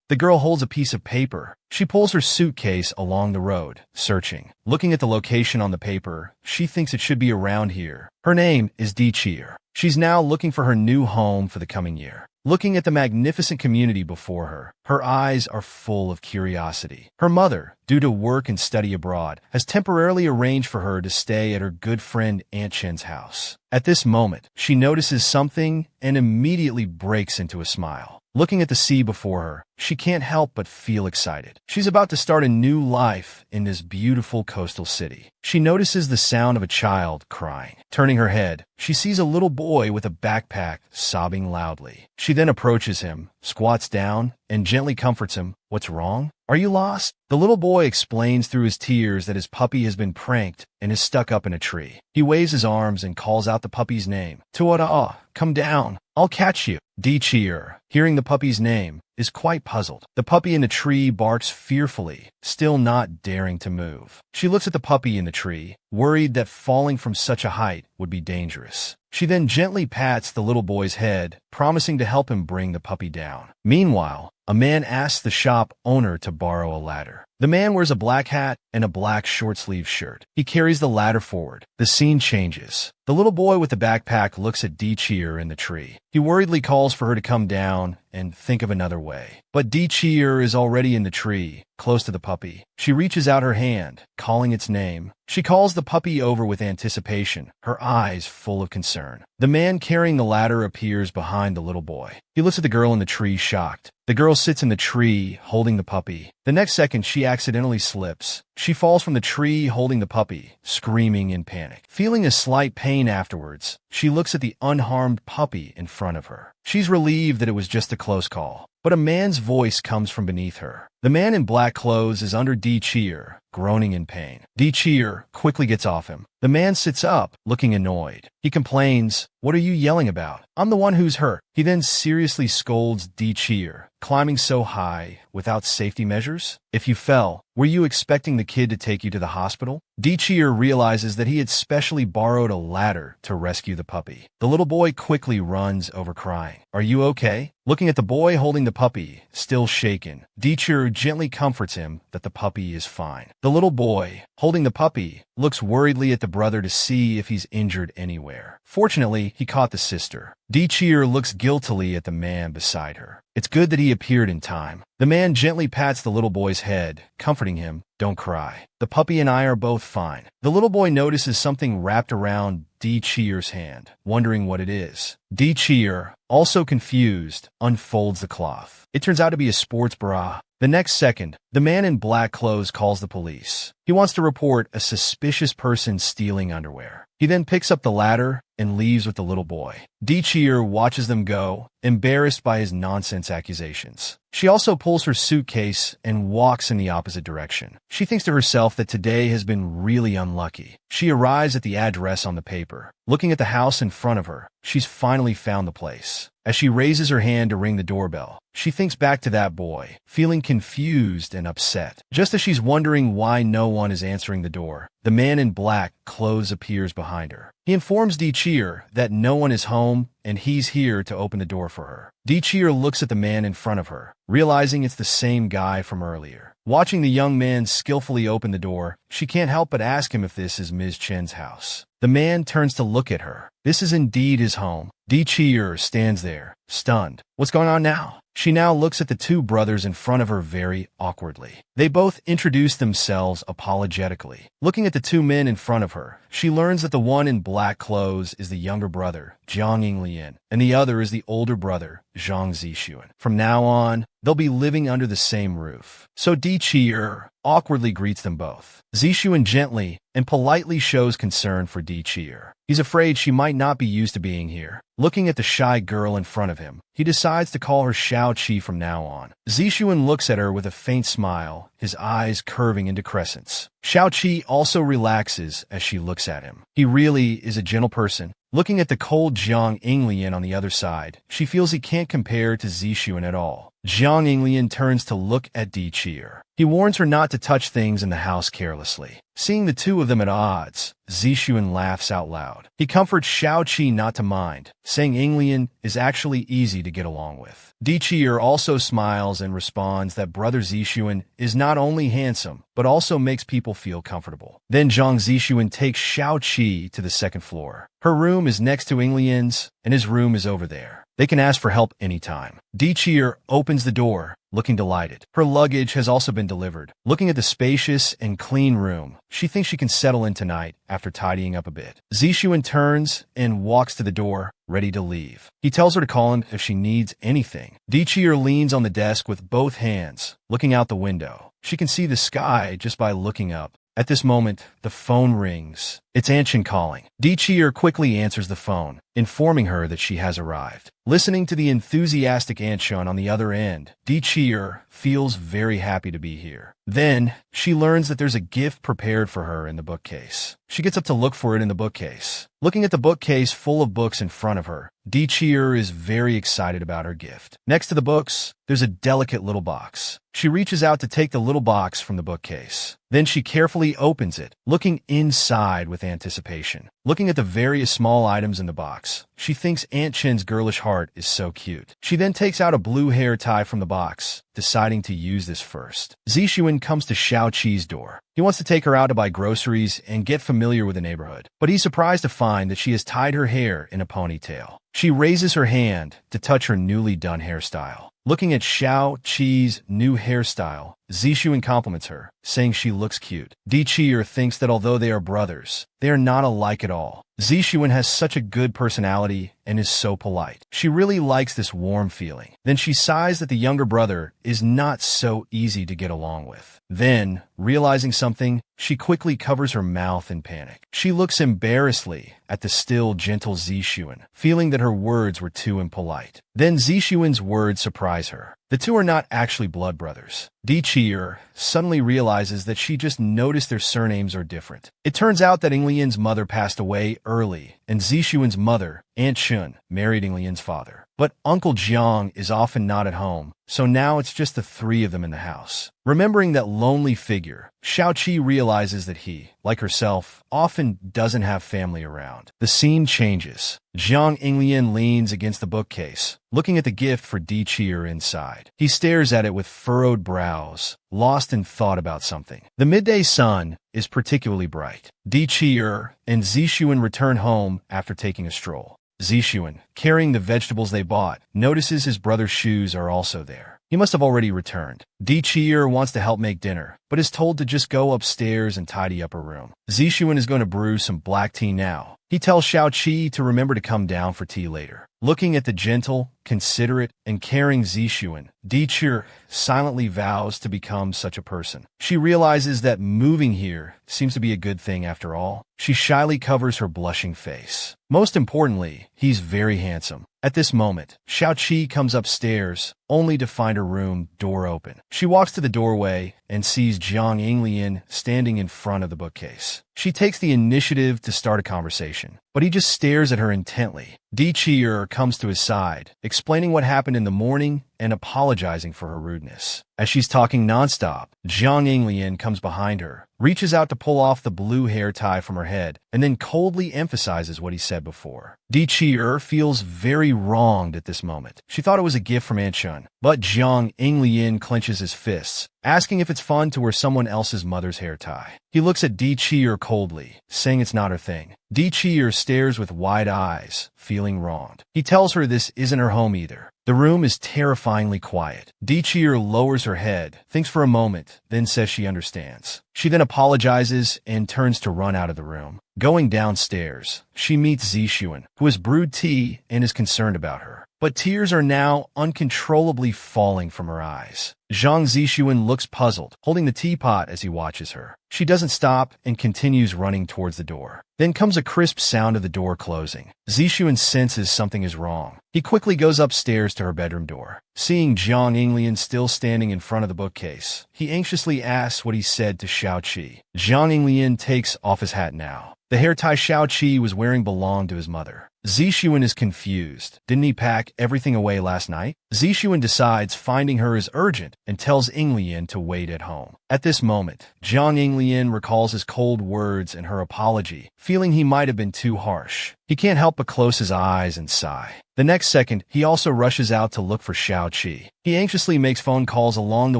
The girl holds a piece of paper. She pulls her suitcase along the road, searching. Looking at the location on the paper, she thinks it should be around here. Her name is Dichir. She's now looking for her new home for the coming year. Looking at the magnificent community before her, her eyes are full of curiosity. Her mother, due to work and study abroad, has temporarily arranged for her to stay at her good friend Aunt Chen's house. At this moment, she notices something and immediately breaks into a smile. Looking at the sea before her, she can't help but feel excited. She's about to start a new life in this beautiful coastal city. She notices the sound of a child crying. Turning her head, she sees a little boy with a backpack sobbing loudly. She then approaches him, squats down, and gently comforts him. "What's wrong? Are you lost?" The little boy explains through his tears that his puppy has been pranked and is stuck up in a tree. He waves his arms and calls out the puppy's name. "Tuara, come down. I'll catch you." Dichir, hearing the puppy's name, is quite puzzled. The puppy in the tree barks fearfully, still not daring to move. She looks at the puppy in the tree, worried that falling from such a height would be dangerous. She then gently pats the little boy's head, promising to help him bring the puppy down. Meanwhile, a man asks the shop owner to borrow a ladder. The man wears a black hat and a black short-sleeved shirt. He carries the ladder forward. The scene changes. The little boy with the backpack looks at Dichir in the tree. He worriedly calls for her to come down and think of another way. But Dichir is already in the tree, close to the puppy. She reaches out her hand, calling its name. She calls the puppy over with anticipation, her eyes full of concern. The man carrying the ladder appears behind the little boy. He looks at the girl in the tree, shocked. The girl sits in the tree, holding the puppy. The next second, she accidentally slips. She falls from the tree, holding the puppy, screaming in panic. Feeling a slight pain afterwards, she looks at the unharmed puppy in front of her. She's relieved that it was just a close call. But a man's voice comes from beneath her. The man in black clothes is under Dichir, groaning in pain. Dichir quickly gets off him. The man sits up, looking annoyed. He complains, "What are you yelling about? I'm the one who's hurt." He then seriously scolds Dichir, "Climbing so high without safety measures? If you fell, were you expecting the kid to take you to the hospital?" Dichir realizes that he had specially borrowed a ladder to rescue the puppy. The little boy quickly runs over crying. "Are you okay?" Looking at the boy holding the puppy, still shaken, Dichir gently comforts him that the puppy is fine. The little boy, holding the puppy, looks worriedly at the brother to see if he's injured anywhere. Fortunately, he caught the sister. Dichir looks guiltily at the man beside her. It's good that he appeared in time. The man gently pats the little boy's head, comforting him. "Don't cry. The puppy and I are both fine." The little boy notices something wrapped around Dichir's hand, wondering what it is. Dichir, also confused, unfolds the cloth. It turns out to be a sports bra. The next second, the man in black clothes calls the police. He wants to report a suspicious person stealing underwear. He then picks up the ladder and leaves with the little boy. Dichir watches them go, embarrassed by his nonsense accusations. She also pulls her suitcase and walks in the opposite direction. She thinks to herself that today has been really unlucky. She arrives at the address on the paper. Looking at the house in front of her, she's finally found the place. As she raises her hand to ring the doorbell, she thinks back to that boy, feeling confused and upset. Just as she's wondering why no one is answering the door, the man in black clothes appears behind her. He informs Dichir that no one is home and he's here to open the door for her. Dichir looks at the man in front of her, realizing it's the same guy from earlier. Watching the young man skillfully open the door, she can't help but ask him if this is Ms. Chen's house. The man turns to look at her. This is indeed his home. Dichir stands there, stunned. What's going on now? She now looks at the two brothers in front of her very awkwardly. They both introduce themselves apologetically. Looking at the two men in front of her, she learns that the one in black clothes is the younger brother, Zhang Yinglian, and the other is the older brother, Zhang Zixuan. From now on, they'll be living under the same roof. So Dichir awkwardly greets them both. Zixuan gently and politely shows concern for Dichir. He's afraid she might not be used to being here. Looking at the shy girl in front of him, he decides to call her Xiao Qi from now on. Zixuan looks at her with a faint smile, his eyes curving into crescents. Xiao Qi also relaxes as she looks at him. He really is a gentle person. Looking at the cold Zhang Yinglian on the other side, she feels he can't compare to Zixuan at all. Jiang Yinglian turns to look at Di Qir. He warns her not to touch things in the house carelessly. Seeing the two of them at odds, Zixuan laughs out loud. He comforts Xiao Qi not to mind, saying Yinglian is actually easy to get along with. Di Qir also smiles and responds that brother Zixuan is not only handsome, but also makes people feel comfortable. Then Zhang Zixuan takes Xiao Qi to the second floor. Her room is next to Yinglian's, and his room is over there. They can ask for help anytime. Di Qir opens the door, looking delighted. Her luggage has also been delivered. Looking at the spacious and clean room, she thinks she can settle in tonight after tidying up a bit. Zixuan turns and walks to the door, ready to leave. He tells her to call him if she needs anything. Di Qir leans on the desk with both hands, looking out the window. She can see the sky just by looking up. At this moment, the phone rings. It's Anshin calling. Di Qir quickly answers the phone, informing her that she has arrived. Listening to the enthusiastic Anshin on the other end, Di Qir feels very happy to be here. Then, she learns that there's a gift prepared for her in the bookcase. She gets up to look for it in the bookcase. Looking at the bookcase full of books in front of her, Di Qir is very excited about her gift. Next to the books, there's a delicate little box. She reaches out to take the little box from the bookcase. Then she carefully opens it, looking inside with anticipation. Looking at the various small items in the box, she thinks Aunt Chin's girlish heart is so cute. She then takes out a blue hair tie from the box, deciding to use this first. Zixuan comes to Xiao Qi's door. He wants to take her out to buy groceries and get familiar with the neighborhood, but he's surprised to find that she has tied her hair in a ponytail. She raises her hand to touch her newly done hairstyle. Looking at Xiao Qi's new hairstyle, Zixuan compliments her, saying she looks cute. Di Qir thinks that although they are brothers, they are not alike at all. Zixuan has such a good personality and is so polite. She really likes this warm feeling. Then she sighs that the younger brother is not so easy to get along with. Then, realizing something, she quickly covers her mouth in panic. She looks embarrassedly at the still gentle Zixuan, feeling that her words were too impolite. Then Zixuan's words surprise her. The two are not actually blood brothers. Di Qir suddenly realizes that she just noticed their surnames are different. It turns out that Yinglian's mother passed away early, and Zixuan's mother, Aunt Chun, married Yinglian's father. But Uncle Jiang is often not at home, so now it's just the three of them in the house. Remembering that lonely figure, Xiao Qi realizes that he, like herself, often doesn't have family around. The scene changes. Jiang Yinglian leans against the bookcase, looking at the gift for Di Qir inside. He stares at it with furrowed brows, lost in thought about something. The midday sun is particularly bright. Di Qir and Zixuan return home after taking a stroll. Zixuan, carrying the vegetables they bought, notices his brother's shoes are also there. He must have already returned. Di Qir wants to help make dinner, but is told to just go upstairs and tidy up her room. Zixuan is going to brew some black tea now. He tells Xiao Qi to remember to come down for tea later. Looking at the gentle, considerate, and caring Zixuan, Di Qir silently vows to become such a person. She realizes that moving here seems to be a good thing after all. She shyly covers her blushing face. Most importantly, he's very handsome. At this moment, Xiao Qi comes upstairs, only to find her room door open. She walks to the doorway and sees Jiang Yinglian standing in front of the bookcase. She takes the initiative to start a conversation, but he just stares at her intently. Di Qir comes to his side, explaining what happened in the morning and apologizing for her rudeness. As she's talking nonstop, Jiang Yinglian comes behind her, reaches out to pull off the blue hair tie from her head, and then coldly emphasizes what he said before. Di Qir feels very wronged at this moment. She thought it was a gift from Aunt Chun, but Jiang Yinglian clenches his fists, asking if it's fun to wear someone else's mother's hair tie. He looks at Di Qir coldly, saying it's not her thing. Di Qir stares with wide eyes, feeling wronged. He tells her this isn't her home either. The room is terrifyingly quiet. Di Qir lowers her head, thinks for a moment, then says she understands. She then apologizes and turns to run out of the room. Going downstairs, she meets Zixuan, who has brewed tea and is concerned about her. But tears are now uncontrollably falling from her eyes. Zhang Zixuan looks puzzled, holding the teapot as he watches her. She doesn't stop and continues running towards the door. Then comes a crisp sound of the door closing. Zixuan senses something is wrong. He quickly goes upstairs to her bedroom door. Seeing Jiang Yinglian still standing in front of the bookcase, he anxiously asks what he said to Xiao Qi. Jiang Yinglian takes off his hat now. The hair tie Xiao Qi was wearing belonged to his mother. Zixuan is confused. Didn't he pack everything away last night? Zixuan decides finding her is urgent and tells Inglian to wait at home. At this moment, Zhang Inglian recalls his cold words and her apology, feeling he might have been too harsh. He can't help but close his eyes and sigh. The next second, he also rushes out to look for Xiaoqi. He anxiously makes phone calls along the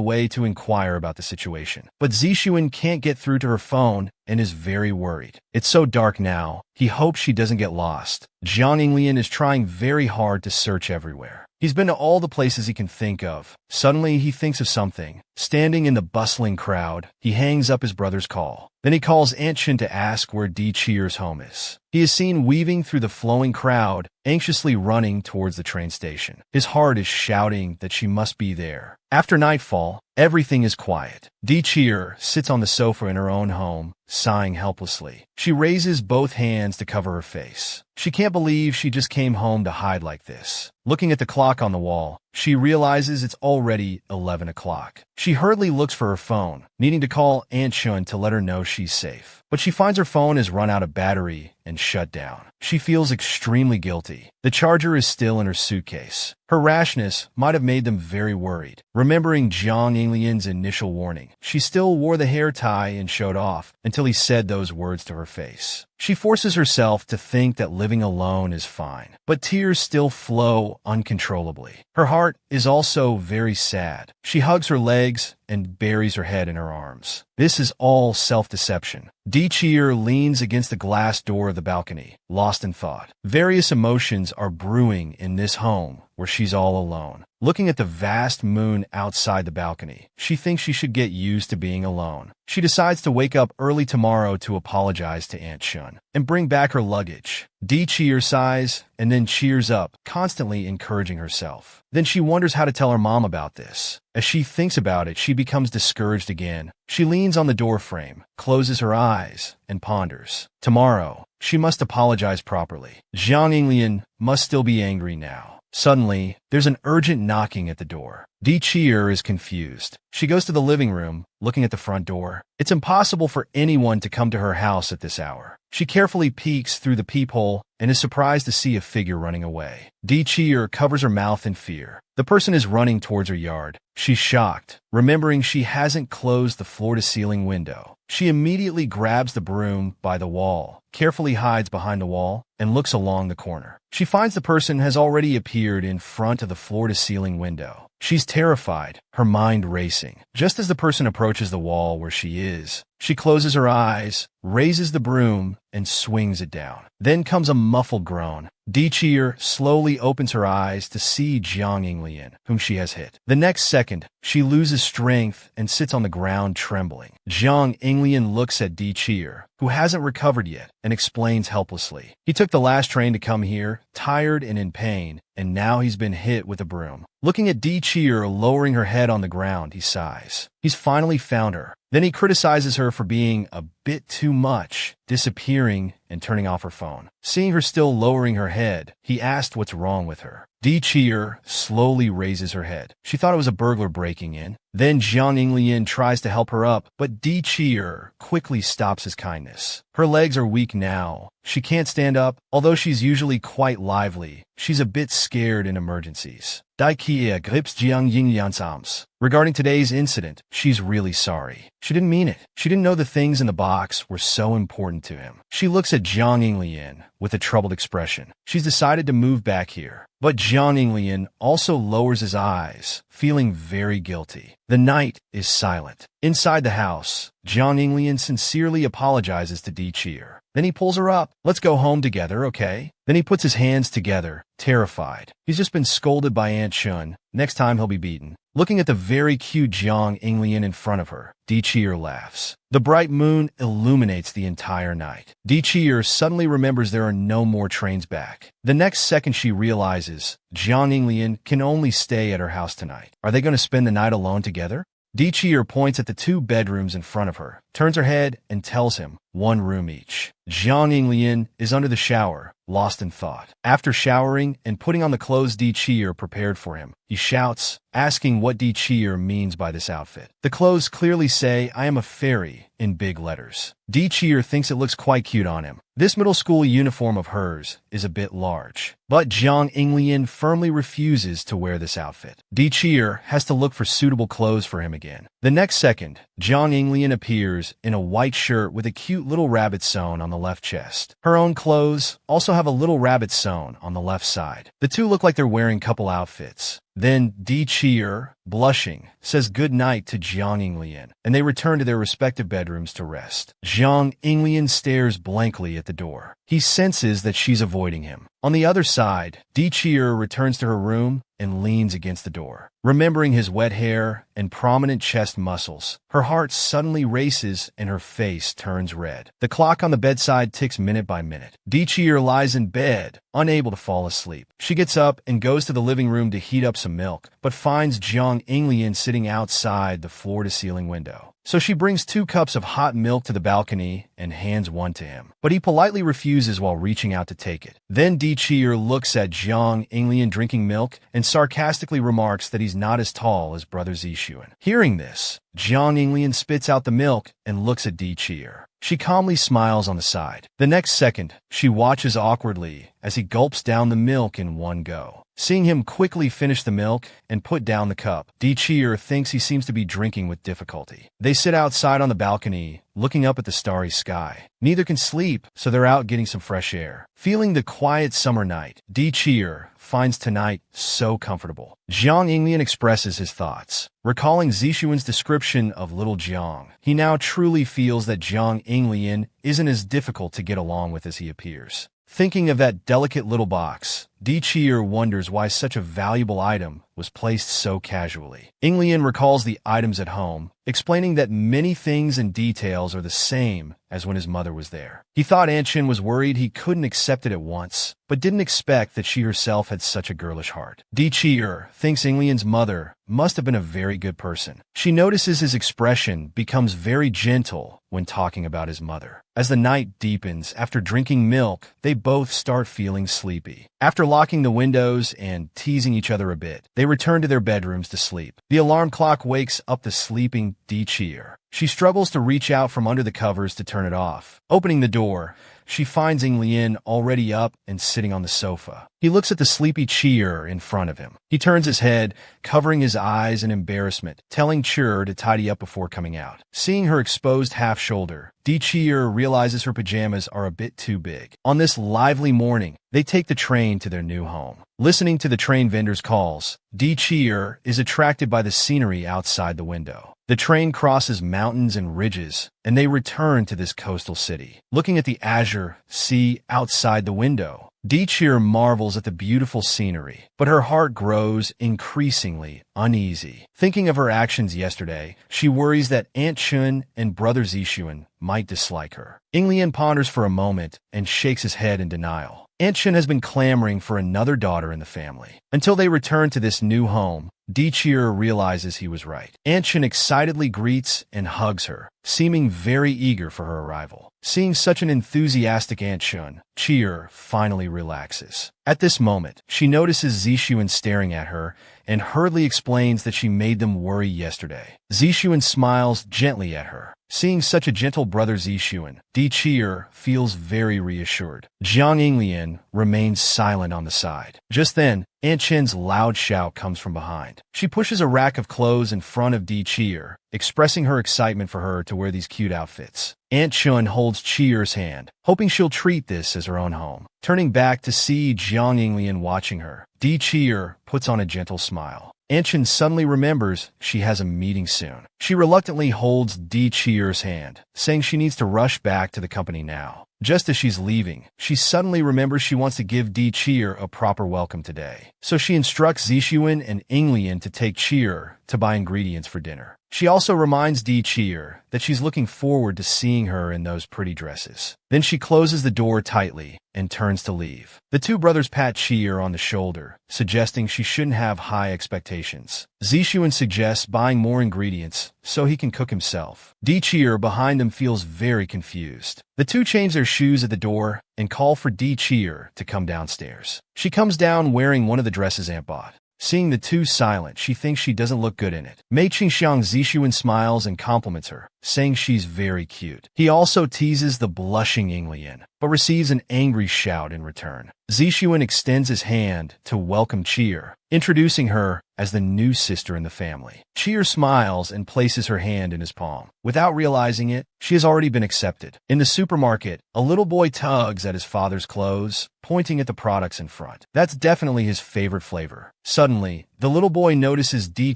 way to inquire about the situation. But Zixuan can't get through to her phone and is very worried. It's so dark now, he hopes she doesn't get lost. Zhang Inglian is trying very hard to search everywhere. He's been to all the places he can think of. Suddenly, he thinks of something. Standing in the bustling crowd, he hangs up his brother's call. Then he calls Aunt Chen to ask where Di Chier's home is. He is seen weaving through the flowing crowd, anxiously running towards the train station. His heart is shouting that she must be there. After nightfall, everything is quiet. Di Chier sits on the sofa in her own home, sighing helplessly. She raises both hands to cover her face. She can't believe she just came home to hide like this. Looking at the clock on the wall, she realizes it's already 11 o'clock. She hurriedly looks for her phone, needing to call Aunt Chun to let her know she's safe. But she finds her phone has run out of battery and shut down. She feels extremely guilty. The charger is still in her suitcase. Her rashness might have made them very worried. Remembering Zhang Yinglian's initial warning, she still wore the hair tie and showed off until he said those words to her face. She forces herself to think that living alone is fine, but tears still flow uncontrollably. Her heart is also very sad. She hugs her legs and buries her head in her arms. This is all self-deception. Di Chier leans against the glass door of the balcony, lost in thought. Various emotions are brewing in this home where she's all alone. Looking at the vast moon outside the balcony, she thinks she should get used to being alone. She decides to wake up early tomorrow to apologize to Aunt Chun and bring back her luggage. Di Chier sighs and then cheers up, constantly encouraging herself. Then she wonders how to tell her mom about this. As she thinks about it, she becomes discouraged again. She leans on the door frame, closes her eyes, and ponders. Tomorrow, she must apologize properly. Zhang Yinglian must still be angry now. Suddenly, there's an urgent knocking at the door. Di Chier is confused. She goes to the living room, looking at the front door. It's impossible for anyone to come to her house at this hour. She carefully peeks through the peephole and is surprised to see a figure running away. Di Chier covers her mouth in fear. The person is running towards her yard. She's shocked, remembering she hasn't closed the floor-to-ceiling window. She immediately grabs the broom by the wall, carefully hides behind the wall, and looks along the corner. She finds the person has already appeared in front of the floor-to-ceiling window. She's terrified, her mind racing. Just as the person approaches the wall where she is, she closes her eyes, raises the broom, and swings it down. Then comes a muffled groan. Di Chier slowly opens her eyes to see Zhang Yinglian, whom she has hit. The next second, she loses strength and sits on the ground trembling. Zhang Yinglian looks at Di Chier, who hasn't recovered yet, and explains helplessly. He took the last train to come here, tired and in pain, and now he's been hit with a broom. Looking at Di Chier lowering her head on the ground, he sighs. He's finally found her. Then he criticizes her for being a bit too much, disappearing and turning off her phone. Seeing her still lowering her head, he asked what's wrong with her. Di Chier slowly raises her head. She thought it was a burglar breaking in. Then Zhang Yinglian tries to help her up, but Di Chier quickly stops his kindness. Her legs are weak now. She can't stand up. Although she's usually quite lively, she's a bit scared in emergencies. Dai Kia grips Jiang Yingliansams. Regarding today's incident, she's really sorry. She didn't mean it. She didn't know the things in the box were so important to him. She looks at Zhang Yinglian with a troubled expression. She's decided to move back here. But Zhang Yinglian also lowers his eyes, feeling very guilty. The night is silent. Inside the house, Zhang Yinglian sincerely apologizes to Di Chier. Then he pulls her up. Let's go home together, okay? Then he puts his hands together, terrified. He's just been scolded by Aunt Chun. Next time he'll be beaten. Looking at the very cute Zhang Yinglian in front of her, Di Chier laughs. The bright moon illuminates the entire night. Di Chier suddenly remembers there are no more trains back. The next second she realizes Zhang Yinglian can only stay at her house tonight. Are they going to spend the night alone together? Di Chier points at the two bedrooms in front of her, turns her head and tells him, one room each. Jiang Yinglian is under the shower, lost in thought. After showering and putting on the clothes Di Qi'er prepared for him, he shouts, asking what Di Qi'er means by this outfit. The clothes clearly say, I am a fairy, in big letters. Di Qi'er thinks it looks quite cute on him. This middle school uniform of hers is a bit large. But Jiang Yinglian firmly refuses to wear this outfit. Di Qi'er has to look for suitable clothes for him again. The next second, Jiang Yinglian appears in a white shirt with a cute little rabbit sewn on the left chest. Her own clothes also have a little rabbit sewn on the left side. The two look like they're wearing couple outfits. Then Di Qi'er, blushing, says good night to Jiang Yinglian, and they return to their respective bedrooms to rest. Jiang Yinglian stares blankly at the door. He senses that she's avoiding him. On the other side, Di Qi'er returns to her room and leans against the door. Remembering his wet hair and prominent chest muscles, her heart suddenly races and her face turns red. The clock on the bedside ticks minute by minute. Di Qi'er lies in bed, unable to fall asleep. She gets up and goes to the living room to heat up some milk, but finds Jiang Yinglian sitting outside the floor-to-ceiling window. So she brings 2 cups of hot milk to the balcony and hands one to him. But he politely refuses while reaching out to take it. Then Di Qi'er looks at Jiang Yinglian drinking milk and sarcastically remarks that he's not as tall as brother Zixuan. Hearing this, Jiang Yinglian spits out the milk and looks at Di Qi'er. She calmly smiles on the side. The next second, she watches awkwardly as he gulps down the milk in one go. Seeing him quickly finish the milk and put down the cup, Di Qi'er thinks he seems to be drinking with difficulty. They sit outside on the balcony, looking up at the starry sky. Neither can sleep, so they're out getting some fresh air. Feeling the quiet summer night, Di Qi'er finds tonight so comfortable. Jiang Yinglian expresses his thoughts. Recalling Zixuan's description of little Jiang, he now truly feels that Jiang Yinglian isn't as difficult to get along with as he appears. Thinking of that delicate little box, Di Qi'er wonders why such a valuable item was placed so casually. Yinglian recalls the items at home, explaining that many things and details are the same as when his mother was there. He thought Aunt Chen was worried he couldn't accept it at once, but didn't expect that she herself had such a girlish heart. Di Qi'er thinks Yinglian's mother must have been a very good person. She notices his expression becomes very gentle when talking about his mother. As the night deepens after drinking milk, they both start feeling sleepy. After locking the windows and teasing each other a bit, they return to their bedrooms to sleep. The alarm clock wakes up the sleeping Di Qi'er. She struggles to reach out from under the covers to turn it off. Opening the door, she finds Yinglian already up and sitting on the sofa. He looks at the sleepy Qi'er in front of him. He turns his head, covering his eyes in embarrassment, telling Qi'er to tidy up before coming out. Seeing her exposed half-shoulder, Di Qi'er realizes her pajamas are a bit too big. On this lively morning, they take the train to their new home. Listening to the train vendor's calls, Di Qi'er is attracted by the scenery outside the window. The train crosses mountains and ridges, and they return to this coastal city. Looking at the azure sea outside the window, Di Qi'er marvels at the beautiful scenery, but her heart grows increasingly uneasy. Thinking of her actions yesterday, she worries that Aunt Chen and brother Zixuan might dislike her. Yinglian ponders for a moment and shakes his head in denial. Aunt Chen has been clamoring for another daughter in the family. Until they return to this new home, Di Qi'er realizes he was right. Aunt Chen excitedly greets and hugs her, seeming very eager for her arrival. Seeing such an enthusiastic Aunt Chen, Qi'er finally relaxes. At this moment, she notices Zixuan staring at her and hurriedly explains that she made them worry yesterday. Zixuan smiles gently at her. Seeing such a gentle brother Zixuan, Di Qi'er feels very reassured. Jiang Yinglian remains silent on the side. Just then, Aunt Chen's loud shout comes from behind. She pushes a rack of clothes in front of Di Qi'er, expressing her excitement for her to wear these cute outfits. Aunt Chen holds Qi'er's hand, hoping she'll treat this as her own home. Turning back to see Jiang Yinglian watching her, Di Qi'er puts on a gentle smile. Aunt Chen suddenly remembers she has a meeting soon. She reluctantly holds Di Qi'er's hand, saying she needs to rush back to the company now. Just as she's leaving, she suddenly remembers she wants to give Di Qi'er a proper welcome today. So she instructs Zixuan and Yinglian to take Qi'er to buy ingredients for dinner. She also reminds Di Qi'er that she's looking forward to seeing her in those pretty dresses. Then she closes the door tightly and turns to leave. The two brothers pat Qi'er on the shoulder, suggesting she shouldn't have high expectations. Zixuan suggests buying more ingredients so he can cook himself. Di behind them feels very confused. The two change their shoes at the door and call for Di to come downstairs. She comes down wearing one of the dresses Aunt bought. Seeing the two silent, she thinks she doesn't look good in it. Mei Qingxiang Zixuan smiles and compliments her, saying she's very cute. He also teases the blushing Yinglian, but receives an angry shout in return. Zixuan extends his hand to welcome Cheer, introducing her as the new sister in the family. Cheer smiles and places her hand in his palm. Without realizing it, she has already been accepted. In the supermarket, a little boy tugs at his father's clothes, pointing at the products in front. That's definitely his favorite flavor. Suddenly, the little boy notices Di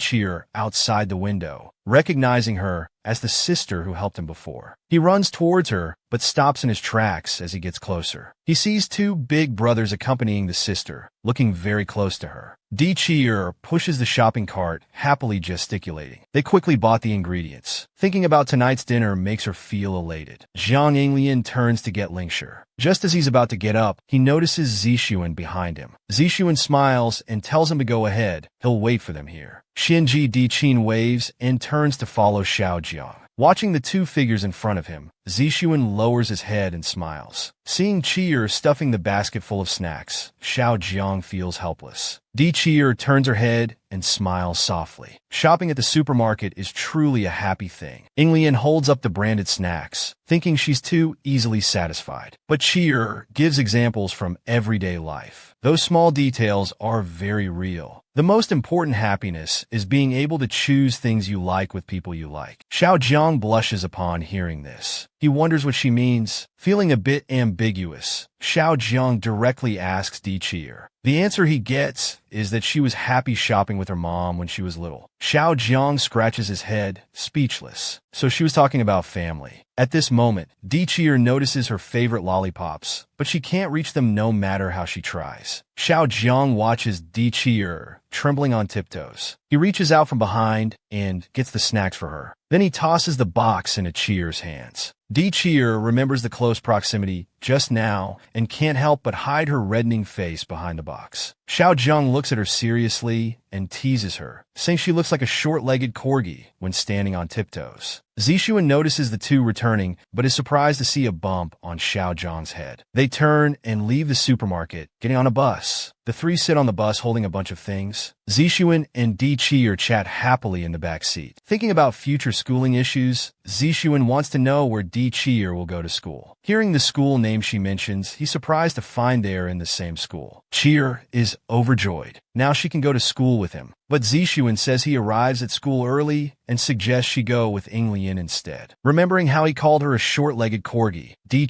outside the window, recognizing her as the sister who helped him before. He runs towards her, but stops in his tracks as he gets closer. He sees two big brothers accompanying the sister, looking very close to her. Di pushes the shopping cart, happily gesticulating. They quickly bought the ingredients. Thinking about tonight's dinner makes her feel elated. Zhang Yinglian turns to get Lingshi. Just as he's about to get up, he notices Zixuan behind him. Zixuan smiles and tells him to go ahead. He'll wait for them here. Xinji Diqin waves and turns to follow Xiao Jiang. Watching the two figures in front of him, Zixuan lowers his head and smiles. Seeing Cheer stuffing the basket full of snacks, Xiao Jiang feels helpless. Di turns her head and smiles softly. Shopping at the supermarket is truly a happy thing. Yinglian holds up the branded snacks, thinking she's too easily satisfied. But Cheer gives examples from everyday life. Those small details are very real. The most important happiness is being able to choose things you like with people you like. Xiao Jiang blushes upon hearing this. He wonders what she means. Feeling a bit ambiguous, Xiao Jiang directly asks Di The answer he gets is that she was happy shopping with her mom when she was little. Xiao Jiang scratches his head, speechless. So she was talking about family. At this moment, Di notices her favorite lollipops, but she can't reach them no matter how she tries. Xiao Jiang watches Di trembling on tiptoes. He reaches out from behind and gets the snacks for her. Then he tosses the box into Cheer's hands. Di remembers the close proximity just now and can't help but hide her reddening face behind the box. Xiao Jiang looks at her seriously and teases her, saying she looks like a short-legged corgi when standing on tiptoes. Zixuan notices the two returning, but is surprised to see a bump on Xiao Jiang's head. They turn and leave the supermarket, getting on a bus. The three sit on the bus holding a bunch of things. Zixuan and Di chat happily in the back seat. Thinking about future schooling issues, Zixuan wants to know where Di will go to school. Hearing the school name she mentions, he's surprised to find they are in the same school. Cheer is overjoyed. Now she can go to school with him. But Zixuan says he arrives at school early and suggests she go with Yinglian instead. Remembering how he called her a short-legged corgi, Di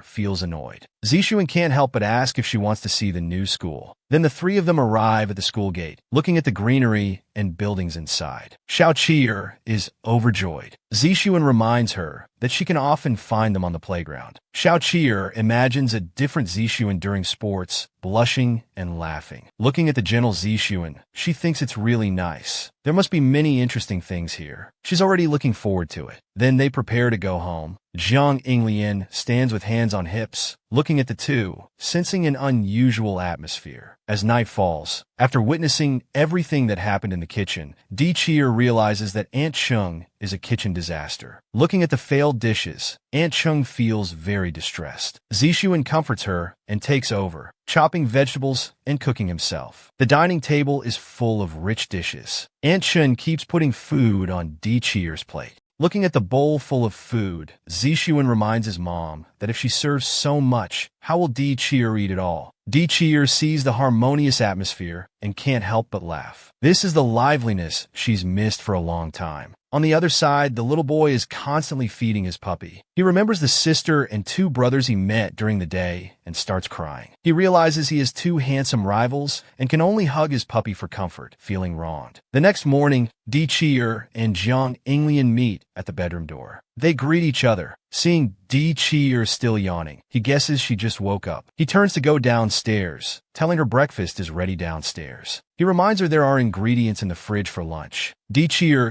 feels annoyed. Zixuan can't help but ask if she wants to see the new school. Then the three of them arrive at the school gate, looking at the greenery and buildings inside. Xiao Cheer is overjoyed. Zixuan reminds her that she can often find them on the playground. Xiao Cheer imagines a different Zixuan during sports, blushing and laughing. Looking at the gentle Zixuan, she thinks it's really nice. There must be many interesting things here. She's already looking forward to it. Then they prepare to go home. Zhang Yinglian stands with hands on hips, looking at the two, sensing an unusual atmosphere. As night falls, after witnessing everything that happened in the kitchen, Di realizes that Aunt Chung is a kitchen disaster. Looking at the failed dishes, Aunt Chung feels very distressed. Zixuan comforts her and takes over, chopping vegetables and cooking himself. The dining table is full of rich dishes. Aunt Chung keeps putting food on Di plate. Looking at the bowl full of food, Zixuan reminds his mom that if she serves so much, how will Di eat it all? Di sees the harmonious atmosphere and can't help but laugh. This is the liveliness she's missed for a long time. On the other side, the little boy is constantly feeding his puppy. He remembers the sister and two brothers he met during the day and starts crying. He realizes he has two handsome rivals and can only hug his puppy for comfort, feeling wronged. The next morning, Di and Zhang Yinglian meet at the bedroom door. They greet each other. Seeing Di still yawning, he guesses she just woke up. He turns to go downstairs, telling her breakfast is ready downstairs. He reminds her there are ingredients in the fridge for lunch. Di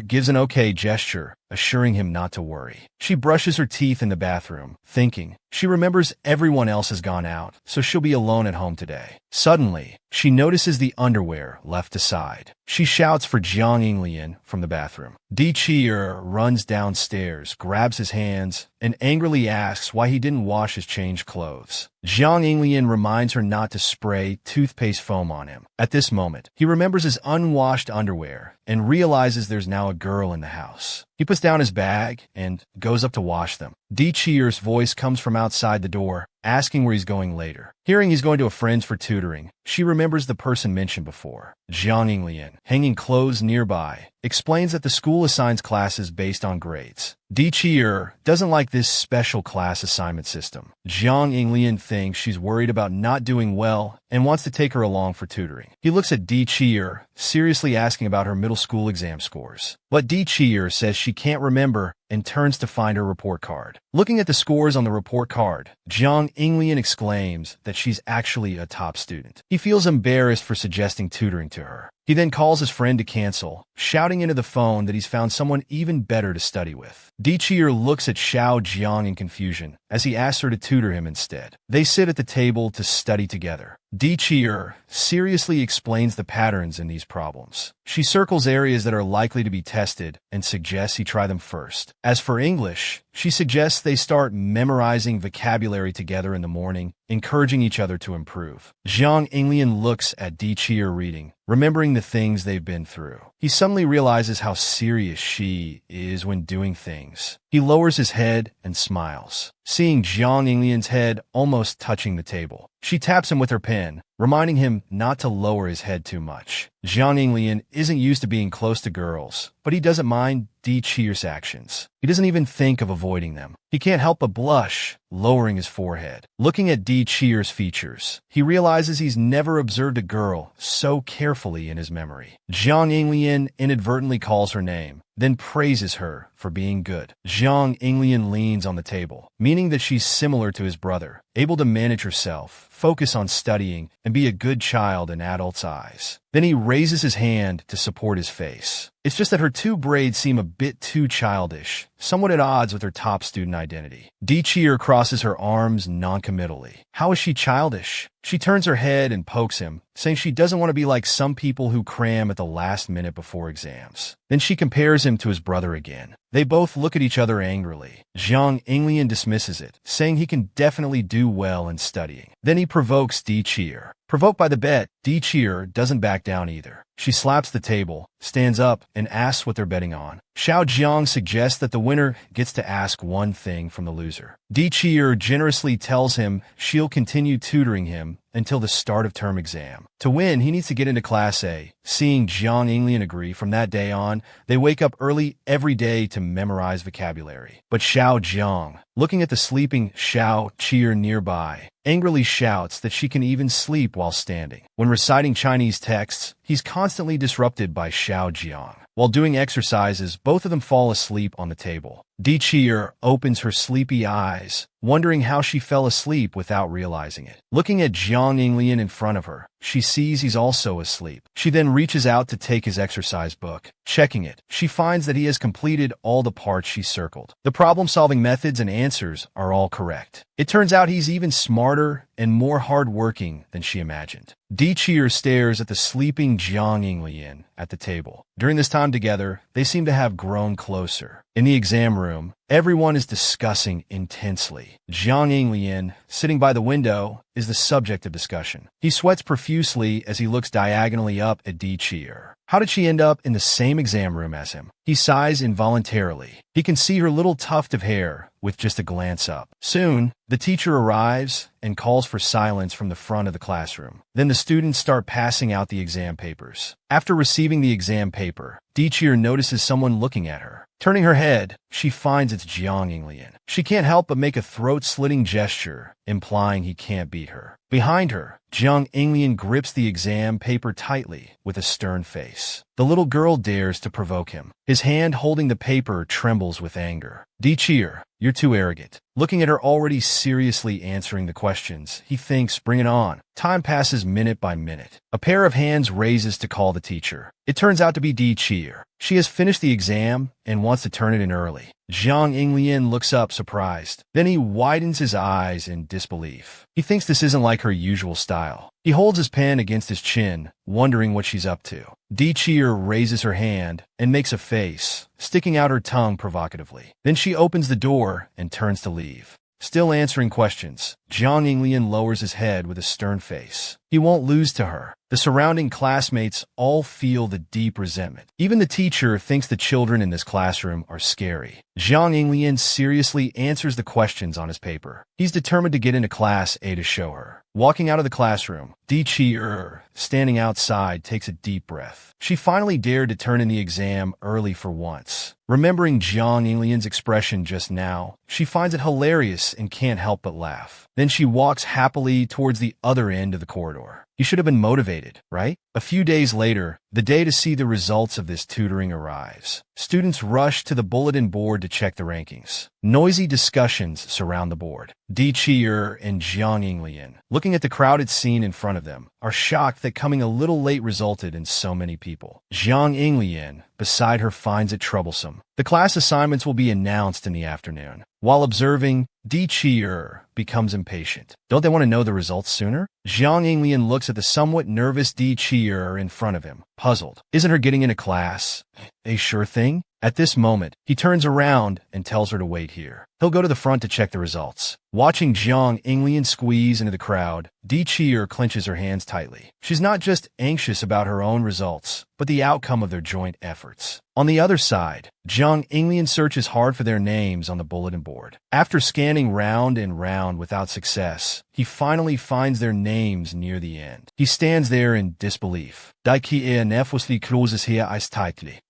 gives an okay gesture, assuring him not to worry. She brushes her teeth in the bathroom, thinking. She remembers everyone else has gone out, so she'll be alone at home today. Suddenly, she notices the underwear left aside. She shouts for Jiang Yinglian from the bathroom. Di Qi'er runs downstairs, grabs his hands, and angrily asks why he didn't wash his changed clothes. Jiang Yinglian reminds her not to spray toothpaste foam on him. At this moment, he remembers his unwashed underwear and realizes there's now a girl in the house. He puts down his bag and goes up to wash them. Di Qi'er's voice comes from outside the door, asking where he's going later. Hearing he's going to a friend's for tutoring, she remembers the person mentioned before. Jiang Yinglian, hanging clothes nearby, explains that the school assigns classes based on grades. Di Qi'er doesn't like this special class assignment system. Jiang Yinglian thinks she's worried about not doing well and wants to take her along for tutoring. He looks at Di Qi'er, seriously asking about her middle school exam scores. But Di Qi'er says she can't remember and turns to find her report card. Looking at the scores on the report card, Jiang Yinglian exclaims that she's actually a top student. He feels embarrassed for suggesting tutoring to her. He then calls his friend to cancel, shouting into the phone that he's found someone even better to study with. Di Qi'er looks at Xiao Jiang in confusion as he asks her to tutor him instead. They sit at the table to study together. Di Qi'er seriously explains the patterns in these problems. She circles areas that are likely to be tested and suggests he try them first. As for English, she suggests they start memorizing vocabulary together in the morning, encouraging each other to improve. Jiang Yinglian looks at Di Qi'er reading, remembering the things they've been through. He suddenly realizes how serious she is when doing things. He lowers his head and smiles, seeing Jiang Yinglian's head almost touching the table. She taps him with her pen, reminding him not to lower his head too much. Jiang Yinglian isn't used to being close to girls, but he doesn't mind Di Qi'er's actions. He doesn't even think of avoiding them. He can't help but blush, lowering his forehead. Looking at Di Qi'er's features, he realizes he's never observed a girl so carefully in his memory. Jiang Yinglian inadvertently calls her name, then praises her for being good. Jiang Yinglian leans on the table, meaning that she's similar to his brother, able to manage herself, focus on studying, and be a good child in adults' eyes. Then he raises his hand to support his face. It's just that her two braids seem a bit too childish, somewhat at odds with her top student identity. Di Qi'er crosses her arms noncommittally. How is she childish? She turns her head and pokes him, saying she doesn't want to be like some people who cram at the last minute before exams. Then she compares him to his brother again. They both look at each other angrily. Jiang Yinglian dismisses it, saying he can definitely do well in studying. Then he provokes Di Qi'er. Provoked by the bet, Di Qi'er doesn't back down either. She slaps the table, stands up, and asks what they're betting on. Xiao Jiang suggests that the winner gets to ask one thing from the loser. Di Qi'er generously tells him she'll continue tutoring him until the start of term exam. To win, he needs to get into Class A. Seeing Jiang Yinglian agree, from that day on, they wake up early every day to memorize vocabulary. But Xiao Jiang, looking at the sleeping Xiao Qi'er nearby, angrily shouts that she can even sleep while standing. When reciting Chinese texts, he's constantly disrupted by Xiao Jiang. While doing exercises, both of them fall asleep on the table. Di Qi'er opens her sleepy eyes, wondering how she fell asleep without realizing it. Looking at Jiang Yinglian in front of her, she sees he's also asleep. She then reaches out to take his exercise book. Checking it, she finds that he has completed all the parts she circled. The problem-solving methods and answers are all correct. It turns out he's even smarter and more hard-working than she imagined. Di Qi'er stares at the sleeping Jiang Yinglian at the table. During this time together, they seem to have grown closer. In the exam room, everyone is discussing intensely. Jiang Yinglian, sitting by the window, is the subject of discussion. He sweats profusely as he looks diagonally up at Di Qi'er. How did she end up in the same exam room as him? He sighs involuntarily. He can see her little tuft of hair with just a glance up. Soon, the teacher arrives and calls for silence from the front of the classroom. Then the students start passing out the exam papers. After receiving the exam paper, Di Qi'er notices someone looking at her. Turning her head, she finds it's Jiang Yinglian. She can't help but make a throat-slitting gesture implying he can't beat her. Behind her, Jiang Inglian grips the exam paper tightly with a stern face. The little girl dares to provoke him. His hand holding the paper trembles with anger. Di Cheer, you're too arrogant. Looking at her already seriously answering the questions, he thinks, bring it on. Time passes minute by minute. A pair of hands raises to call the teacher. It turns out to be Di Cheer. She has finished the exam and wants to turn it in early. Jiang Inglian looks up surprised. Then he widens his eyes in disbelief. He thinks this isn't like her usual style. He holds his pen against his chin, wondering what she's up to. Di Cheer raises her hand and makes a face, sticking out her tongue provocatively. Then she opens the door and turns to leave. Still answering questions, Jiang Inglian lowers his head with a stern face. He won't lose to her. The surrounding classmates all feel the deep resentment. Even the teacher thinks the children in this classroom are scary. Jiang Inglian seriously answers the questions on his paper. He's determined to get into Class A to show her. Walking out of the classroom, Di Cheer, standing outside, takes a deep breath. She finally dared to turn in the exam early for once. Remembering Jiang Inglian's expression just now, she finds it hilarious and can't help but laugh. Then she walks happily towards the other end of the corridor. You should have been motivated, right? A few days later, the day to see the results of this tutoring arrives. Students rush to the bulletin board to check the rankings. Noisy discussions surround the board. Di Cheer and Jiang Inglian, looking at the crowded scene in front of them, are shocked that coming a little late resulted in so many people. Jiang Inglian, beside her, finds it troublesome. The class assignments will be announced in the afternoon. While observing, Di Cheer becomes impatient. Don't they want to know the results sooner? Jiang Inglian looks at the somewhat nervous Di Cheer in front of him, puzzled. Isn't her getting into class a sure thing? At this moment, he turns around and tells her to wait here. He'll go to the front to check the results. Watching Jiang Inglian squeeze into the crowd, Di Cheer clenches her hands tightly. She's not just anxious about her own results, but the outcome of their joint efforts. On the other side, Jiang Inglian searches hard for their names on the bulletin board. After scanning round and round without success, he finally finds their names near the end. He stands there in disbelief.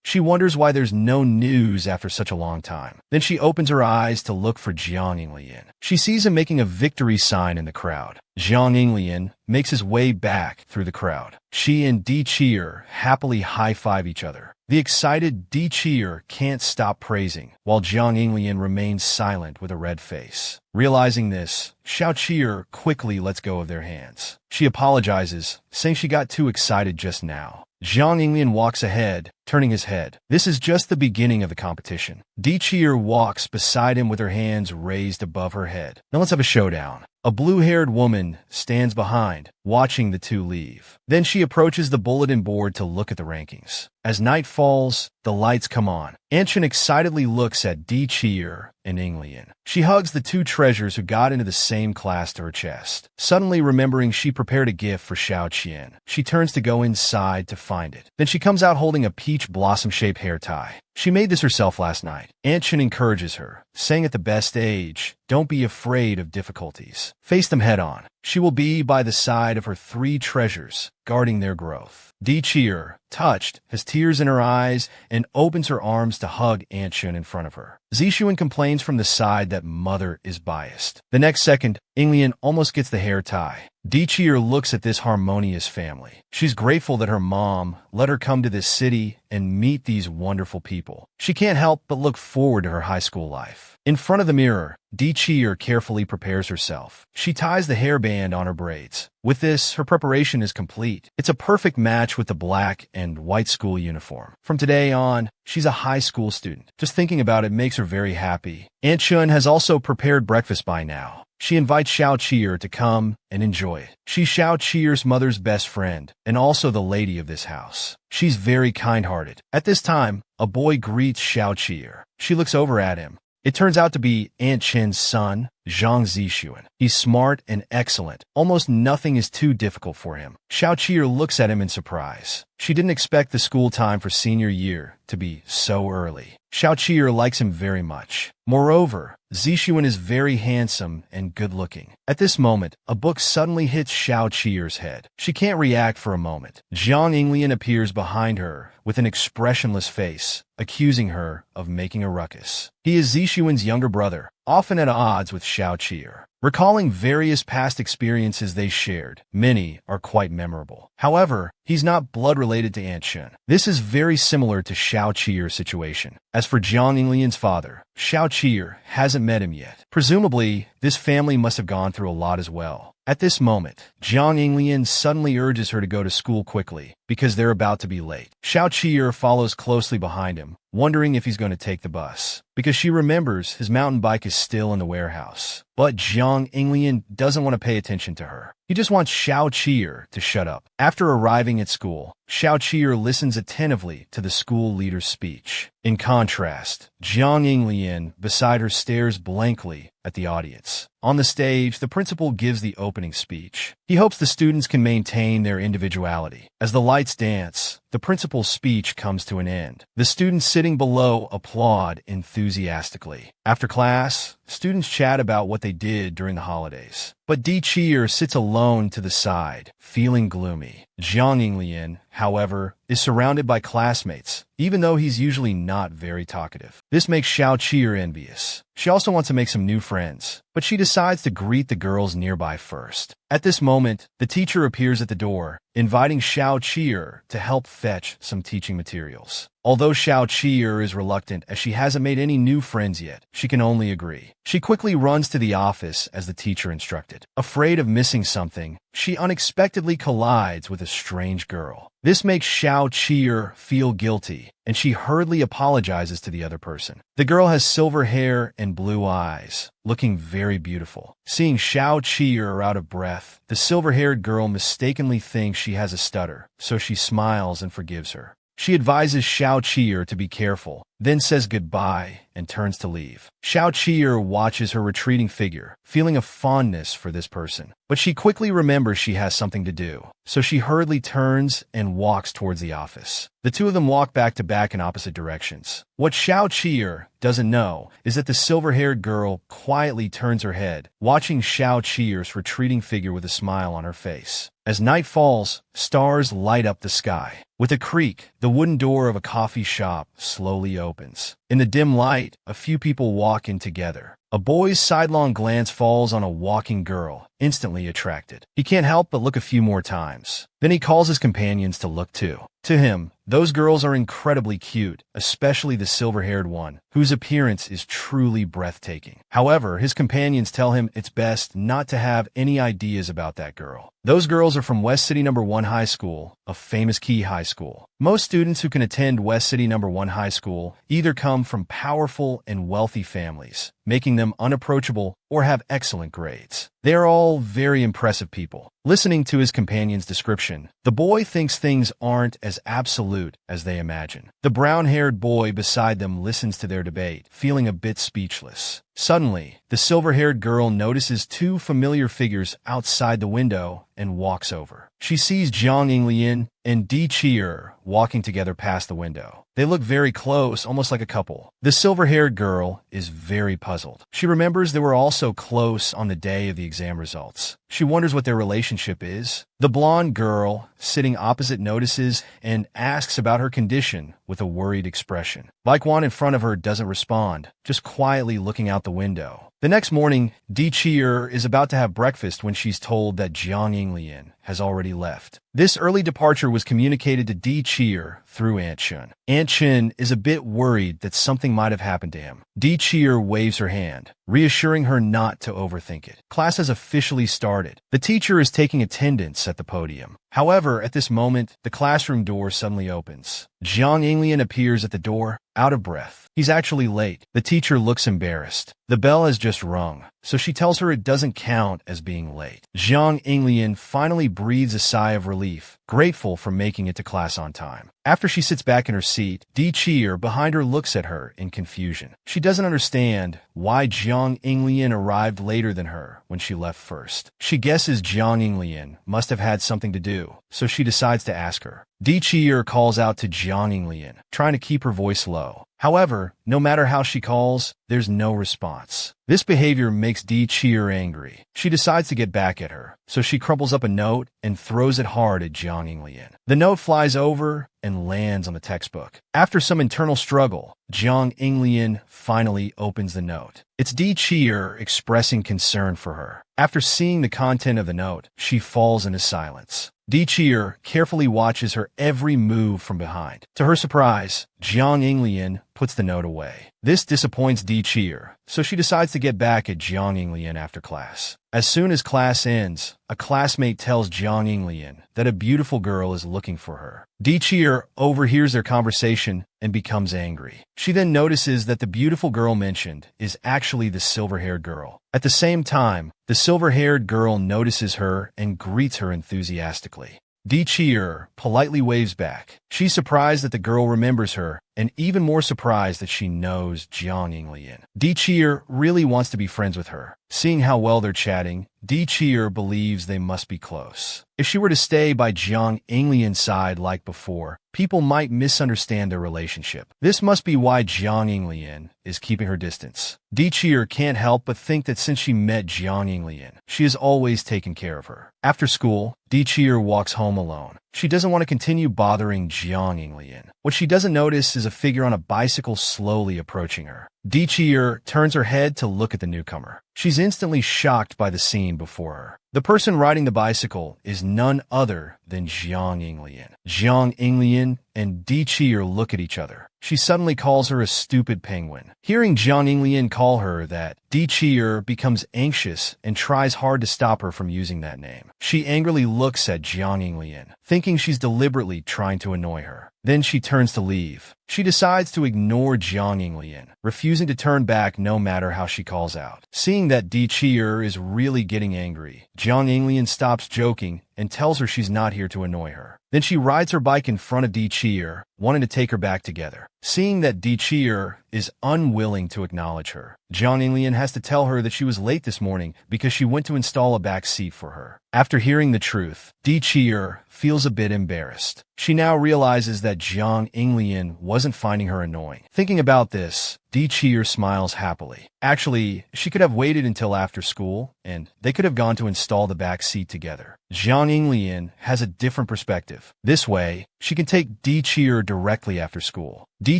She wonders why there's no news after such a long time. Then she opens her eyes to look for Jiang Inglian. She sees him making a victory sign in the crowd. Jiang Inglian makes his way back through the crowd. She and Di Cheer happily high-five each other. The excited Di Cheer can't stop praising, while Jiang Inglian remains silent with a red face. Realizing this, Xiao Cheer quickly lets go of their hands. She apologizes, saying she got too excited just now. Jiang Inglian walks ahead, turning his head. This is just the beginning of the competition. Di Cheer walks beside him with her hands raised above her head. Now let's have a showdown. A blue-haired woman stands behind, watching the two leave. Then she approaches the bulletin board to look at the rankings. As night falls, the lights come on. Anshin excitedly looks at Di Cheer and Inglian. She hugs the two treasures who got into the same class to her chest. Suddenly remembering she prepared a gift for Xiao Qian, she turns to go inside to find it. Then she comes out holding a peach blossom-shaped hair tie. She made this herself last night. Anshin encourages her, saying at the best age, don't be afraid of difficulties. Face them head on. She will be by the side of her three treasures, guarding their growth. Di Cheer, touched, has tears in her eyes and opens her arms to hug Anshin in front of her. Zishuan complains from the side that mother is biased. The next second, Inglian almost gets the hair tie. Di Cheer looks at this harmonious family. She's grateful that her mom let her come to this city and meet these wonderful people. She can't help but look forward to her high school life. In front of the mirror, Di Cheer carefully prepares herself. She ties the hairband on her braids. With this, her preparation is complete. It's a perfect match with the black and white school uniform. From today on, she's a high school student. Just thinking about it makes her very happy. Aunt Chun has also prepared breakfast by now. She invites Xiao Cheer to come and enjoy it. She's Xiao Cheer's mother's best friend and also the lady of this house. She's very kind-hearted. At this time, a boy greets Xiao Cheer. She looks over at him. It turns out to be Aunt Chin's son, Zhang Zishuan. He's smart and excellent. Almost nothing is too difficult for him. Xiao Cheer looks at him in surprise. She didn't expect the school time for senior year to be so early. Xiao Cheer likes him very much. Moreover, Zishuan is very handsome and good-looking. At this moment, a book suddenly hits Xiao Cheer's head. She can't react for a moment. Jiang Inglian appears behind her with an expressionless face, accusing her of making a ruckus. He is Zishuan's younger brother. often at odds with Xiao Qi'er. Recalling various past experiences they shared, many are quite memorable. However, he's not blood-related to Aunt Shun. This is very similar to Xiao Qi'er's situation. As for Jiang Yinglian's father, Xiao Qi'er hasn't met him yet. Presumably, this family must have gone through a lot as well. At this moment, Jiang Yinglian suddenly urges her to go to school quickly, because they're about to be late. Xiao Qi'er follows closely behind him, wondering if he's going to take the bus, because she remembers his mountain bike is still in the warehouse. But Jiang Yinglian doesn't want to pay attention to her. He just wants Xiao Qi'er to shut up. After arriving at school, Xiao Qi'er listens attentively to the school leader's speech. In contrast, Jiang Yinglian beside her stares blankly at the audience. On the stage, the principal gives the opening speech. He hopes the students can maintain their individuality. As the lights dance, the principal's speech comes to an end. The students sitting below applaud enthusiastically. After class, students chat about what they did during the holidays. But Di Qi'er sits alone to the side, feeling gloomy. Jiang Yinglian, however, is surrounded by classmates, even though he's usually not very talkative. This makes Xiao Qi'er envious. She also wants to make some new friends, but she decides to greet the girls nearby first. At this moment, the teacher appears at the door, inviting Xiao Qi'er to help fetch some teaching materials. Although Xiao Qi'er is reluctant as she hasn't made any new friends yet, she can only agree. She quickly runs to the office as the teacher instructed. Afraid of missing something, she unexpectedly collides with a strange girl. This makes Xiao Qi'er feel guilty, and she hurriedly apologizes to the other person. The girl has silver hair and blue eyes, looking very beautiful. Seeing Xiao Qi'er out of breath, the silver-haired girl mistakenly thinks she has a stutter, so she smiles and forgives her. She advises Xiao Qi'er to be careful, then says goodbye and turns to leave. Xiao Qi'er watches her retreating figure, feeling a fondness for this person. But she quickly remembers she has something to do, so she hurriedly turns and walks towards the office. The two of them walk back to back in opposite directions. What Xiao Qi'er doesn't know is that the silver-haired girl quietly turns her head, watching Xiao Qi'er's retreating figure with a smile on her face. As night falls, stars light up the sky. With a creak, the wooden door of a coffee shop slowly opens. In the dim light, a few people walk in together. A boy's sidelong glance falls on a walking girl, instantly attracted. He can't help but look a few more times. Then he calls his companions to look too. To him, those girls are incredibly cute, especially the silver-haired one, whose appearance is truly breathtaking. However, his companions tell him it's best not to have any ideas about that girl. Those girls are from West City No. 1 High School, a famous key high school. Most students who can attend West City No. 1 High School either come from powerful and wealthy families, making them unapproachable, or have excellent grades. They are all very impressive people. Listening to his companion's description, the boy thinks things aren't as absolute as they imagine. The brown-haired boy beside them listens to their debate, feeling a bit speechless. Suddenly, the silver-haired girl notices two familiar figures outside the window and walks over. She sees Jiang Yinglian and Di Qi'er walking together past the window. They look very close, almost like a couple. The silver-haired girl is very puzzled. She remembers they were also close on the day of the exam results. She wonders what their relationship is. The blonde girl, sitting opposite, notices and asks about her condition with a worried expression. Baekwan in front of her doesn't respond, just quietly looking out the window. The next morning, Di Qi'er is about to have breakfast when she's told that Jiang Yinglian has already left. This early departure was communicated to Di Qi'er through Aunt Shun. Aunt Shun is a bit worried that something might have happened to him. Di Qi'er waves her hand, reassuring her not to overthink it. Class has officially started. The teacher is taking attendance at the podium. However, at this moment, the classroom door suddenly opens. Jiang Yinglian appears at the door, out of breath. He's actually late. The teacher looks embarrassed. The bell has just rung, so she tells her it doesn't count as being late. Jiang Yinglian finally breathes a sigh of relief, grateful for making it to class on time. After she sits back in her seat, Di Qi'er behind her looks at her in confusion. She doesn't understand why Jiang Yinglian arrived later than her when she left first. She guesses Jiang Yinglian must have had something to do, so she decides to ask her. Di Cheer calls out to Jiang Inglian, trying to keep her voice low. However, no matter how she calls, there's no response. This behavior makes Di Cheer angry. She decides to get back at her, so she crumples up a note and throws it hard at Jiang Inglian. The note flies over and lands on the textbook. After some internal struggle, Jiang Inglian finally opens the note. It's Di Cheer expressing concern for her. After seeing the content of the note, she falls into silence. Di Cheer carefully watches her every move from behind. To her surprise, Jiang Inglian puts the note away. This disappoints Di Cheer, so she decides to get back at Jiang Inglian after class. As soon as class ends, a classmate tells Jiang Inglian that a beautiful girl is looking for her. Di Cheer overhears their conversation and becomes angry. She then notices that the beautiful girl mentioned is actually the silver-haired girl. At the same time, the silver-haired girl notices her and greets her enthusiastically. Di Cheer politely waves back. She's surprised that the girl remembers her, and even more surprised that she knows Jiang Inglian. Di Cheer really wants to be friends with her. Seeing how well they're chatting, Di Cheer believes they must be close. If she were to stay by Jiang Inglian's side like before, people might misunderstand their relationship. This must be why Jiang Inglian is keeping her distance. Di Cheer can't help but think that since she met Jiang Inglian, she has always taken care of her. After school, Di Cheer walks home alone. She doesn't want to continue bothering Jiang Inglian. What she doesn't notice is a figure on a bicycle slowly approaching her. Di Cheer turns her head to look at the newcomer. She's instantly shocked by the scene before her. The person riding the bicycle is none other than Jiang Inglian. Jiang Inglian and Di Cheer look at each other. She suddenly calls her a stupid penguin. Hearing Jiang Inglian call her that, Di Cheer becomes anxious and tries hard to stop her from using that name. She angrily looks at Jiang Inglian, thinking she's deliberately trying to annoy her. Then she turns to leave. She decides to ignore Jiang Inglian, refusing to turn back no matter how she calls out. Seeing that Di Cheer is really getting angry, Jiang Inglian stops joking and tells her she's not here to annoy her. Then she rides her bike in front of Di Cheer, wanting to take her back together. Seeing that Di Cheer is unwilling to acknowledge her, Jiang Inglian has to tell her that she was late this morning because she went to install a back seat for her. After hearing the truth, Di Cheer feels a bit embarrassed. She now realizes that Jiang Inglian wasn't finding her annoying. Thinking about this, Di Cheer smiles happily. Actually, she could have waited until after school, and they could have gone to install the back seat together. Jiang Inglian has a different perspective. This way, she can take Di Cheer directly after school. Di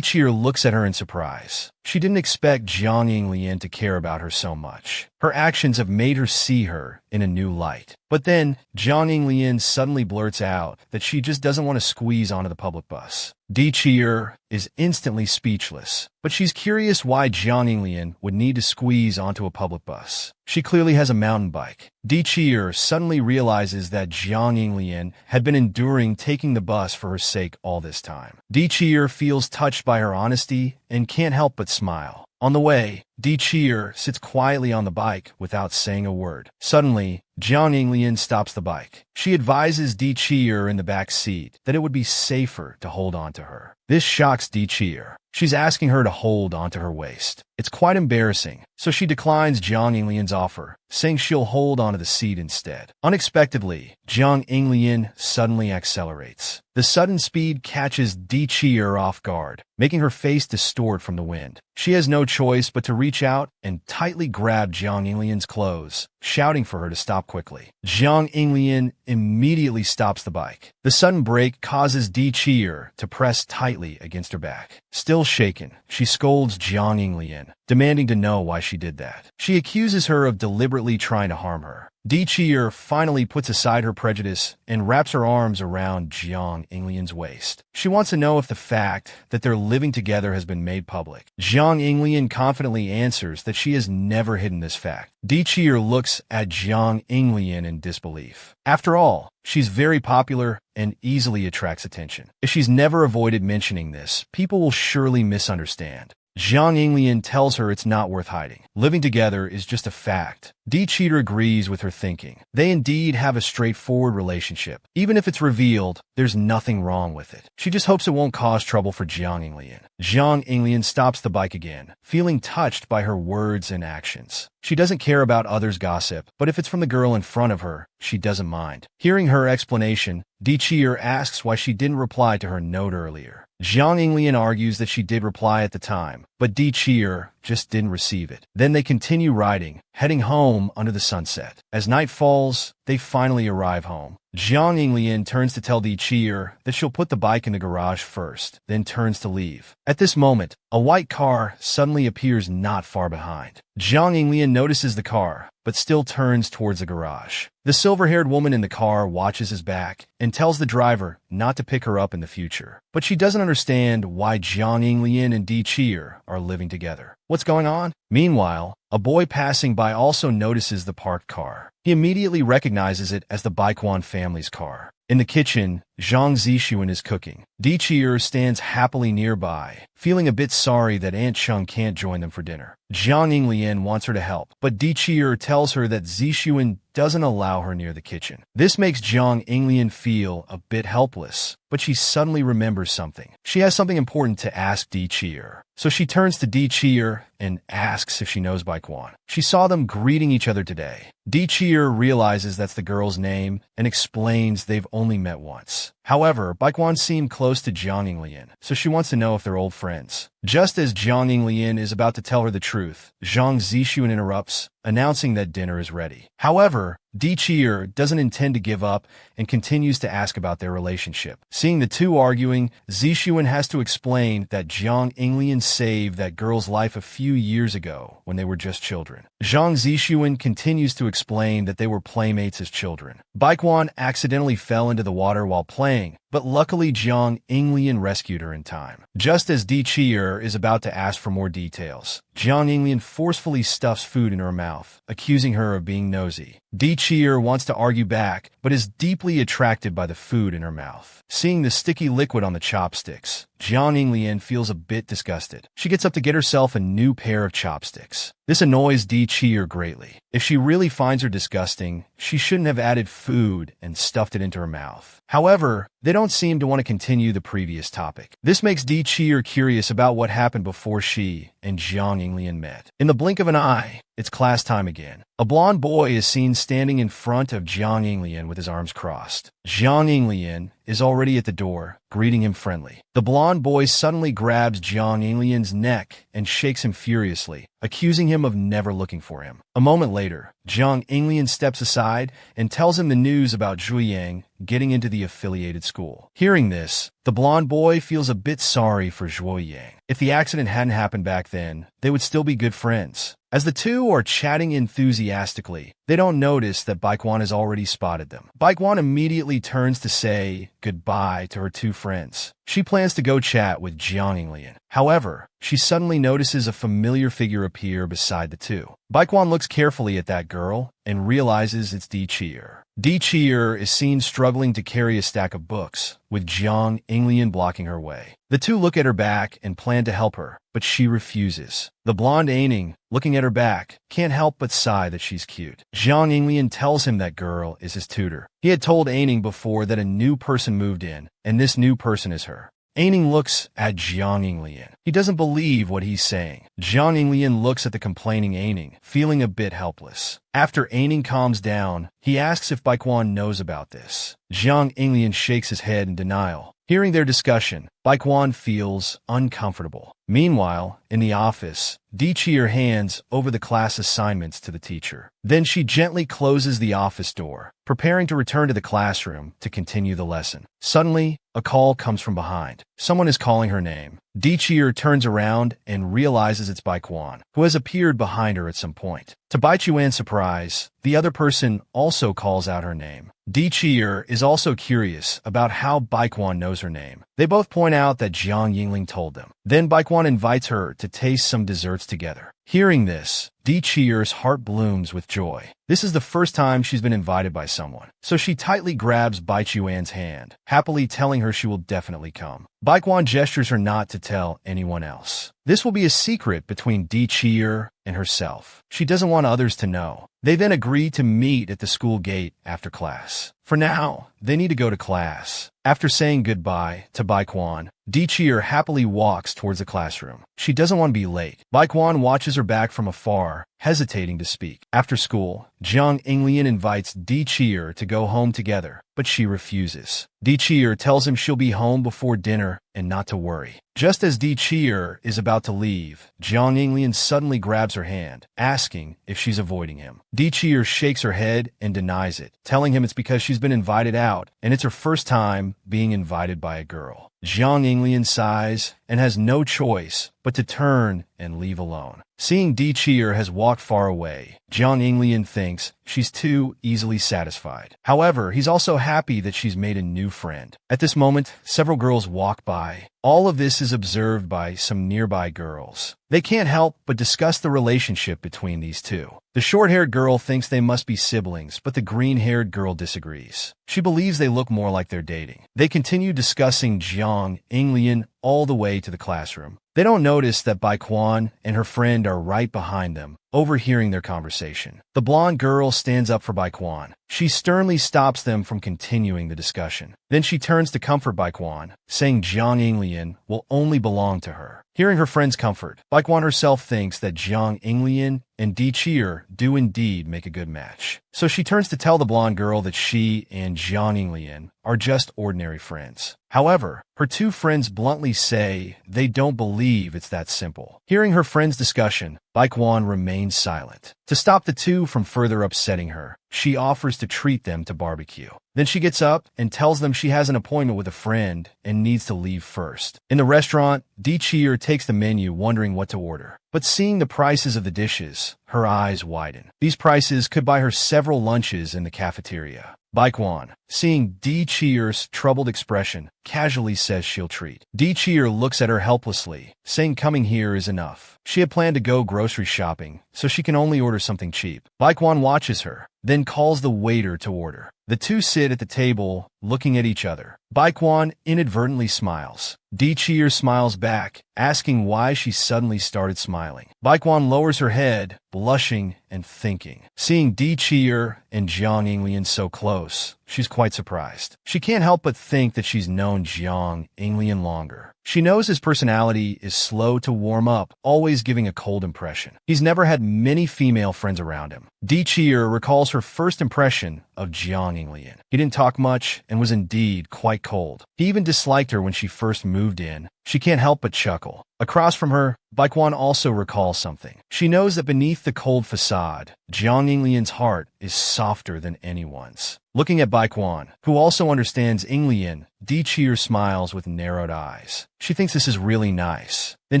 Cheer looks at her in surprise. She didn't expect Jiang Inglian to care about her so much. Her actions have made her see her in a new light. But then, Jiang Inglian suddenly blurts out that she just doesn't want to squeeze onto the public bus. Di Cheer is instantly speechless, but she's curious why Jiang Inglian would need to squeeze onto a public bus. She clearly has a mountain bike. Di Cheer suddenly realizes that Jiang Inglian had been enduring taking the bus for her sake all this time. Di Cheer feels touched by her honesty and can't help but smile. On the way, Di Cheer sits quietly on the bike without saying a word. Suddenly, Jiang Inglian stops the bike. She advises Di Cheer in the back seat that it would be safer to hold on to her. This shocks Di Cheer. She's asking her to hold onto her waist. It's quite embarrassing, so she declines Jiang Inglian's offer, saying she'll hold onto the seat instead. Unexpectedly, Jiang Inglian suddenly accelerates. The sudden speed catches Di Cheer off guard, making her face distort from the wind. She has no choice but to reach out and tightly grab Jiang Inglian's clothes, shouting for her to stop quickly. Jiang Inglian immediately stops the bike. The sudden brake causes Di Cheer to press tightly against her back. Still shaken, she scolds Jiang Inglian, demanding to know why she did that. She accuses her of deliberately trying to harm her. Di Cheer finally puts aside her prejudice and wraps her arms around Jiang Inglian's waist. She wants to know if the fact that they're living together has been made public. Jiang Inglian confidently answers that she has never hidden this fact. Di Cheer looks at Jiang Inglian in disbelief. After all, she's very popular and easily attracts attention. If she's never avoided mentioning this, people will surely misunderstand. Jiang Yinglian tells her it's not worth hiding. Living together is just a fact. D. Cheater agrees with her thinking. They indeed have a straightforward relationship. Even if it's revealed, there's nothing wrong with it. She just hopes it won't cause trouble for Jiang Yinglian. Jiang Yinglian stops the bike again, feeling touched by her words and actions. She doesn't care about others' gossip, but if it's from the girl in front of her, she doesn't mind. Hearing her explanation, D. Cheer asks why she didn't reply to her note earlier. Jiang Yinglian argues that she did reply at the time, but D. Cheer just didn't receive it. Then they continue riding, heading home under the sunset. As night falls, they finally arrive home. Jiang Yinglian turns to tell D. Cheer that she'll put the bike in the garage first, then turns to leave. At this moment, a white car suddenly appears not far behind. Jiang Yinglian notices the car, but still turns towards the garage. The silver-haired woman in the car watches his back and tells the driver not to pick her up in the future. But she doesn't understand why Jiang Yinglian and D. Cheer are living together. What's going on? Meanwhile, a boy passing by also notices the parked car. He immediately recognizes it as the Baekwon family's car. In the kitchen, Zhang Zixuan is cooking. Di Cheer stands happily nearby, feeling a bit sorry that Aunt Chung can't join them for dinner. Jiang Yinglian wants her to help, but Di Cheer tells her that Zixuan doesn't allow her near the kitchen. This makes Jiang Yinglian feel a bit helpless, but she suddenly remembers something. She has something important to ask Di Cheer. So she turns to Di Cheer and asks if she knows Baekwon. She saw them greeting each other today. Di Cheer realizes that's the girl's name and explains they've only met once. However, Baekwon seemed close to Jiang Yinglian, so she wants to know if they're old friends. Just as Jiang Yinglian is about to tell her the truth, Zhang Zixuan interrupts, announcing that dinner is ready. However, Di Cheer doesn't intend to give up and continues to ask about their relationship. Seeing the two arguing, Zixuan has to explain that Jiang Yinglian saved that girl's life a few years ago when they were just children. Zhang Zixuan continues to explain that they were playmates as children. Baekwon accidentally fell into the water while playing, but luckily Jiang Yinglian rescued her in time. Just as Di Cheer is about to ask for more details, Jiang Yinglian forcefully stuffs food in her mouth, accusing her of being nosy. Di Cheer wants to argue back, but is deeply attracted by the food in her mouth. Seeing the sticky liquid on the chopsticks, Jiang Yinglian feels a bit disgusted. She gets up to get herself a new pair of chopsticks. This annoys Di Cheer greatly. If she really finds her disgusting, she shouldn't have added food and stuffed it into her mouth. However, they don't seem to want to continue the previous topic. This makes Di Cheer curious about what happened before she and Jiang Yinglian met. In the blink of an eye, it's class time again. A blonde boy is seen standing in front of Jiang Yinglian with his arms crossed. Jiang Yinglian is already at the door, greeting him friendly. The blonde boy suddenly grabs Jiang Yinglian's neck and shakes him furiously, accusing him of never looking for him. A moment later, Jiang Yinglian steps aside and tells him the news about Zhu Yang getting into the affiliated school. Hearing this, the blonde boy feels a bit sorry for Zhu Yang. If the accident hadn't happened back then, they would still be good friends. As the two are chatting enthusiastically, they don't notice that Baekwon has already spotted them. Baekwon immediately turns to say goodbye to her two friends. She plans to go chat with Jiang Yinglian. However, she suddenly notices a familiar figure appear beside the two. Baekwon looks carefully at that girl and realizes it's Di Cheer. Di Cheer is seen struggling to carry a stack of books, with Jiang Yinglian blocking her way. The two look at her back and plan to help her, but she refuses. The blonde Aining, looking at her back, can't help but sigh that she's cute. Jiang Yinglian tells him that girl is his tutor. He had told Aining before that a new person moved in, and this new person is her. Aining looks at Jiang Yinglian. He doesn't believe what he's saying. Jiang Yinglian looks at the complaining Aining, feeling a bit helpless. After Aining calms down, he asks if Baekwon knows about this. Jiang Yinglian shakes his head in denial. Hearing their discussion, Baekwon feels uncomfortable. Meanwhile, in the office, Di Cheer hands over the class assignments to the teacher. Then she gently closes the office door, preparing to return to the classroom to continue the lesson. Suddenly, a call comes from behind. Someone is calling her name. Di Cheer turns around and realizes it's Baekwon, who has appeared behind her at some point. To Baechuan's surprise, the other person also calls out her name. Di Cheer is also curious about how Baekwon knows her name. They both point out that Jiang Yingling told them. Then Baekwon invites her to taste some desserts together. Hearing this, Di Cheer's heart blooms with joy. This is the first time she's been invited by someone, so she tightly grabs Bai Chuan's hand, happily telling her she will definitely come. Baekwon gestures her not to tell anyone else. This will be a secret between Di Cheer and herself. She doesn't want others to know. They then agree to meet at the school gate after class. For now, they need to go to class. After saying goodbye to Baekwon, Di Cheer happily walks towards the classroom. She doesn't want to be late. Baekwon watches her back from afar, hesitating to speak. After school, Jiang Inglian invites Di Cheer to go home together, but she refuses. Di Cheer tells him she'll be home before dinner and not to worry. Just as Di Cheer is about to leave, Jiang Inglian suddenly grabs her hand, asking if she's avoiding him. Di Cheer shakes her head and denies it, telling him it's because she's been invited out, and it's her first time being invited by a girl. Jiang Inglian sighs and has no choice but to turn and leave alone. Seeing Di Cheer has walked far away, Jiang Inglian thinks she's too easily satisfied. However, he's also happy that she's made a new friend. At this moment, several girls walk by. All of this is observed by some nearby girls. They can't help but discuss the relationship between these two. The short-haired girl thinks they must be siblings, but the green-haired girl disagrees. She believes they look more like they're dating. They continue discussing Jiang Inglian all the way to the classroom. They don't notice that Baekwon and her friend are right behind them, overhearing their conversation. The blonde girl stands up for Baekwon. She sternly stops them from continuing the discussion. Then she turns to comfort Baekwon, saying Jiang Inglian will only belong to her. Hearing her friend's comfort, Baekwon herself thinks that Jiang Inglian and Di Cheer do indeed make a good match. So she turns to tell the blonde girl that she and Jiang Inglian are just ordinary friends. However, her two friends bluntly say they don't believe it's that simple. Hearing her friend's discussion, Baekwon remains silent. To stop the two from further upsetting her, she offers to treat them to barbecue. Then she gets up and tells them she has an appointment with a friend and needs to leave first. In the restaurant, Di Cheer takes the menu wondering what to order. But seeing the prices of the dishes, her eyes widen. These prices could buy her several lunches in the cafeteria. Baekwon, seeing Di Cheer's troubled expression, casually says she'll treat. Di Cheer looks at her helplessly, saying coming here is enough. She had planned to go grocery shopping, so she can only order something cheap. Baekwon watches her, then calls the waiter to order. The two sit at the table, looking at each other. Baekwon inadvertently smiles. Di Cheer smiles back, asking why she suddenly started smiling. Baekwon lowers her head, blushing and thinking. Seeing Di Cheer and Jiang Inglian so close, she's quite surprised. She can't help but think that she's known Jiang Inglian longer. She knows his personality is slow to warm up, always giving a cold impression. He's never had many female friends around him. Di Cheer recalls her first impression of Jiang Inglian. He didn't talk much and was indeed quite cold. He even disliked her when she first moved in. She can't help but chuckle. Across from her, Baekwon also recalls something. She knows that beneath the cold facade, Jiang Inglian's heart is softer than anyone's. Looking at Baekwon, who also understands Inglian, Di Cheer smiles with narrowed eyes. She thinks this is really nice. Then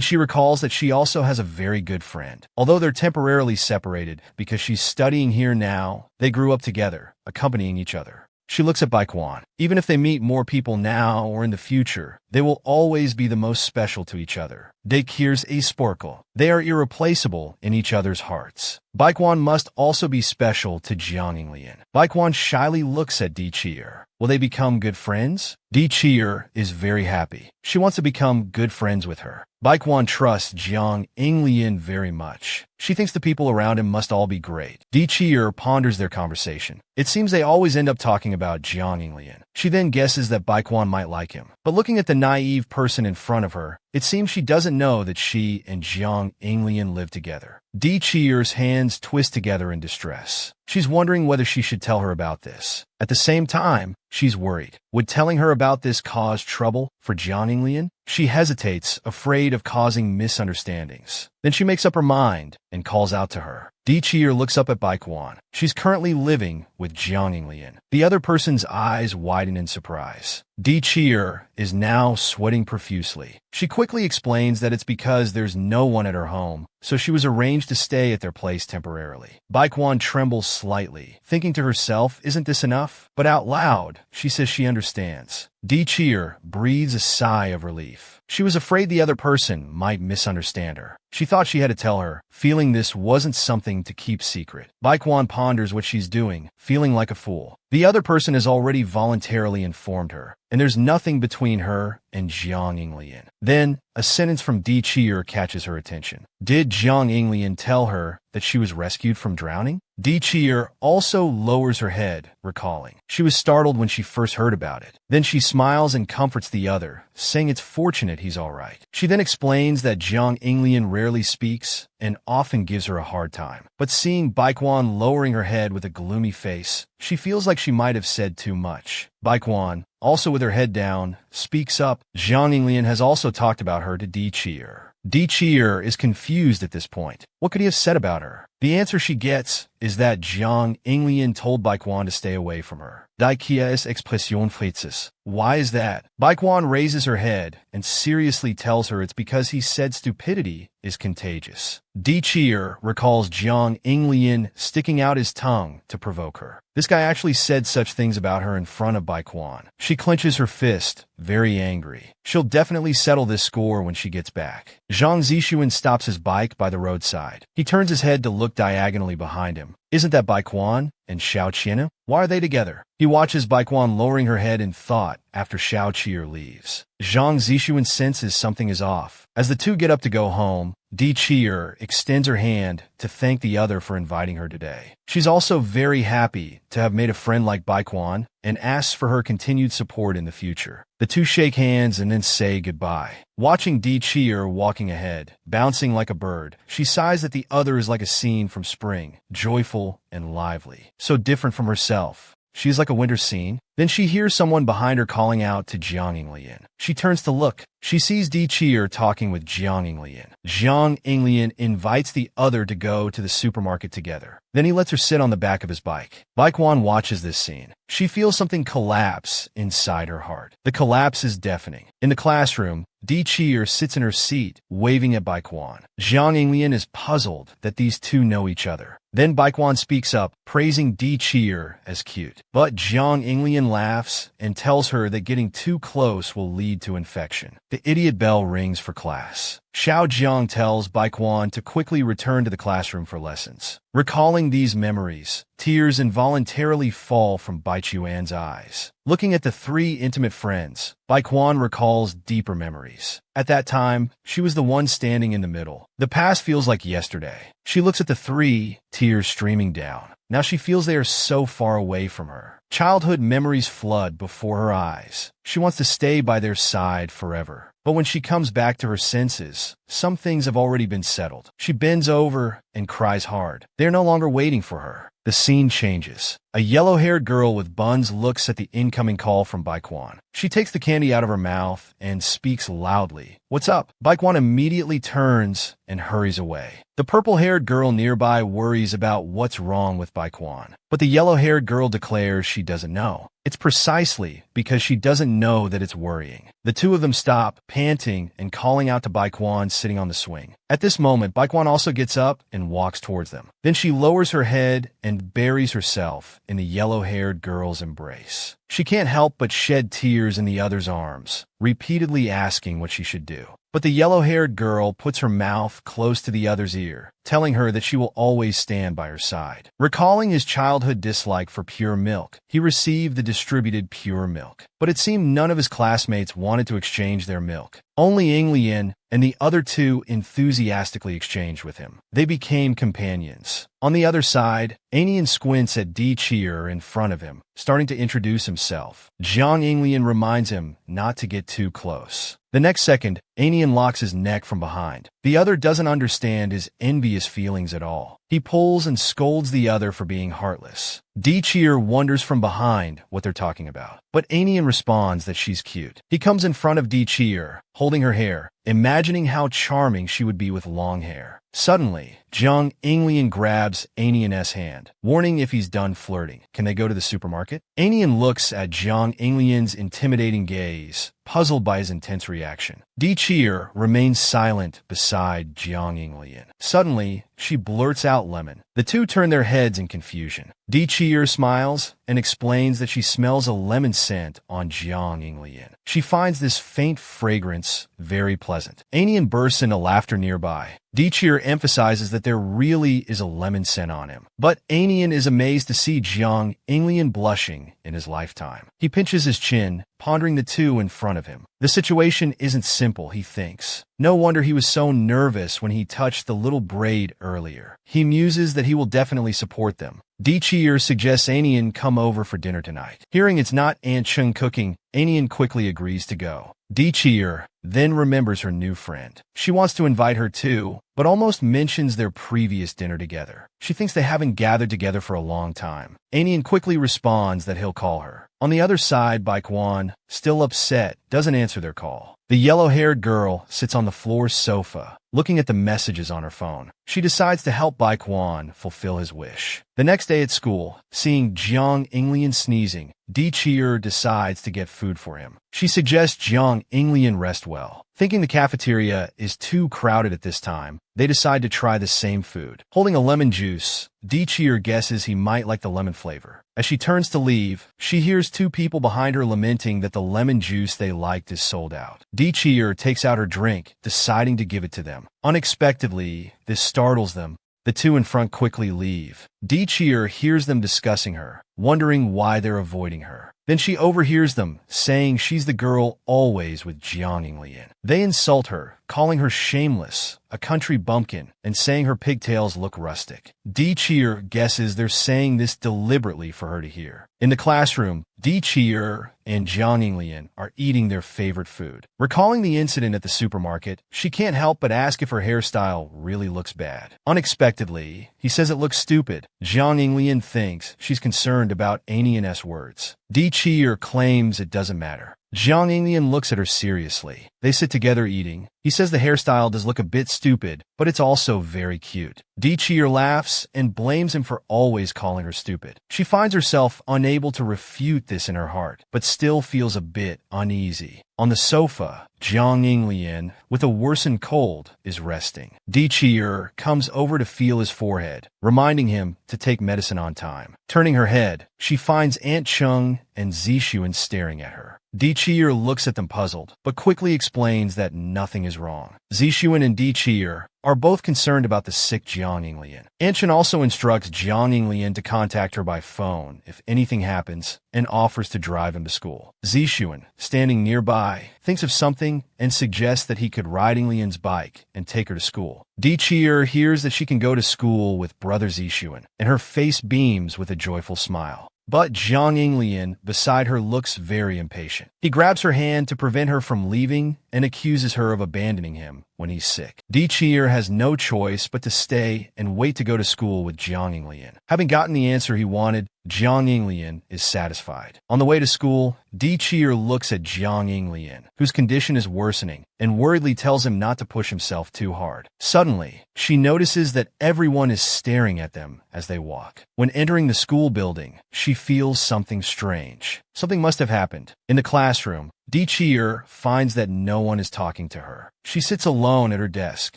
she recalls that she also has a very good friend. Although they're temporarily separated because she's studying here now, they grew up together, accompanying each other. She looks at Baekwon. Even if they meet more people now or in the future, they will always be the most special to each other. De Kier's a Sporkle. They are irreplaceable in each other's hearts. Baekwon must also be special to Jiang Inglian. Baekwon shyly looks at Di Cheer. Will they become good friends? Di Cheer is very happy. She wants to become good friends with her. Baekwon trusts Jiang Inglian very much. She thinks the people around him must all be great. Di Cheer ponders their conversation. It seems they always end up talking about Jiang Inglian. She then guesses that Baekwon might like him. But looking at the naive person in front of her, it seems she doesn't know that she and Jiang Inglian live together. Di Cheer's hands twist together in distress. She's wondering whether she should tell her about this. At the same time, she's worried. Would telling her about this cause trouble for Jiang Inglian? She hesitates, afraid of causing misunderstandings. Then she makes up her mind and calls out to her. Di Cheer looks up at Baekwon. She's currently living with Jiang Inglian. The other person's eyes widen in surprise. Di Cheer is now sweating profusely. She quickly explains that it's because there's no one at her home, so she was arranged to stay at their place temporarily. Baekwon trembles slightly, thinking to herself, isn't this enough? But out loud, she says she understands. Di Cheer breathes a sigh of relief. She was afraid the other person might misunderstand her. She thought she had to tell her, feeling this wasn't something to keep secret. Baekwon ponders what she's doing, feeling like a fool. The other person has already voluntarily informed her, and there's nothing between her and Jiang Inglian. Then, a sentence from Di Chier catches her attention. Did Jiang Inglian tell her that she was rescued from drowning? Di Chier also lowers her head, recalling. She was startled when she first heard about it. Then she smiles and comforts the other, saying it's fortunate he's all right. She then explains that Jiang Inglian rarely speaks and often gives her a hard time. But seeing Baekwon lowering her head with a gloomy face, she feels like she might have said too much. Baekwon, also with her head down, speaks up. Jiang Inglian has also talked about her to Di Chier. Di Chier is confused at this point. What could he have said about her? The answer she gets is that Jiang Inglian told Baekwon to stay away from her. Die Kia es expression fritzes. Why is that? Baekwon raises her head and seriously tells her it's because he said stupidity is contagious. Di Chier recalls Jiang Inglian sticking out his tongue to provoke her. This guy actually said such things about her in front of Baekwon. She clenches her fist, very angry. She'll definitely settle this score when she gets back. Zhang Zixuan stops his bike by the roadside. He turns his head to look diagonally behind him. Isn't that Baekwon and Xiao Qian? Why are they together? He watches Baekwon lowering her head in thought after Xiao Qier leaves. Zhang Zixuan senses something is off. As the two get up to go home, Di Chier extends her hand to thank the other for inviting her today. She's also very happy to have made a friend like Baekwon and asks for her continued support in the future. The two shake hands and then say goodbye. Watching Di Chier walking ahead, bouncing like a bird, she sighs that the other is like a scene from spring, joyful and lively, so different from herself. She's like a winter scene. Then she hears someone behind her calling out to Jiang Inglian. She turns to look. She sees Di Chier talking with Jiang Inglian. Jiang Inglian invites the other to go to the supermarket together. Then he lets her sit on the back of his bike. Baekwon watches this scene. She feels something collapse inside her heart. The collapse is deafening. In the classroom, Di Chier sits in her seat, waving at Baekwon. Jiang Inglian is puzzled that these two know each other. Then Baekwon speaks up, praising Di Chier as cute. But Jiang Inglian laughs and tells her that getting too close will lead to infection. The idiot bell rings for class. Xiao Jiang tells Baekwon to quickly return to the classroom for lessons. Recalling these memories, tears involuntarily fall from Baichuan's eyes. Looking at the three intimate friends, Baekwon recalls deeper memories. At that time, she was the one standing in the middle. The past feels like yesterday. She looks at the three, tears streaming down. Now she feels they are so far away from her. Childhood memories flood before her eyes. She wants to stay by their side forever. But when she comes back to her senses, some things have already been settled. She bends over and cries hard. They are no longer waiting for her. The scene changes. A yellow-haired girl with buns looks at the incoming call from Baekwon. She takes the candy out of her mouth and speaks loudly. What's up? Baekwon immediately turns and hurries away. The purple-haired girl nearby worries about what's wrong with Baekwon. But the yellow-haired girl declares she doesn't know. It's precisely because she doesn't know that it's worrying. The two of them stop, panting and calling out to Baekwon sitting on the swing. At this moment, Baekwon also gets up and walks towards them. Then she lowers her head and buries herself in the yellow-haired girl's embrace. She can't help but shed tears in the other's arms, repeatedly asking what she should do. But the yellow-haired girl puts her mouth close to the other's ear, telling her that she will always stand by her side. Recalling his childhood dislike for pure milk, he received the distributed pure milk. But it seemed none of his classmates wanted to exchange their milk. Only Inglian and the other two enthusiastically exchanged with him. They became companions. On the other side, Ainian squints at Di Chier in front of him, starting to introduce himself. Jiang Inglian reminds him not to get too close. The next second, Ainian locks his neck from behind. The other doesn't understand his envious feelings at all. He pulls and scolds the other for being heartless. Di Chier wonders from behind what they're talking about, but Ainian responds that she's cute. He comes in front of Di Chier, holding her hair, imagining how charming she would be with long hair. Suddenly, Jiang Yinglian grabs Anian's hand, warning if he's done flirting. Can they go to the supermarket? Anian looks at Jiang Yinglian's intimidating gaze, puzzled by his intense reaction. Di Cheer remains silent beside Jiang Yinglian. Suddenly, she blurts out lemon. The two turn their heads in confusion. Di Cheer smiles and explains that she smells a lemon scent on Jiang Yinglian. She finds this faint fragrance very pleasant. Anian bursts into laughter nearby. Di Cheer emphasizes that there really is a lemon scent on him. But Anian is amazed to see Jiang Yinglian blushing in his lifetime. He pinches his chin, pondering the two in front of him. The situation isn't simple, he thinks. No wonder he was so nervous when he touched the little braid earlier. He muses that he will definitely support them. Di Cheer suggests Anian come over for dinner tonight. Hearing it's not Aunt Chung cooking, Anian quickly agrees to go. Di Cheer then remembers her new friend. She wants to invite her too, but almost mentions their previous dinner together. She thinks they haven't gathered together for a long time. Anian quickly responds that he'll call her. On the other side, Baekwon, still upset, doesn't answer their call. The yellow-haired girl sits on the floor sofa, looking at the messages on her phone. She decides to help Baekwon fulfill his wish. The next day at school, seeing Jiang Yinglian sneezing, Di Cheer decides to get food for him. She suggests Jiang Yinglian rest well. Thinking the cafeteria is too crowded at this time, they decide to try the same food. Holding a lemon juice, Di Cheer guesses he might like the lemon flavor. As she turns to leave, she hears two people behind her lamenting that the lemon juice they liked is sold out. Di Cheer takes out her drink, deciding to give it to them. Unexpectedly, this startles them. The two in front quickly leave. Di Cheer hears them discussing her, wondering why they're avoiding her. Then she overhears them, saying she's the girl always with Jiang Yinglian. They insult her, calling her shameless, a country bumpkin, and saying her pigtails look rustic. Di Cheer guesses they're saying this deliberately for her to hear. In the classroom, Di Cheer and Jiang Yinglian are eating their favorite food. Recalling the incident at the supermarket, she can't help but ask if her hairstyle really looks bad. Unexpectedly, he says it looks stupid. Jiang Yinglian thinks she's concerned about Anian's words. Di Cheer claims it doesn't matter. Jiang Yinglian looks at her seriously. They sit together eating. He says the hairstyle does look a bit stupid, but it's also very cute. Di Cheer laughs and blames him for always calling her stupid. She finds herself unable to refute this in her heart, but still feels a bit uneasy. On the sofa, Jiang Yinglian, with a worsened cold, is resting. Di Cheer comes over to feel his forehead, reminding him to take medicine on time. Turning her head, she finds Aunt Chung and Zixuan staring at her. Di Cheer looks at them puzzled, but quickly explains that nothing is wrong. Zixuan and Di Cheer are both concerned about the sick Jiang Yinglian. Aunt Chen also instructs Jiang Yinglian to contact her by phone if anything happens and offers to drive him to school. Zixuan, standing nearby, thinks of something and suggests that he could ride Yinglian's bike and take her to school. Di Cheer hears that she can go to school with brother Zixuan, and her face beams with a joyful smile. But Jiang Yinglian beside her looks very impatient. He grabs her hand to prevent her from leaving and accuses her of abandoning him when he's sick. Di Cheer has no choice but to stay and wait to go to school with Jiang Yinglian. Having gotten the answer he wanted, Jiang Yinglian is satisfied. On the way to school, Di Cheer looks at Jiang Yinglian, whose condition is worsening, and worriedly tells him not to push himself too hard. Suddenly, she notices that everyone is staring at them as they walk. When entering the school building, she feels something strange. Something must have happened. In the classroom, Di Cheer finds that no one is talking to her. She sits alone at her desk,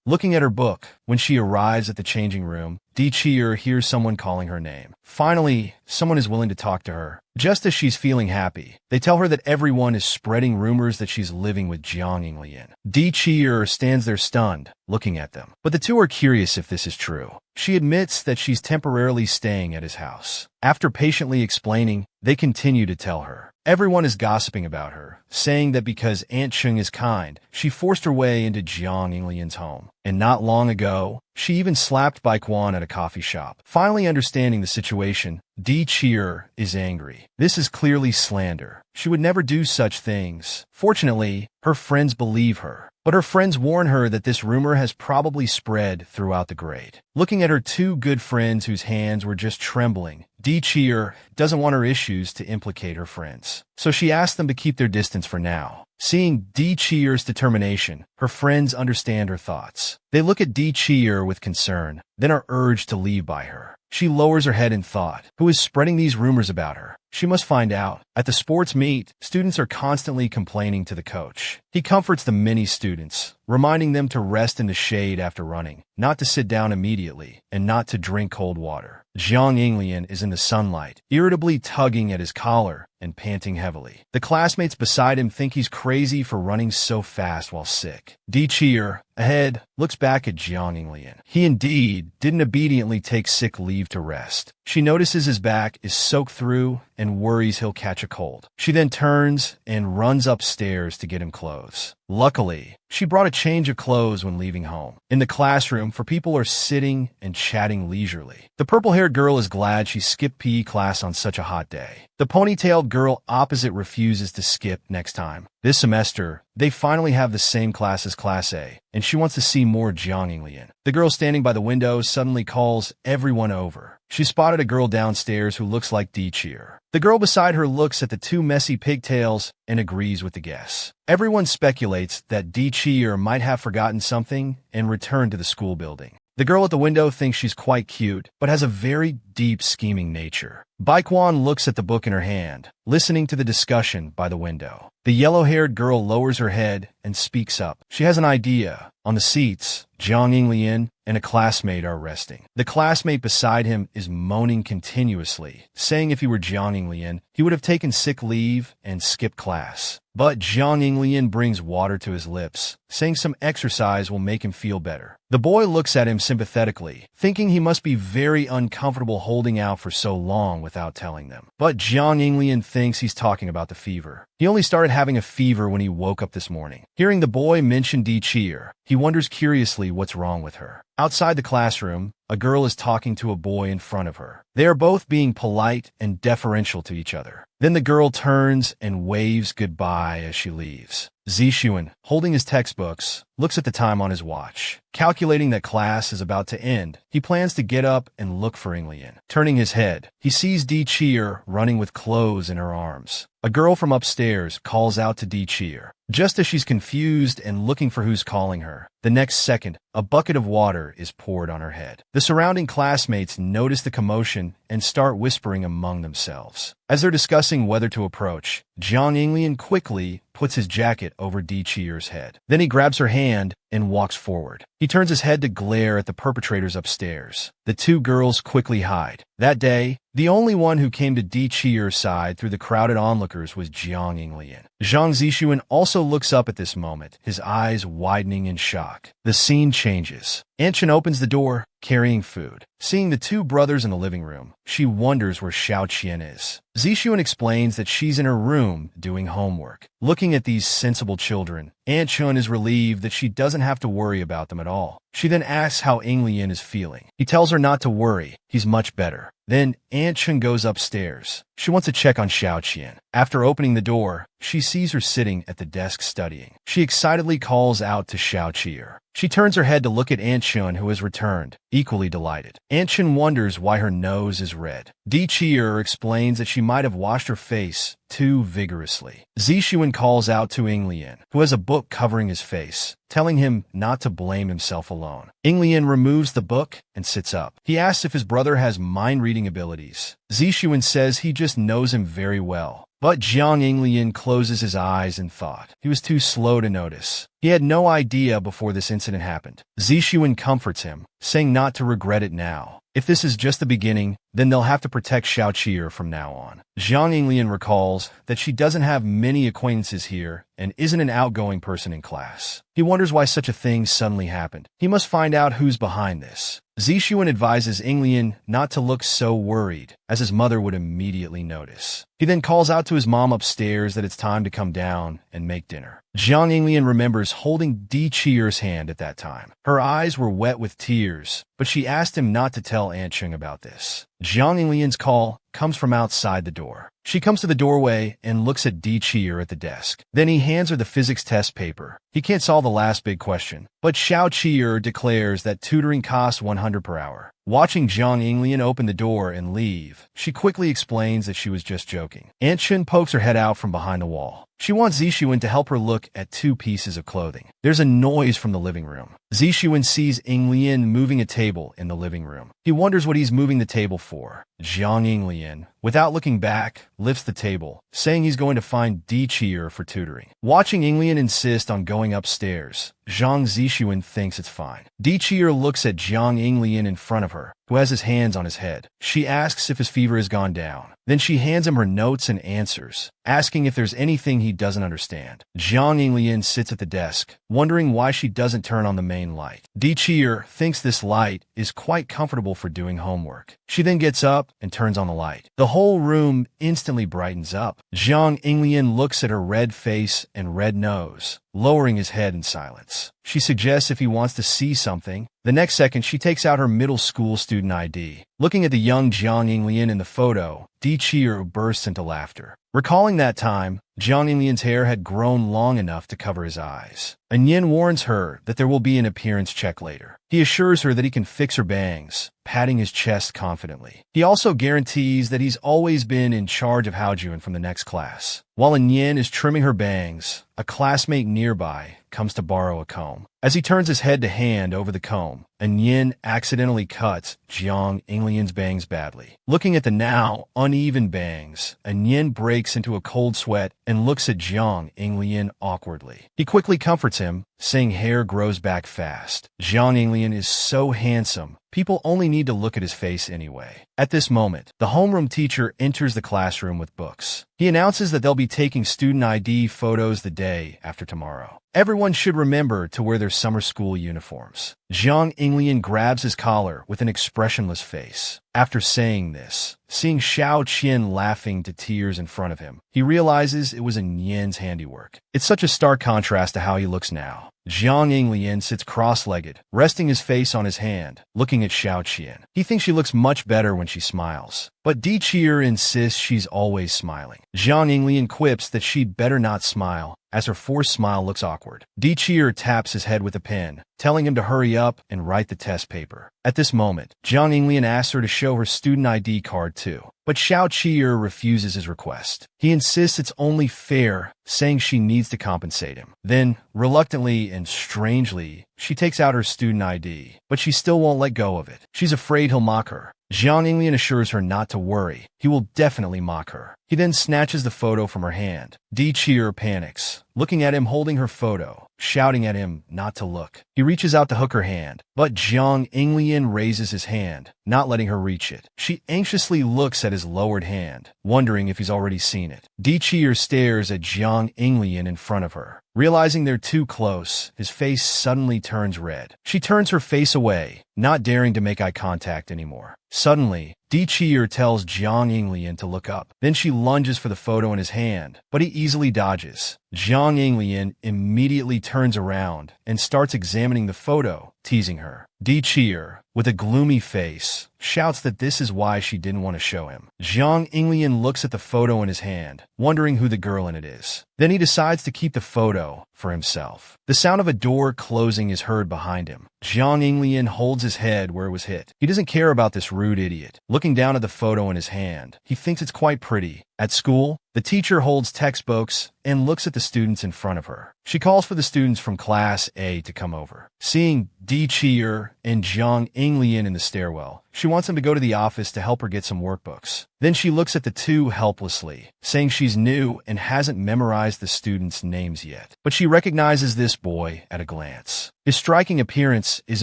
looking at her book. When she arrives at the changing room, Di Cheer hears someone calling her name. Finally, someone is willing to talk to her. Just as she's feeling happy, they tell her that everyone is spreading rumors that she's living with Jiang Yinglian. Di Cheer stands there stunned, looking at them. But the two are curious if this is true. She admits that she's temporarily staying at his house. After patiently explaining, they continue to tell her. Everyone is gossiping about her, saying that because Aunt Chung is kind, she forced her way into Jiang Yinglian's home. And not long ago, she even slapped Baekwon at a coffee shop. Finally understanding the situation, Di Cheer is angry. This is clearly slander. She would never do such things. Fortunately, her friends believe her. But her friends warn her that this rumor has probably spread throughout the grade. Looking at her two good friends whose hands were just trembling, Di Cheer doesn't want her issues to implicate her friends. So she asks them to keep their distance for now. Seeing Di Chier's determination, her friends understand her thoughts. They look at Di Chier with concern, then are urged to leave by her. She lowers her head in thought. Who is spreading these rumors about her? She must find out. At the sports meet, students are constantly complaining to the coach. He comforts the many students, reminding them to rest in the shade after running, not to sit down immediately, and not to drink cold water. Jiang Yinglian is in the sunlight, irritably tugging at his collar and panting heavily. The classmates beside him think he's crazy for running so fast while sick. Di Chier, ahead, looks back at Jiang Yinglian. He indeed didn't obediently take sick leave to rest. She notices his back is soaked through and worries he'll catch a cold. She then turns and runs upstairs to get him clothes. Luckily, she brought a change of clothes when leaving home. In the classroom, people are sitting and chatting leisurely. The purple-haired girl is glad she skipped PE class on such a hot day. The ponytailed girl opposite refuses to skip next time. This semester, they finally have the same class as Class A, and she wants to see more Jiang Yinglian. The girl standing by the window suddenly calls everyone over. She spotted a girl downstairs who looks like Di Chier. The girl beside her looks at the two messy pigtails and agrees with the guess. Everyone speculates that Di Chier might have forgotten something and returned to the school building. The girl at the window thinks she's quite cute, but has a very deep scheming nature. Baikwan looks at the book in her hand, listening to the discussion by the window. The yellow-haired girl lowers her head and speaks up. She has an idea. On the seats, Jiang Yinglian and a classmate are resting. The classmate beside him is moaning continuously, saying if he were Jiang Yinglian, he would have taken sick leave and skipped class. But Jiang Yinglian brings water to his lips, saying some exercise will make him feel better. The boy looks at him sympathetically, thinking he must be very uncomfortable holding out for so long without telling them. But Jiang Yinglian thinks he's talking about the fever. He only started having a fever when he woke up this morning. Hearing the boy mention Di Chier, he wonders curiously what's wrong with her. Outside the classroom, a girl is talking to a boy in front of her. They are both being polite and deferential to each other. Then the girl turns and waves goodbye as she leaves. Zixuan, holding his textbooks, looks at the time on his watch. Calculating that class is about to end, he plans to get up and look for Yinglian. Turning his head, he sees Di Chier running with clothes in her arms. A girl from upstairs calls out to Di Chier, just as she's confused and looking for who's calling her. The next second, a bucket of water is poured on her head. The surrounding classmates notice the commotion and start whispering among themselves. As they're discussing whether to approach, Jiang Yinglian quickly puts his jacket over Di Chier's head. Then he grabs her hand and walks forward. He turns his head to glare at the perpetrators upstairs. The two girls quickly hide. That day, the only one who came to Di Chier's side through the crowded onlookers was Jiang Yinglian. Zhang Zixuan also looks up at this moment, his eyes widening in shock. The scene changes. Anshin opens the door, carrying food. Seeing the two brothers in the living room, she wonders where Xiao Qian is. Zixuan explains that she's in her room doing homework. Looking at these sensible children, Anshin is relieved that she doesn't have to worry about them at all. She then asks how Yinglian is feeling. He tells her not to worry, he's much better. Then Anshin goes upstairs. She wants to check on Xiao Qian. After opening the door, she sees her sitting at the desk studying. She excitedly calls out to Xiao Qier. She turns her head to look at Anshin, who has returned, equally delighted. Anshin wonders why her nose is red. Di Chier explains that she might have washed her face too vigorously. Zixuan calls out to Yinglian, who has a book covering his face, telling him not to blame himself alone. Yinglian removes the book and sits up. He asks if his brother has mind-reading abilities. Zixuan says he just knows him very well. But Jiang Yinglian closes his eyes in thought. He was too slow to notice. He had no idea before this incident happened. Zixuan comforts him, saying not to regret it now. If this is just the beginning, then they'll have to protect Xiao Qier from now on. Jiang Yinglian recalls that she doesn't have many acquaintances here and isn't an outgoing person in class. He wonders why such a thing suddenly happened. He must find out who's behind this. Zixuan advises Yinglian not to look so worried, as his mother would immediately notice. He then calls out to his mom upstairs that it's time to come down and make dinner. Jiang Yinglian remembers holding Di Chier's hand at that time. Her eyes were wet with tears, but she asked him not to tell Anshin about this. Jiang Yinglian's call comes from outside the door. She comes to the doorway and looks at Di Chier at the desk. Then he hands her the physics test paper. He can't solve the last big question, but Xiao Qier declares that tutoring costs 100 per hour. Watching Jiang Yinglian open the door and leave, she quickly explains that she was just joking. Aunt Chun pokes her head out from behind the wall. She wants Zixuan to help her look at 2 pieces of clothing. There's a noise from the living room. Zixuan sees Yinglian moving a table in the living room. He wonders what he's moving the table for. Jiang Yinglian, without looking back, lifts the table, saying he's going to find Di Chier for tutoring. Watching Yinglian insist on going upstairs, Zhang Zixuan thinks it's fine. Di Chier looks at Jiang Yinglian in front of her, who has his hands on his head. She asks if his fever has gone down. Then she hands him her notes and answers, asking if there's anything he doesn't understand. Jiang Yinglian sits at the desk, wondering why she doesn't turn on the main light. Di Chier thinks this light is quite comfortable for doing homework. She then gets up and turns on the light. The whole room instantly brightens up. Jiang Yinglian looks at her red face and red nose, lowering his head in silence. She suggests if he wants to see something. The next second, she takes out her middle school student ID. Looking at the young Jiang Yinglian in the photo, Di Chier bursts into laughter. Recalling that time, Jiang Yinglian's hair had grown long enough to cover his eyes. Yin warns her that there will be an appearance check later. He assures her that he can fix her bangs, patting his chest confidently. He also guarantees that he's always been in charge of Haojun from the next class. While Yin is trimming her bangs, a classmate nearby comes to borrow a comb. As he turns his head to hand over the comb, Yin accidentally cuts Jiang Yinglian's bangs badly. Looking at the now uneven bangs, Yin breaks into a cold sweat and looks at Jiang Yinglian awkwardly. He quickly comforts him, saying hair grows back fast. Jiang Yinglian is so handsome, people only need to look at his face anyway. At this moment, the homeroom teacher enters the classroom with books. He announces that they'll be taking student ID photos the day after tomorrow. Everyone should remember to wear their summer school uniforms. Jiang Yinglian grabs his collar with an expressionless face. After saying this, seeing Xiao Qian laughing to tears in front of him, he realizes it was Yin's handiwork. It's such a stark contrast to how he looks now. Jiang Yinglian sits cross-legged, resting his face on his hand, looking at Xiao Qian. He thinks she looks much better when she smiles, but Di Chier insists she's always smiling. Jiang Yinglian quips that she'd better not smile, as her forced smile looks awkward. Di Chier taps his head with a pen, telling him to hurry up and write the test paper. At this moment, Jiang Yinglian asks her to show her student ID card too, but Xiao Qier refuses his request. He insists it's only fair, saying she needs to compensate him. Then, reluctantly and strangely, she takes out her student ID, but she still won't let go of it. She's afraid he'll mock her. Jiang Yinglian assures her not to worry. He will definitely mock her. He then snatches the photo from her hand. Di Chier panics, looking at him holding her photo, shouting at him not to look. He reaches out to hook her hand, but Jiang Yinglian raises his hand, not letting her reach it. She anxiously looks at his lowered hand, wondering if he's already seen it. Di Chier stares at Jiang Yinglian in front of her. Realizing they're too close, his face suddenly turns red. She turns her face away, not daring to make eye contact anymore. Suddenly, Di Chier tells Jiang Yinglian to look up. Then she lunges for the photo in his hand, but he easily dodges. Jiang Yinglian immediately turns around and starts examining the photo, teasing her. Di Chier, with a gloomy face, shouts that this is why she didn't want to show him. Jiang Yinglian looks at the photo in his hand, wondering who the girl in it is. Then he decides to keep the photo for himself. The sound of a door closing is heard behind him. Jiang Yinglian holds his head where it was hit. He doesn't care about this rude idiot. Looking down at the photo in his hand, he thinks it's quite pretty. At school, the teacher holds textbooks and looks at the students in front of her. She calls for the students from Class A to come over. Seeing Di Chier and Jiang Yinglian in the stairwell, she wants them to go to the office to help her get some workbooks. Then she looks at the two helplessly, saying she's new and hasn't memorized the students' names yet. But she recognizes this boy at a glance. His striking appearance is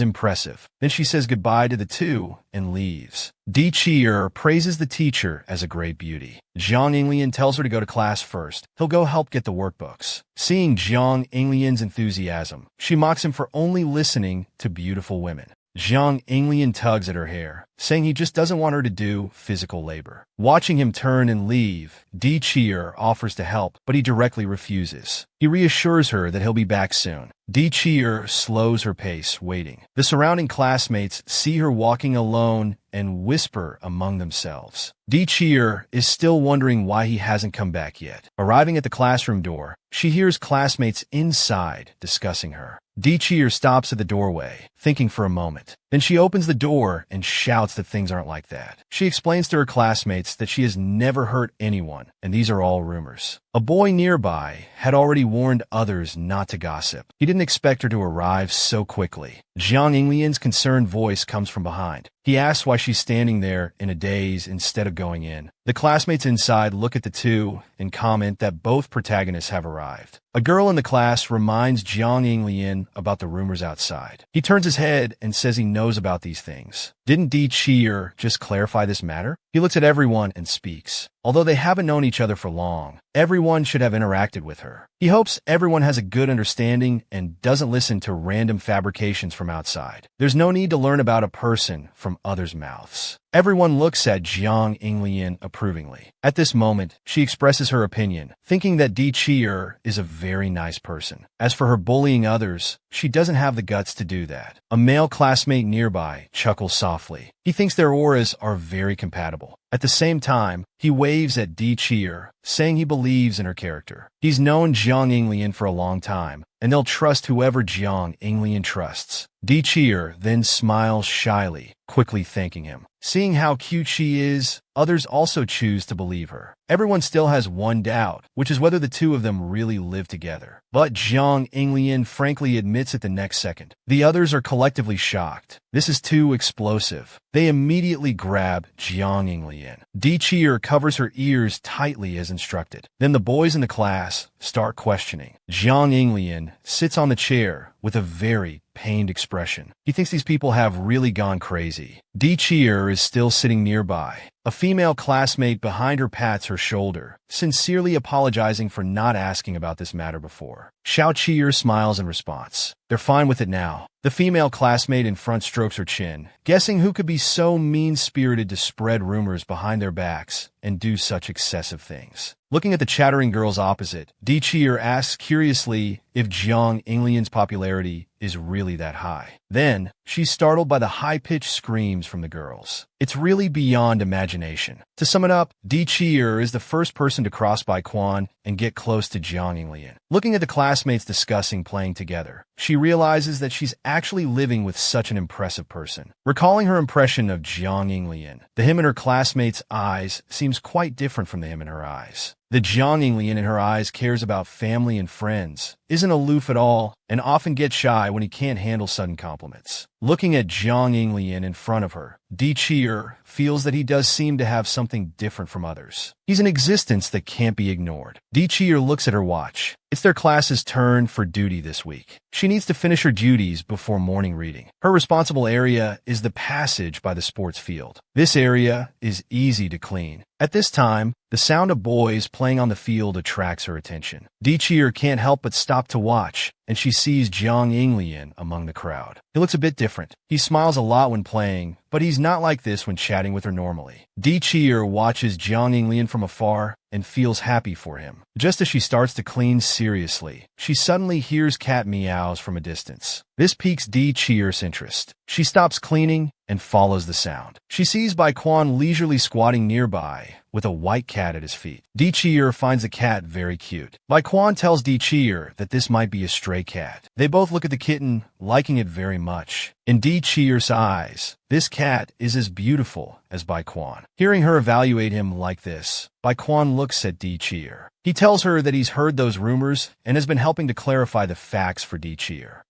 impressive. Then she says goodbye to the two and leaves. Di Chier praises the teacher as a great beauty. Jiang Yinglian tells her to go to class first. He'll go help get the workbooks. Seeing Jiang Yinglian's enthusiasm, she mocks him for only listening to beautiful women. Jiang Yinglian tugs at her hair, saying he just doesn't want her to do physical labor. Watching him turn and leave, Di Chier offers to help, but he directly refuses. He reassures her that he'll be back soon. Di Chier slows her pace, waiting. The surrounding classmates see her walking alone and whisper among themselves. Di Cheer is still wondering why he hasn't come back yet. Arriving at the classroom door, she hears classmates inside discussing her. Di Cheer stops at the doorway, thinking for a moment. Then she opens the door and shouts that things aren't like that. She explains to her classmates that she has never hurt anyone, and these are all rumors. A boy nearby had already warned others not to gossip. He didn't expect her to arrive so quickly. Jiang Yinglian's concerned voice comes from behind. He asks why she's standing there in a daze instead of going in. The classmates inside look at the two and comment that both protagonists have arrived. A girl in the class reminds Jiang Yinglian about the rumors outside. He turns his head and says he knows about these things. Didn't Di Cheer just clarify this matter? He looks at everyone and speaks. Although they haven't known each other for long, everyone should have interacted with her. He hopes everyone has a good understanding and doesn't listen to random fabrications from outside. There's no need to learn about a person from others' mouths. Everyone looks at Jiang Yinglian approvingly. At this moment, she expresses her opinion, thinking that Di Cheer is a very nice person. As for her bullying others, she doesn't have the guts to do that. A male classmate nearby chuckles softly. He thinks their auras are very compatible. At the same time, he waves at Di Cheer, saying he believes in her character. He's known Jiang Yinglian for a long time, and they'll trust whoever Jiang Yinglian trusts. Di Cheer then smiles shyly, quickly thanking him. Seeing how cute she is, others also choose to believe her. Everyone still has one doubt, which is whether the two of them really live together. But Jiang Yinglian frankly admits it the next second. The others are collectively shocked. This is too explosive. They immediately grab Jiang Yinglian. Di Cheer covers her ears tightly as instructed. Then the boys in the class start questioning. Jiang Yinglian sits on the chair with a very pained expression. He thinks these people have really gone crazy. Di Cheer is still sitting nearby. A female classmate behind her pats her shoulder, sincerely apologizing for not asking about this matter before. Xiao Cheer smiles in response. They're fine with it now. The female classmate in front strokes her chin, guessing who could be so mean-spirited to spread rumors behind their backs and do such excessive things. Looking at the chattering girls opposite, Di Cheer asks curiously if Jiang Yinglian's popularity is really that high. Then, she's startled by the high-pitched screams from the girls. It's really beyond imagination. To sum it up, Di Cheer is the first person to cross by Quan and get close to Jiang Yinglian. Looking at the classmates discussing playing together, she realizes that she's actually living with such an impressive person. Recalling her impression of Jiang Yinglian, the him in her classmates' eyes seems quite different from the him in her eyes. The Jiang Yinglian in her eyes cares about family and friends, isn't aloof at all, and often gets shy when he can't handle sudden compliments. Looking at Jiang Yinglian in front of her, Di Cheer feels that he does seem to have something different from others. He's an existence that can't be ignored. Di Cheer looks at her watch. It's their class's turn for duty this week. She needs to finish her duties before morning reading. Her responsible area is the passage by the sports field. This area is easy to clean. At this time, the sound of boys playing on the field attracts her attention. Di Cheer can't help but stop to watch, and she sees Jiang Yinglian among the crowd. He looks a bit different. He smiles a lot when playing, but he's not like this when chatting with her normally. Di Cheer watches Jiang Yinglian from afar and feels happy for him. Just as she starts to clean seriously, she suddenly hears cat meows from a distance. This piques Di Cheer's interest. She stops cleaning and follows the sound. She sees Bai Quan leisurely squatting nearby with a white cat at his feet. Di Cheer finds the cat very cute. Bai Quan tells Di Cheer that this might be a stray cat. They both look at the kitten, liking it very much. In Di Cheer's eyes, this cat is as beautiful as Bai Quan. Hearing her evaluate him like this, Bai Quan looks at Di Cheer. He tells her that he's heard those rumors and has been helping to clarify the facts for Di Cheer.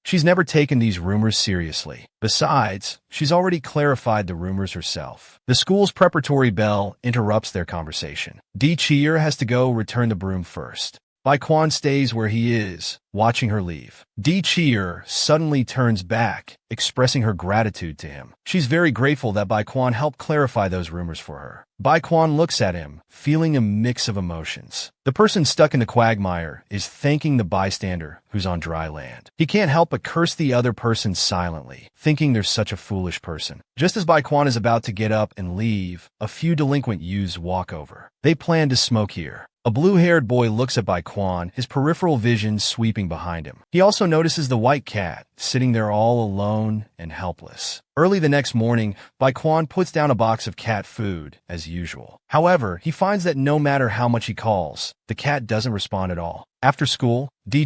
She's never taken these rumors seriously. Besides, she's already clarified the rumors herself. The school's preparatory bell interrupts their conversation. Di Cheer has to go return the broom first. Bai Quan stays where he is, watching her leave. Di Cheer suddenly turns back, expressing her gratitude to him. She's very grateful that Bai Quan helped clarify those rumors for her. Bai Quan looks at him, feeling a mix of emotions. The person stuck in the quagmire is thanking the bystander who's on dry land. He can't help but curse the other person silently, thinking they're such a foolish person. Just as Bai Quan is about to get up and leave, a few delinquent youths walk over. They plan to smoke here. A blue-haired boy looks at Bai Quan, his peripheral vision sweeping behind him. He also notices the white cat, sitting there all alone and helpless. Early the next morning, Baekwon puts down a box of cat food, as usual. However, he finds that no matter how much he calls, the cat doesn't respond at all. After school, Chi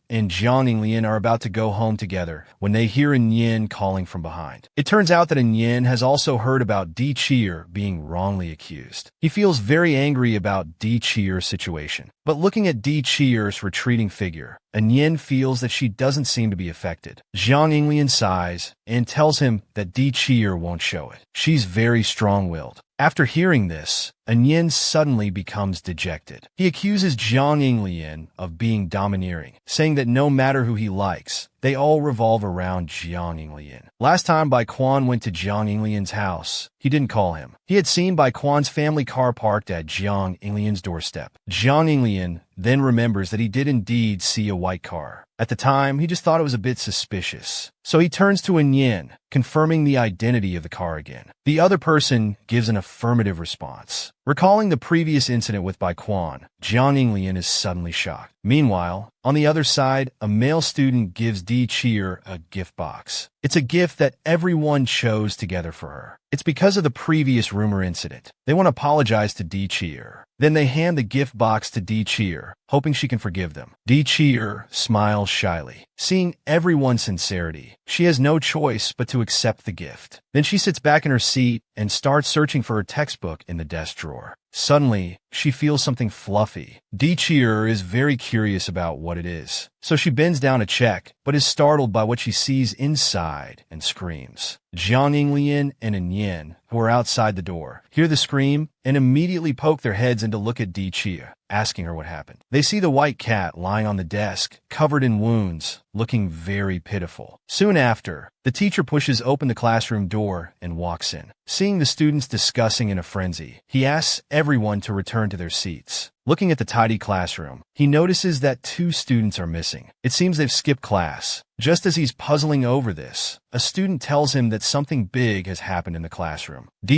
and Jiang Inglian are about to go home together when they hear Yin calling from behind. It turns out that Yin has also heard about Chi being wrongly accused. He feels very angry about Chi's situation. But looking at Chi's retreating figure, Yin feels that she doesn't seem to be affected. Jiang Inglian sighs and tells him that Chi won't show it. She's very strong-willed. After hearing this, Yin suddenly becomes dejected. He accuses Jiang Inglian of being domineering, saying that no matter who he likes, they all revolve around Jiang Inglian. Last time Baekwon went to Jiang Inglian's house, he didn't call him. He had seen Baekwon's family car parked at Jiang Inglian's doorstep. Jiang Inglian then remembers that he did indeed see a white car. At the time, he just thought it was a bit suspicious. So he turns to Yin, confirming the identity of the car again. The other person gives an affirmative response. Recalling the previous incident with Baekwon, Jiang Inglian is suddenly shocked. Meanwhile, on the other side, a male student gives Chi a gift box. It's a gift that everyone chose together for her. It's because of the previous rumor incident. They want to apologize to Chi. Then they hand the gift box to Chi, hoping she can forgive them. Chi smiles shyly. Seeing everyone's sincerity, she has no choice but to accept the gift. Then she sits back in her seat and starts searching for her textbook in the desk drawer. Suddenly, she feels something fluffy. Chi is very curious about what it is, so she bends down to check, but is startled by what she sees inside and screams. Jiang Inglian and Yin, who are outside the door, hear the scream and immediately poke their heads in to look at Chi, asking her what happened. They see the white cat lying on the desk, covered in wounds, looking very pitiful. Soon after, the teacher pushes open the classroom door and walks in. Seeing the students discussing in a frenzy, he asks everyone to return to their seats. Looking at the tidy classroom, he notices that 2 students are missing. It seems they've skipped class. Just as he's puzzling over this, a student tells him that something big has happened in the classroom. Chi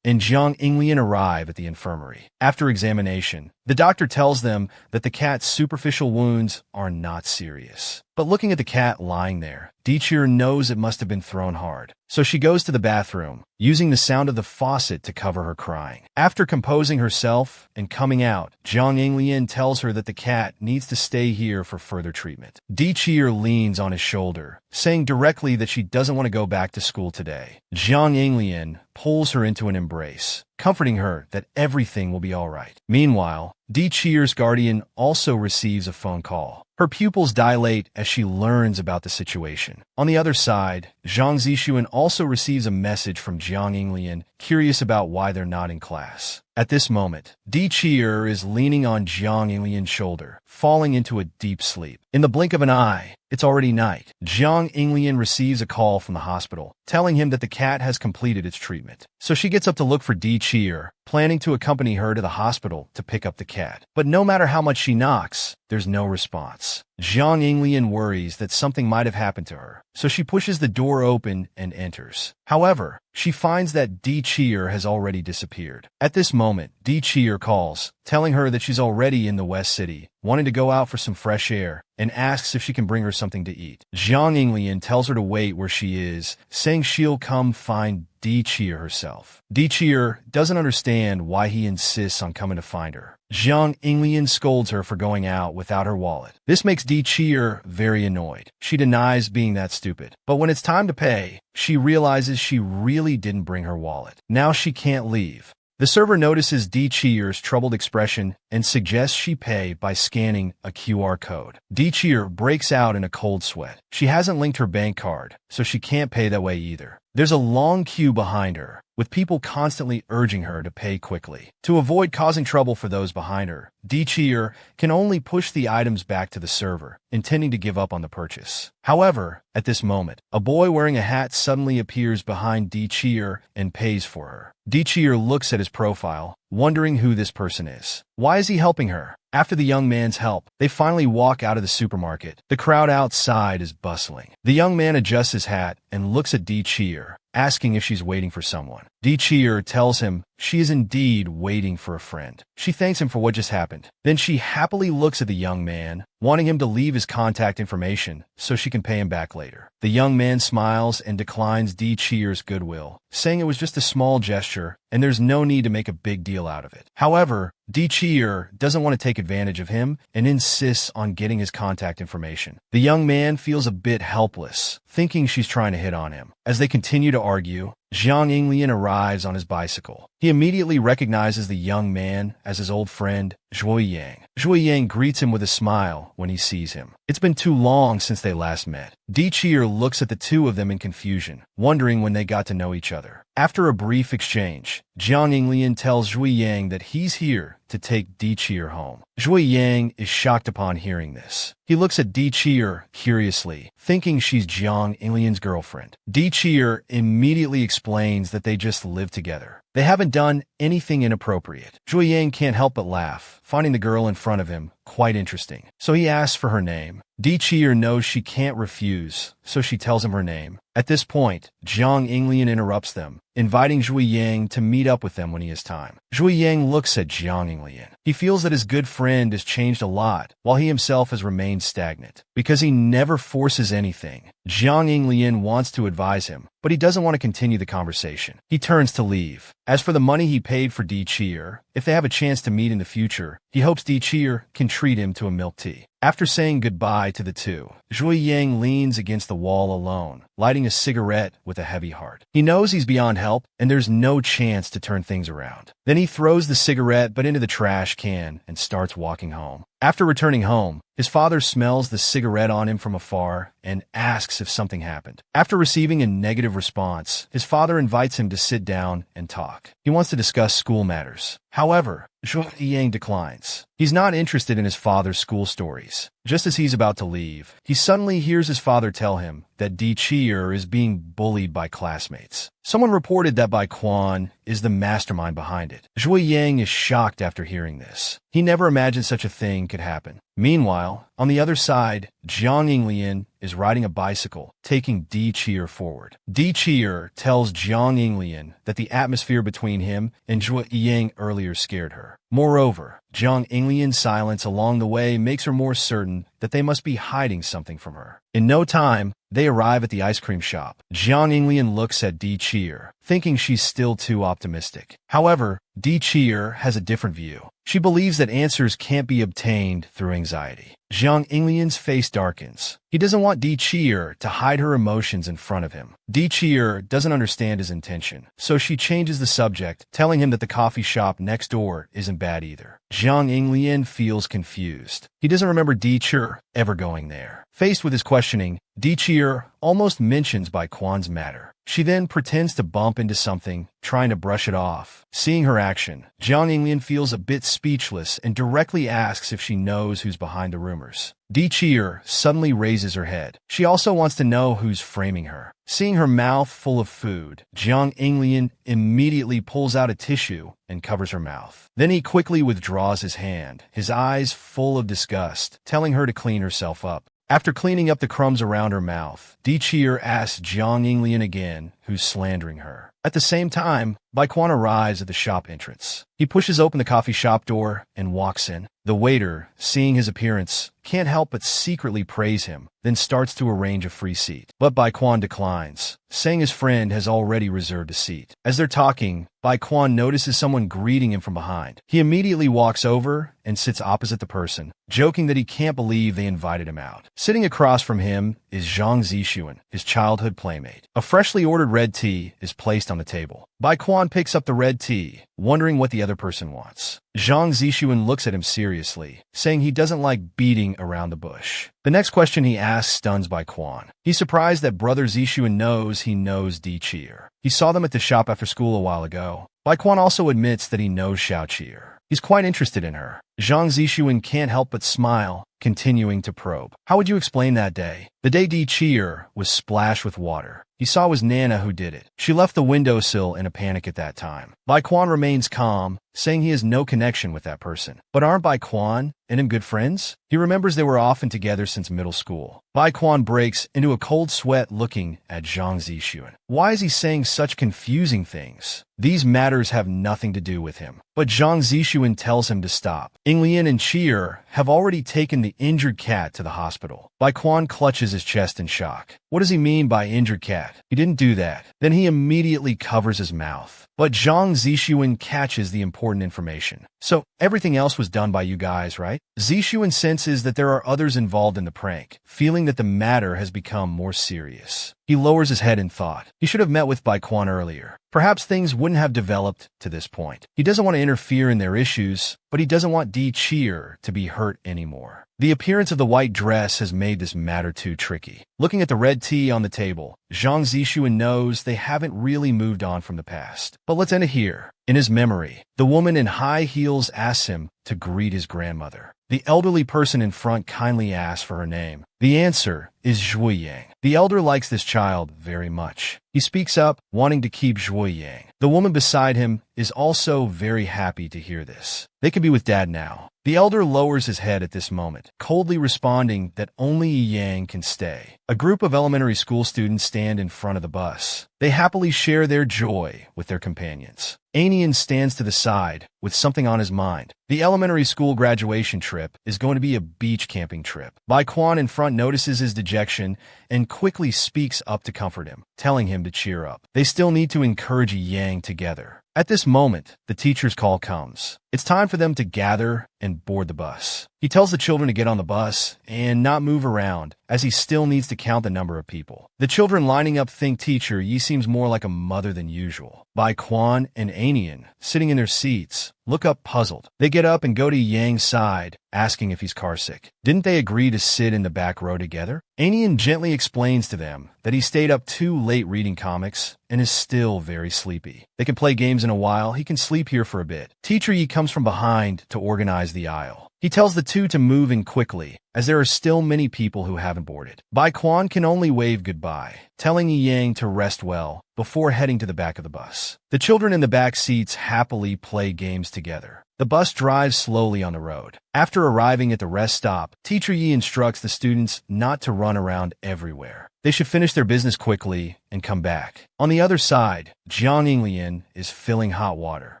and Jiang Inglian arrive at the infirmary. After examination, the doctor tells them that the cat's superficial wounds are not serious. But looking at the cat lying there, Chi knows it must have been thrown hard. So she goes to the bathroom, using the sound of the faucet to cover her crying. After composing herself and coming out, Jiang Inglian tells her that the cat needs to stay here for further treatment. Chi leans on his shoulder, saying directly that she doesn't want to go back to school today. Jiang Inglian pulls her into an embrace, comforting her that everything will be all right. Meanwhile, Chi's guardian also receives a phone call. Her pupils dilate as she learns about the situation. On the other side, Zhang Zixuan also receives a message from Jiang Inglian, curious about why they're not in class. At this moment, Chi is leaning on Jiang Inglian's shoulder, falling into a deep sleep. In the blink of an eye, it's already night. Jiang Inglian receives a call from the hospital, telling him that the cat has completed its treatment. So she gets up to look for Chi, planning to accompany her to the hospital to pick up the cat. But no matter how much she knocks, there's no response. Jiang Inglian worries that something might have happened to her, so she pushes the door open and enters. However, she finds that Chi has already disappeared. At this moment, Chi calls, telling her that she's already in the West City, wanting to go out for some fresh air, and asks if she can bring her something to eat. Jiang Inglian tells her to wait where she is, saying she'll come find Chi herself. Chi doesn't understand why he insists on coming to find her. Jiang Inglian scolds her for going out without her wallet. This makes Chi very annoyed. She denies being that stupid. But when it's time to pay, she realizes she really didn't bring her wallet. Now she can't leave. The server notices Chi's troubled expression and suggests she pay by scanning a QR code. Chi breaks out in a cold sweat. She hasn't linked her bank card, so she can't pay that way either. There's a long queue behind her, with people constantly urging her to pay quickly. To avoid causing trouble for those behind her, Chi can only push the items back to the server, intending to give up on the purchase. However, at this moment, a boy wearing a hat suddenly appears behind Chi and pays for her. Chi looks at his profile, wondering who this person is. Why is he helping her? After the young man's help, they finally walk out of the supermarket. The crowd outside is bustling. The young man adjusts his hat and looks at Chi, asking if she's waiting for someone. Di Cheer tells him she is indeed waiting for a friend. She thanks him for what just happened. Then she happily looks at the young man, wanting him to leave his contact information so she can pay him back later. The young man smiles and declines Di Cheer's goodwill, saying it was just a small gesture and there's no need to make a big deal out of it. However, Di Cheer doesn't want to take advantage of him and insists on getting his contact information. The young man feels a bit helpless, thinking she's trying to hit on him. As they continue to argue, Jiang Yinglian arrives on his bicycle. He immediately recognizes the young man as his old friend, Zhuo Yang. Zhuo Yang greets him with a smile when he sees him. It's been too long since they last met. Di Cheer looks at the two of them in confusion, wondering when they got to know each other. After a brief exchange, Jiang Yinglian tells Zhuo Yang that he's here to take Di Cheer home. Zhuo Yang is shocked upon hearing this. He looks at Di Cheer curiously, thinking she's Jiang Yinglian's girlfriend. Di Cheer immediately explains that they just live together. They haven't done anything inappropriate. Zhuo Yang can't help but laugh, finding the girl in front of him quite interesting. So he asks for her name. Di Cheer knows she can't refuse, so she tells him her name. At this point, Jiang Yinglian interrupts them, inviting Zhuo Yang to meet up with them when he has time. Zhuo Yang looks at Jiang Yinglian. He feels that his good friend has changed a lot, while he himself has remained stagnant. Because he never forces anything, Jiang Yinglian wants to advise him, but he doesn't want to continue the conversation. He turns to leave. As for the money he paid for Di Cheer, if they have a chance to meet in the future, he hopes Di Cheer can treat him to a milk tea. After saying goodbye to the two, Zhuo Yang leans against the wall alone, lighting a cigarette with a heavy heart. He knows he's beyond help, and there's no chance to turn things around. Then he throws the cigarette but into the trash can and starts walking home. After returning home, his father smells the cigarette on him from afar and asks if something happened. After receiving a negative response, his father invites him to sit down and talk. He wants to discuss school matters. However, Zhuo Yang declines. He's not interested in his father's school stories. Just as he's about to leave, he suddenly hears his father tell him that Di Cheer is being bullied by classmates. Someone reported that Bai Quan is the mastermind behind it. Zhuo Yang is shocked after hearing this. He never imagined such a thing could happen. Meanwhile, on the other side, Jiang Yinglian is riding a bicycle, taking Di Cheer forward. Di Cheer tells Jiang Yinglian that the atmosphere between him and Zhuo Yang earlier scared her. Moreover, Jiang Yinglian's silence along the way makes her more certain that they must be hiding something from her. In no time, they arrive at the ice cream shop. Jiang Yinglian looks at Di Cheer, thinking she's still too optimistic. However, Di Cheer has a different view. She believes that answers can't be obtained through anxiety. Jiang Yinglian's face darkens. He doesn't want Di Cheer to hide her emotions in front of him. Di Cheer doesn't understand his intention, so she changes the subject, telling him that the coffee shop next door isn't bad either. Jiang Yinglian feels confused. He doesn't remember Di Cheer ever going there. Faced with his questioning, Di Cheer almost mentions Bai Quan's matter. She then pretends to bump into something, trying to brush it off. Seeing her action, Jiang Yinglian feels a bit speechless and directly asks if she knows who's behind the rumors. Di Cheer suddenly raises her head. She also wants to know who's framing her. Seeing her mouth full of food, Jiang Yinglian immediately pulls out a tissue and covers her mouth. Then he quickly withdraws his hand, his eyes full of disgust, telling her to clean herself up. After cleaning up the crumbs around her mouth, Di Cheer asks Jiang Yinglian again who's slandering her. At the same time, Bai Quan arrives at the shop entrance. He pushes open the coffee shop door and walks in. The waiter, seeing his appearance, can't help but secretly praise him, then starts to arrange a free seat. But Bai Quan declines, saying his friend has already reserved a seat. As they're talking, Bai Quan notices someone greeting him from behind. He immediately walks over and sits opposite the person, joking that he can't believe they invited him out. Sitting across from him is Zhang Zixuan, his childhood playmate. A freshly ordered red tea is placed on the table. Bai Quan picks up the red tea, wondering what the other person wants. Zhang Zixuan looks at him seriously, saying he doesn't like beating around the bush. The next question he asks stuns Bai Quan. He's surprised that brother Zixuan knows he knows Di Cheer. He saw them at the shop after school a while ago. Bai Quan also admits that he knows Xiao Cheer. He's quite interested in her. Zhang Zixuan can't help but smile, continuing to probe. How would you explain that day? The day Di Cheer was splashed with water. He saw it was Nana who did it. She left the windowsill in a panic at that time. Bai Quan remains calm, saying he has no connection with that person. But aren't Bai Quan and him good friends? He remembers they were often together since middle school. Bai Quan breaks into a cold sweat looking at Zhang Zixuan. Why is he saying such confusing things? These matters have nothing to do with him. But Zhang Zixuan tells him to stop. Yinglian and Qi'er have already taken the injured cat to the hospital. Bai Quan clutches his chest in shock. What does he mean by injured cat? He didn't do that. Then he immediately covers his mouth. But Zhang Zixuan catches the important information. So, everything else was done by you guys, right? Zixuan senses that there are others involved in the prank, feeling that the matter has become more serious. He lowers his head in thought. He should have met with Bai Quan earlier. Perhaps things wouldn't have developed to this point. He doesn't want to interfere in their issues, but he doesn't want Qi'er to be hurt anymore. The appearance of the white dress has made this matter too tricky. Looking at the red tea on the table, Zhang Zixuan knows they haven't really moved on from the past. But let's end it here. In his memory, the woman in high heels asks him to greet his grandmother. The elderly person in front kindly asks for her name. The answer is Zhuo Yang. The elder likes this child very much. He speaks up, wanting to keep Zhuo Yang. The woman beside him is also very happy to hear this. They could be with Dad now. The elder lowers his head at this moment, coldly responding that only Yang can stay. A group of elementary school students stand in front of the bus. They happily share their joy with their companions. Anian stands to the side with something on his mind. The elementary school graduation trip is going to be a beach camping trip. Bai Quan in front notices his dejection and quickly speaks up to comfort him, telling him to cheer up. They still need to encourage Yang together. At this moment, the teacher's call comes. It's time for them to gather and board the bus. He tells the children to get on the bus and not move around, as he still needs to count the number of people. The children lining up think Teacher Yi seems more like a mother than usual. Bai Quan and Anian, sitting in their seats, look up puzzled. They get up and go to Yang's side, asking if he's carsick. Didn't they agree to sit in the back row together? Anian gently explains to them that he stayed up too late reading comics and is still very sleepy. They can play games in a while. He can sleep here for a bit. Teacher Yi comes from behind to organize the aisle. He tells the two to move in quickly, as there are still many people who haven't boarded. Bai Quan can only wave goodbye, telling Yang to rest well before heading to the back of the bus. The children in the back seats happily play games together. The bus drives slowly on the road. After arriving at the rest stop, Teacher Yi instructs the students not to run around everywhere. They should finish their business quickly and come back. On the other side, Jiang Yinglian is filling hot water.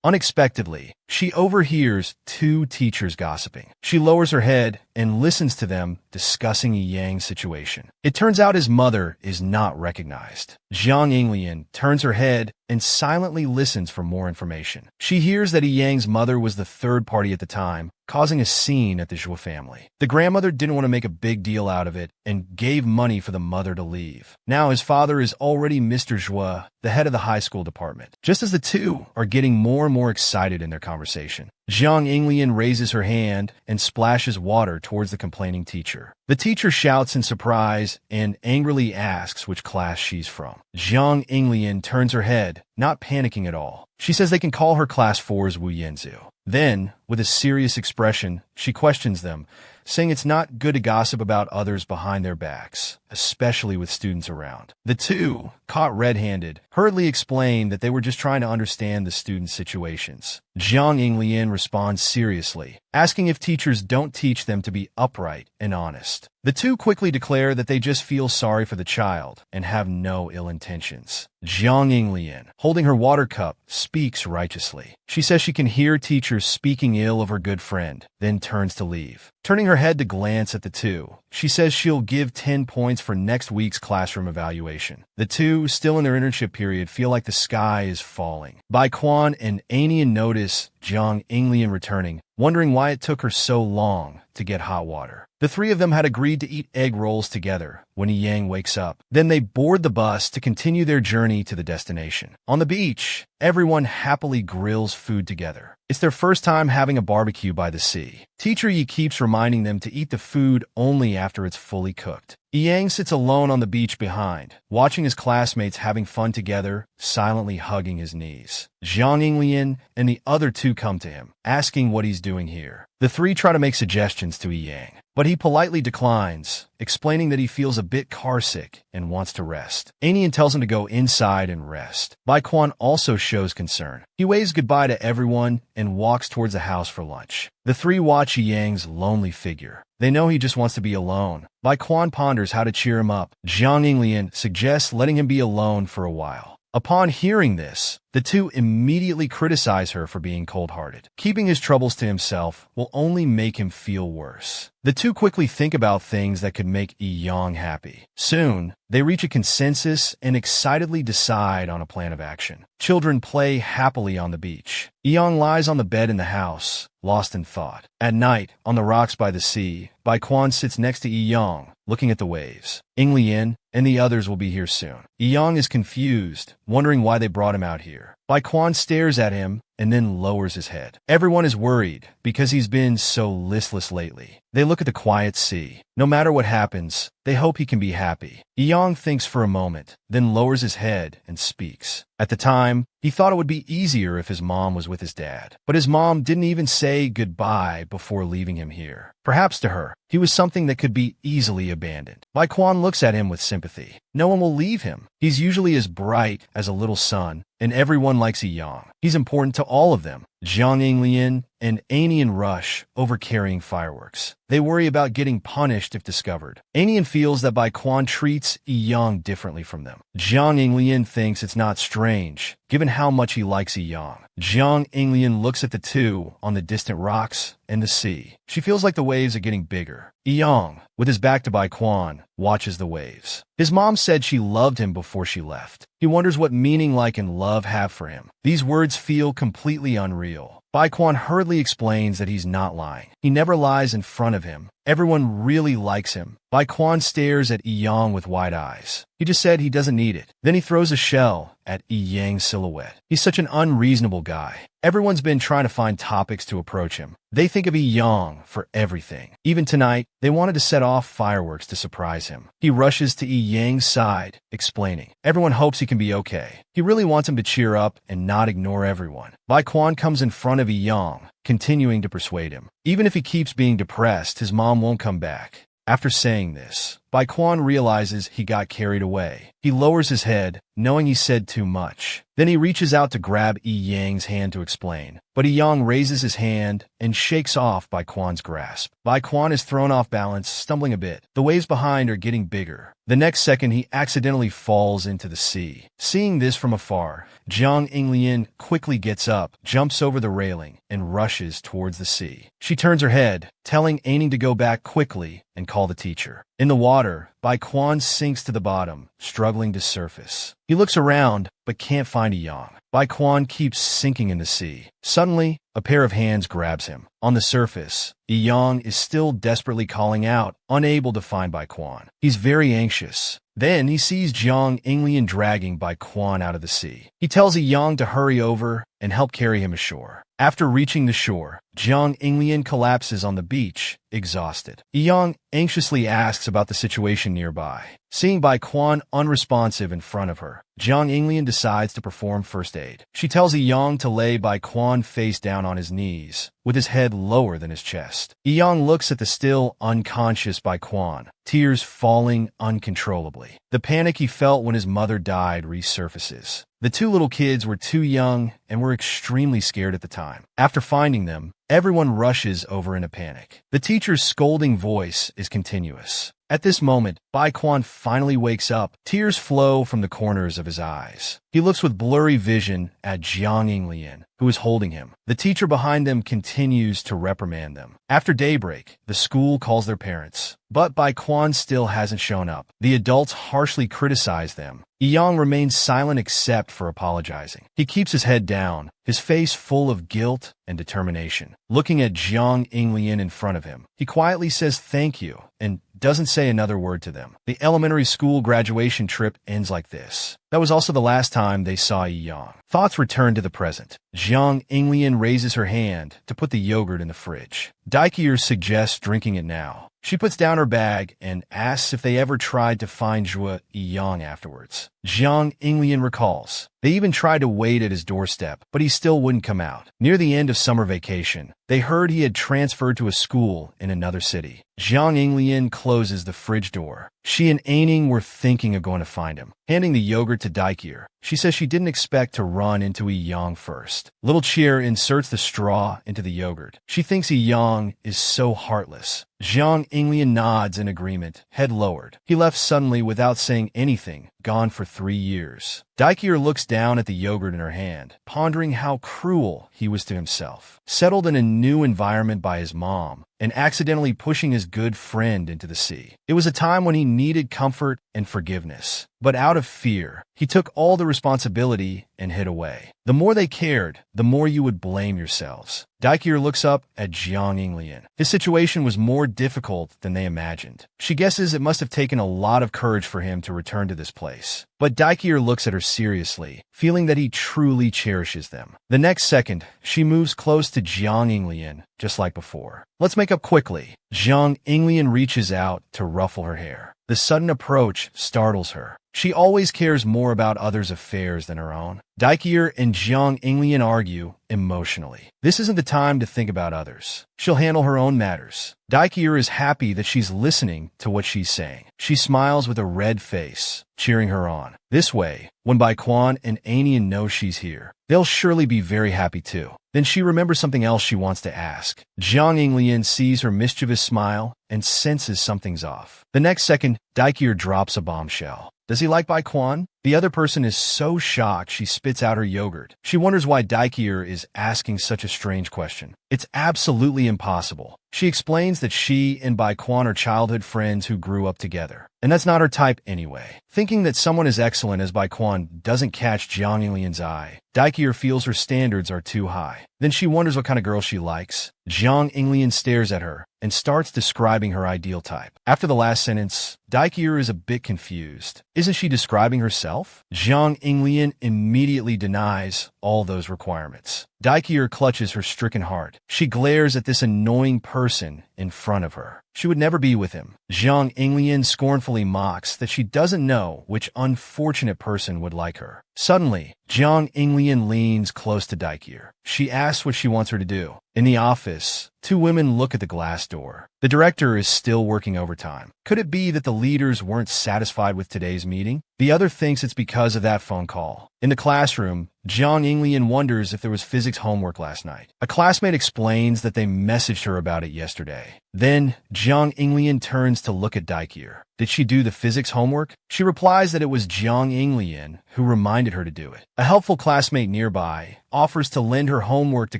Unexpectedly, she overhears two teachers gossiping. She lowers her head and listens to them discussing Yang's situation. It turns out his mother is not recognized. Jiang Yinglian turns her head and silently listens for more information. She hears that Yang's mother was the third party at the time, causing a scene at the Zhuo family. The grandmother didn't want to make a big deal out of it and gave money for the mother to leave. Now his father is already Mr. Zhuo, the head of the high school department. Just as the two are getting more and more excited in their conversation, Jiang Yinglian raises her hand and splashes water towards the complaining teacher. The teacher shouts in surprise and angrily asks which class she's from. Jiang Yinglian turns her head, not panicking at all. She says they can call her class 4's Wu Yanzu. Then, with a serious expression, she questions them, saying it's not good to gossip about others behind their backs, especially with students around. The two, caught red-handed, hurriedly explain that they were just trying to understand the students' situations. Jiang Yinglian responds seriously, asking if teachers don't teach them to be upright and honest. The two quickly declare that they just feel sorry for the child and have no ill intentions. Jiang Yinglian, holding her water cup, speaks righteously. She says she can hear teachers speaking ill of her good friend, then turns to leave. Turning her head to glance at the two, she says she'll give 10 points for next week's classroom evaluation. The two, still in their internship period, feel like the sky is falling. Bai Quan and Anian notice Jiang Yinglian returning, wondering why it took her so long to get hot water. The three of them had agreed to eat egg rolls together when Yang wakes up. Then they board the bus to continue their journey to the destination. On the beach, everyone happily grills food together. It's their first time having a barbecue by the sea. Teacher Yi keeps reminding them to eat the food only after it's fully cooked. Yang sits alone on the beach behind, watching his classmates having fun together, silently hugging his knees. Jiang Yinglian and the other two come to him, asking what he's doing here. The three try to make suggestions to Yang. but he politely declines, explaining that he feels a bit carsick and wants to rest. Aenian tells him to go inside and rest. Baekwon also shows concern. He waves goodbye to everyone and walks towards the house for lunch. The three watch Yang's lonely figure. They know he just wants to be alone. Baekwon ponders how to cheer him up. Jiang Yinglian suggests letting him be alone for a while. Upon hearing this, the two immediately criticize her for being cold-hearted. Keeping his troubles to himself will only make him feel worse. The two quickly think about things that could make Yang happy. Soon, they reach a consensus and excitedly decide on a plan of action. Children play happily on the beach. Yang lies on the bed in the house, lost in thought. At night, on the rocks by the sea, Baekwon sits next to Yang, looking at the waves. Yinglian and the others will be here soon. Yang is confused, wondering why they brought him out here. Baekwon stares at him and then lowers his head. Everyone is worried because he's been so listless lately. They look at the quiet sea. No matter what happens, they hope he can be happy. Yang thinks for a moment, then lowers his head and speaks. At the time, he thought it would be easier if his mom was with his dad. But his mom didn't even say goodbye before leaving him here. Perhaps to her, he was something that could be easily abandoned. Baekwon looks at him with sympathy. No one will leave him. He's usually as bright as a little sun, and everyone likes Yang. He's important to all of them. Jiang Yinglian and Aenian rush over carrying fireworks. They worry about getting punished if discovered. Aenian feels that Baekwon treats Yang differently from them. Jiang Yinglian thinks it's not strange, given how much he likes Yang. Jiang Yinglian looks at the two on the distant rocks and the sea. She feels like the waves are getting bigger. Yang, with his back to Baekwon, watches the waves. His mom said she loved him before she left. He wonders what meaning like and love have for him. These words feel completely unreal. Baekwon hurriedly explains that he's not lying. He never lies in front of him. Everyone really likes him. Baekwon stares at Yang with wide eyes. He just said he doesn't need it. Then he throws a shell at Yang's silhouette. He's such an unreasonable guy. Everyone's been trying to find topics to approach him. They think of Yang for everything. Even tonight, they wanted to set off fireworks to surprise him. He rushes to Yang's side, explaining. Everyone hopes he can be okay. He really wants him to cheer up and not ignore everyone. Baekwon comes in front of Yang, continuing to persuade him. Even if he keeps being depressed, his mom won't come back. After saying this, Baekwon realizes he got carried away. He lowers his head, knowing he said too much. Then he reaches out to grab Yang's hand to explain. But Yang raises his hand and shakes off Baekwon's grasp. Baekwon is thrown off balance, stumbling a bit. The waves behind are getting bigger. The next second, he accidentally falls into the sea. Seeing this from afar, Jiang Yinglian quickly gets up, jumps over the railing, and rushes towards the sea. She turns her head, telling Aning to go back quickly and call the teacher. In the water, Baekwon sinks to the bottom, struggling to surface. He looks around, but can't find Yang. Baekwon keeps sinking in the sea. Suddenly, a pair of hands grabs him. On the surface, Yang is still desperately calling out, unable to find Baekwon. He's very anxious. Then he sees Jiang Yinglian dragging Baekwon out of the sea. He tells Yang to hurry over and help carry him ashore. After reaching the shore, Jiang Yinglian collapses on the beach, exhausted. Yang anxiously asks about the situation nearby. Seeing Baekwon unresponsive in front of her, Jiang Yinglian decides to perform first aid. She tells Yang to lay Baekwon face down on his knees, with his head lower than his chest. Yang looks at the still unconscious Baekwon, tears falling uncontrollably. The panic he felt when his mother died resurfaces. The two little kids were too young and were extremely scared at the time. After finding them, everyone rushes over in a panic. The teacher's scolding voice is continuous. At this moment, Baekwon finally wakes up. Tears flow from the corners of his eyes. He looks with blurry vision at Jiang Yinglian, who is holding him. The teacher behind them continues to reprimand them. After daybreak, the school calls their parents, but Baekwon still hasn't shown up. The adults harshly criticize them. Yang remains silent except for apologizing. He keeps his head down, his face full of guilt and determination. Looking at Jiang Yinglian in front of him, he quietly says thank you and doesn't say another word to them. The elementary school graduation trip ends like this. That was also the last time they saw Yi Yang. Thoughts return to the present. Jiang Yinglian raises her hand to put the yogurt in the fridge. Daikier suggests drinking it now. She puts down her bag and asks if they ever tried to find Zhua Yiyang afterwards. Jiang Yinglian recalls. They even tried to wait at his doorstep, but he still wouldn't come out. Near the end of summer vacation, they heard he had transferred to a school in another city. Jiang Yinglian closes the fridge door. She and Aining were thinking of going to find him. Handing the yogurt to Daikier, she says she didn't expect to run into Yiyang first. Little Cheer inserts the straw into the yogurt. She thinks Yiyang is so heartless. Jiang Yinglian nods in agreement, head lowered. He left suddenly without saying anything, gone for 3 years. Daikier looks down at the yogurt in her hand, pondering how cruel he was to himself. Settled in a new environment by his mom, and accidentally pushing his good friend into the sea. It was a time when he needed comfort and forgiveness. But out of fear, he took all the responsibility and hid away. The more they cared, the more you would blame yourselves. Daikier looks up at Jiang Yinglian. His situation was more difficult than they imagined. She guesses it must have taken a lot of courage for him to return to this place. But Daikier looks at her seriously, feeling that he truly cherishes them. The next second, she moves close to Jiang Yinglian, just like before. Let's make up quickly. Jiang Yinglian reaches out to ruffle her hair. The sudden approach startles her. She always cares more about others' affairs than her own. Daikier and Jiang Yinglian argue emotionally. This isn't the time to think about others. She'll handle her own matters. Daikier is happy that she's listening to what she's saying. She smiles with a red face, cheering her on. This way, when Baikwan and Anian know she's here, they'll surely be very happy too. Then she remembers something else she wants to ask. Jiang Yinglian sees her mischievous smile and senses something's off. The next second, Daikier drops a bombshell. Does he like Baikwan? The other person is so shocked she spits out her yogurt. She wonders why Daikier is asking such a strange question. It's absolutely impossible. She explains that she and Baikwan are childhood friends who grew up together. And that's not her type anyway. Thinking that someone as excellent as Baikwan doesn't catch Jiang Yinglian's eye, Daikier feels her standards are too high. Then she wonders what kind of girl she likes. Jiang Yinglian stares at her and starts describing her ideal type. After the last sentence, Daikier is a bit confused. Isn't she describing herself? Jiang Yinglian immediately denies all those requirements. Daikier clutches her stricken heart. She glares at this annoying person in front of her. She would never be with him. Jiang Yinglian scornfully mocks that she doesn't know which unfortunate person would like her. Suddenly, Jiang Yinglian leans close to Daikier. She asks what she wants her to do. In the office, two women look at the glass door. The director is still working overtime. Could it be that the leaders weren't satisfied with today's meeting? The other thinks it's because of that phone call. In the classroom, Jiang Yinglian wonders if there was physics homework last night. A classmate explains that they messaged her about it yesterday. Then, Jiang Yinglian turns to look at Daikier. Did she do the physics homework? She replies that it was Jiang Yinglian who reminded her to do it. A helpful classmate nearby offers to lend her homework to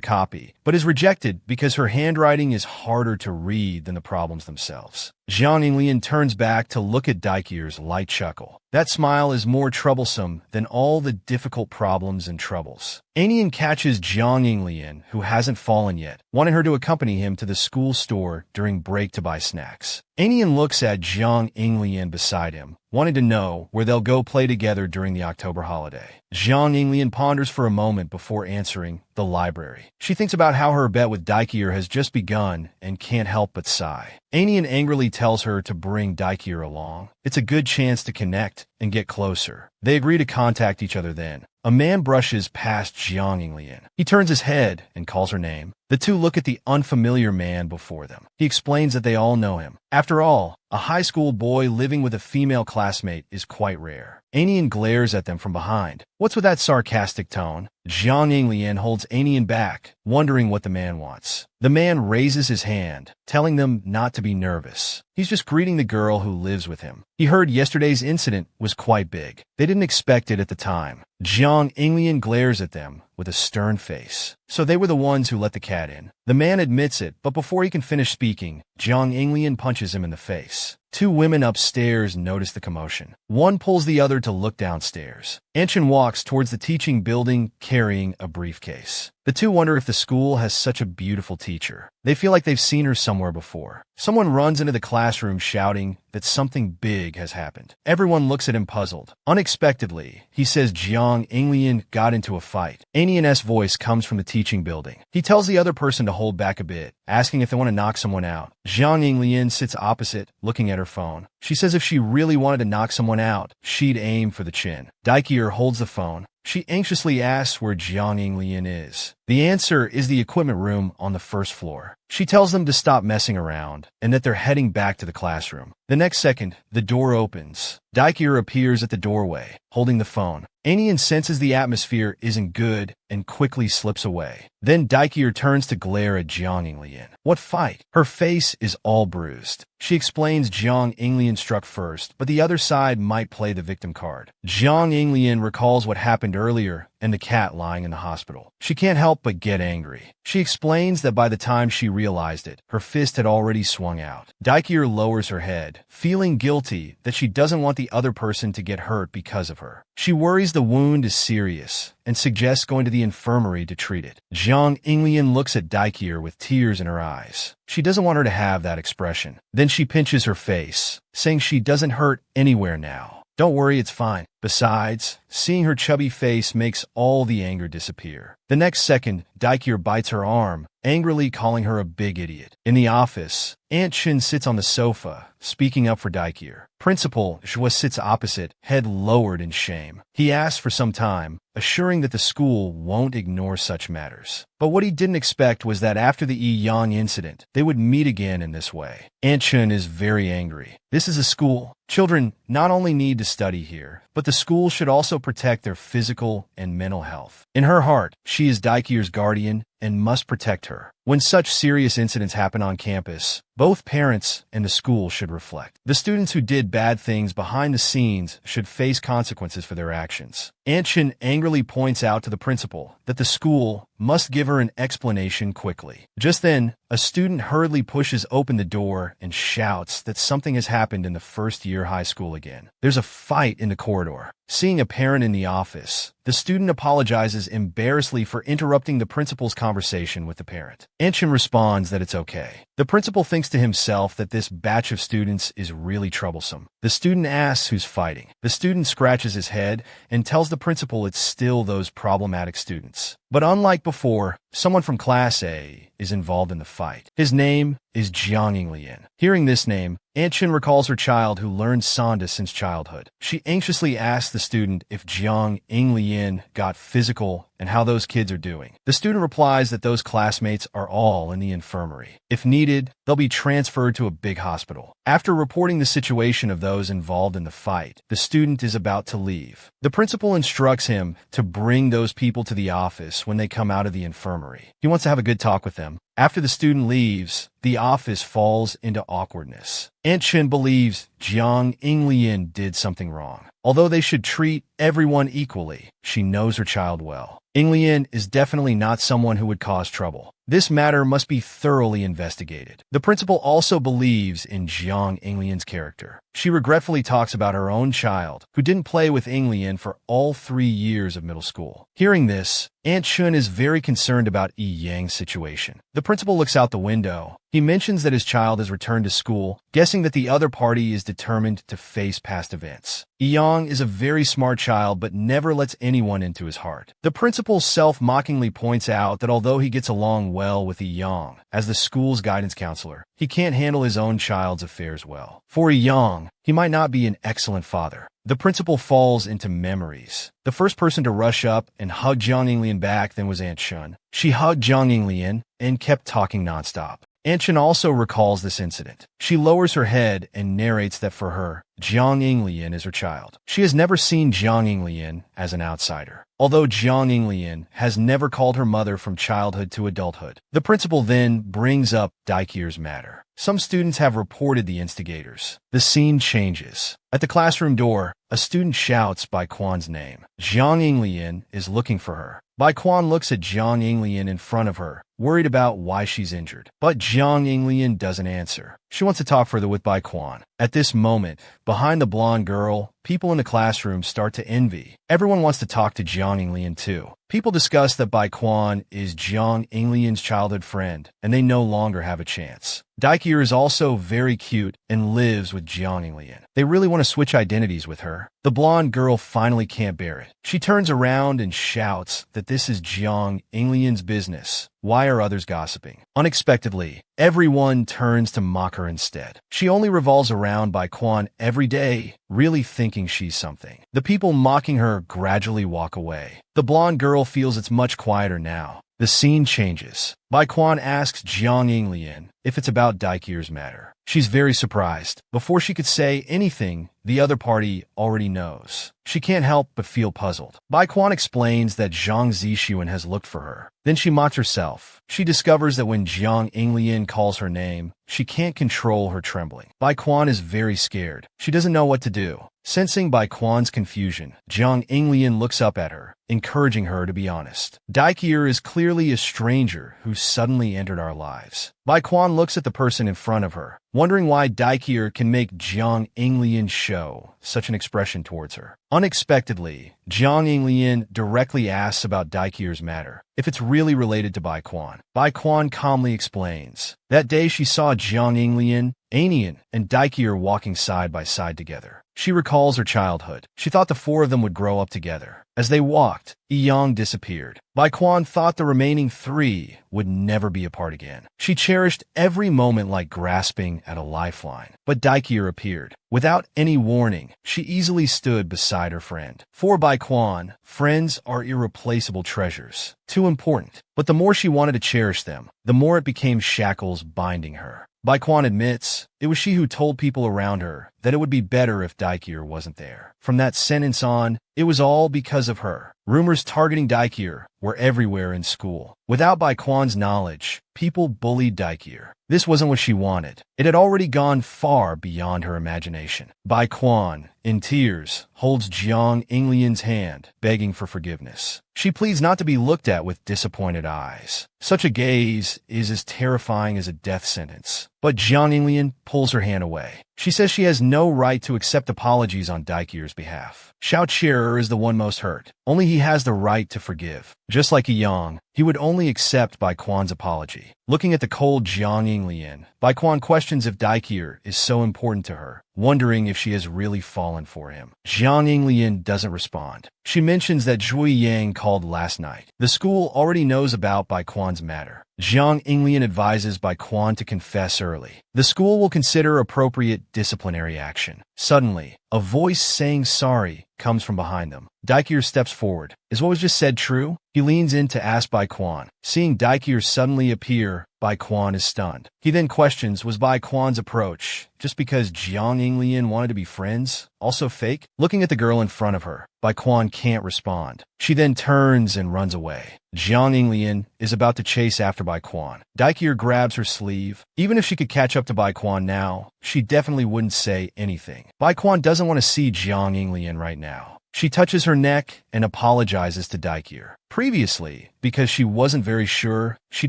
copy, but is rejected because her handwriting is harder to read than the problems themselves. Jiang Yinglian turns back to look at Daikier's light chuckle. That smile is more troublesome than all the difficult problems and troubles. Anian catches Jiang Yinglian, who hasn't fallen yet, wanting her to accompany him to the school store during break to buy snacks. Anian looks at Jiang Yinglian beside him, wanting to know where they'll go play together during the October holiday. Jiang Yinglian ponders for a moment before answering, the library. She thinks about how her bet with Daikier has just begun and can't help but sigh. Anian angrily tells her to bring Daikier along. It's a good chance to connect and get closer. They agree to contact each other then. A man brushes past Jiang Yinglian. He turns his head and calls her name. The two look at the unfamiliar man before them. He explains that they all know him. After all, a high school boy living with a female classmate is quite rare. Anian glares at them from behind. What's with that sarcastic tone? Jiang Yinglian holds Anian back, wondering what the man wants. The man raises his hand, telling them not to be nervous. He's just greeting the girl who lives with him. He heard yesterday's incident was quite big. They didn't expect it at the time. Jiang Yinglian glares at them with a stern face. So they were the ones who let the cat in. The man admits it, but before he can finish speaking, Jiang Yinglian punches him in the face. Two women upstairs notice the commotion. One pulls the other to look downstairs. Anshin walks towards the teaching building carrying a briefcase. The two wonder if the school has such a beautiful teacher. They feel like they've seen her somewhere before. Someone runs into the classroom shouting that something big has happened. Everyone looks at him puzzled. Unexpectedly, he says Jiang Inglian got into a fight. Anian's voice comes from the teaching building. He tells the other person to hold back a bit, asking if they want to knock someone out. Jiang Inglian sits opposite, looking at her phone. She says if she really wanted to knock someone out, she'd aim for the chin. Daikier holds the phone. She anxiously asks where Jiang Inglian is. The answer is the equipment room on the first floor. She tells them to stop messing around and that they're heading back to the classroom. The next second, the door opens. Daikier appears at the doorway, holding the phone. Anian senses the atmosphere isn't good and quickly slips away. Then Daikier turns to glare at Jiang Inglian. What fight? Her face is all bruised. She explains Jiang Inglian struck first, but the other side might play the victim card. Jiang Inglian recalls what happened earlier and the cat lying in the hospital. She can't help but get angry. She explains that by the time she realized it, her fist had already swung out. Daikier lowers her head, feeling guilty that she doesn't want the other person to get hurt because of her. She worries the wound is serious and suggests going to the infirmary to treat it. Jiang Inglian looks at Daikier with tears in her eyes. She doesn't want her to have that expression. Then she pinches her face, saying she doesn't hurt anywhere now. Don't worry, it's fine. Besides, seeing her chubby face makes all the anger disappear. The next second, Daikier bites her arm, angrily calling her a big idiot. In the office, Aunt Shin sits on the sofa, speaking up for Daikier. Principal Zhua sits opposite, head lowered in shame. He asks for some time, assuring that the school won't ignore such matters. But what he didn't expect was that after the Yang incident, they would meet again in this way. Aunt Shin is very angry. This is a school. Children not only need to study here, but the school should also protect their physical and mental health. In her heart, she is Daikier's guardian and must protect her. When such serious incidents happen on campus, both parents and the school should reflect. The students who did bad things behind the scenes should face consequences for their actions. Aunt Shin angrily points out to the principal that the school must give her an explanation quickly. Just then, a student hurriedly pushes open the door and shouts that something has happened in the first-year high school again. There's a fight in the corridor. Seeing a parent in the office, the student apologizes embarrassedly for interrupting the principal's conversation with the parent. Aunt Shin responds that it's okay. The principal thinks to himself that this batch of students is really troublesome. The student asks who's fighting. The student scratches his head and tells the principal it's still those problematic students. But unlike before, someone from Class A is involved in the fight. His name is Jiang Inglian. Hearing this name, Aunt Shin recalls her child who learned Sanda since childhood. She anxiously asks the student if Jiang Inglian got physical and how those kids are doing. The student replies that those classmates are all in the infirmary. If needed, they'll be transferred to a big hospital. After reporting the situation of those involved in the fight, the student is about to leave. The principal instructs him to bring those people to the office when they come out of the infirmary. He wants to have a good talk with them. After the student leaves, the office falls into awkwardness. Aunt Shin believes Jiang Inglian did something wrong. Although they should treat everyone equally, she knows her child well. Inglian is definitely not someone who would cause trouble. This matter must be thoroughly investigated. The principal also believes in Jiang Inglian's character. She regretfully talks about her own child, who didn't play with Inglian for all 3 years of middle school. Hearing this, Aunt Shun is very concerned about Yi Yang's situation. The principal looks out the window. He mentions that his child has returned to school, guessing that the other party is determined to face past events. Yi Yang is a very smart child but never lets anyone into his heart. The principal self-mockingly points out that although he gets along well with Yi Yang as the school's guidance counselor, he can't handle his own child's affairs well. For Yi Yang, he might not be an excellent father. The principal falls into memories. The first person to rush up and hug Jiang Inglian back then was Aunt Shun. She hugged Jiang Inglian and kept talking nonstop. Aunt Shun also recalls this incident. She lowers her head and narrates that for her, Jiang Inglian is her child. She has never seen Jiang Inglian as an outsider. Although Jiang Inglian has never called her mother from childhood to adulthood. The principal then brings up Daikier's matter. Some students have reported the instigators. The scene changes. At the classroom door, a student shouts Bai Quan's name. Jiang Yinglian is looking for her. Bai Quan looks at Jiang Yinglian in front of her, worried about why she's injured. But Jiang Yinglian doesn't answer. She wants to talk further with Bai Quan. At this moment, behind the blonde girl, people in the classroom start to envy. Everyone wants to talk to Jiang Yinglian too. People discuss that Bai Quan is Jiang Yinglian's childhood friend, and they no longer have a chance. Daikir is also very cute and lives with Jiang Yinglian. They really want to switch identities with her. The blonde girl finally can't bear it. She turns around and shouts that this is Jiang Yinglian's business. Why are others gossiping? Unexpectedly, everyone turns to mock her instead. She only revolves around Bai Quan every day, really thinking she's something. The people mocking her gradually walk away. The blonde girl feels it's much quieter now. The scene changes. Bai Quan asks Jiang Yinglian if it's about Daikir's matter. She's very surprised. Before she could say anything, the other party already knows. She can't help but feel puzzled. Bai Quan explains that Zhang Zixuan has looked for her. Then she mocks herself. She discovers that when Jiang Yinglian calls her name, she can't control her trembling. Bai Quan is very scared. She doesn't know what to do. Sensing Bai Quan's confusion, Jiang Yinglian looks up at her, encouraging her to be honest. Daikir is clearly a stranger who suddenly entered our lives. Bai Quan looks at the person in front of her, wondering why Daikir can make Jiang Yinglian show such an expression towards her. Unexpectedly, Jiang Yinglian directly asks about Daikir's matter, if it's really related to Bai Quan. Bai Quan calmly explains. That day she saw Jiang Yinglian, Anian, and Daikir walking side by side together. She recalls her childhood. She thought the four of them would grow up together. As they walked, Yang disappeared. Bai Quan thought the remaining three would never be apart again. She cherished every moment like grasping at a lifeline. But Daikir appeared. Without any warning, she easily stood beside her friend. For Bai Quan, friends are irreplaceable treasures. Too important. But the more she wanted to cherish them, the more it became shackles binding her. Bai Quan admits it was she who told people around her that it would be better if Daikir wasn't there. From that sentence on, it was all because of her. Rumors targeting Daikir were everywhere in school. Without Bai Quan's knowledge, people bullied Daikir. This wasn't what she wanted. It had already gone far beyond her imagination. Bai Quan, in tears, holds Jiang Yinglian's hand, begging for forgiveness. She pleads not to be looked at with disappointed eyes. Such a gaze is as terrifying as a death sentence. But Jiang Yinglian pulls her hand away. She says she has no right to accept apologies on Daikir's behalf. Xiao Qi'er is the one most hurt. Only he has the right to forgive. Just like Yang, he would only accept Bai Quan's apology. Looking at the cold Jiang Yinglian, Bai Quan questions if Daikir is so important to her, wondering if she has really fallen for him. Jiang Yinglian doesn't respond. She mentions that Zhui Yang called last night. The school already knows about Bai Quan's matter. Jiang Yinglian advises Bai Quan to confess early. The school will consider appropriate disciplinary action. Suddenly, a voice saying sorry comes from behind them. Daikir steps forward. Is what was just said true? He leans in to ask Bai Quan. Seeing Daikir suddenly appear, Bai Quan is stunned. He then questions, was Bai Quan's approach just because Jiang Yinglian wanted to be friends also fake? Looking at the girl in front of her, Bai Quan can't respond. She then turns and runs away. Jiang Yinglian is about to chase after Bai Quan. Daikir grabs her sleeve. Even if she could catch up to Bai Quan now, she definitely wouldn't say anything. Bai Quan doesn't want to see Jiang Yinglian right now. She touches her neck and apologizes to Daikir. Previously, because she wasn't very sure, she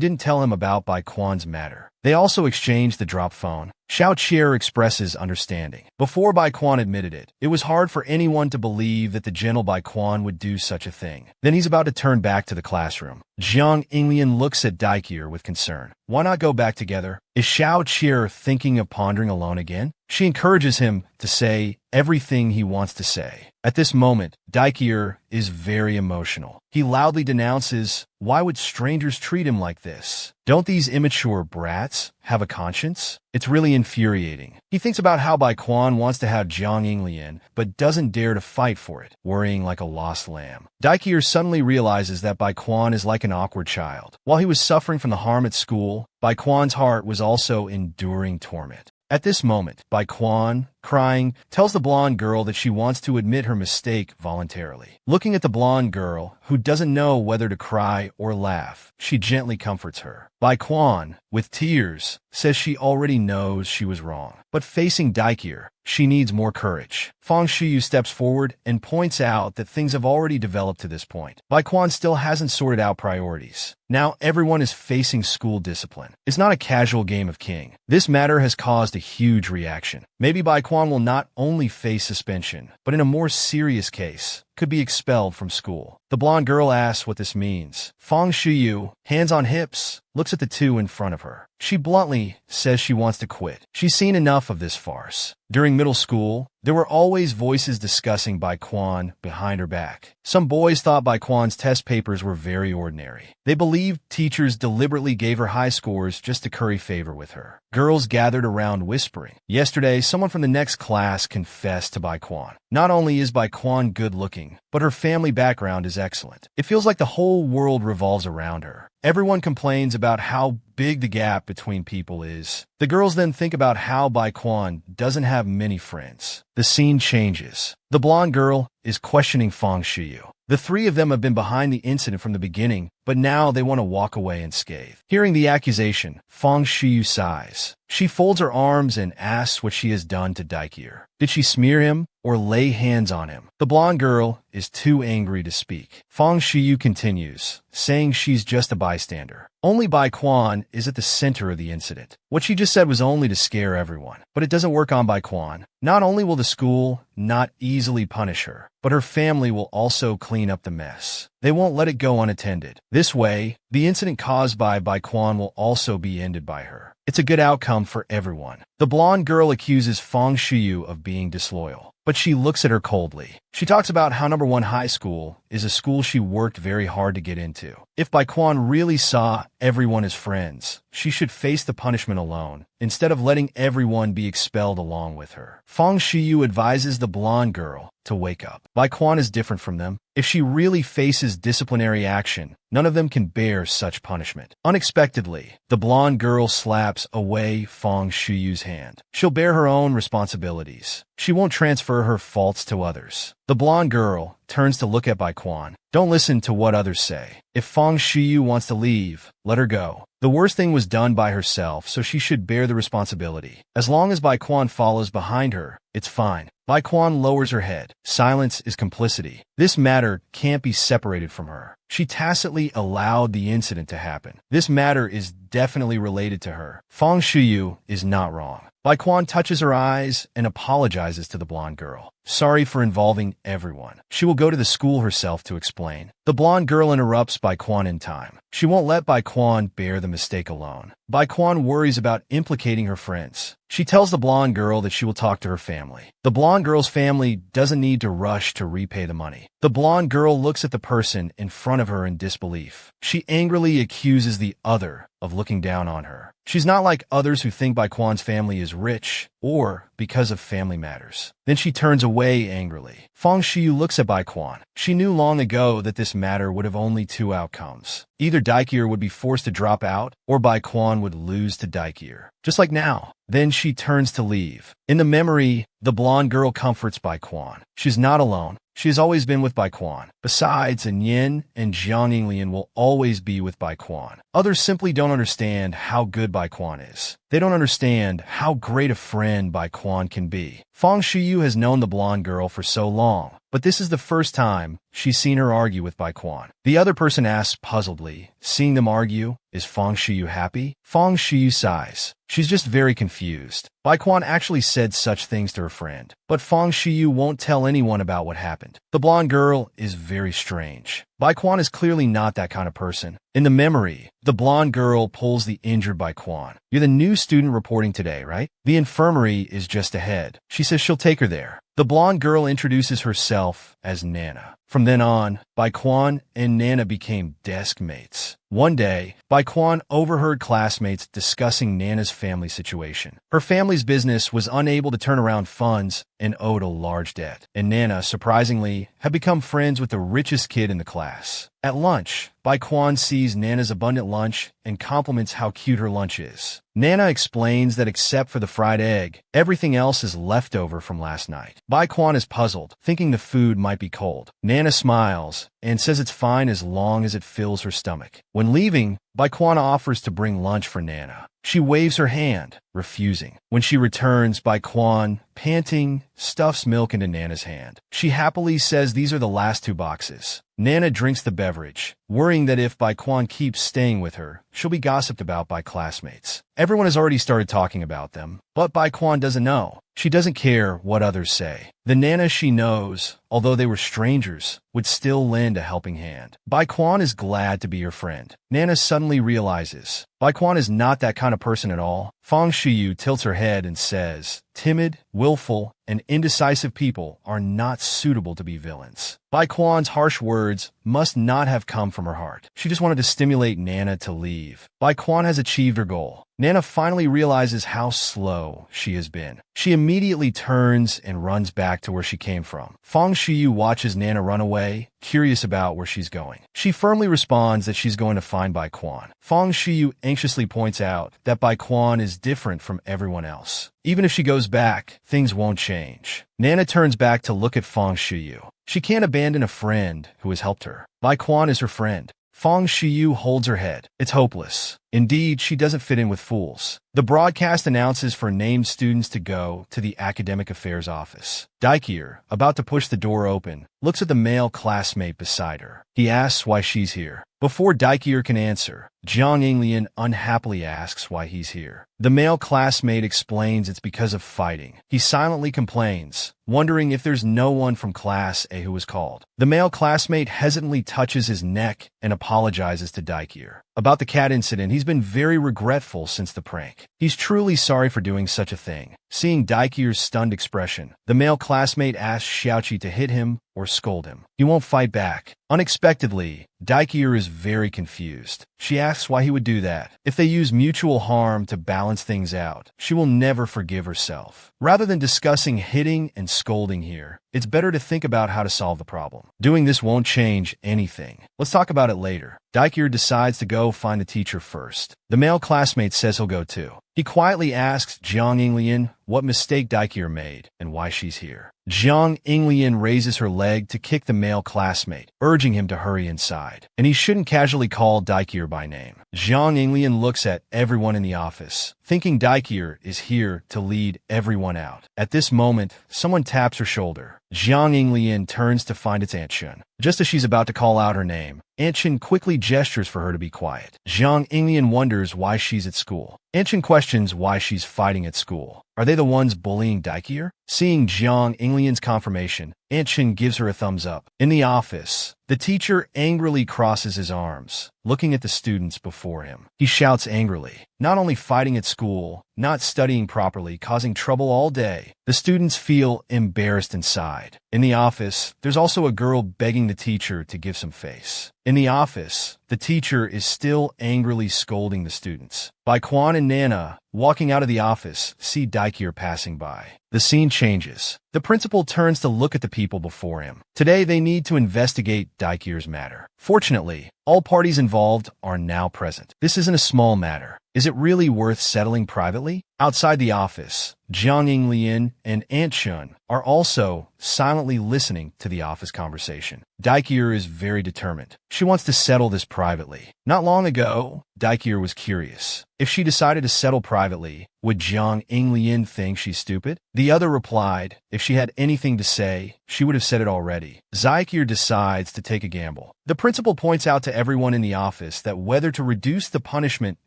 didn't tell him about Bai Quan's matter. They also exchanged the drop phone. Xiao Qi'er expresses understanding. Before Bai Quan admitted it, it was hard for anyone to believe that the gentle Bai Quan would do such a thing. Then he's about to turn back to the classroom. Jiang Yinglian looks at Daikir with concern. Why not go back together? Is Xiao Qi'er thinking of pondering alone again? She encourages him to say everything he wants to say. At this moment, Daikir is very emotional. He loudly denounces, why would strangers treat him like this? Don't these immature brats have a conscience? It's really infuriating. He thinks about how Bai Quan wants to have Jiang Yinglian, but doesn't dare to fight for it, worrying like a lost lamb. Daikir suddenly realizes that Bai Quan is like an awkward child. While he was suffering from the harm at school, Bai Quan's heart was also enduring torment. At this moment, Bai Quan, crying, tells the blonde girl that she wants to admit her mistake voluntarily. Looking at the blonde girl, who doesn't know whether to cry or laugh, she gently comforts her. Bai Quan, with tears, says she already knows she was wrong. But facing Daikir, she needs more courage. Fang Shiyu steps forward and points out that things have already developed to this point. Bai Quan still hasn't sorted out priorities. Now everyone is facing school discipline. It's not a casual game of king. This matter has caused a huge reaction. Maybe Bai Quan will not only face suspension, but in a more serious case, could be expelled from school. The blonde girl asks what this means. Fang Shiyu, hands on hips, looks at the two in front of her. She bluntly says she wants to quit. She's seen enough of this farce. During middle school, there were always voices discussing Bai Quan behind her back. Some boys thought Bai Quan's test papers were very ordinary. They believed teachers deliberately gave her high scores just to curry favor with her. Girls gathered around whispering. Yesterday, someone from the next class confessed to Bai Quan. Not only is Bai Quan good-looking, but her family background is excellent. It feels like the whole world revolves around her. Everyone complains about how big the gap between people is. The girls then think about how Bai Quan doesn't have many friends. The scene changes. The blonde girl is questioning Fang Shiyu. The three of them have been behind the incident from the beginning, but now they want to walk away unscathed. Hearing the accusation, Fang Shiyu sighs. She folds her arms and asks what she has done to Daikir. Did she smear him or lay hands on him? The blonde girl is too angry to speak. Fang Shiyu continues, saying she's just a bystander. Only Bai Quan is at the center of the incident. What she just said was only to scare everyone. But it doesn't work on Bai Quan. Not only will the school not easily punish her, but her family will also clean up the mess. They won't let it go unattended. This way, the incident caused by Bai Quan will also be ended by her. It's a good outcome for everyone. The blonde girl accuses Fang Shiyu of being disloyal, but she looks at her coldly. She talks about how number 1 high school is a school she worked very hard to get into. If Bai Quan really saw everyone as friends, she should face the punishment alone, instead of letting everyone be expelled along with her. Fang Shiyu advises the blonde girl to wake up. Bai Quan is different from them. If she really faces disciplinary action, none of them can bear such punishment. Unexpectedly, the blonde girl slaps away Fang Shiyu's hand. She'll bear her own responsibilities. She won't transfer her faults to others. The blonde girl turns to look at Bai Quan. Don't listen to what others say. If Fang Shiyu wants to leave, let her go. The worst thing was done by herself, so she should bear the responsibility. As long as Bai Quan follows behind her, it's fine. Bai Quan lowers her head. Silence is complicity. This matter can't be separated from her. She tacitly allowed the incident to happen. This matter is definitely related to her. Fang Shiyu is not wrong. Bai Quan touches her eyes and apologizes to the blonde girl. Sorry for involving everyone. She will go to the school herself to explain. The blonde girl interrupts Bai Quan in time. She won't let Bai Quan bear the mistake alone. Bai Quan worries about implicating her friends. She tells the blonde girl that she will talk to her family. The blonde girl's family doesn't need to rush to repay the money. The blonde girl looks at the person in front of her in disbelief. She angrily accuses the other of looking down on her. She's not like others who think Bai Quan's family is rich or because of family matters. Then she turns away angrily. Fang Shiyu looks at Bai Quan. She knew long ago that this matter would have only 2 outcomes. Either Daikir would be forced to drop out, or Bai Quan would lose to Daikir. Just like now. Then she turns to leave. In the memory, the blonde girl comforts Bai Quan. She's not alone. She has always been with Bai Quan. Besides, Yin and Jiang Yinglian will always be with Bai Quan. Others simply don't understand how good Bai Quan is. They don't understand how great a friend Bai Quan can be. Fang Shiyu has known the blonde girl for so long, but this is the first time she's seen her argue with Bai Quan. The other person asks puzzledly, seeing them argue, is Fang Shiyu happy? Fang Shiyu sighs. She's just very confused. Bai Quan actually said such things to her friend, but Fang Shiyu won't tell anyone about what happened. The blonde girl is very strange. Bai Quan is clearly not that kind of person. In the memory, the blonde girl pulls the injured Bai Quan. You're the new student reporting today, right? The infirmary is just ahead. She says she'll take her there. The blonde girl introduces herself as Nana. From then on, Baekwon and Nana became desk mates. One day, Baekwon overheard classmates discussing Nana's family situation. Her family's business was unable to turn around funds and owed a large debt. And Nana, surprisingly, had become friends with the richest kid in the class. At lunch, Baekwon sees Nana's abundant lunch and compliments how cute her lunch is. Nana explains that except for the fried egg, everything else is leftover from last night. Baekwon is puzzled, thinking the food might be cold. Nana smiles and says it's fine as long as it fills her stomach. When leaving, Baekwon offers to bring lunch for Nana. She waves her hand, refusing. When she returns, Baekwon, panting, stuffs milk into Nana's hand. She happily says these are the last 2 boxes. Nana drinks the beverage, worrying that if Baekwon keeps staying with her, she'll be gossiped about by classmates. Everyone has already started talking about them, but Baekwon doesn't know. She doesn't care what others say. The Nana she knows, although they were strangers, would still lend a helping hand. Baekwon is glad to be her friend. Nana suddenly realizes Baekwon is not that kind of person at all. Fang Shiyu tilts her head and says, timid, willful, and indecisive people are not suitable to be villains. Baekwon's harsh words must not have come from her heart. She just wanted to stimulate Nana to leave. Baekwon has achieved her goal. Nana finally realizes how slow she has been. She immediately turns and runs back to where she came from. Fang Shiyu watches Nana run away, curious about where she's going. She firmly responds that she's going to find Baekwon. Fang Shiyu anxiously points out that Baekwon is different from everyone else. Even if she goes back, things won't change. Nana turns back to look at Fang Shiyu. She can't abandon a friend who has helped her. Baekwon is her friend. Fang Shiyu holds her head. It's hopeless. Indeed, she doesn't fit in with fools. The broadcast announces for named students to go to the Academic Affairs office. Daikir, about to push the door open, looks at the male classmate beside her. He asks why she's here. Before Daikir can answer, Jiang Yinglian unhappily asks why he's here. The male classmate explains it's because of fighting. He silently complains, wondering if there's no one from Class A who was called. The male classmate hesitantly touches his neck and apologizes to Daikir. About the cat incident, he's been very regretful since the prank. He's truly sorry for doing such a thing. Seeing Daikir's stunned expression, the male classmate asks Xiaoqi to hit him or scold him. He won't fight back. Unexpectedly, Daikir is very confused. She asks why he would do that. If they use mutual harm to balance things out, she will never forgive herself. Rather than discussing hitting and scolding here, it's better to think about how to solve the problem. Doing this won't change anything. Let's talk about it later. Daikir decides to go find the teacher first. The male classmate says he'll go too. He quietly asks Jiang Yinglian what mistake Daikir made and why she's here. Jiang Yinglian raises her leg to kick the male classmate, urging him to hurry inside. And he shouldn't casually call Daikir by name. Jiang Yinglian looks at everyone in the office, thinking Daikir is here to lead everyone out. At this moment, someone taps her shoulder. Jiang Yinglian turns to find it's Aunt Shun. Just as she's about to call out her name, Aunt Shun quickly gestures for her to be quiet. Jiang Yinglian wonders why she's at school. Aunt Shun questions why she's fighting at school. Are they the ones bullying Daikir? Seeing Jiang Yinglian's confirmation, Aunt Shun gives her a thumbs up. In the office, the teacher angrily crosses his arms, looking at the students before him. He shouts angrily, not only fighting at school, not studying properly, causing trouble all day. The students feel embarrassed inside. In the office, there's also a girl begging the teacher to give some face. In the office, the teacher is still angrily scolding the students. Baekwon and Nana, walking out of the office, see Daikir passing by. The scene changes. The principal turns to look at the people before him. Today, they need to investigate Daikir's matter. Fortunately, all parties involved are now present. This isn't a small matter. Is it really worth settling privately? Outside the office, Jiang Yinglian and Aunt Shun are also silently listening to the office conversation. Daikir is very determined. She wants to settle this privately. Not long ago, Daikir was curious. If she decided to settle privately, would Jiang Yinglian think she's stupid? The other replied, if she had anything to say, she would have said it already. Daikir decides to take a gamble. The principal points out to everyone in the office that whether to reduce the punishment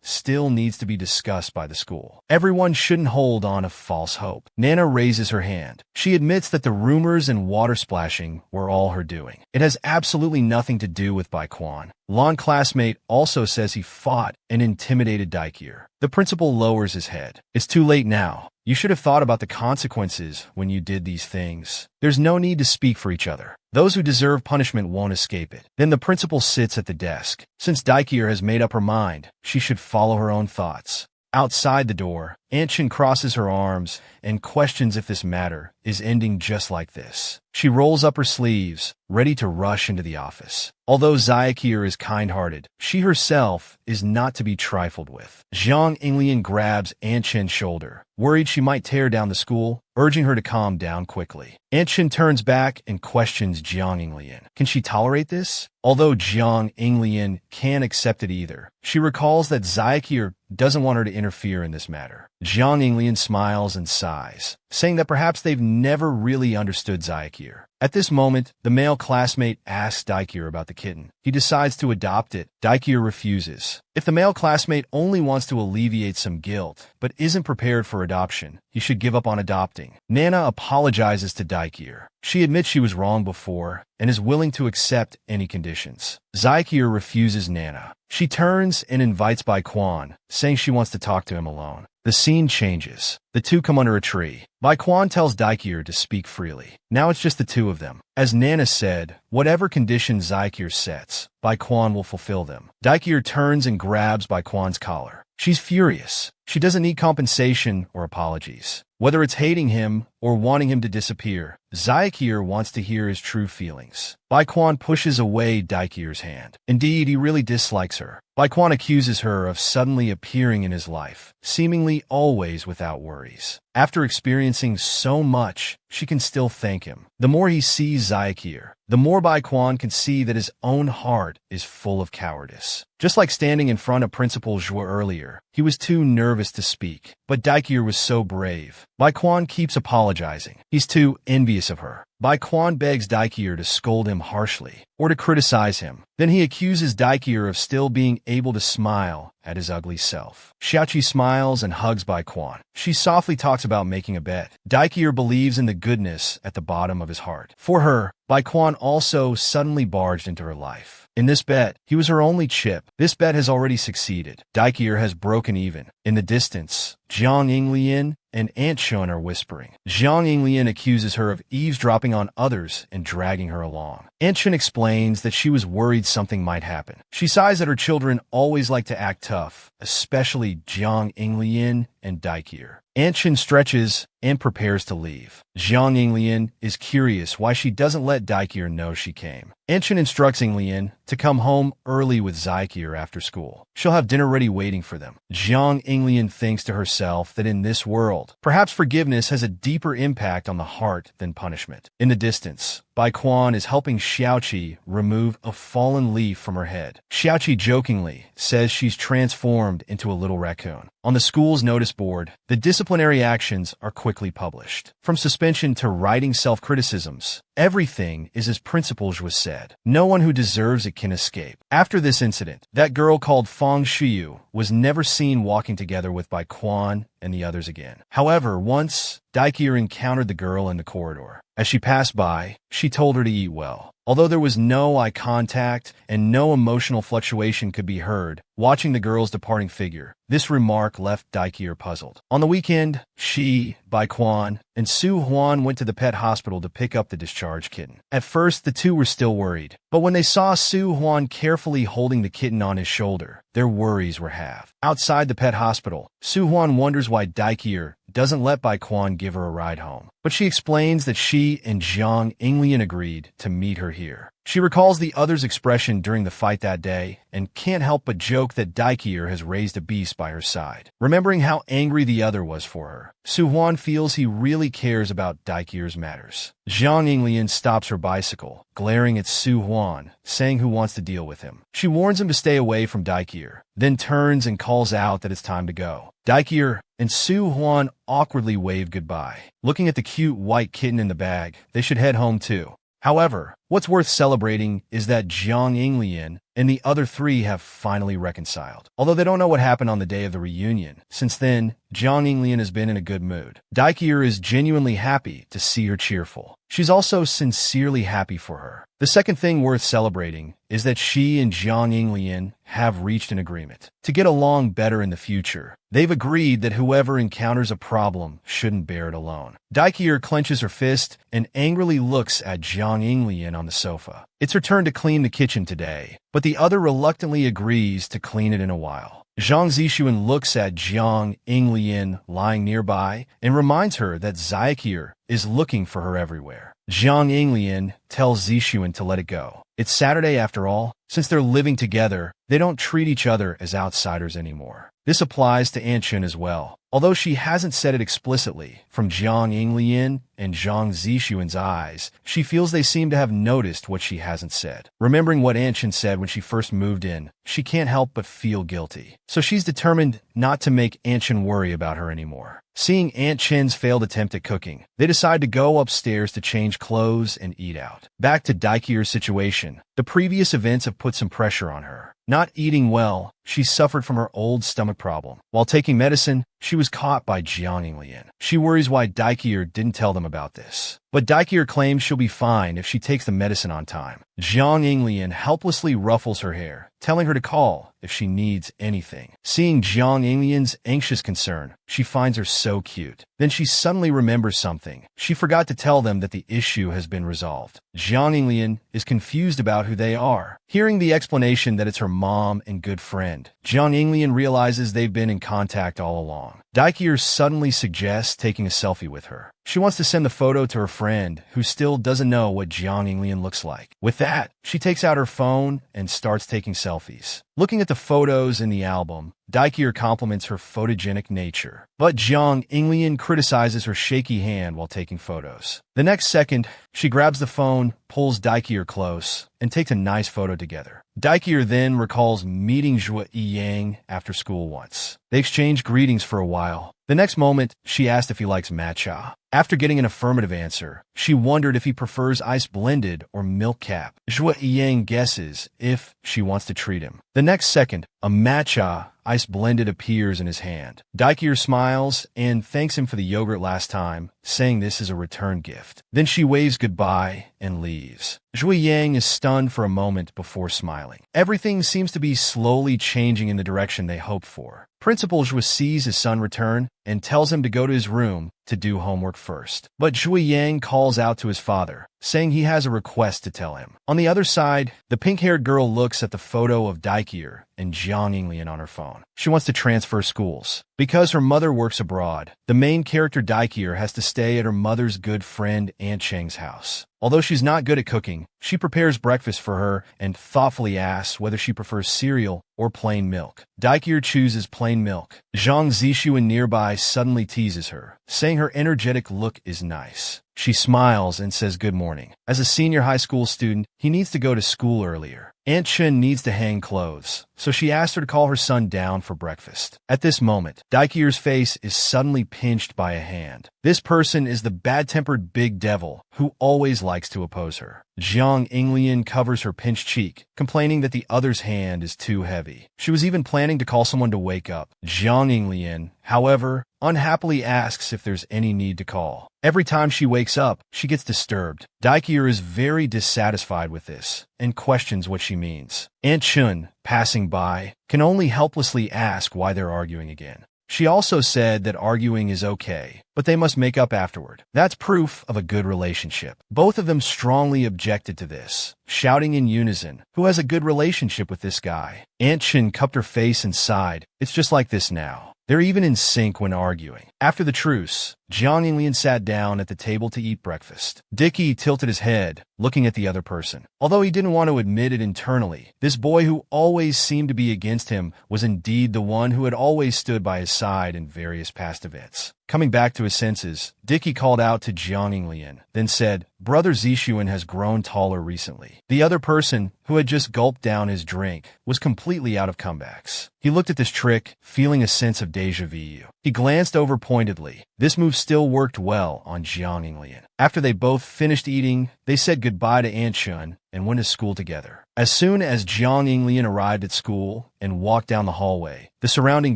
still needs to be discussed by the school. Everyone shouldn't hold on to false hope. Nana raises her hand. She admits that the rumors and water splashing were all her doing. It has absolutely nothing to do with Baekwon. Lon classmate also says he fought and intimidated Daikir. The principal lowers his head. It's too late now. You should have thought about the consequences when you did these things. There's no need to speak for each other. Those who deserve punishment won't escape it. Then the principal sits at the desk. Since Daikir has made up her mind, she should follow her own thoughts. Outside the door, Anshin crosses her arms and questions if this matter is ending just like this. She rolls up her sleeves, ready to rush into the office. Although Zaikir is kind-hearted, she herself is not to be trifled with. Zhang Yinglian grabs Anshin's shoulder, worried she might tear down the school, urging her to calm down quickly. Anshin turns back and questions Zhang Yinglian. Can she tolerate this? Although Zhang Yinglian can't accept it either, she recalls that Zaikir doesn't want her to interfere in this matter. Zhang Yinglian smiles and sighs, saying that perhaps they've never really understood Zaikir. At this moment, the male classmate asks Daikir about the kitten. He decides to adopt it. Daikir refuses. If the male classmate only wants to alleviate some guilt, but isn't prepared for adoption, he should give up on adopting. Nana apologizes to Daikir. She admits she was wrong before and is willing to accept any conditions. Zaikir refuses Nana. She turns and invites Bai Quan, saying she wants to talk to him alone. The scene changes. The two come under a tree. Bai Quan tells Daikir to speak freely. Now it's just the two of them. As Nana said, whatever conditions Zaikir sets, Bai Quan will fulfill them. Daikir turns and grabs Bai Quan's collar. She's furious. She doesn't need compensation or apologies. Whether it's hating him or wanting him to disappear, Zaikir wants to hear his true feelings. Bai Quan pushes away Daikir's hand. Indeed, he really dislikes her. Bai Quan accuses her of suddenly appearing in his life, seemingly always without worries. After experiencing so much, she can still thank him. The more he sees Zaikir, the more Bai Quan can see that his own heart is full of cowardice. Just like standing in front of Principal Zhou earlier, he was too nervous to speak, but Daikir was so brave. Bai Quan keeps apologizing. He's too envious of her. Bai Quan begs Daikir to scold him harshly or to criticize him. Then he accuses Daikir of still being able to smile at his ugly self. Xiaoqi smiles and hugs Bai Quan. She softly talks about making a bet. Daikir believes in the goodness at the bottom of his heart. For her, Bai Quan also suddenly barged into her life. In this bet, he was her only chip. This bet has already succeeded. Daikir has broken even. In the distance, Zhang Yinglian and Aunt Shun are whispering. Zhang Yinglian accuses her of eavesdropping on others and dragging her along. Aunt Shun explains that she was worried something might happen. She sighs that her children always like to act tough, especially Zhang Yinglian and Daikir. Aunt Shun stretches and prepares to leave. Zhang Yinglian is curious why she doesn't let Daikir know she came. Aunt Shun instructs Yinglian to come home early with Zaikir after school. She'll have dinner ready waiting for them. Zhang Yinglian thinks to herself that in this world, perhaps forgiveness has a deeper impact on the heart than punishment. In the distance, Bai Quan is helping Xiaoqi remove a fallen leaf from her head. Xiaoqi jokingly says she's transformed into a little raccoon. On the school's notice board, the disciplinary actions are quickly published. From suspension to writing self-criticisms, everything is as Principal Zhou said. No one who deserves it can escape. After this incident, that girl called Fang Shiyu was never seen walking together with Bai Quan and the others again. However, once, Daikir encountered the girl in the corridor. As she passed by, she told her to eat well. Although there was no eye contact and no emotional fluctuation could be heard, watching the girl's departing figure, this remark left Daikir puzzled. On the weekend, she, Bai Quan, and Su Huan went to the pet hospital to pick up the discharged kitten. At first, the two were still worried, but when they saw Su Huan carefully holding the kitten on his shoulder, their worries were halved. Outside the pet hospital, Su Huan wonders why Daikir doesn't let Bai Quan give her a ride home. But she explains that she and Zhang Yinglian agreed to meet her here. She recalls the other's expression during the fight that day and can't help but joke that Daikir has raised a beast by her side. Remembering how angry the other was for her, Su Huan feels he really cares about Daikir's matters. Zhang Yinglian stops her bicycle, glaring at Su Huan, saying who wants to deal with him. She warns him to stay away from Daikir, then turns and calls out that it's time to go. Daikir and Su Huan awkwardly wave goodbye. Looking at the cute white kitten in the bag, they should head home too. However, What's worth celebrating is that Jiang Yinglian and the other three have finally reconciled. Although they don't know what happened on the day of the reunion, since then, Jiang Yinglian has been in a good mood. Daikier is genuinely happy to see her cheerful. She's also sincerely happy for her. The second thing worth celebrating is that she and Jiang Yinglian have reached an agreement to get along better in the future. They've agreed that whoever encounters a problem shouldn't bear it alone. Daikier clenches her fist and angrily looks at Jiang Yinglian on the sofa. It's her turn to clean the kitchen today, but the other reluctantly agrees to clean it in a while. Zhang Zixuan looks at Jiang Yinglian lying nearby and reminds her that Daikier is looking for her everywhere. Jiang Yinglian tells Zixuan to let it go. It's Saturday after all. Since they're living together, they don't treat each other as outsiders anymore. This applies to Anchun as well. Although she hasn't said it explicitly, from Jiang Yinglian and Zhang Zixuan's eyes, she feels they seem to have noticed what she hasn't said. Remembering what Anchun said when she first moved in, she can't help but feel guilty. So she's determined not to make Anchun worry about her anymore. Seeing Aunt Chin's failed attempt at cooking, they decide to go upstairs to change clothes and eat out. Back to Daikier's situation. The previous events have put some pressure on her. Not eating well, she suffered from her old stomach problem. While taking medicine, she was caught by Jiang Yinglian. She worries why Daikier didn't tell them about this. But Daikier claims she'll be fine if she takes the medicine on time. Jiang Yinglian helplessly ruffles her hair, telling her to call if she needs anything. Seeing Jiang Yinglian's anxious concern, she finds her so cute. Then she suddenly remembers something. She forgot to tell them that the issue has been resolved. Jiang Yinglian is confused about who they are. Hearing the explanation that it's her mom and good friend, Jiang Yinglian realizes they've been in contact all along. Daikier suddenly suggests taking a selfie with her. She wants to send the photo to her friend, who still doesn't know what Jiang Yinglian looks like. With that, she takes out her phone and starts taking selfies. Looking at the photos in the album, Daikier compliments her photogenic nature, but Jiang Yinglian criticizes her shaky hand while taking photos. The next second, she grabs the phone, pulls Daikier close, and takes a nice photo together. Daikier then recalls meeting Zhuo Yiyang after school once. They exchange greetings for a while. The next moment, she asked if he likes matcha. After getting an affirmative answer, she wondered if he prefers ice blended or milk cap. Zhuo Yiyang guesses if she wants to treat him. The next second, a matcha ice blended appears in his hand. Daikier smiles and thanks him for the yogurt last time, saying this is a return gift. Then she waves goodbye and leaves. Zhuo Yang is stunned for a moment before smiling. Everything seems to be slowly changing in the direction they hoped for. Principal Zhuo sees his son return and tells him to go to his room to do homework first. But Zhuo Yang calls out to his father, saying he has a request to tell him. On the other side, the pink-haired girl looks at the photo of Daikier and Jiang Yinglian on her phone. She wants to transfer schools. Because her mother works abroad, the main character Daikier has to stay at her mother's good friend Aunt Cheng's house. Although she's not good at cooking, she prepares breakfast for her and thoughtfully asks whether she prefers cereal or plain milk. Daikier chooses plain milk. Zhang Zixuan nearby suddenly teases her, saying her energetic look is nice. She smiles and says good morning. As a senior high school student, he needs to go to school earlier. Aunt Chen needs to hang clothes, so she asks her to call her son down for breakfast. At this moment, Daikier's face is suddenly pinched by a hand. This person is the bad-tempered big devil who always likes to oppose her. Jiang Yinglian covers her pinched cheek, complaining that the other's hand is too heavy. She was even planning to call someone to wake up. Jiang Yinglian, however, unhappily asks if there's any need to call. Every time she wakes up, she gets disturbed. Daikier is very dissatisfied with this and questions what she means. Aunt Chun, passing by, can only helplessly ask why they're arguing again. She also said that arguing is okay, but they must make up afterward. That's proof of a good relationship. Both of them strongly objected to this, shouting in unison, "Who has a good relationship with this guy?" Aunt Chin cupped her face and sighed. It's just like this now. They're even in sync when arguing. After the truce, Jiang Yinglian sat down at the table to eat breakfast. Dicky tilted his head, looking at the other person. Although he didn't want to admit it internally, this boy who always seemed to be against him was indeed the one who had always stood by his side in various past events. Coming back to his senses, Dicky called out to Jiang Yinglian, then said, "Brother Zixuan has grown taller recently." The other person, who had just gulped down his drink, was completely out of comebacks. He looked at this trick, feeling a sense of déjà vu. He glanced over pointedly. This move still worked well on Jiang Yinglian. After they both finished eating, they said goodbye to Aunt Shun and went to school together. As soon as Jiang Yinglian arrived at school and walked down the hallway, the surrounding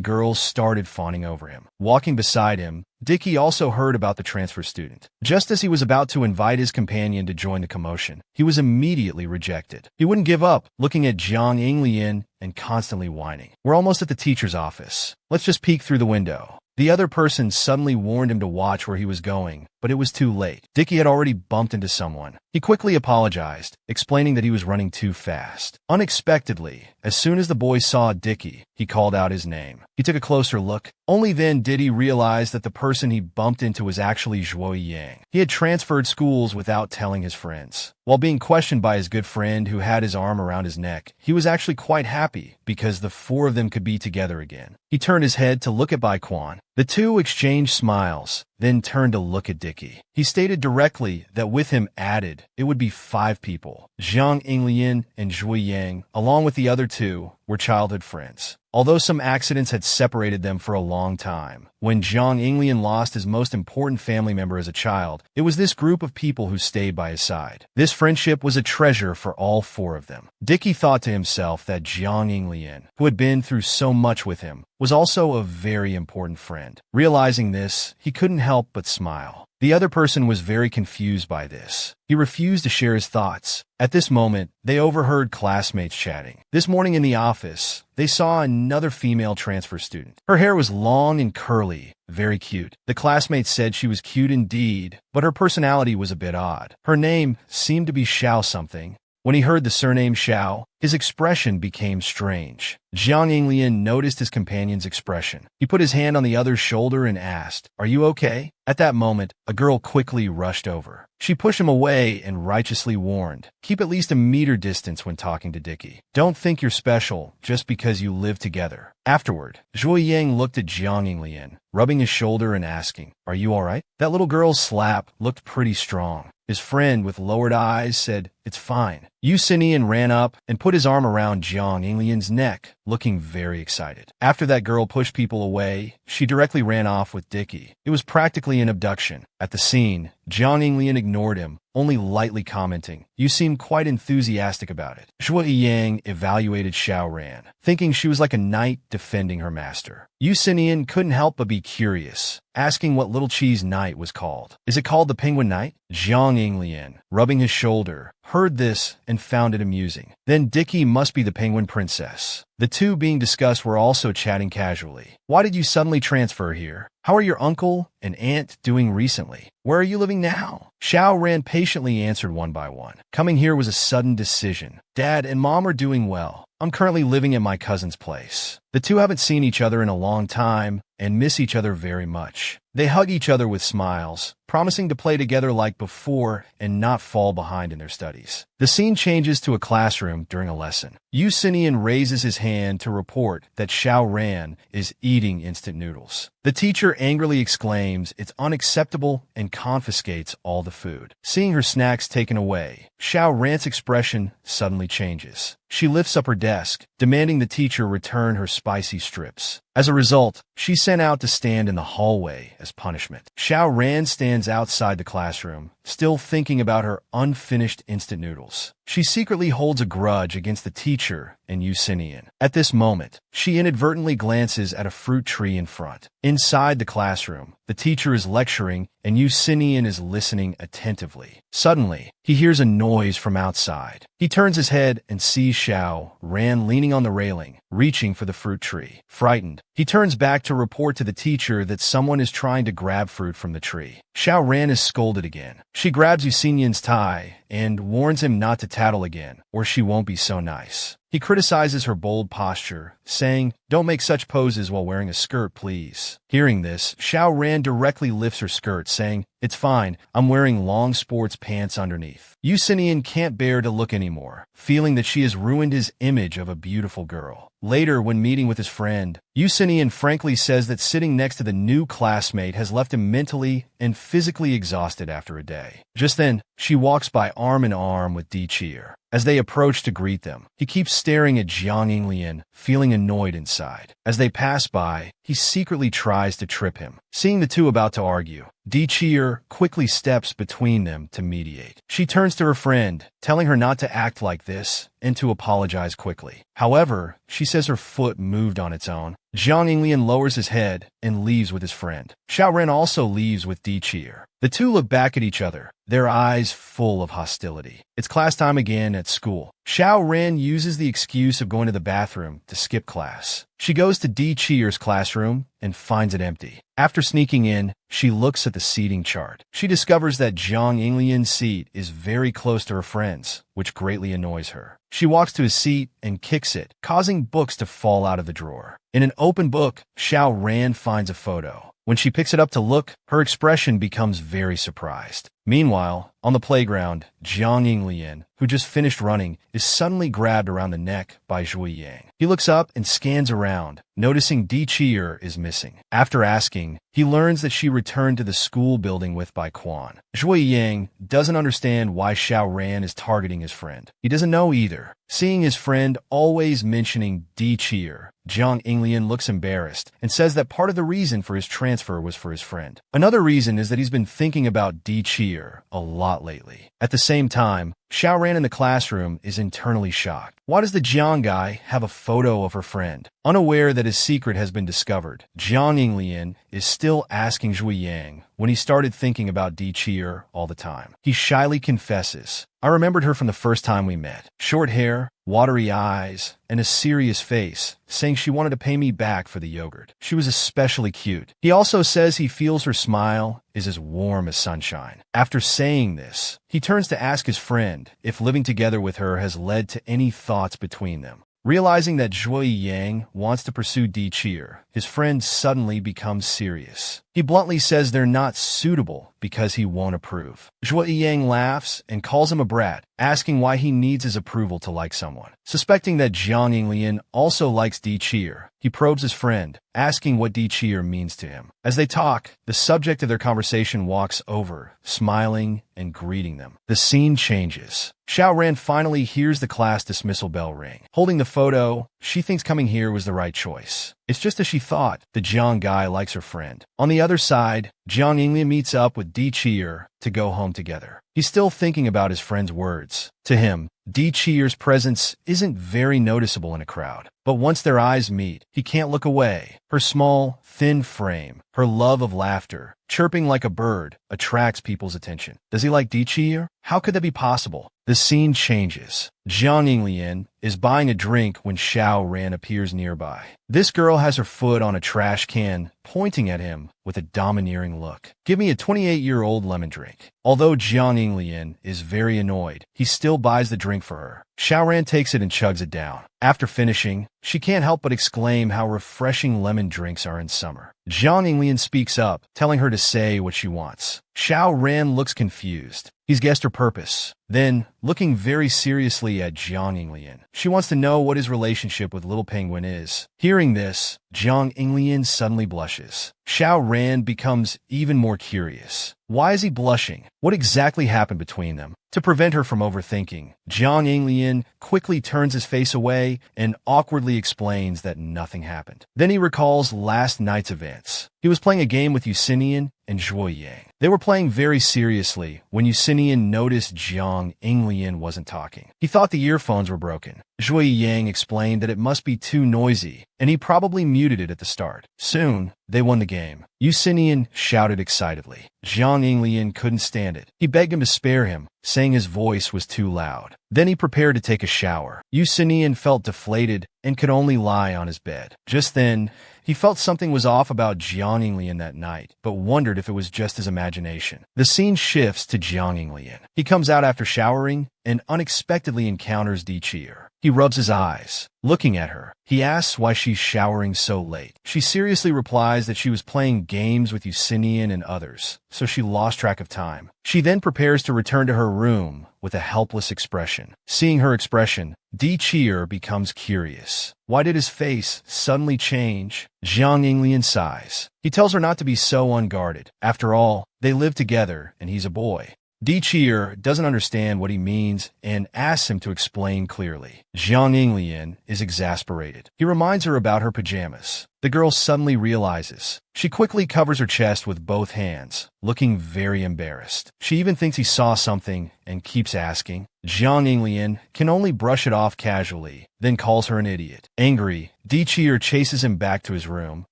girls started fawning over him. Walking beside him, Dicky also heard about the transfer student. Just as he was about to invite his companion to join the commotion, he was immediately rejected. He wouldn't give up, looking at Jiang Yinglian and constantly whining. "We're almost at the teacher's office. Let's just peek through the window." The other person suddenly warned him to watch where he was going, but it was too late. Dicky had already bumped into someone. He quickly apologized, explaining that he was running too fast. Unexpectedly, as soon as the boy saw Dicky, he called out his name. He took a closer look. Only then did he realize that the person he bumped into was actually Zhuo Yang. He had transferred schools without telling his friends. While being questioned by his good friend who had his arm around his neck, he was actually quite happy because the four of them could be together again. He turned his head to look at Bai Quan. The two exchanged smiles, then turned to look at Dicky. He stated directly that with him added, it would be 5 people. Jiang Yinglian and Zhuo Yang, along with the other 2, were childhood friends. Although some accidents had separated them for a long time, when Jiang Yinglian lost his most important family member as a child, it was this group of people who stayed by his side. This friendship was a treasure for all 4 of them. Dicky thought to himself that Jiang Yinglian, who had been through so much with him, was also a very important friend. Realizing this, he couldn't help but smile. The other person was very confused by this. He refused to share his thoughts. At this moment, they overheard classmates chatting. This morning in the office, they saw another female transfer student. Her hair was long and curly, very cute. The classmates said she was cute indeed, but her personality was a bit odd. Her name seemed to be Xiao something. When he heard the surname Xiao, his expression became strange. Jiang Yinglian noticed his companion's expression. He put his hand on the other's shoulder and asked, "Are you okay?" At that moment, a girl quickly rushed over. She pushed him away and righteously warned, "Keep at least a meter distance when talking to Dicky. Don't think you're special just because you live together." Afterward, Zhuo Yang looked at Jiang Yinglian, rubbing his shoulder and asking, "Are you alright?" That little girl's slap looked pretty strong. His friend, with lowered eyes, said, "It's fine." Yu Xinian ran up and put his arm around Jiang Yinglian's neck, looking very excited. After that girl pushed people away, she directly ran off with Dicky. It was practically an abduction. At the scene, Jiang Yinglian ignored him, only lightly commenting, "You seem quite enthusiastic about it." Zhuo Yang evaluated Xiao Ran, thinking she was like a knight defending her master. Yu Xinian couldn't help but be curious, asking what Little Cheese Knight was called. "Is it called the Penguin Knight?" Jiang Yinglian, rubbing his shoulder, heard this and found it amusing. Then Dicky must be the Penguin Princess. The two being discussed were also chatting casually. "Why did you suddenly transfer here? How are your uncle and aunt doing recently? Where are you living now?" Xiao Ran patiently answered one by one. "Coming here was a sudden decision. Dad and Mom are doing well. I'm currently living at my cousin's place. The two haven't seen each other in a long time and miss each other very much. They hug each other with smiles, promising to play together like before and not fall behind in their studies." The scene changes to a classroom during a lesson. Yu Xinian raises his hand to report that Xiao Ran is eating instant noodles. The teacher angrily exclaims it's unacceptable and confiscates all the food. Seeing her snacks taken away, Xiao Ran's expression suddenly changes. She lifts up her desk, demanding the teacher return her spicy strips. As a result, she's sent out to stand in the hallway as punishment. Xiao Ran stands outside the classroom, still thinking about her unfinished instant noodles. She secretly holds a grudge against the teacher and Yu Xinian. At this moment, she inadvertently glances at a fruit tree in front. Inside the classroom, the teacher is lecturing and Yu Xinian is listening attentively. Suddenly, he hears a noise from outside. He turns his head and sees Xiao Ran leaning on the railing, reaching for the fruit tree. Frightened, he turns back to report to the teacher that someone is trying to grab fruit from the tree. Xiao Ran is scolded again. She grabs Yu Xinian's tie and warns him not to tattle again, or she won't be so nice. He criticizes her bold posture, saying, "Don't make such poses while wearing a skirt, please." Hearing this, Xiao Ran directly lifts her skirt, saying, "It's fine, I'm wearing long sports pants underneath." Yu Xinian can't bear to look anymore, feeling that she has ruined his image of a beautiful girl. Later, when meeting with his friend, Yu Xinian frankly says that sitting next to the new classmate has left him mentally and physically exhausted after a day. Just then, She walks by arm in arm with Di Cheer. As they approach to greet them, he keeps staring at Jiang Yinglian, feeling annoyed inside. As they pass by, he secretly tries to trip him. Seeing the two about to argue, Di Cheer quickly steps between them to mediate. She turns to her friend, telling her not to act like this and to apologize quickly. However, she says her foot moved on its own. Jiang Yinglian lowers his head and leaves with his friend. Xiao Ren also leaves with Di Cheer. The two look back at each other, their eyes full of hostility. It's class time again at school. Xiao Ren uses the excuse of going to the bathroom to skip class. She goes to Di Cheer's classroom and finds it empty. After sneaking in, she looks at the seating chart. She discovers that Jiang Yinglian's seat is very close to her friend's, which greatly annoys her. She walks to his seat and kicks it, causing books to fall out of the drawer. In an open book, Xiao Ran finds a photo. When she picks it up to look, her expression becomes very surprised. Meanwhile, on the playground, Jiang Yinglian, who just finished running, is suddenly grabbed around the neck by Zhui Yang. He looks up and scans around, noticing Di Cheer is missing. After asking, he learns that she returned to the school building with Bai Quan. Zhui Yang doesn't understand why Xiao Ran is targeting his friend. He doesn't know either. Seeing his friend always mentioning Di Cheer, Jiang Yinglian looks embarrassed and says that part of the reason for his transfer was for his friend. Another reason is that he's been thinking about Di Cheer a lot lately. At the same time, Xiao Ran in the classroom is internally shocked. Why does the Jiang guy have a photo of her friend? Unaware that his secret has been discovered, Jiang Yinglian is still asking Zhui Yang when he started thinking about Di Cheer all the time. He shyly confesses, "I remembered her from the first time we met. Short hair, watery eyes, and a serious face, saying she wanted to pay me back for the yogurt. She was especially cute." He also says he feels her smile is as warm as sunshine. After saying this, he turns to ask his friend if living together with her has led to any thoughts between them. Realizing that Zhui Yang wants to pursue Di Cheer, his friend suddenly becomes serious. He bluntly says they're not suitable because he won't approve. Zhui Yang laughs and calls him a brat, asking why he needs his approval to like someone. Suspecting that Jiang Yinglian also likes Di Cheer, he probes his friend, asking what Di Cheer means to him. As they talk, the subject of their conversation walks over, smiling and greeting them. The scene changes. Xiao Ran finally hears the class dismissal bell ring. Holding the photo, she thinks coming here was the right choice. It's just as she thought. The Jiang guy likes her friend. On the other side, Jiang Yinglian meets up with Di Cheer to go home together. He's still thinking about his friend's words. To him, Di Cheer's presence isn't very noticeable in a crowd. But once their eyes meet, he can't look away. Her small, thin frame, her love of laughter, chirping like a bird, attracts people's attention. Does he like Di Cheer? How could that be possible? The scene changes. Jiang Yinglian is buying a drink when Xiao Ran appears nearby. This girl has her foot on a trash can, pointing at him with a domineering look. "Give me a 28-year-old lemon drink." Although Jiang Yinglian is very annoyed, he still buys the drink for her. Xiao Ran takes it and chugs it down. After finishing, she can't help but exclaim how refreshing lemon drinks are in summer. Jiang Yinglian speaks up, telling her to say what she wants. Xiao Ran looks confused. He's guessed her purpose. Then, looking very seriously at Jiang Yinglian, she wants to know what his relationship with Little Penguin is. Hearing this, Jiang Yinglian suddenly blushes. Xiao Ran becomes even more curious. Why is he blushing? What exactly happened between them? To prevent her from overthinking, Jiang Yinglian quickly turns his face away and awkwardly explains that nothing happened. Then he recalls last night's events. He was playing a game with Yusinian and Zhui Yang. They were playing very seriously when Yusinian noticed Jiang Yinglian wasn't talking. He thought the earphones were broken. Zhui Yang explained that it must be too noisy, and he probably muted it at the start. Soon, they won the game. Yusinian shouted excitedly. Jiang Yinglian couldn't stand it. He begged him to spare him, saying his voice was too loud. Then he prepared to take a shower. Yusinian felt deflated and could only lie on his bed. Just then, he felt something was off about Jiang Yinglian that night, but wondered if it was just his imagination. The scene shifts to Jiang Yinglian. He comes out after showering and unexpectedly encounters Di Cheer. He rubs his eyes. Looking at her, he asks why she's showering so late. She seriously replies that she was playing games with Yusinian and others, so she lost track of time. She then prepares to return to her room with a helpless expression. Seeing her expression, Di Cheer becomes curious. Why did his face suddenly change? Jiang Yinglian sighs. He tells her not to be so unguarded. After all, they live together and he's a boy. Di Cheer doesn't understand what he means and asks him to explain clearly. Jiang Yinglian is exasperated. He reminds her about her pajamas. The girl suddenly realizes. She quickly covers her chest with both hands, looking very embarrassed. She even thinks he saw something and keeps asking. Jiang Yinglian can only brush it off casually, then calls her an idiot. Angry, Di Cheer chases him back to his room,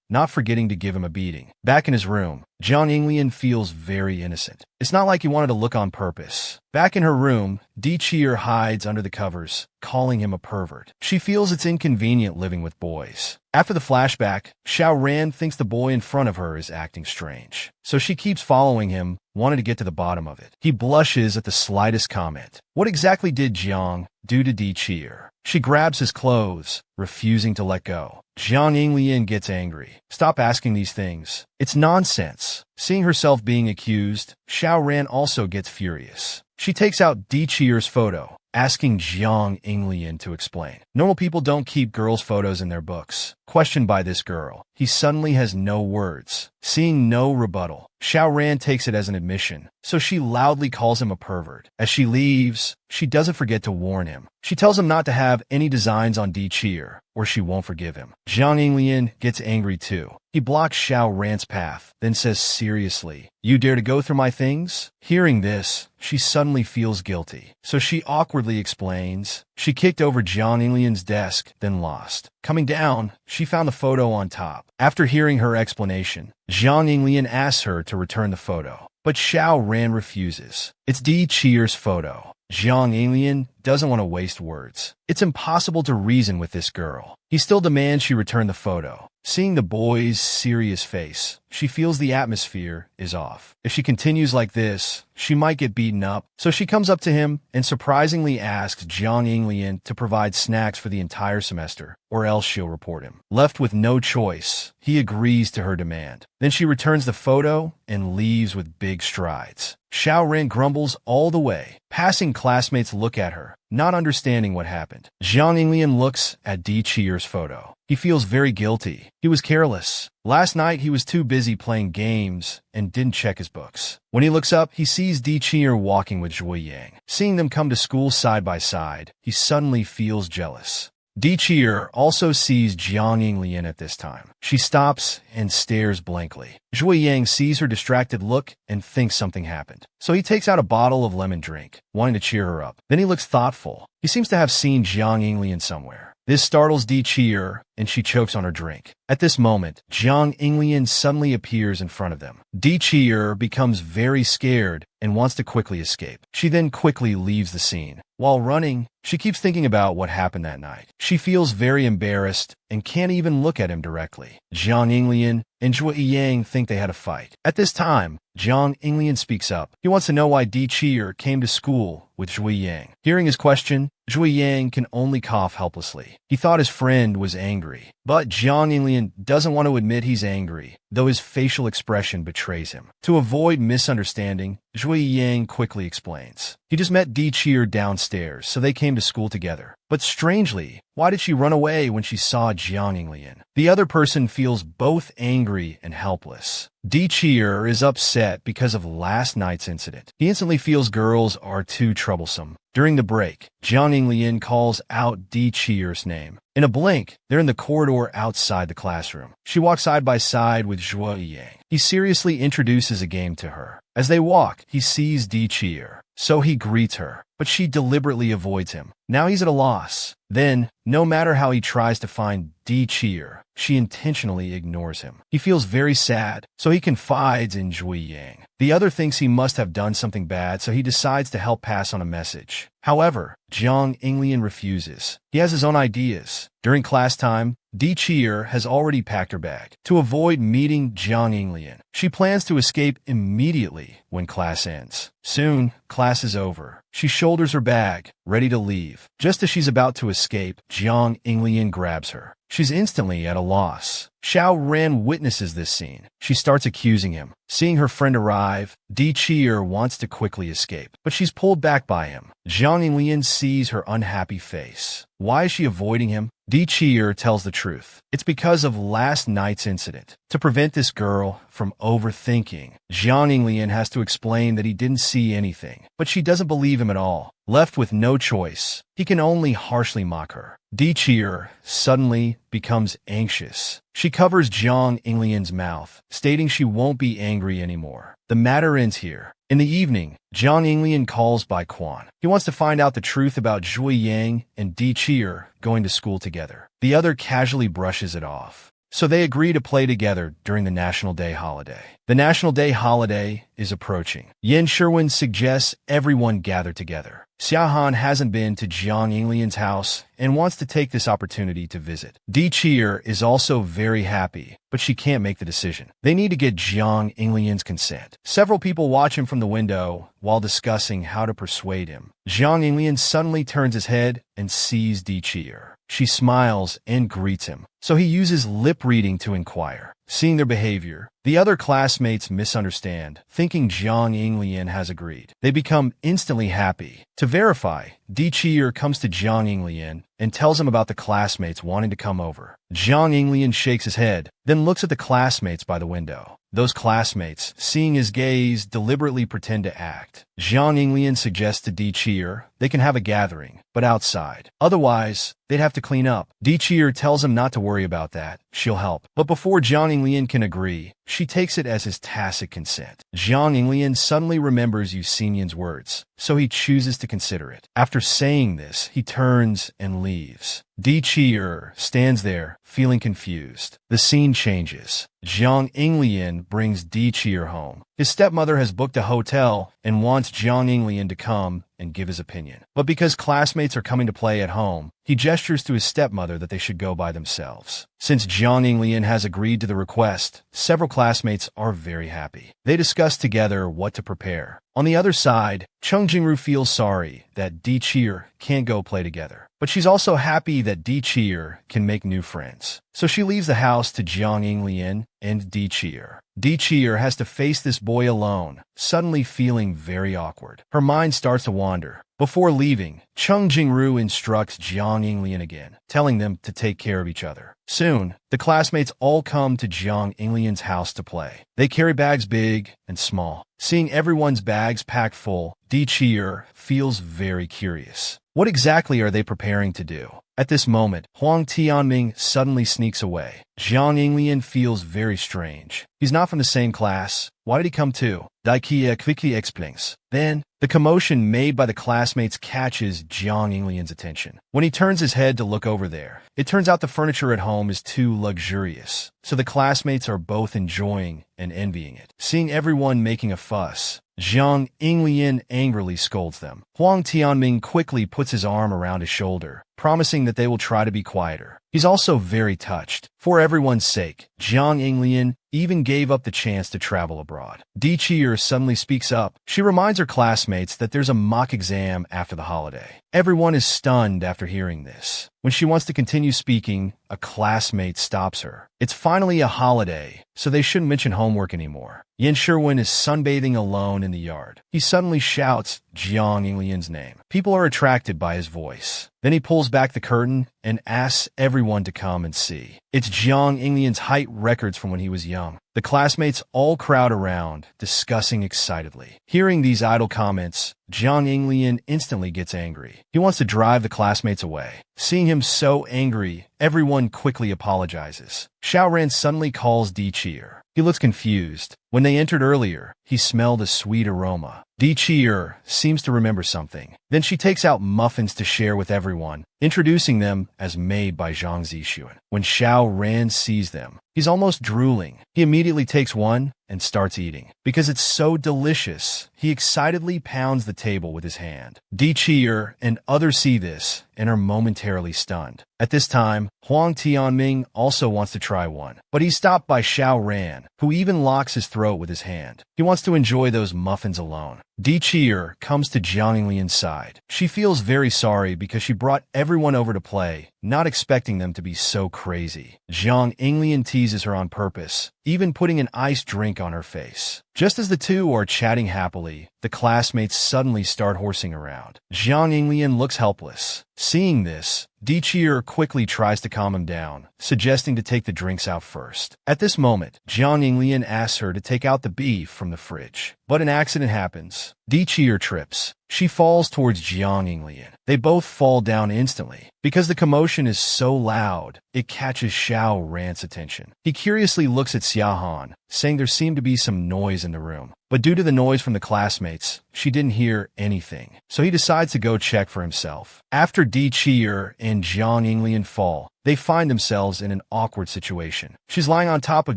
not forgetting to give him a beating. Back in his room, Jiang Yinglian feels very innocent. It's not like he wanted to look on purpose. Back in her room, Di Cheer hides under the covers, calling him a pervert. She feels it's inconvenient living with boys. After the flashback, Xiao Ran thinks the boy in front of her is acting strange. So she keeps following him, wanting to get to the bottom of it. He blushes at the slightest comment. What exactly did Jiang do to Di Cheer? She grabs his clothes, refusing to let go. Jiang Yinglian gets angry. Stop asking these things. It's nonsense. Seeing herself being accused, Xiao Ran also gets furious. She takes out Di Cheer's photo, asking Jiang Yinglian to explain. Normal people don't keep girls' photos in their books. Questioned by this girl, he suddenly has no words. Seeing no rebuttal, Xiao Ran takes it as an admission, so she loudly calls him a pervert. As she leaves, she doesn't forget to warn him. She tells him not to have any designs on Di Cheer, or she won't forgive him. Jiang Yinglian gets angry too. He blocks Xiao Ran's path, then says seriously, "You dare to go through my things?" Hearing this, she suddenly feels guilty, so she awkwardly explains. She kicked over Jiang Yinglian's desk, then lost. Coming down, she found the photo on top. After hearing her explanation, Jiang Yinglian asks her to return the photo, but Xiao Ran refuses. It's Di Cheer's photo. Jiang Yinglian doesn't want to waste words. It's impossible to reason with this girl. He still demands she return the photo. Seeing the boy's serious face, she feels the atmosphere is off. If she continues like this, she might get beaten up. So she comes up to him and surprisingly asks Jiang Yinglian to provide snacks for the entire semester, or else she'll report him. Left with no choice, he agrees to her demand. Then she returns the photo and leaves with big strides. Xiao Ran grumbles all the way. Passing classmates look at her, not understanding what happened. Jiang Yinglian looks at Di Cheer's photo. He feels very guilty. He was careless. Last night he was too busy playing games and didn't check his books. When he looks up, he sees Di Cheer walking with Zhui Yang. Seeing them come to school side by side, he suddenly feels jealous. Di Cheer also sees Jiang Yinglian at this time. She stops and stares blankly. Zhui Yang sees her distracted look and thinks something happened. So he takes out a bottle of lemon drink, wanting to cheer her up. Then he looks thoughtful. He seems to have seen Jiang Yinglian somewhere. This startles Di Cheer, and she chokes on her drink. At this moment, Jiang Yinglian suddenly appears in front of them. Di Cheer becomes very scared and wants to quickly escape. She then quickly leaves the scene. While running, she keeps thinking about what happened that night. She feels very embarrassed and can't even look at him directly. Jiang Yinglian and Zhui Yang think they had a fight. At this time, Jiang Yinglian speaks up. He wants to know why Di Cheer came to school with Zhui Yang. Hearing his question, Zhui Yang can only cough helplessly. He thought his friend was angry, but Jiang Yinglian doesn't want to admit he's angry, though his facial expression betrays him. To avoid misunderstanding, Zhui Yang quickly explains. He just met Di Cheer downstairs, so they came to school together. But strangely, why did she run away when she saw Jiang Yinglian? The other person feels both angry and helpless. Di Cheer is upset because of last night's incident. He instantly feels girls are too troublesome. During the break, Jiang Yinglian calls out Di Cheer's name. In a blink, they're in the corridor outside the classroom. She walks side by side with Zhui Yang. He seriously introduces a game to her. As they walk, he sees Di Cheer, so he greets her, but she deliberately avoids him. Now he's at a loss. Then, no matter how he tries to find Di Cheer, she intentionally ignores him. He feels very sad, so he confides in Zhui Yang. The other thinks he must have done something bad, so he decides to help pass on a message. However, Jiang Yinglian refuses. He has his own ideas. During class time, Di Cheer has already packed her bag. To avoid meeting Jiang Yinglian, she plans to escape immediately when class ends. Soon, class is over. She shoulders her bag, ready to leave. Just as she's about to escape, Jiang Yinglian grabs her. She's instantly at a loss. Xiao Ran witnesses this scene. She starts accusing him. Seeing her friend arrive, Di Qi'er wants to quickly escape, but she's pulled back by him. Zhang Yinglian sees her unhappy face. Why is she avoiding him? Di Qi'er tells the truth. It's because of last night's incident. To prevent this girl from overthinking, Zhang Yinglian has to explain that he didn't see anything, but she doesn't believe him at all. Left with no choice, he can only harshly mock her. Di Qi'er suddenly becomes anxious. She covers Zhang Yinglian's mouth, stating she won't be angry anymore. The matter ends here. In the evening, Zhang Yinglian calls Bai Quan. He wants to find out the truth about Zhui Yang and Di Qi'er going to school together. The other casually brushes it off. So they agree to play together during the National Day holiday. The National Day holiday is approaching. Yan Sherwin suggests everyone gather together. Xiaohan hasn't been to Zhang Yinglian's house and wants to take this opportunity to visit. Di Qi'er is also very happy, but she can't make the decision. They need to get Zhang Yinglian's consent. Several people watch him from the window while discussing how to persuade him. Zhang Yinglian suddenly turns his head and sees Di Qi'er. She smiles and greets him, so he uses lip reading to inquire. Seeing their behavior, the other classmates misunderstand, thinking Zhang Yinglian has agreed. They become instantly happy. To verify, Di Qi'er comes to Zhang Yinglian and tells him about the classmates wanting to come over. Zhang Yinglian shakes his head, then looks at the classmates by the window. Those classmates, seeing his gaze, deliberately pretend to act. Zhang Yinglian suggests to Di Qi'er they can have a gathering, but outside. Otherwise, they'd have to clean up. Di Qi'er tells him not to worry about that. She'll help. But before Zhang Yinglian can agree, she takes it as his tacit consent. Zhang Yinglian suddenly remembers Yuxinian's words, so he chooses to consider it. After saying this, he turns and leaves. Di Qi'er stands there, feeling confused. The scene changes. Zhang Yinglian brings Di Qi'er home. His stepmother has booked a hotel and wants Zhang Yinglian to come and give his opinion. But because classmates are coming to play at home, he gestures to his stepmother that they should go by themselves. Since Zhang Yinglian has agreed to the request, several classmates are very happy. They discuss together what to prepare. On the other side, Cheng Jingru feels sorry that Di Qi'er can't go play together. But she's also happy that Di Qi'er can make new friends. So she leaves the house to Zhang Yinglian and Di Qi'er. Di Qi'er has to face this boy alone, suddenly feeling very awkward. Her mind starts to wander. Before leaving, Cheng Jingru instructs Zhang Yinglian again, telling them to take care of each other. Soon, the classmates all come to Zhang Yinglian's house to play. They carry bags big and small. Seeing everyone's bags packed full, Di Qi'er feels very curious. What exactly are they preparing to do? At this moment, Huang Tianming suddenly sneaks away. Zhang Yinglian feels very strange. He's not from the same class. Why did he come too? Dai Qie quickly explains. Then, the commotion made by the classmates catches Zhang Yinglian's attention. When he turns his head to look over there, it turns out the furniture at home is too luxurious. So the classmates are both enjoying and envying it. Seeing everyone making a fuss, Zhang Yinglian angrily scolds them. Huang Tianming quickly puts his arm around his shoulder, promising that they will try to be quieter. He's also very touched. For everyone's sake, Zhang Yinglian even gave up the chance to travel abroad. Di Qi'er suddenly speaks up. She reminds her classmates that there's a mock exam after the holiday. Everyone is stunned after hearing this. When she wants to continue speaking, a classmate stops her. It's finally a holiday, so they shouldn't mention homework anymore. Yan Sherwin is sunbathing alone in the yard. He suddenly shouts Zhang Yinglian's name. People are attracted by his voice. Then he pulls back the curtain and asks everyone to come and see. It's Zhang Yinglian's height records from when he was young. The classmates all crowd around, discussing excitedly. Hearing these idle comments, Zhang Yinglian instantly gets angry. He wants to drive the classmates away. Seeing him so angry, everyone quickly apologizes. Xiaoran suddenly calls Di Qi'er. He looks confused. When they entered earlier, he smelled a sweet aroma. Di Qi'er seems to remember something. Then she takes out muffins to share with everyone, introducing them as made by Zhang Zixuan. When Xiao Ran sees them, he's almost drooling. He immediately takes one and starts eating. Because it's so delicious, he excitedly pounds the table with his hand. Di Qi'er and others see this and are momentarily stunned. At this time, Huang Tianming also wants to try one, but he's stopped by Xiao Ran, who even locks his throat with his hand. He wants to enjoy those muffins alone. Di Cheer comes to Jiang Yinglian's side. She feels very sorry because she brought everyone over to play, not expecting them to be so crazy. Jiang Yinglian teases her on purpose, even putting an iced drink on her face. Just as the two are chatting happily, the classmates suddenly start horsing around. Jiang Yinglian looks helpless. Seeing this, Di Cheer quickly tries to calm him down, suggesting to take the drinks out first. At this moment, Jiang Yinglian asks her to take out the beef from the fridge. But an accident happens. Di Cheer trips. She falls towards Jiang Yinglian. They both fall down instantly. Because the commotion is so loud, it catches Xiao Ran's attention. He curiously looks at Xiaohan, saying there seemed to be some noise in the room. But due to the noise from the classmates, she didn't hear anything. So he decides to go check for himself. After Di Cheer and Jiang Yinglian fall, they find themselves in an awkward situation. She's lying on top of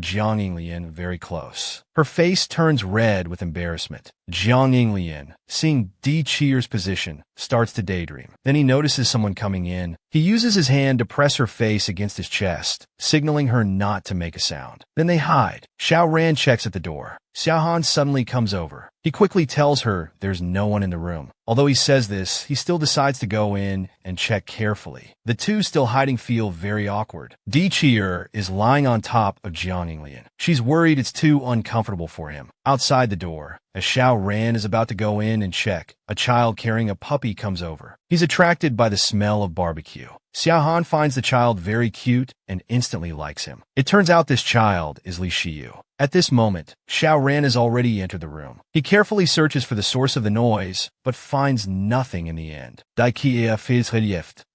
Jiang Yinglian very close. Her face turns red with embarrassment. Jiang Yinglian, seeing Di Cheer's position, starts to daydream. Then he notices someone coming in. He uses his hand to press her face against his chest, signaling her not to make a sound. Then they hide. Xiao Ran checks at the door. Xiaohan suddenly comes over. He quickly tells her there's no one in the room. Although he says this, he still decides to go in and check carefully. The two still hiding feel very awkward. Di Cheer is lying on top of Jiang Yinglian. She's worried it's too uncomfortable for him. Outside the door, as Xiao Ran is about to go in and check, a child carrying a puppy comes over. He's attracted by the smell of barbecue. Xiaohan finds the child very cute and instantly likes him. It turns out this child is Li Shiyu. At this moment, Xiao Ran has already entered the room. He carefully searches for the source of the noise, but finds nothing in the end.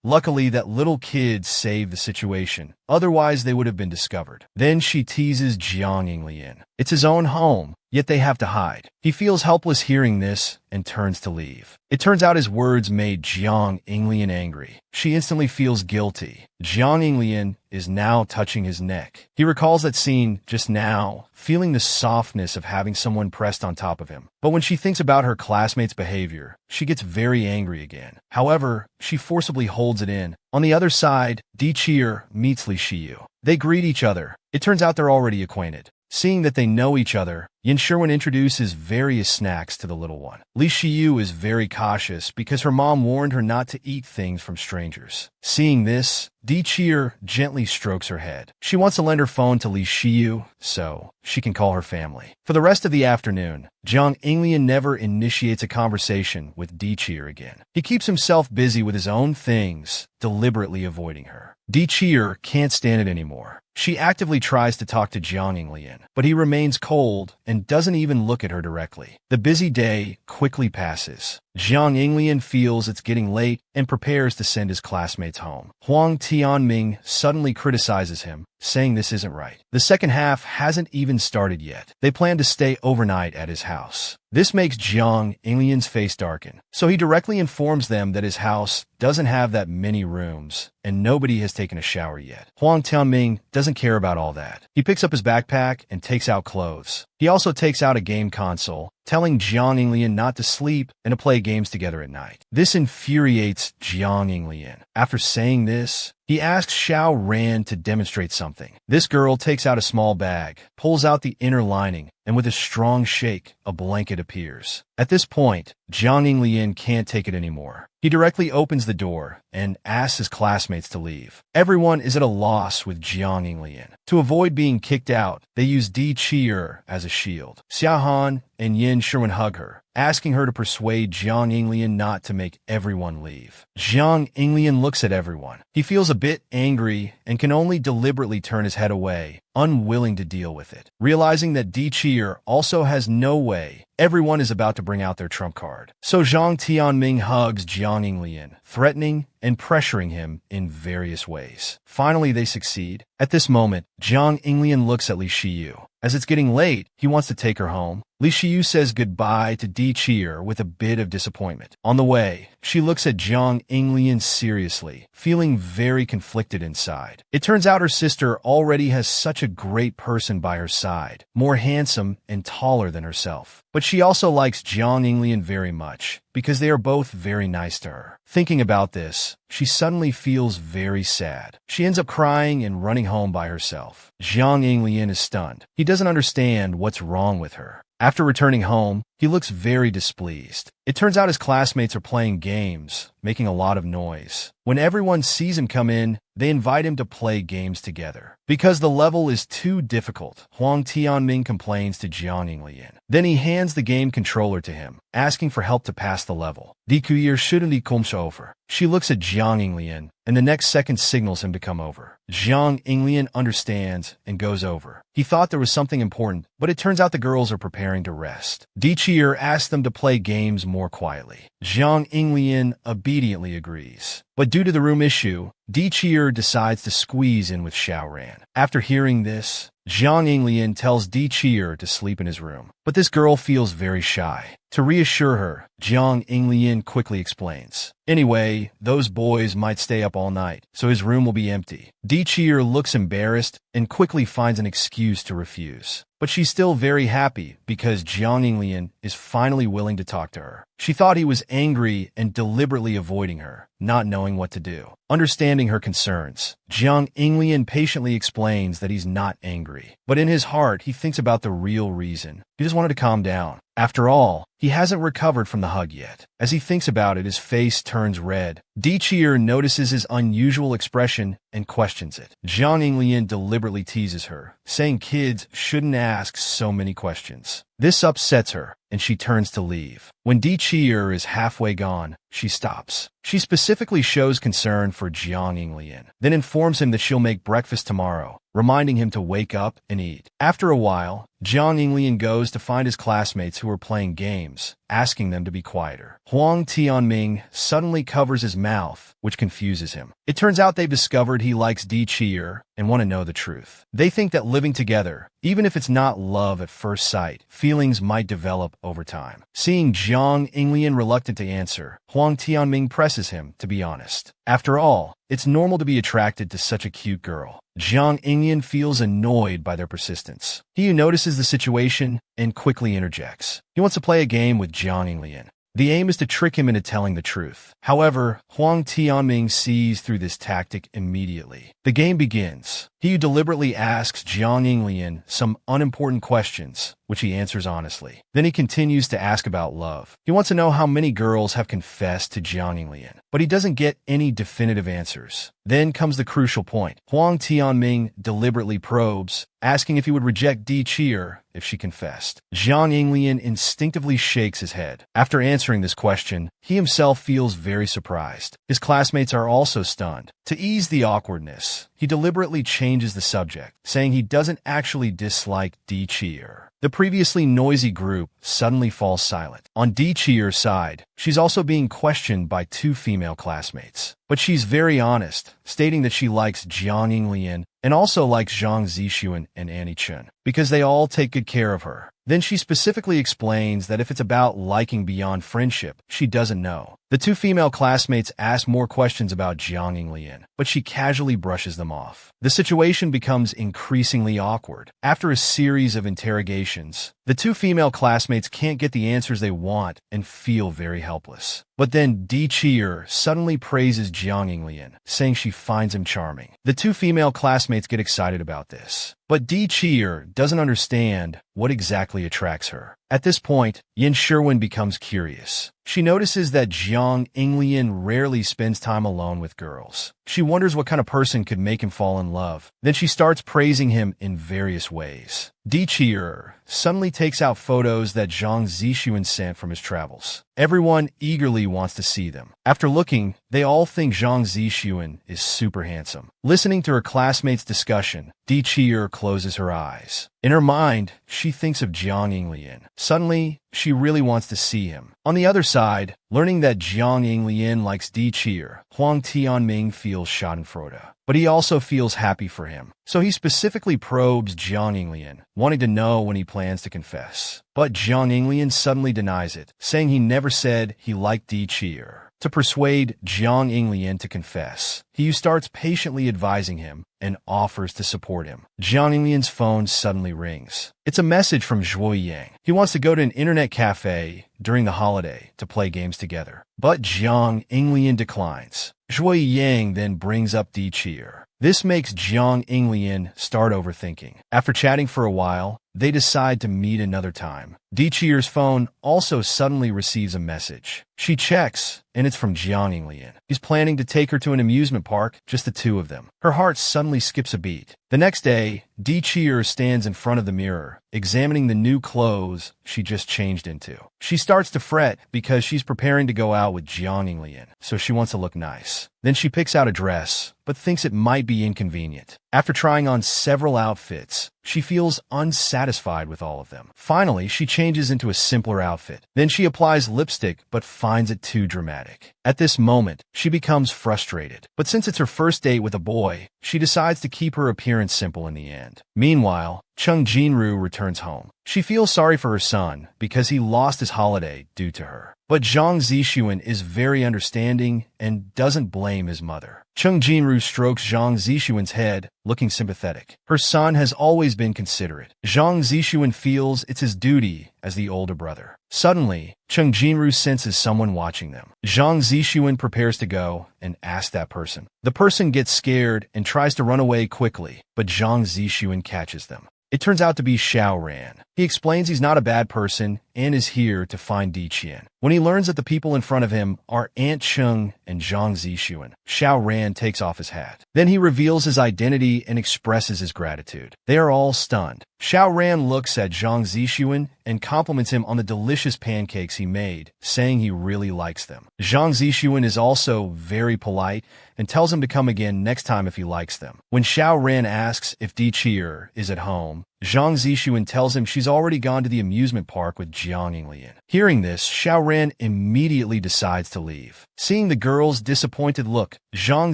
Luckily, that little kid saved the situation. Otherwise, they would have been discovered. Then she teases Jiang Yinglian. It's his own home, yet they have to hide. He feels helpless hearing this and turns to leave. It turns out his words made Jiang Yinglian angry. She instantly feels guilty. Jiang Yinglian is now touching his neck. He recalls that scene just now, feeling the softness of having someone pressed on top of him. But when she thinks about her classmates' behavior, she gets very angry again. However, she forcibly holds it in. On the other side, Di Cheer meets Li Shiyu. They greet each other. It turns out they're already acquainted. Seeing that they know each other, Yin Sherwin introduces various snacks to the little one. Li Shiyu is very cautious because her mom warned her not to eat things from strangers. Seeing this, Di Cheer gently strokes her head. She wants to lend her phone to Li Shiyu so she can call her family. For the rest of the afternoon, Jiang Yinglian never initiates a conversation with Di Cheer again. He keeps himself busy with his own things, deliberately avoiding her. Di Cheer can't stand it anymore. She actively tries to talk to Jiang Yinglian, but he remains cold and doesn't even look at her directly. The busy day quickly passes. Jiang Yinglian feels it's getting late and prepares to send his classmates home. Huang Tianming suddenly criticizes him, saying this isn't right. The second half hasn't even started yet. They plan to stay overnight at his house. This makes Jiang Yinglian's face darken, so he directly informs them that his house doesn't have that many rooms, and nobody has taken a shower yet. Huang Tianming doesn't care about all that. He picks up his backpack and takes out clothes. He also takes out a game console, telling Jiang Yinglian not to sleep and to play games together at night. This infuriates Jiang Yinglian. After saying this, he asks Xiao Ran to demonstrate something. This girl takes out a small bag, pulls out the inner lining, and with a strong shake, a blanket appears. At this point, Jiang Yinglian can't take it anymore. He directly opens the door and asks his classmates to leave. Everyone is at a loss with Jiang Yinglian. To avoid being kicked out, they use Di Cheer as a shield. Xiaohan and Yin Sherwin hug her, asking her to persuade Jiang Yinglian not to make everyone leave. Jiang Yinglian looks at everyone. He feels a bit angry and can only deliberately turn his head away, unwilling to deal with it. Realizing that Di Cheer also has no way, everyone is about to bring out their trump card. So Zhang Tianming hugs Jiang Yinglian, threatening and pressuring him in various ways. Finally, they succeed. At this moment, Jiang Yinglian looks at Li Shiyu. As it's getting late, he wants to take her home. Li Shiyu says goodbye to Di Cheer with a bit of disappointment. On the way, she looks at Jiang Yinglian seriously, feeling very conflicted inside. It turns out her sister already has such a great person by her side, more handsome and taller than herself. But she also likes Jiang Yinglian very much, because they are both very nice to her. Thinking about this, she suddenly feels very sad. She ends up crying and running home by herself. Jiang Yinglian is stunned. He doesn't understand what's wrong with her. After returning home, he looks very displeased. It turns out his classmates are playing games, making a lot of noise. When everyone sees him come in, they invite him to play games together. Because the level is too difficult, Huang Tianming complains to Jiang Yinglian. Then he hands the game controller to him, asking for help to pass the level. Dikuyer shouldn't come over. She looks at Jiang Yinglian, and the next second signals him to come over. Jiang Yinglian understands and goes over. He thought there was something important, but it turns out the girls are preparing to rest. Dichier asks them to play games more quietly. Jiang Yinglian obediently agrees. But due to the room issue, Dichier decides to squeeze in with Xiaoran. After hearing this, Jiang Yinglian tells Dichier to sleep in his room. But this girl feels very shy. To reassure her, Jiang Yinglian quickly explains. Anyway, those boys might stay up all night, so his room will be empty. Dichier looks embarrassed and quickly finds an excuse to refuse. But she's still very happy because Jiang Yinglian is finally willing to talk to her. She thought he was angry and deliberately avoiding her, not knowing what to do. Understanding her concerns, Jiang Yinglian patiently explains that he's not angry. But in his heart, he thinks about the real reason. He just wanted to calm down. After all, he hasn't recovered from the hug yet. As he thinks about it, his face turns red. Dichier notices his unusual expression and questions it. Jiang Yinglian deliberately teases her, saying kids shouldn't ask so many questions. This upsets her, and she turns to leave. When Dichier is halfway gone, she stops. She specifically shows concern for Jiang Yinglian, then informs him that she'll make breakfast tomorrow, reminding him to wake up and eat. After a while, Jiang Yinglian goes to find his classmates who are playing games, asking them to be quieter. Huang Tianming suddenly covers his mouth, which confuses him. It turns out they've discovered he likes Dichier and want to know the truth. They think that living together, even if it's not love at first sight, feelings might develop over time. Seeing Jiang Yinglian reluctant to answer, Huang Tianming presses him to be honest. After all, it's normal to be attracted to such a cute girl. Jiang Yinglian feels annoyed by their persistence. He notices the situation and quickly interjects. He wants to play a game with Jiang Yinglian. The aim is to trick him into telling the truth. However, Huang Tianming sees through this tactic immediately. The game begins. He deliberately asks Jiang Yinglian some unimportant questions, which he answers honestly. Then he continues to ask about love. He wants to know how many girls have confessed to Jiang Yinglian, but he doesn't get any definitive answers. Then comes the crucial point. Huang Tianming deliberately probes, asking if he would reject Dichier if she confessed. Jiang Yinglian instinctively shakes his head. After answering this question, he himself feels very surprised. His classmates are also stunned. To ease the awkwardness, he deliberately changes the subject, saying he doesn't actually dislike Dichier. The previously noisy group suddenly falls silent. On Dichier's side, she's also being questioned by two female classmates. But she's very honest, stating that she likes Jiang Yinglian and also likes Zhang Zixuan and Annie Chen, because they all take good care of her. Then she specifically explains that if it's about liking beyond friendship, she doesn't know. The two female classmates ask more questions about Jiang Yinglian, but she casually brushes them off. The situation becomes increasingly awkward. After a series of interrogations, the two female classmates can't get the answers they want and feel very helpless. But then Dichier suddenly praises Jiang Yinglian, saying she finds him charming. The two female classmates get excited about this. But Dichier doesn't understand what exactly attracts her. At this point, Yin Sherwin becomes curious. She notices that Jiang Yinglian rarely spends time alone with girls. She wonders what kind of person could make him fall in love. Then she starts praising him in various ways. Dichier suddenly takes out photos that Zhang Zixuan sent from his travels. Everyone eagerly wants to see them. After looking, they all think Zhang Zixuan is super handsome. Listening to her classmates' discussion, Dichier closes her eyes. In her mind, she thinks of Jiang Yinglian. Suddenly, she really wants to see him. On the other side, learning that Jiang Yinglian likes Dichier, Huang Tianming feels schadenfreude. But he also feels happy for him. So he specifically probes Jiang Yinglian, wanting to know when he plans to confess. But Jiang Yinglian suddenly denies it, saying he never said he liked Dichier. To persuade Jiang Yinglian to confess, he starts patiently advising him and offers to support him. Jiang Yinglian's phone suddenly rings. It's a message from Zhuo Yang. He wants to go to an internet cafe during the holiday to play games together. But Jiang Yinglian declines. Zhuo Yang then brings up Dichier. This makes Jiang Yinglian start overthinking. After chatting for a while, they decide to meet another time. Dichier's phone also suddenly receives a message. She checks, and it's from Jiang Yinglian. He's planning to take her to an amusement park, just the two of them. Her heart suddenly skips a beat. The next day, Dichier stands in front of the mirror, examining the new clothes she just changed into. She starts to fret because she's preparing to go out with Jiang Yinglian, so she wants to look nice. Then she picks out a dress, but thinks it might be inconvenient. After trying on several outfits, she feels unsatisfied with all of them. Finally, she changes into a simpler outfit. Then she applies lipstick but finds it too dramatic. At this moment, she becomes frustrated. But since it's her first date with a boy, she decides to keep her appearance simple in the end. Meanwhile, Chung Jinru returns home. She feels sorry for her son because he lost his holiday due to her. But Zhang Zixuan is very understanding and doesn't blame his mother. Chung Jinru strokes Zhang Zixuan's head, looking sympathetic. Her son has always been considerate. Zhang Zixuan feels it's his duty as the older brother. Suddenly, Chung Jinru senses someone watching them. Zhang Zixuan prepares to go and ask that person. The person gets scared and tries to run away quickly, but Zhang Zixuan catches them. It turns out to be Xiao Ran. He explains he's not a bad person and is here to find Di Qian. When he learns that the people in front of him are Aunt Chung and Zhang Zixuan, Xiao Ran takes off his hat. Then he reveals his identity and expresses his gratitude. They are all stunned. Xiao Ran looks at Zhang Zixuan and compliments him on the delicious pancakes he made, saying he really likes them. Zhang Zixuan is also very polite and tells him to come again next time if he likes them. When Xiao Ran asks if Di Qian is at home, Zhang Zixuan tells him she's already gone to the amusement park with Jiang Yinglian. Hearing this, Xiao Ran immediately decides to leave. Seeing the girl's disappointed look, Zhang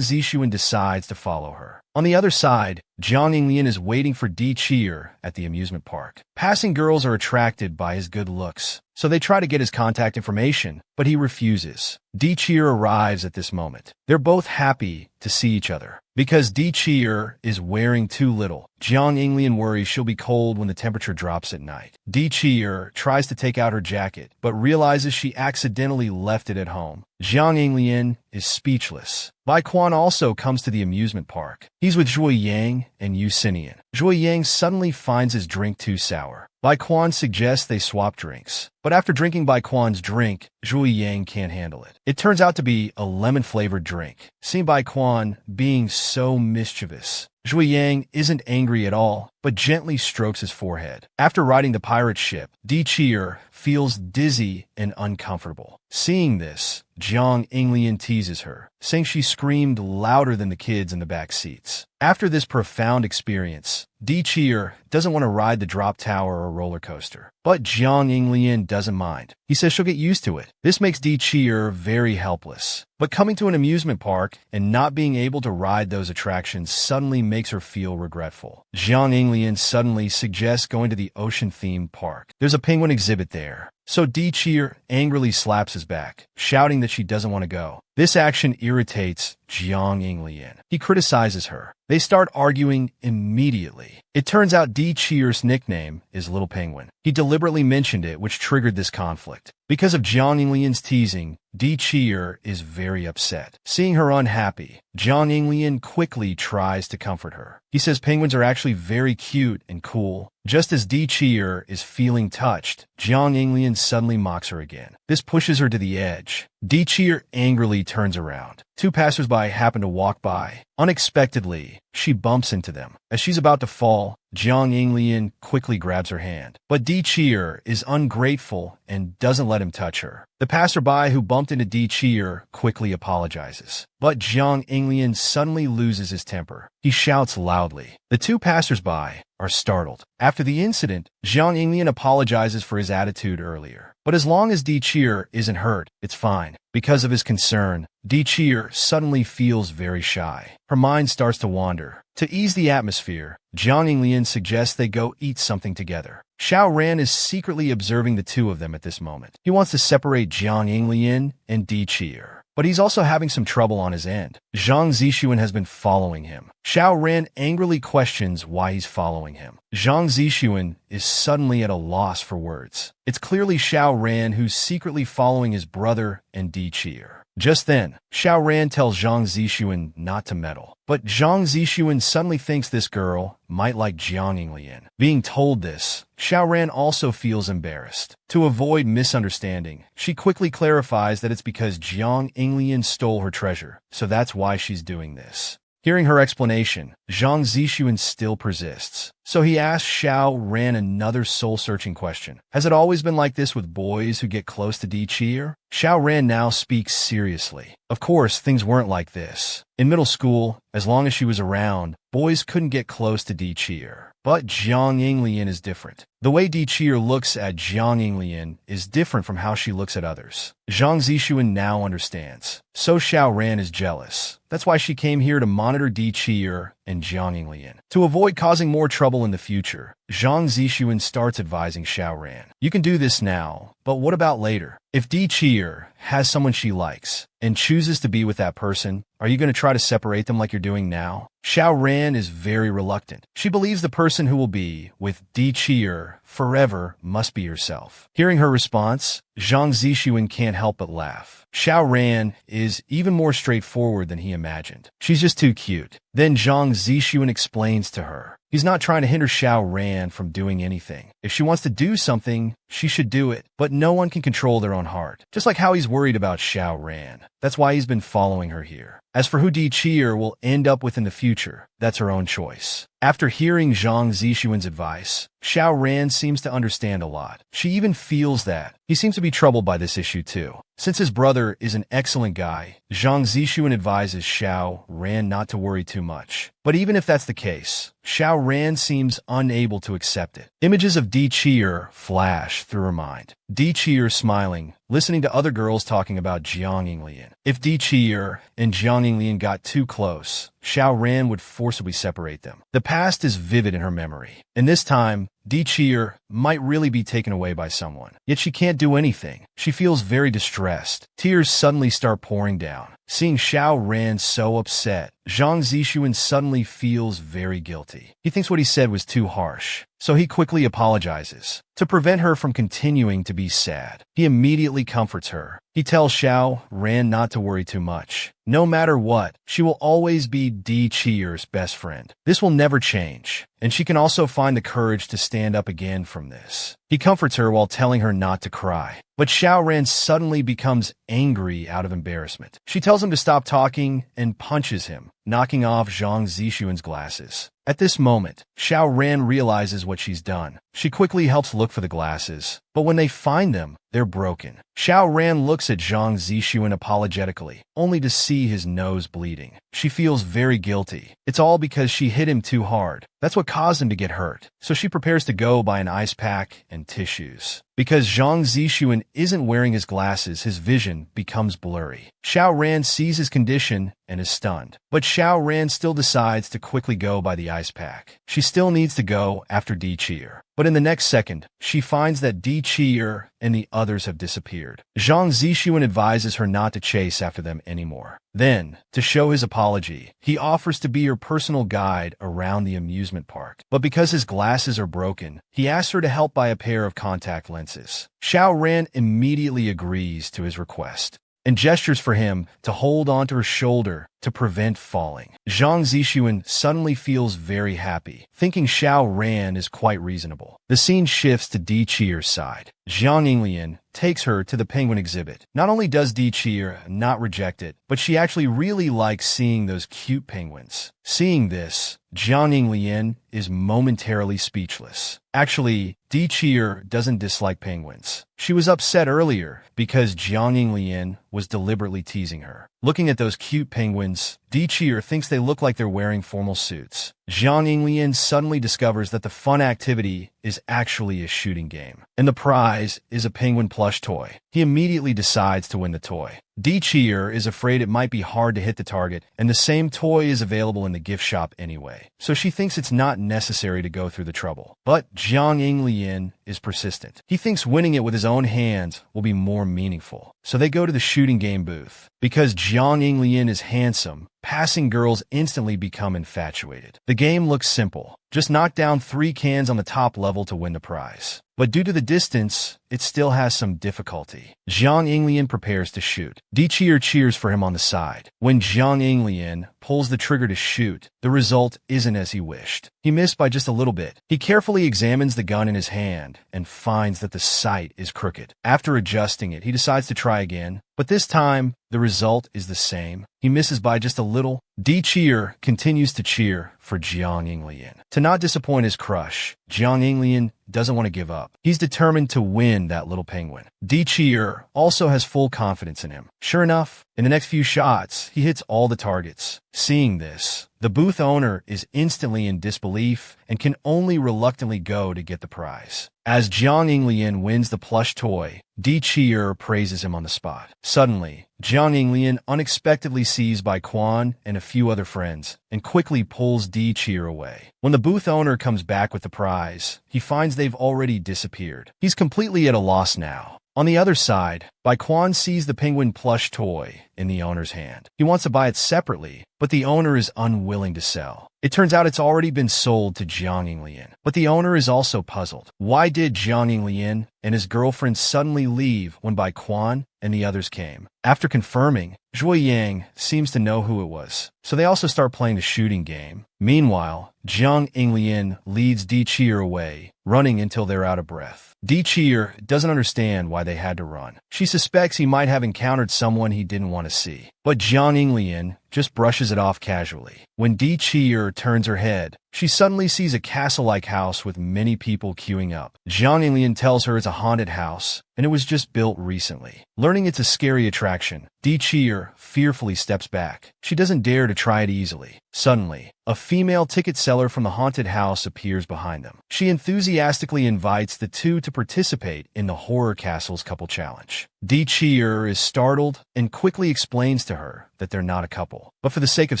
Zixuan decides to follow her. On the other side, Jiang Yinglian is waiting for Di Qian at the amusement park. Passing girls are attracted by his good looks, so they try to get his contact information, but he refuses. Di Qian arrives at this moment. They're both happy to see each other. Because Di Qian is wearing too little, Jiang Yinglian worries she'll be cold when the temperature drops at night. Di Qian tries to take out her jacket, but realizes she accidentally left it at home. Jiang Yinglian is speechless. Bai Quan also comes to the amusement park. He's with Zhuo Yang and Yu Xinian. Zhuo Yang suddenly finds his drink too sour. Bai Quan suggests they swap drinks. But after drinking Bai Quan's drink, Zhuo Yang can't handle it. It turns out to be a lemon-flavored drink. Seeing Bai Quan being so mischievous, Zhuo Yang isn't angry at all, but gently strokes his forehead. After riding the pirate ship, Di Qian feels dizzy and uncomfortable. Seeing this, Jiang Yinglian teases her, saying she screamed louder than the kids in the back seats. After this profound experience, Di Qian doesn't want to ride the drop tower or roller coaster. But Jiang Yinglian doesn't mind. He says she'll get used to it. This makes Di Qian very helpless. But coming to an amusement park and not being able to ride those attractions suddenly makes her feel regretful. Jiang Yinglian suddenly suggests going to the ocean-themed park. There's a penguin exhibit there. So Di Qian angrily slaps his back, shouting that she doesn't want to go. This action irritates Jiang Yinglian. He criticizes her. They start arguing immediately. It turns out Di Qian's nickname is Little Penguin. He deliberately mentioned it, which triggered this conflict. Because of Jiang Yinglian's teasing, Di Qian is very upset. Seeing her unhappy, Jiang Yinglian quickly tries to comfort her. He says penguins are actually very cute and cool. Just as Di Qian is feeling touched, Jiang Yinglian suddenly mocks her again. This pushes her to the edge. Di Qian angrily turns around. Two passersby happen to walk by. Unexpectedly, she bumps into them. As she's about to fall, Jiang Yinglian quickly grabs her hand. But Di Qian is ungrateful and doesn't let him touch her. The passerby who bumped into Di Qian quickly apologizes. But Jiang Yinglian suddenly loses his temper. He shouts loudly. The two passersby are startled. After the incident, Jiang Yinglian apologizes for his attitude earlier. But as long as Di Qian isn't hurt, it's fine. Because of his concern, Di Qian suddenly feels very shy. Her mind starts to wander. To ease the atmosphere, Jiang Yinglian suggests they go eat something together. Xiao Ran is secretly observing the two of them at this moment. He wants to separate Jiang Yinglian and Di Qian. But he's also having some trouble on his end. Zhang Zixuan has been following him. Xiao Ran angrily questions why he's following him. Zhang Zixuan is suddenly at a loss for words. It's clearly Xiao Ran who's secretly following his brother and Di Qian. Just then, Xiao Ran tells Zhang Zixuan not to meddle. But Zhang Zixuan suddenly thinks this girl might like Jiang Yinglian. Being told this, Xiao Ran also feels embarrassed. To avoid misunderstanding, she quickly clarifies that it's because Jiang Yinglian stole her treasure, so that's why she's doing this. Hearing her explanation, Zhang Zixuan still persists. So he asks Xiao Ran another soul-searching question. Has it always been like this with boys who get close to Di Qi? Xiao Ran now speaks seriously. Of course, things weren't like this. In middle school, as long as she was around, boys couldn't get close to Di Qi. But Jiang Yinglian is different. The way Di Qi looks at Jiang Yinglian is different from how she looks at others. Zhang Zixuan now understands. So Xiao Ran is jealous. That's why she came here to monitor Di Qi and Jiang Yinglian. To avoid causing more trouble in the future, Zhang Zixuan starts advising Xiao Ran. You can do this now, but what about later? If Di Qi has someone she likes and chooses to be with that person, are you going to try to separate them like you're doing now? Xiao Ran is very reluctant. She believes the person who will be with Di Qi forever must be herself. Hearing her response, Zhang Zixuan can't help but laugh. Xiao Ran is even more straightforward than he imagined. She's just too cute. Then Zhang Zixuan explains to her. He's not trying to hinder Xiao Ran from doing anything. If she wants to do something, she should do it, but no one can control their own heart. Just like how he's worried about Xiao Ran. That's why he's been following her here. As for who Di Qi will end up with in the future, that's her own choice. After hearing Zhang Zixuan's advice, Xiao Ran seems to understand a lot. She even feels that. He seems to be troubled by this issue too. Since his brother is an excellent guy, Zhang Zixuan advises Xiao Ran not to worry too much. But even if that's the case, Xiao Ran seems unable to accept it. Images of Di Qi flash through her mind. Di Qi smiling, listening to other girls talking about Jiang Yinglian. If Di Qi and Jiang Yinglian got too close, Xiao Ran would forcibly separate them. The past is vivid in her memory, and this time, Di Qi might really be taken away by someone. Yet she can't do anything. She feels very distressed. Tears suddenly start pouring down. Seeing Xiao Ran so upset, Zhang Zixuan suddenly feels very guilty. He thinks what he said was too harsh, so he quickly apologizes. To prevent her from continuing to be sad, he immediately comforts her. He tells Xiao Ran not to worry too much. No matter what, she will always be Di Qi's best friend. This will never change, and she can also find the courage to stand up again from this. He comforts her while telling her not to cry. But Xiao Ran suddenly becomes angry out of embarrassment. She tells him to stop talking and punches him, knocking off Zhang Zixuan's glasses. At this moment, Xiao Ran realizes what she's done. She quickly helps look for the glasses, but when they find them, they're broken. Xiao Ran looks at Zhang Zixuan apologetically, only to see his nose bleeding. She feels very guilty. It's all because she hit him too hard. That's what caused him to get hurt. So she prepares to go buy an ice pack and tissues. Because Zhang Zixuan isn't wearing his glasses, his vision becomes blurry. Xiao Ran sees his condition and is stunned. But Xiao Ran still decides to quickly go by the ice pack. She still needs to go after Di Qi. But in the next second, she finds that Di Qi and the others have disappeared. Zhang Zixuan advises her not to chase after them anymore. Then, to show his apology, he offers to be her personal guide around the amusement park. But because his glasses are broken, he asks her to help buy a pair of contact lenses. Xiao Ran immediately agrees to his request and gestures for him to hold onto her shoulder to prevent falling. Zhang Zixuan suddenly feels very happy, thinking Xiao Ran is quite reasonable. The scene shifts to Di Qi's side. Jiang Yinglian takes her to the penguin exhibit. Not only does Di Qi not reject it, but she actually really likes seeing those cute penguins. Seeing this, Jiang Yinglian is momentarily speechless. Actually, Di Qi doesn't dislike penguins. She was upset earlier because Jiang Yinglian was deliberately teasing her. Looking at those cute penguins, Di Qi thinks they look like they're wearing formal suits. Jiang Yinglian suddenly discovers that the fun activity is actually a shooting game, and the prize is a penguin plush toy. He immediately decides to win the toy. Di Qi is afraid it might be hard to hit the target, and the same toy is available in the gift shop anyway, so she thinks it's not necessary to go through the trouble. But Jiang Yinglian is persistent. He thinks winning it with his own hands will be more meaningful, so they go to the shooting game booth. Because Jiang Yinglian is handsome, passing girls instantly become infatuated. The game looks simple. Just knock down 3 cans on the top level to win the prize. But due to the distance, it still has some difficulty. Jiang Yinglian prepares to shoot. Di Cheer cheers for him on the side. When Jiang Yinglian pulls the trigger to shoot, the result isn't as he wished. He missed by just a little bit. He carefully examines the gun in his hand and finds that the sight is crooked. After adjusting it, he decides to try again, but this time, the result is the same. He misses by just a little. Di Cheer continues to cheer for Jiang Yinglian. To not disappoint his crush, Jiang Yinglian doesn't want to give up. He's determined to win that little penguin. Di Cheer also has full confidence in him. Sure enough, in the next few shots, he hits all the targets. Seeing this, the booth owner is instantly in disbelief and can only reluctantly go to get the prize. As Jiang Yinglian wins the plush toy, Di Cheer praises him on the spot. Suddenly, Jiang Yinglian unexpectedly sees Bai Quan and a few other friends and quickly pulls Di Cheer away. When the booth owner comes back with the prize, he finds they've already disappeared. He's completely at a loss now. On the other side, Bai Quan sees the penguin plush toy in the owner's hand. He wants to buy it separately, but the owner is unwilling to sell. It turns out it's already been sold to Jiang Yinglian, but the owner is also puzzled. Why did Jiang Yinglian and his girlfriend suddenly leave when Bai Quan and the others came? After confirming, Zhuo Yang seems to know who it was, so they also start playing the shooting game. Meanwhile, Jiang Yinglian leads Di Cheer away, running until they're out of breath. Di Cheer doesn't understand why they had to run. She suspects he might have encountered someone he didn't want to see, but Jiang Yinglian just brushes it off casually. When Di Cheer turns her head, she suddenly sees a castle-like house with many people queuing up. Jiang Yinglian tells her it's a haunted house, and it was just built recently. Learning it's a scary attraction, Di Cheer fearfully steps back. She doesn't dare to try it easily. Suddenly, a female ticket seller from the haunted house appears behind them. She enthusiastically invites the two to participate in the Horror Castle's couple challenge. Di Cheer is startled and quickly explains to her that they're not a couple. But for the sake of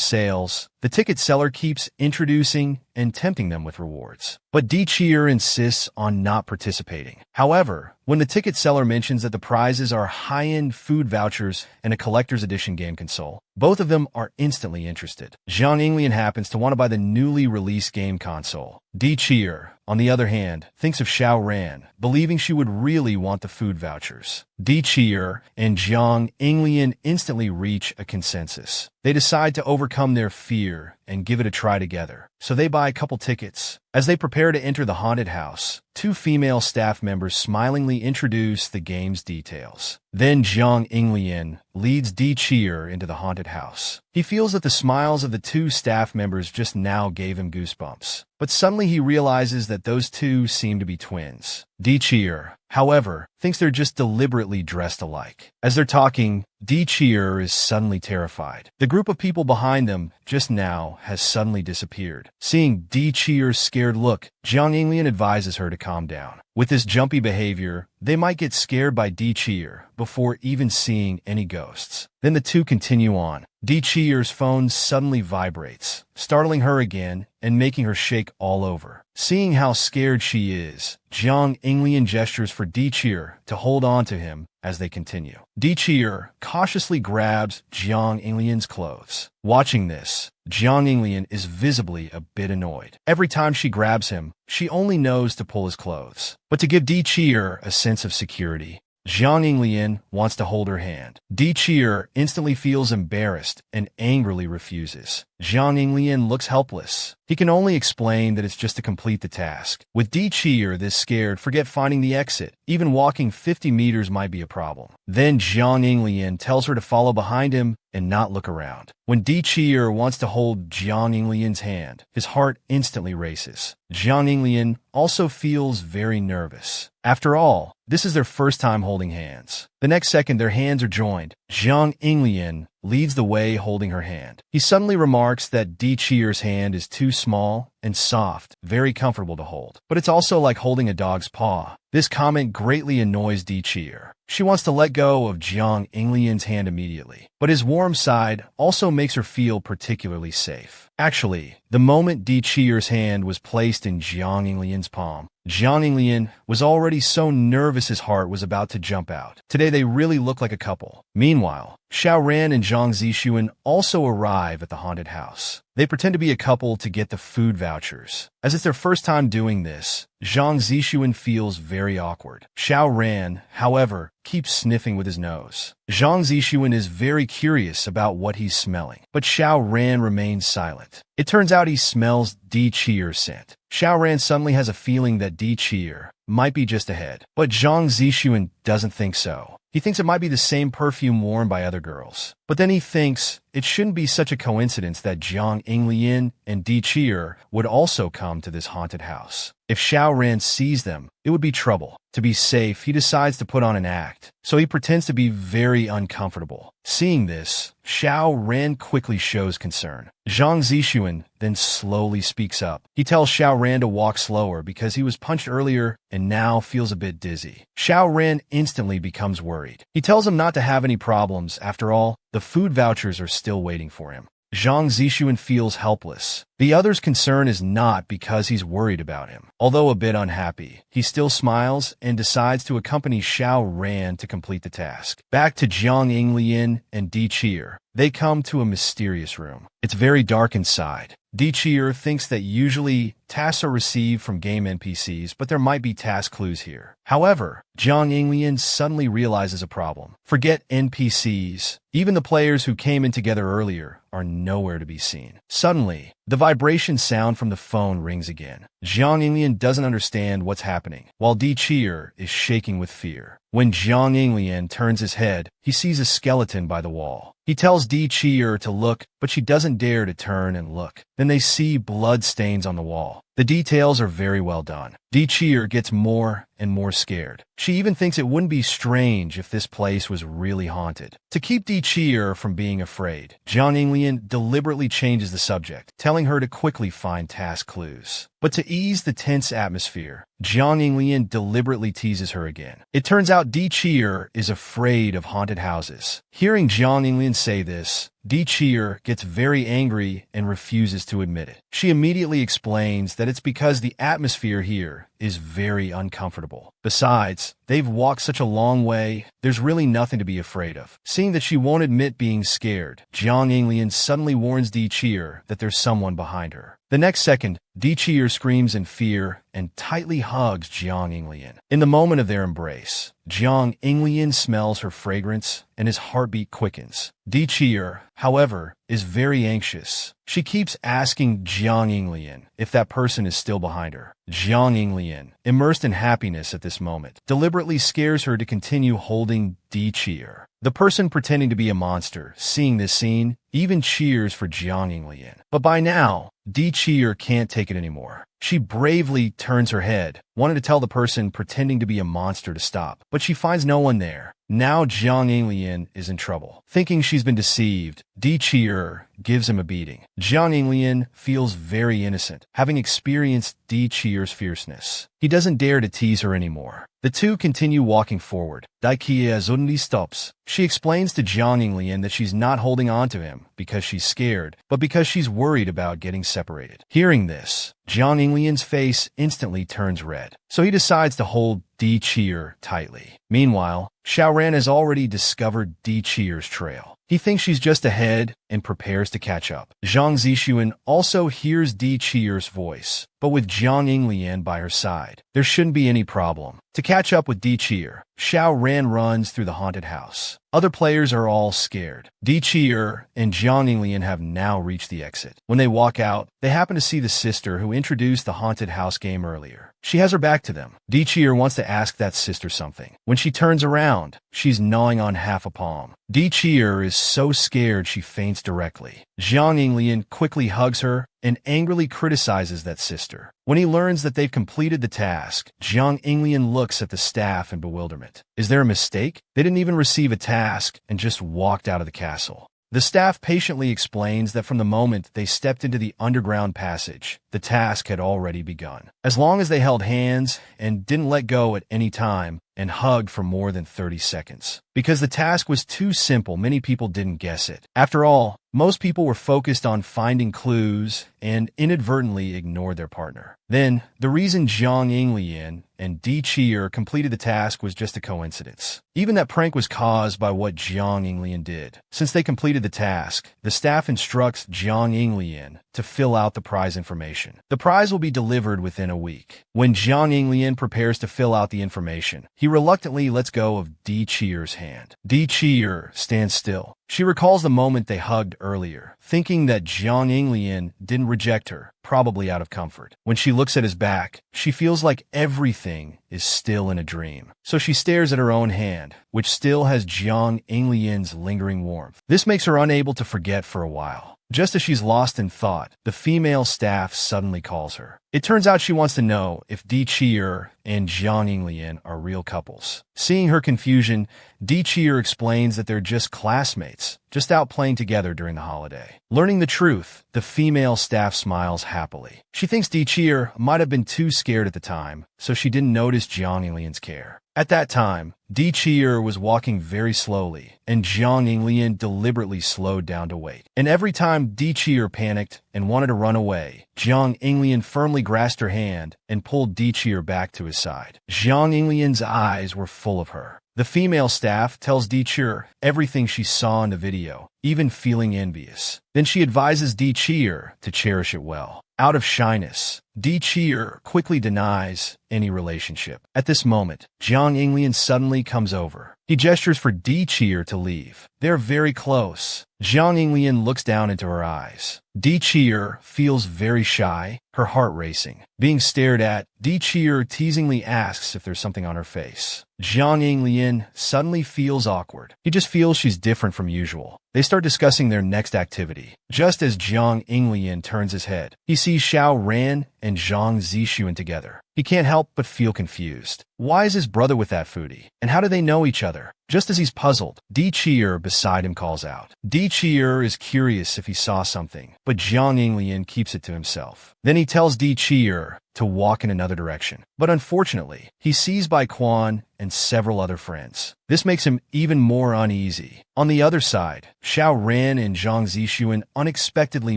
sales, the ticket seller keeps introducing and tempting them with rewards. But Di Cheer insists on not participating. However, when the ticket seller mentions that the prizes are high-end food vouchers and a collector's edition game console, both of them are instantly interested. Jiang Yinglian happens to want to buy the newly released game console. Di Cheer, on the other hand, thinks of Xiao Ran, believing she would really want the food vouchers. Di Cheer and Jiang Yinglian instantly reach a consensus. They decide to overcome their fear and give it a try together, so they buy a couple tickets. As they prepare to enter the haunted house, 2 female staff members smilingly introduce the game's details. Then Jiang Yinglian leads Di Cheer into the haunted house. He feels that the smiles of the 2 staff members just now gave him goosebumps. But suddenly he realizes that those 2 seem to be twins. Di Cheer, however, thinks they're just deliberately dressed alike. As they're talking, Di Cheer is suddenly terrified. The group of people behind them just now has suddenly disappeared. Seeing Di Cheer's scared look, Jiang Yinglian advises her to calm down. With this jumpy behavior, they might get scared by Di Cheer before even seeing any ghosts. Then the 2 continue on. Di Cheer's phone suddenly vibrates, startling her again and making her shake all over. Seeing how scared she is, Jiang Yinglian gestures for Di Cheer to hold on to him as they continue. Di Cheer cautiously grabs Jiang Yinglian's clothes. Watching this, Jiang Yinglian is visibly a bit annoyed. Every time she grabs him, she only knows to pull his clothes. But to give Di Cheer a sense of security, Jiang Yinglian wants to hold her hand. Di Cheer instantly feels embarrassed and angrily refuses. Jiang Yinglian looks helpless. He can only explain that it's just to complete the task. With Di Cheer this scared, forget finding the exit. Even walking 50 meters might be a problem. Then Jiang Yinglian tells her to follow behind him and not look around. When Di Cheer wants to hold Jiang Yinglian's hand, his heart instantly races. Jiang Yinglian also feels very nervous. After all, this is their first time holding hands. The next second, their hands are joined. Jiang Yinglian leads the way holding her hand. He suddenly remarks that Di Cheer's hand is too small and soft, very comfortable to hold. But it's also like holding a dog's paw. This comment greatly annoys Di Cheer. She wants to let go of Jiang Yinglian's hand immediately, but his warm side also makes her feel particularly safe. Actually, the moment Di Cheer's hand was placed in Jiang Yinglian's palm, Jiang Yinglian was already so nervous his heart was about to jump out. Today they really look like a couple. Meanwhile, Xiao Ran and Zhang Zixuan also arrive at the haunted house. They pretend to be a couple to get the food vouchers. As it's their first time doing this, Zhang Zixuan feels very awkward. Xiao Ran, however, keeps sniffing with his nose. Zhang Zixuan is very curious about what he's smelling, but Xiao Ran remains silent. It turns out he smells Di Qiyer's scent. Xiao Ran suddenly has a feeling that Di Qiyer might be just ahead, but Zhang Zixuan doesn't think so. He thinks it might be the same perfume worn by other girls. But then he thinks it shouldn't be such a coincidence that Jiang Yinglian and Di Qiyer would also come to this haunted house. If Xiao Ran sees them, it would be trouble. To be safe, he decides to put on an act, so he pretends to be very uncomfortable. Seeing this, Xiao Ran quickly shows concern. Zhang Zixuan then slowly speaks up. He tells Xiao Ran to walk slower because he was punched earlier and now feels a bit dizzy. Xiao Ran instantly becomes worried. He tells him not to have any problems. After all, the food vouchers are still waiting for him. Zhang Zixuan feels helpless. The other's concern is not because he's worried about him. Although a bit unhappy, he still smiles and decides to accompany Xiao Ran to complete the task. Back to Jiang Yinglian and Di Qiyer. They come to a mysterious room. It's very dark inside. Di Qiyer thinks that usually tasks are received from game NPCs, but there might be task clues here. However, Jiang Yinglian suddenly realizes a problem. Forget NPCs. Even the players who came in together earlier are nowhere to be seen. Suddenly, the vibration sound from the phone rings again. Jiang Yinglian doesn't understand what's happening, while Di Qiyer is shaking with fear. When Jiang Yinglian turns his head, he sees a skeleton by the wall. He tells Di Qiyer to look, but she doesn't dare to turn and look. Then they see blood stains on the wall. The details are very well done. Di Qiyer gets more and more scared. She even thinks it wouldn't be strange if this place was really haunted. To keep Di Qiyer from being afraid, Jiang Yinglian deliberately changes the subject, telling her to quickly find task clues. But to ease the tense atmosphere, Jiang Yinglian deliberately teases her again. It turns out Di Qiyer is afraid of haunted houses. Hearing Jiang Yinglian say this, Di Qiyer gets very angry and refuses to admit it. She immediately explains that it's because the atmosphere here is very uncomfortable. Besides, they've walked such a long way, there's really nothing to be afraid of. Seeing that she won't admit being scared, Jiang Yinglian suddenly warns Di Qiyer that there's someone behind her. The next second, Di Qiyer screams in fear and tightly hugs Jiang Yinglian. In the moment of their embrace, Jiang Yinglian smells her fragrance and his heartbeat quickens. Di Qiyer, however, is very anxious. She keeps asking Jiang Yinglian if that person is still behind her. Jiang Yinglian, immersed in happiness at this moment, deliberately scares her to continue holding Di Qiyer. The person pretending to be a monster, seeing this scene, even cheers for Jiang Yinglian. But by now, Di Qiyer can't take it anymore. She bravely turns her head, wanting to tell the person pretending to be a monster to stop, but she finds no one there. Now Jiang Yinglian is in trouble. Thinking she's been deceived, Di Qiyer gives him a beating. Jiang Yinglian feels very innocent, having experienced Di Qiyer's fierceness. He doesn't dare to tease her anymore. The two continue walking forward. Di Qiyer suddenly stops. She explains to Jiang Yinglian that she's not holding on to him because she's scared, but because she's worried about getting separated. Hearing this, Jiang Yinglian's face instantly turns red, so he decides to hold Di Qiyer tightly. Meanwhile, Xiao Ran has already discovered Di Qiyer's trail. He thinks she's just ahead and prepares to catch up. Zhang Zixuan also hears Di Qiyer's voice, but with Jiang Yinglian by her side, there shouldn't be any problem. To catch up with Di Qiyer, Xiao Ran runs through the haunted house. Other players are all scared. Di Qiyer and Jiang Yinglian have now reached the exit. When they walk out, they happen to see the sister who introduced the haunted house game earlier. She has her back to them. Di Qiyer wants to ask that sister something. When she turns around, she's gnawing on half a palm. Di Qiyer is so scared she faints directly. Jiang Yinglian quickly hugs her and angrily criticizes that sister. When he learns that they've completed the task, Jiang Yinglian looks at the staff in bewilderment. Is there a mistake? They didn't even receive a task and just walked out of the castle. The staff patiently explains that from the moment they stepped into the underground passage, the task had already begun. As long as they held hands and didn't let go at any time, and hugged for more than 30 seconds. Because the task was too simple, many people didn't guess it. After all, most people were focused on finding clues and inadvertently ignored their partner. Then, the reason Jiang Yinglian and Di Qi'er completed the task was just a coincidence. Even that prank was caused by what Jiang Yinglian did. Since they completed the task, the staff instructs Jiang Yinglian to fill out the prize information. The prize will be delivered within a week. When Jiang Yinglian prepares to fill out the information, he reluctantly lets go of Di Qi'er's hand. Di Qi'er stands still. She recalls the moment they hugged earlier, thinking that Jiang Yinglian didn't reject her, probably out of comfort. When she looks at his back, she feels like everything is still in a dream. So she stares at her own hand, which still has Jiang Yinglian's lingering warmth. This makes her unable to forget for a while. Just as she's lost in thought, the female staff suddenly calls her. It turns out she wants to know if Di Qi'er and Jiang Yinglian are real couples. Seeing her confusion, Di Qi'er explains that they're just classmates, just out playing together during the holiday. Learning the truth, the female staff smiles happily. She thinks Di Qi'er might have been too scared at the time, so she didn't notice Jiang Yinglian's care. At that time, Di Qi'er was walking very slowly, and Jiang Yinglian deliberately slowed down to wait. And every time Di Qi'er panicked and wanted to run away, Jiang Yinglian firmly grasped her hand and pulled Di Qi'er back to his side. Jiang Yinglian's eyes were full of her. The female staff tells Di Qi'er everything she saw in the video, even feeling envious. Then she advises Di Qi'er to cherish it well. Out of shyness, Di Qi'er quickly denies any relationship. At this moment, Jiang Yinglian suddenly comes over. He gestures for Di Qi'er to leave. They're very close. Jiang Yinglian looks down into her eyes. Di Qi'er feels very shy, her heart racing. Being stared at, Di Qi'er teasingly asks if there's something on her face. Jiang Yinglian suddenly feels awkward. He just feels she's different from usual. They start discussing their next activity. Just as Jiang Yinglian turns his head, he sees Xiao Ran and Zhang Zixuan together. He can't help but feel confused. Why is his brother with that foodie? And how do they know each other? Just as he's puzzled, Di Qi'er beside him calls out. Di Qi'er is curious if he saw something, but Jiang Yinglian keeps it to himself. Then he tells Di Qi'er to walk in another direction. But unfortunately, he sees Bai Quan and several other friends. This makes him even more uneasy. On the other side, Xiao Ran and Zhang Zixuan unexpectedly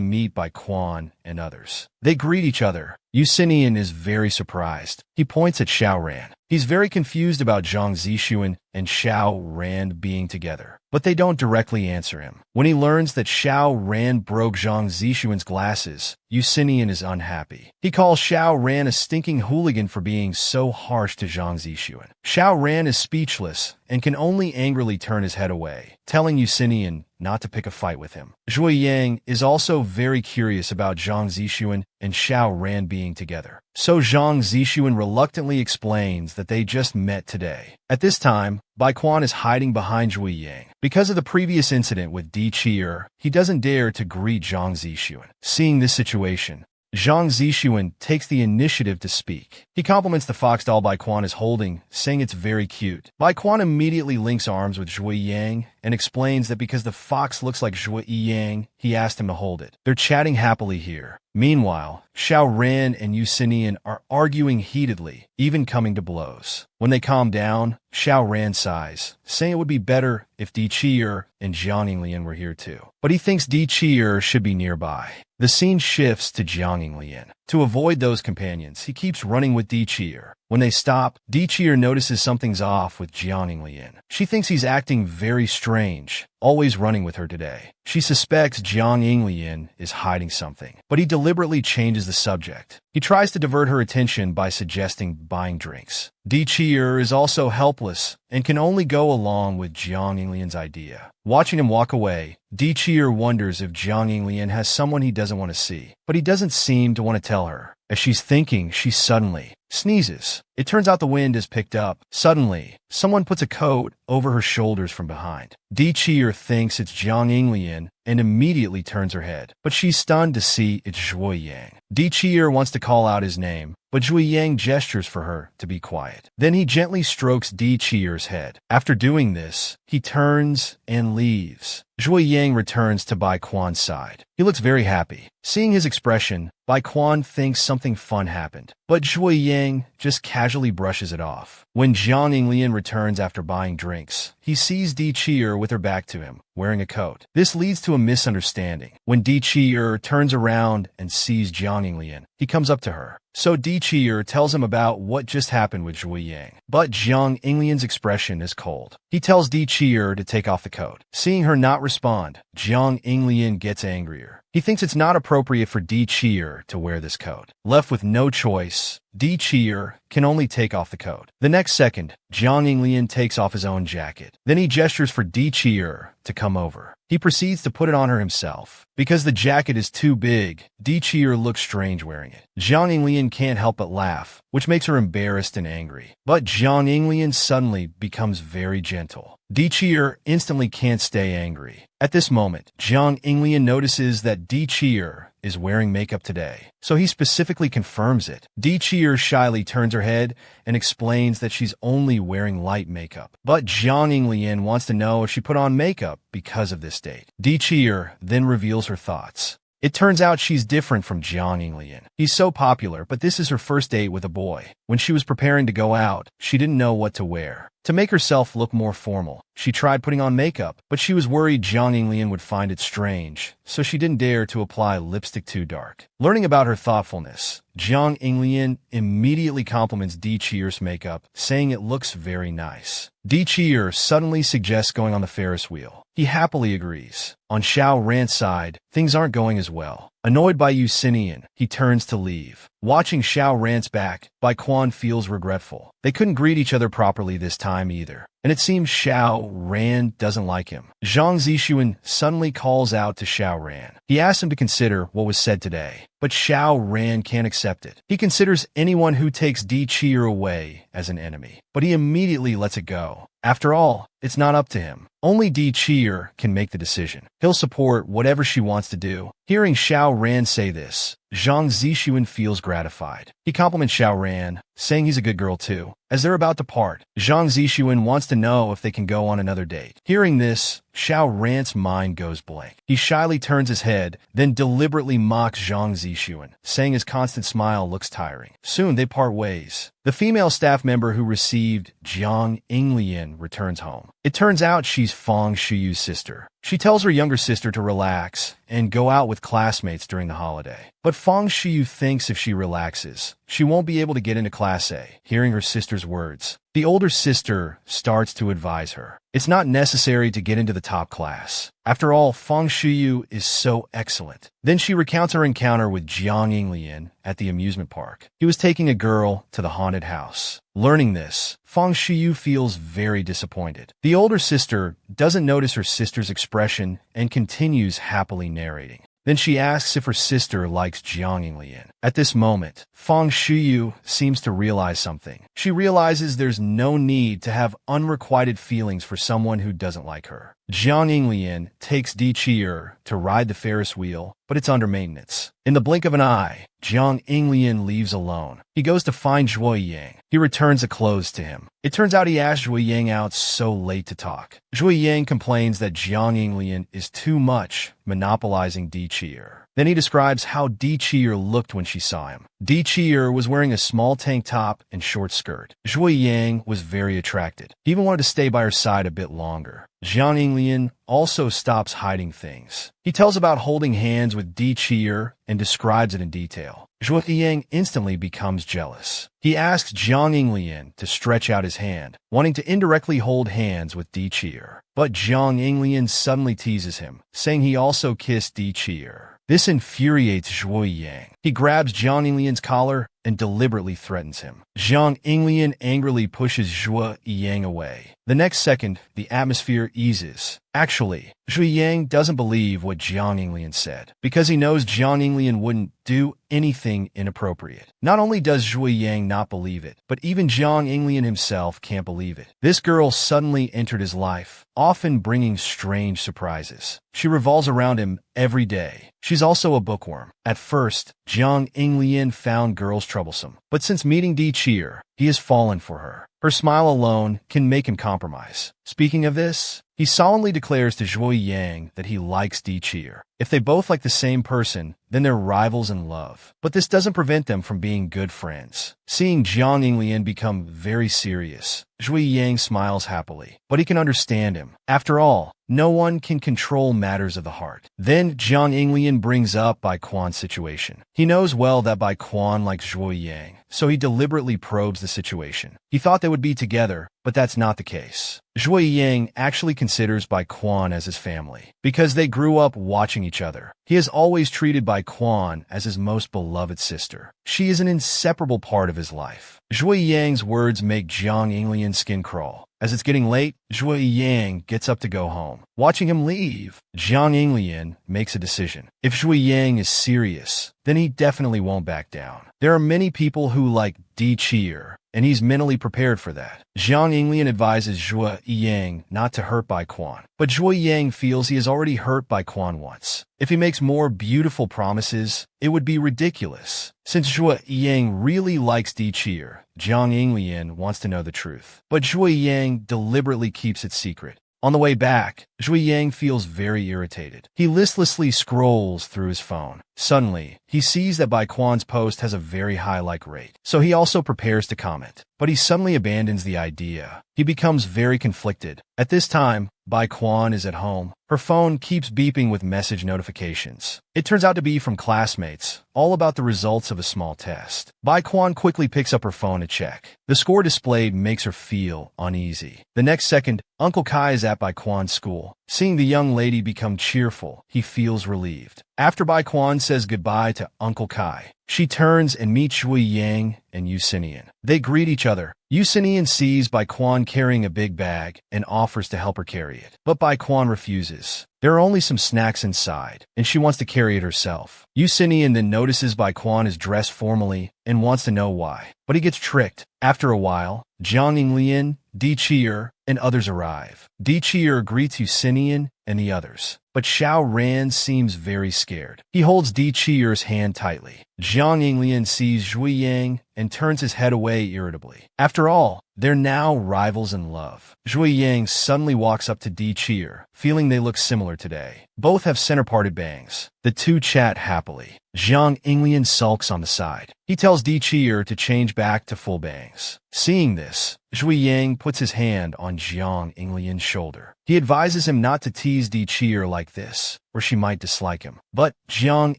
meet Bai Quan and others. They greet each other. Yusinian is very surprised. He points at Xiao Ran. He's very confused about Zhang Zixuan and Xiao Ran being together, but they don't directly answer him. When he learns that Xiao Ran broke Zhang Zixuan's glasses, Yusinian is unhappy. He calls Xiao Ran a stinking hooligan for being so harsh to Zhang Zixuan. Xiao Ran is speechless and can only angrily turn his head away, telling Yusinian not to pick a fight with him. Zhui Yang is also very curious about Zhang Zixuan and Xiao Ran being together. So Zhang Zixuan reluctantly explains that they just met today. At this time, Bai Quan is hiding behind Zhui Yang. Because of the previous incident with Di Qi'er, he doesn't dare to greet Zhang Zixuan. Seeing this situation, Zhang Zixuan takes the initiative to speak. He compliments the fox doll Bai Quan is holding, saying it's very cute. Bai Quan immediately links arms with Zhui Yang and explains that because the fox looks like Zhui Yang, he asked him to hold it. They're chatting happily here. Meanwhile, Xiao Ran and Yusinian are arguing heatedly, even coming to blows. When they calm down, Xiao Ran sighs, saying it would be better if Di Qi'er and Jiang Yinglian were here too. But he thinks Di Qi'er should be nearby. The scene shifts to Jiang Yinglian. To avoid those companions, he keeps running with Di Qi'er. When they stop, Di Qi'er notices something's off with Jiang Yinglian. She thinks he's acting very strange, always running with her today. She suspects Jiang Yinglian is hiding something, but he deliberately changes the subject. He tries to divert her attention by suggesting buying drinks. Di Qi'er is also helpless and can only go along with Jiang Yinglian's idea. Watching him walk away, Di Qi'er wonders if Jiang Yinglian has someone he doesn't want to see, but he doesn't seem to want to tell her. As she's thinking, she suddenly sneezes. It turns out the wind is picked up. Suddenly, someone puts a coat over her shoulders from behind. Di Qi'er thinks it's Jiang Yinglian and immediately turns her head, but she's stunned to see it's Zhui Yang. Di Qi'er wants to call out his name, but Zhui Yang gestures for her to be quiet. Then he gently strokes Di Qi'er's head. After doing this, he turns and leaves. Zhui Yang returns to Bai Quan's side. He looks very happy. Seeing his expression, Bai Quan thinks something fun happened, but Zhui Yang just casually brushes it off. When Jiang Yinglian returns after buying drinks, he sees Di Qi'er with her back to him, wearing a coat. This leads to a misunderstanding. When Di Qi'er turns around and sees Jiang Yinglian, he comes up to her. So Di Chier tells him about what just happened with Zhui Yang. But Jiang Inglian's expression is cold. He tells Di Chier to take off the coat. Seeing her not respond, Jiang Inglian gets angrier. He thinks it's not appropriate for Di Chier to wear this coat. Left with no choice, Di Chier can only take off the coat. The next second, Jiang Inglian takes off his own jacket. Then he gestures for Di Chier to come over. He proceeds to put it on her himself. Because the jacket is too big, Di Chier looks strange wearing it. Jiang Inglian can't help but laugh, which makes her embarrassed and angry. But Jiang Inglian suddenly becomes very gentle. Di Chier instantly can't stay angry. At this moment, Jiang Inglian notices that Di Chier is wearing makeup today, so he specifically confirms it. Di Chier shyly turns her head and explains that she's only wearing light makeup. But Jiang Inglian wants to know if she put on makeup because of this date. Di Chier then reveals her thoughts. It turns out she's different from Jiang Inglian. He's so popular, but this is her first date with a boy. When she was preparing to go out, she didn't know what to wear. To make herself look more formal, she tried putting on makeup, but she was worried Jiang Inglian would find it strange, so she didn't dare to apply lipstick too dark. Learning about her thoughtfulness, Jiang Inglian immediately compliments Di Chier's makeup, saying it looks very nice. Di Chier suddenly suggests going on the Ferris wheel. He happily agrees. On Xiao Ran's side, things aren't going as well. Annoyed by Yusinian, he turns to leave. Watching Xiao Ran's back, Bai Quan feels regretful. They couldn't greet each other properly this time either, and it seems Xiao Ran doesn't like him. Zhang Zixuan suddenly calls out to Xiao Ran. He asks him to consider what was said today, but Xiao Ran can't accept it. He considers anyone who takes Di Chier away as an enemy, but he immediately lets it go. After all, it's not up to him. Only Di Chier can make the decision. He'll support whatever she wants to do. Hearing Xiao Ran say this, Zhang Zixuan feels gratified. He compliments Xiao Ran, saying he's a good girl too. As they're about to part, Zhang Zixuan wants to know if they can go on another date. Hearing this, Xiao Ran's mind goes blank. He shyly turns his head, then deliberately mocks Zhang Zixuan, saying his constant smile looks tiring. Soon they part ways. The female staff member who received Jiang Inglian returns home. It turns out she's Fang Shuyu's sister. She tells her younger sister to relax and go out with classmates during the holiday. But Fang Shuyu thinks if she relaxes, she won't be able to get into Class A. Hearing her sister's words, the older sister starts to advise her. It's not necessary to get into the top class. After all, Fang Shuyu is so excellent. Then she recounts her encounter with Jiang Inglian at the amusement park. He was taking a girl to the haunted house. Learning this, Fang Shuyu feels very disappointed. The older sister doesn't notice her sister's expression and continues happily narrating. Then she asks if her sister likes Jiang Inglian. At this moment, Fang Shuyu seems to realize something. She realizes there's no need to have unrequited feelings for someone who doesn't like her. Jiang Inglian takes Di Chier to ride the Ferris wheel, but it's under maintenance. In the blink of an eye, Jiang Inglian leaves alone. He goes to find Zhui Yang. He returns the clothes to him. It turns out he asked Zhui Yang out so late to talk. Zhui Yang complains that Jiang Inglian is too much monopolizing Di Chier. Then he describes how Di Chier looked when she saw him. Di Chier was wearing a small tank top and short skirt. Zhui Yang was very attracted. He even wanted to stay by her side a bit longer. Jiang Inglian also stops hiding things. He tells about holding hands with Di Chier and describes it in detail. Zhui Yang instantly becomes jealous. He asks Jiang Inglian to stretch out his hand, wanting to indirectly hold hands with Di Chier. But Jiang Inglian suddenly teases him, saying he also kissed Di Chier. This infuriates Zhui Yang. He grabs Jiang Inglian's collar and deliberately threatens him. Jiang Inglian angrily pushes Zhui Yang away. The next second, the atmosphere eases. Actually, Zhui Yang doesn't believe what Jiang Inglian said, because he knows Jiang Inglian wouldn't do anything inappropriate. Not only does Zhui Yang not believe it, but even Jiang Inglian himself can't believe it. This girl suddenly entered his life, often bringing strange surprises. She revolves around him every day. She's also a bookworm. At first, Jiang Inglian found girls troublesome, but since meeting Di Chier, he has fallen for her. Her smile alone can make him compromise. Speaking of this, he solemnly declares to Zhui Yang that he likes Di Chier. If they both like the same person, then they're rivals in love. But this doesn't prevent them from being good friends. Seeing Jiang Yinglian become very serious, Zhui Yang smiles happily, but he can understand him. After all, no one can control matters of the heart. Then Jiang Yinglian brings up Bai Quan's situation. He knows well that Bai Quan likes Zhui Yang, so he deliberately probes the situation. He thought they would be together, but that's not the case. Zhui Yang actually considers Bai Quan as his family, because they grew up watching each other. He has always treated Bai Quan as his most beloved sister. She is an inseparable part of his life. Zhui Yang's words make Jiang Yinglian's skin crawl. As it's getting late, Zhui Yang gets up to go home. Watching him leave, Jiang Yinglian makes a decision. If Zhui Yang is serious, then he definitely won't back down. There are many people who like Di Cheer, and he's mentally prepared for that. Jiang Yinglian advises Zhui Yang not to hurt Bai Quan, but Zhui Yang feels he has already hurt Bai Quan once. If he makes more beautiful promises, it would be ridiculous. Since Zhui Yang really likes Di Cheer, Jiang Yinglian wants to know the truth, but Zhui Yang deliberately keeps it secret. On the way back, Zhui Yang feels very irritated. He listlessly scrolls through his phone. Suddenly, he sees that Bai Quan's post has a very high like rate, so he also prepares to comment. But he suddenly abandons the idea. He becomes very conflicted. At this time, Bai Quan is at home. Her phone keeps beeping with message notifications. It turns out to be from classmates, all about the results of a small test. Bai Quan quickly picks up her phone to check. The score displayed makes her feel uneasy. The next second, Uncle Kai is at Bai Quan's school. Seeing the young lady become cheerful, he feels relieved. After Bai Quan says goodbye to Uncle Kai, she turns and meets Zhui Yang and Yusinian. They greet each other. Yusinian sees Bai Quan carrying a big bag and offers to help her carry it. But Bai Quan refuses. There are only some snacks inside, and she wants to carry it herself. Yusinian then notices Bai Quan is dressed formally and wants to know why. But he gets tricked. After a while, Jiang Yinglian, Di Cheer, and others arrive. Di Cheer greets Yusinian and the others, but Xiao Ran seems very scared. He holds Di Cheer's hand tightly. Jiang Yinglian sees Zhui Yang and turns his head away irritably. After all, they're now rivals in love. Zhui Yang suddenly walks up to Di Cheer, feeling they look similar today. Both have center-parted bangs. The two chat happily. Jiang Yinglian sulks on the side. He tells Di Cheer to change back to full bangs. Seeing this, Zhui Yang puts his hand on Jiang Yinglian's shoulder. He advises him not to tease Di Cheer like this, or she might dislike him. But Jiang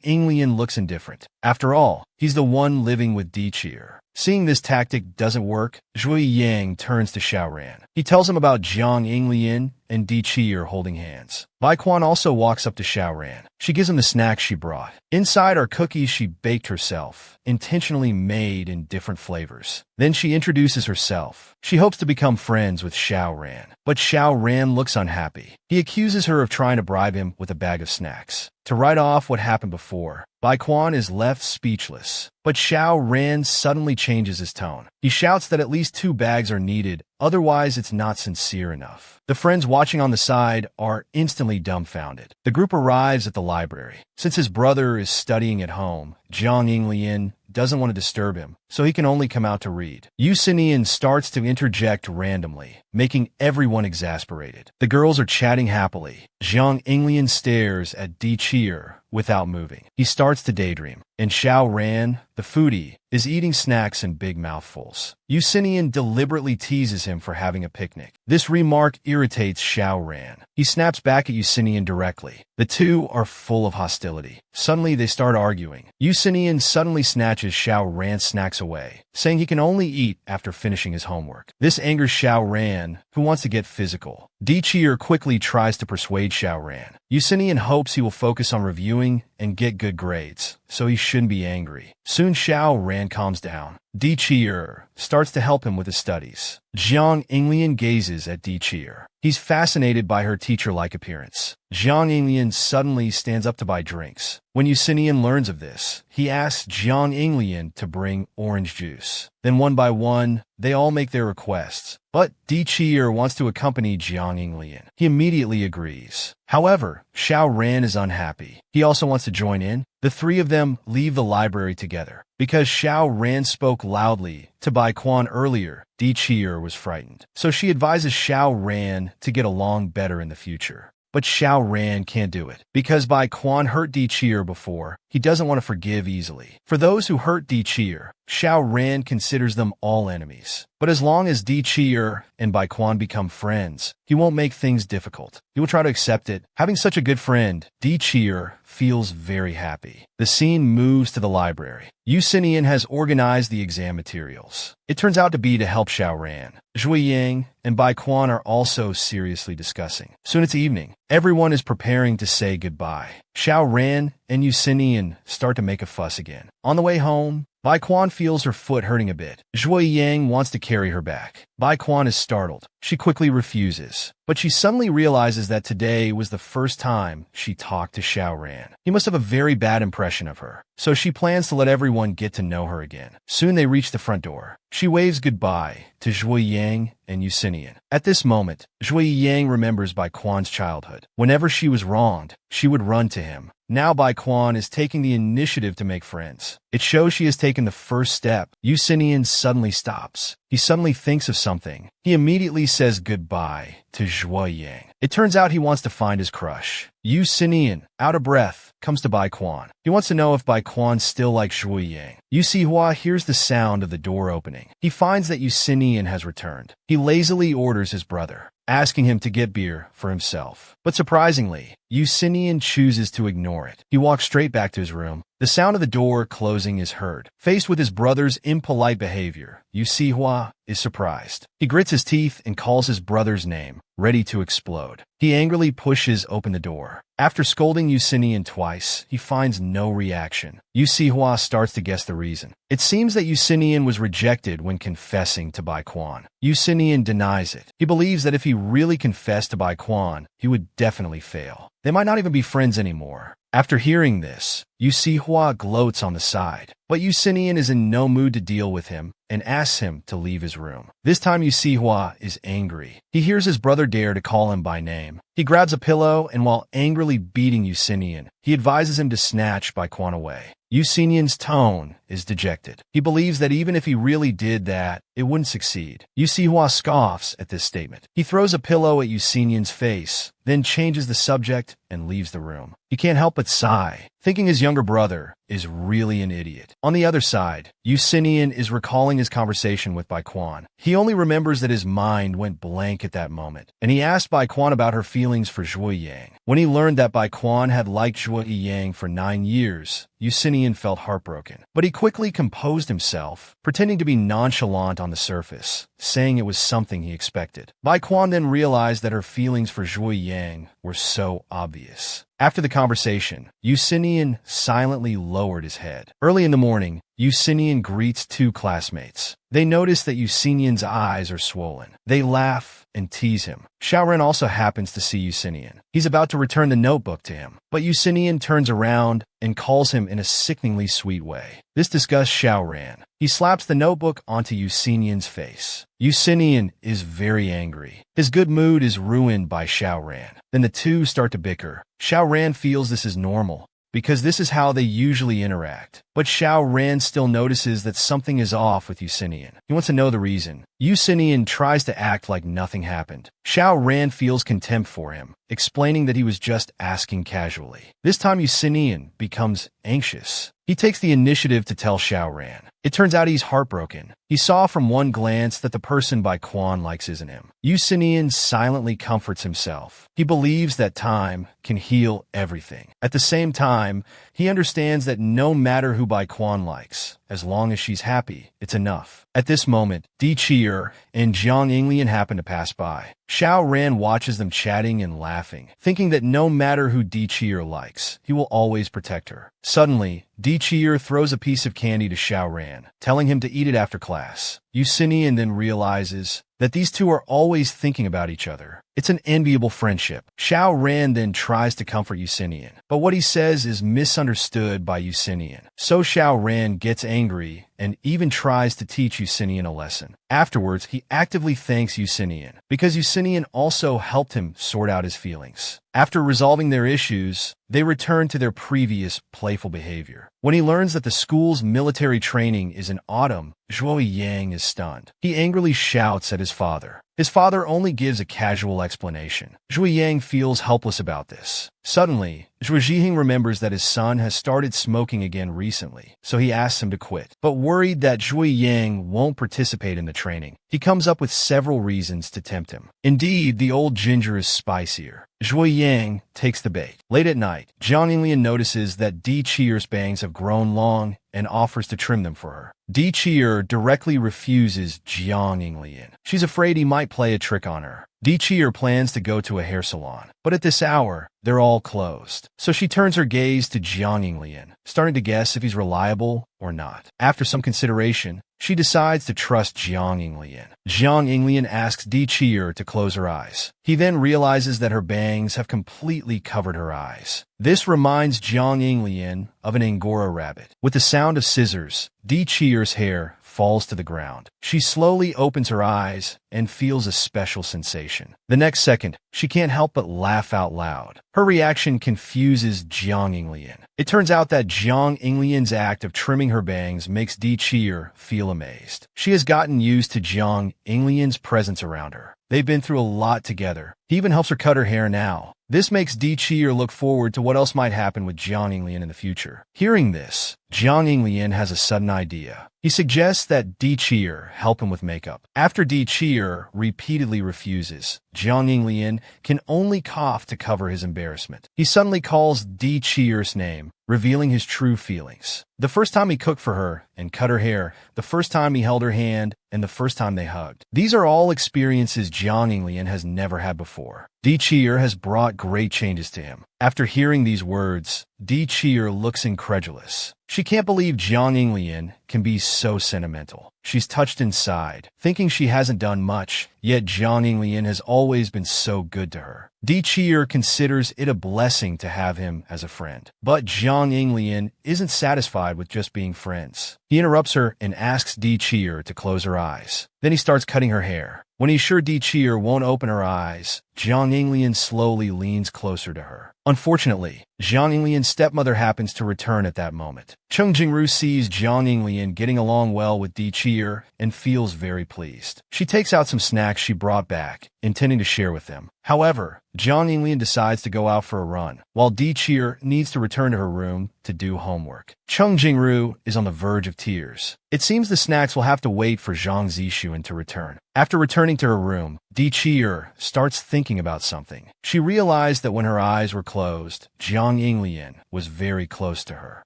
Yinglian looks indifferent. After all, he's the one living with Di Cheer. Seeing this tactic doesn't work, Zhui Yang turns to Xiao Ran. He tells him about Jiang Yinglian and Di Cheer holding hands. Bai Quan also walks up to Xiao Ran. She gives him the snacks she brought. Inside are cookies she baked herself, intentionally made in different flavors. Then she introduces herself. She hopes to become friends with Xiao Ran. But Xiao Ran looks unhappy. He accuses her of trying to bribe him with a bag of snacks. To write off what happened before, Bai Quan is left speechless. But Xiao Ran suddenly changes his tone. He shouts that at least 2 bags are needed, otherwise it's not sincere enough. The friends watching on the side are instantly dumbfounded. The group arrives at the library. Since his brother is studying at home, Jiang Yinglian doesn't want to disturb him, so he can only come out to read. Yusinian starts to interject randomly, making everyone exasperated. The girls are chatting happily. Jiang Yinglian stares at Di Cheer without moving. He starts to daydream, and Xiao Ran, the foodie, is eating snacks in big mouthfuls. Yusinian deliberately teases him for having a picnic. This remark irritates Xiao Ran. He snaps back at Yusinian directly. The two are full of hostility. Suddenly, they start arguing. Yusinian suddenly snatches Xiao Ran's snacks away, saying he can only eat after finishing his homework. This angers Xiao Ran, who wants to get physical. Di Cheer quickly tries to persuade Xiao Ran. Yusinian hopes he will focus on reviewing and get good grades, so he shouldn't be angry. Soon Xiao Ran calms down. Di Cheer starts to help him with his studies. Jiang Yinglian gazes at Di Cheer. He's fascinated by her teacher-like appearance. Jiang Yinglian suddenly stands up to buy drinks. When Yusinian learns of this, he asks Jiang Yinglian to bring orange juice. Then one by one, they all make their requests. But Di Cheer wants to accompany Jiang Yinglian. He immediately agrees. However, Xiao Ran is unhappy. He also wants to join in. The 3 of them leave the library together. Because Xiao Ran spoke loudly to Bai Quan earlier, Di Cheer was frightened. So she advises Xiao Ran to get along better in the future. but Xiao Ran can't do it. Because Bai Quan hurt Di Cheer before, he doesn't want to forgive easily. For those who hurt Di Cheer, Xiao Ran considers them all enemies. But as long as Di Cheer and Bai Quan become friends, he won't make things difficult. He will try to accept it. Having such a good friend, Di Cheer feels very happy. The scene moves to the library. Yu Xinian has organized the exam materials. It turns out to be to help Xiao Ran. Zhui Yang and Bai Quan are also seriously discussing. Soon it's evening. Everyone is preparing to say goodbye. Xiao Ran and Yu Xinian start to make a fuss again. On the way home, Bai Quan feels her foot hurting a bit. Zhui Yang wants to carry her back. Bai Quan is startled. She quickly refuses. But she suddenly realizes that today was the first time she talked to Xiao Ran. He must have a very bad impression of her. So she plans to let everyone get to know her again. Soon they reach the front door. She waves goodbye to Zhui Yang and Yu Xinian. At this moment, Zhui Yang remembers Bai Quan's childhood. Whenever she was wronged, she would run to him. Now Bai Quan is taking the initiative to make friends. It shows she has taken the first step. Yu Xinian suddenly stops. He suddenly thinks of something. He immediately says goodbye to Zhui Yang. It turns out he wants to find his crush. Yu Xinian, out of breath, comes to Bai Quan. He wants to know if Bai Quan still likes Zhui Yang. Yu Sihua hears the sound of the door opening. He finds that Yu Xinian has returned. He lazily orders his brother, asking him to get beer for himself. But surprisingly, Yu Xinian chooses to ignore it. He walks straight back to his room. The sound of the door closing is heard. Faced with his brother's impolite behavior, Yu Sihua is surprised. He grits his teeth and calls his brother's name, ready to explode. He angrily pushes open the door. After scolding Yu Xinian twice, he finds no reaction. Yu Sihua starts to guess the reason. It seems that Yu Xinian was rejected when confessing to Bai Quan. Yu Xinian denies it. He believes that if he really confessed to Bai Quan, he would definitely fail. They might not even be friends anymore. After hearing this, Yu Sihua gloats on the side, but Yu Xinian is in no mood to deal with him and asks him to leave his room. This time Yu Sihua is angry. He hears his brother dare to call him by name. He grabs a pillow and while angrily beating Yu Xinian, he advises him to snatch Bai Quan away. Yu Xinian's tone is dejected. He believes that even if he really did that, it wouldn't succeed. Yu Sihua scoffs at this statement. He throws a pillow at Yu Xinian's face, then changes the subject and leaves the room. He can't help but sigh, thinking his younger brother is really an idiot. On the other side, Yu Xinian is recalling his conversation with Bai Quan. He only remembers that his mind went blank at that moment, and he asked Bai Quan about her feelings for Zhui Yang. When he learned that Bai Quan had liked Zhui Yang for 9 years, Yu Xinian felt heartbroken. But he quickly composed himself, pretending to be nonchalant on the surface, saying it was something he expected. Bai Quan then realized that her feelings for Zhui Yang were so obvious. After the conversation, Yu Xinian silently lowered his head. Early in the morning, Yu Xinian greets 2 classmates. They notice that Yu Xinian's eyes are swollen. They laugh and tease him. Xiao Ren also happens to see Yu Xinian. He's about to return the notebook to him, but Yu Xinian turns around and calls him in a sickeningly sweet way. This disgusts Xiao Ran. He slaps the notebook onto Yu Xinian's face. Yu Xinian is very angry. His good mood is ruined by Xiao Ran. Then the two start to bicker. Xiao Ran feels this is normal, because this is how they usually interact. But Xiao Ran still notices that something is off with Yu Xinian. He wants to know the reason. Yu Xinian tries to act like nothing happened. Xiao Ran feels contempt for him, explaining that he was just asking casually. This time Yu Xinian becomes anxious. He takes the initiative to tell Xiao Ran. It turns out he's heartbroken. He saw from one glance that the person Bai Quan likes isn't him. Yu Xinian silently comforts himself. He believes that time can heal everything. At the same time, he understands that no matter who Bai Quan likes, as long as she's happy, it's enough. At this moment, Di Cheer and Jiang Yinglian happen to pass by. Xiao Ran watches them chatting and laughing, thinking that no matter who Di Cheer likes, he will always protect her. Suddenly, Di Cheer throws a piece of candy to Xiao Ran, telling him to eat it after class. Yu Xinian then realizes that these two are always thinking about each other. It's an enviable friendship. Xiao Ran then tries to comfort Yu Xinian, but what he says is misunderstood by Yu Xinian. So Xiao Ran gets angry and even tries to teach Yu Xinian a lesson. Afterwards, he actively thanks Yu Xinian, because Yu Xinian also helped him sort out his feelings. After resolving their issues, they return to their previous playful behavior. When he learns that the school's military training is in autumn, Zhuo Yang is stunned. He angrily shouts at his father. His father only gives a casual explanation. Zhui Yang feels helpless about this. Suddenly, Zhui Jihing remembers that his son has started smoking again recently, so he asks him to quit. But worried that Zhui Yang won't participate in the training, he comes up with several reasons to tempt him. Indeed, the old ginger is spicier. Zhui Yang takes the bait. Late at night, Jiang Yinglian notices that Di Qiyer's bangs have grown long and offers to trim them for her. Di Qiyer directly refuses Jiang Yinglian. She's afraid he might play a trick on her. Di Qiyer plans to go to a hair salon, but at this hour, they're all closed. So she turns her gaze to Jiang Yinglian, starting to guess if he's reliable or not. After some consideration, she decides to trust Jiang Yinglian. Jiang Yinglian asks Di Qiyer to close her eyes. He then realizes that her bangs have completely covered her eyes. This reminds Jiang Yinglian of an Angora rabbit. With the sound of scissors, Di Qiyer's hair falls to the ground. She slowly opens her eyes and feels a special sensation. The next second, she can't help but laugh out loud. Her reaction confuses Jiang Yinglian. It turns out that Jiang Yinglian's act of trimming her bangs makes Di Qiyer feel amazed. She has gotten used to Jiang Yinglian's presence around her. They've been through a lot together. He even helps her cut her hair now. This makes Di Qiyer look forward to what else might happen with Jiang Yinglian in the future. Hearing this, Jiang Yinglian has a sudden idea. He suggests that Di Qiyer help him with makeup. After Di Qiyer repeatedly refuses, Jiang Yinglian can only cough to cover his embarrassment. He suddenly calls Di Qiyer's name, revealing his true feelings. The first time he cooked for her and cut her hair, the first time he held her hand, and the first time they hugged. These are all experiences Jiang Yinglian has never had before. Di Qiyer has brought great changes to him. After hearing these words, Di Qiyer looks incredulous. She can't believe Jiang Yinglian can be so sentimental. She's touched inside, thinking she hasn't done much, yet Jiang Yinglian has always been so good to her. Di Qiyer considers it a blessing to have him as a friend. But Jiang Yinglian isn't satisfied with just being friends. He interrupts her and asks Di Qiyer to close her eyes. Then he starts cutting her hair. When he's sure Di Qiyer won't open her eyes, Jiang Yinglian slowly leans closer to her. Unfortunately, Jiang Yinglian's stepmother happens to return at that moment. Cheng Jingru sees Jiang Yinglian getting along well with Di Qiyer and feels very pleased. She takes out some snacks she brought back, intending to share with them. However, Jiang Yinglian decides to go out for a run, while Di Qiyer needs to return to her room to do homework. Cheng Jingru is on the verge of tears. It seems the snacks will have to wait for Zhang Zixuan to return. After returning to her room, Di Qiyer starts thinking about something. She realized that when her eyes were closed, Jiang Yinglian was very close to her.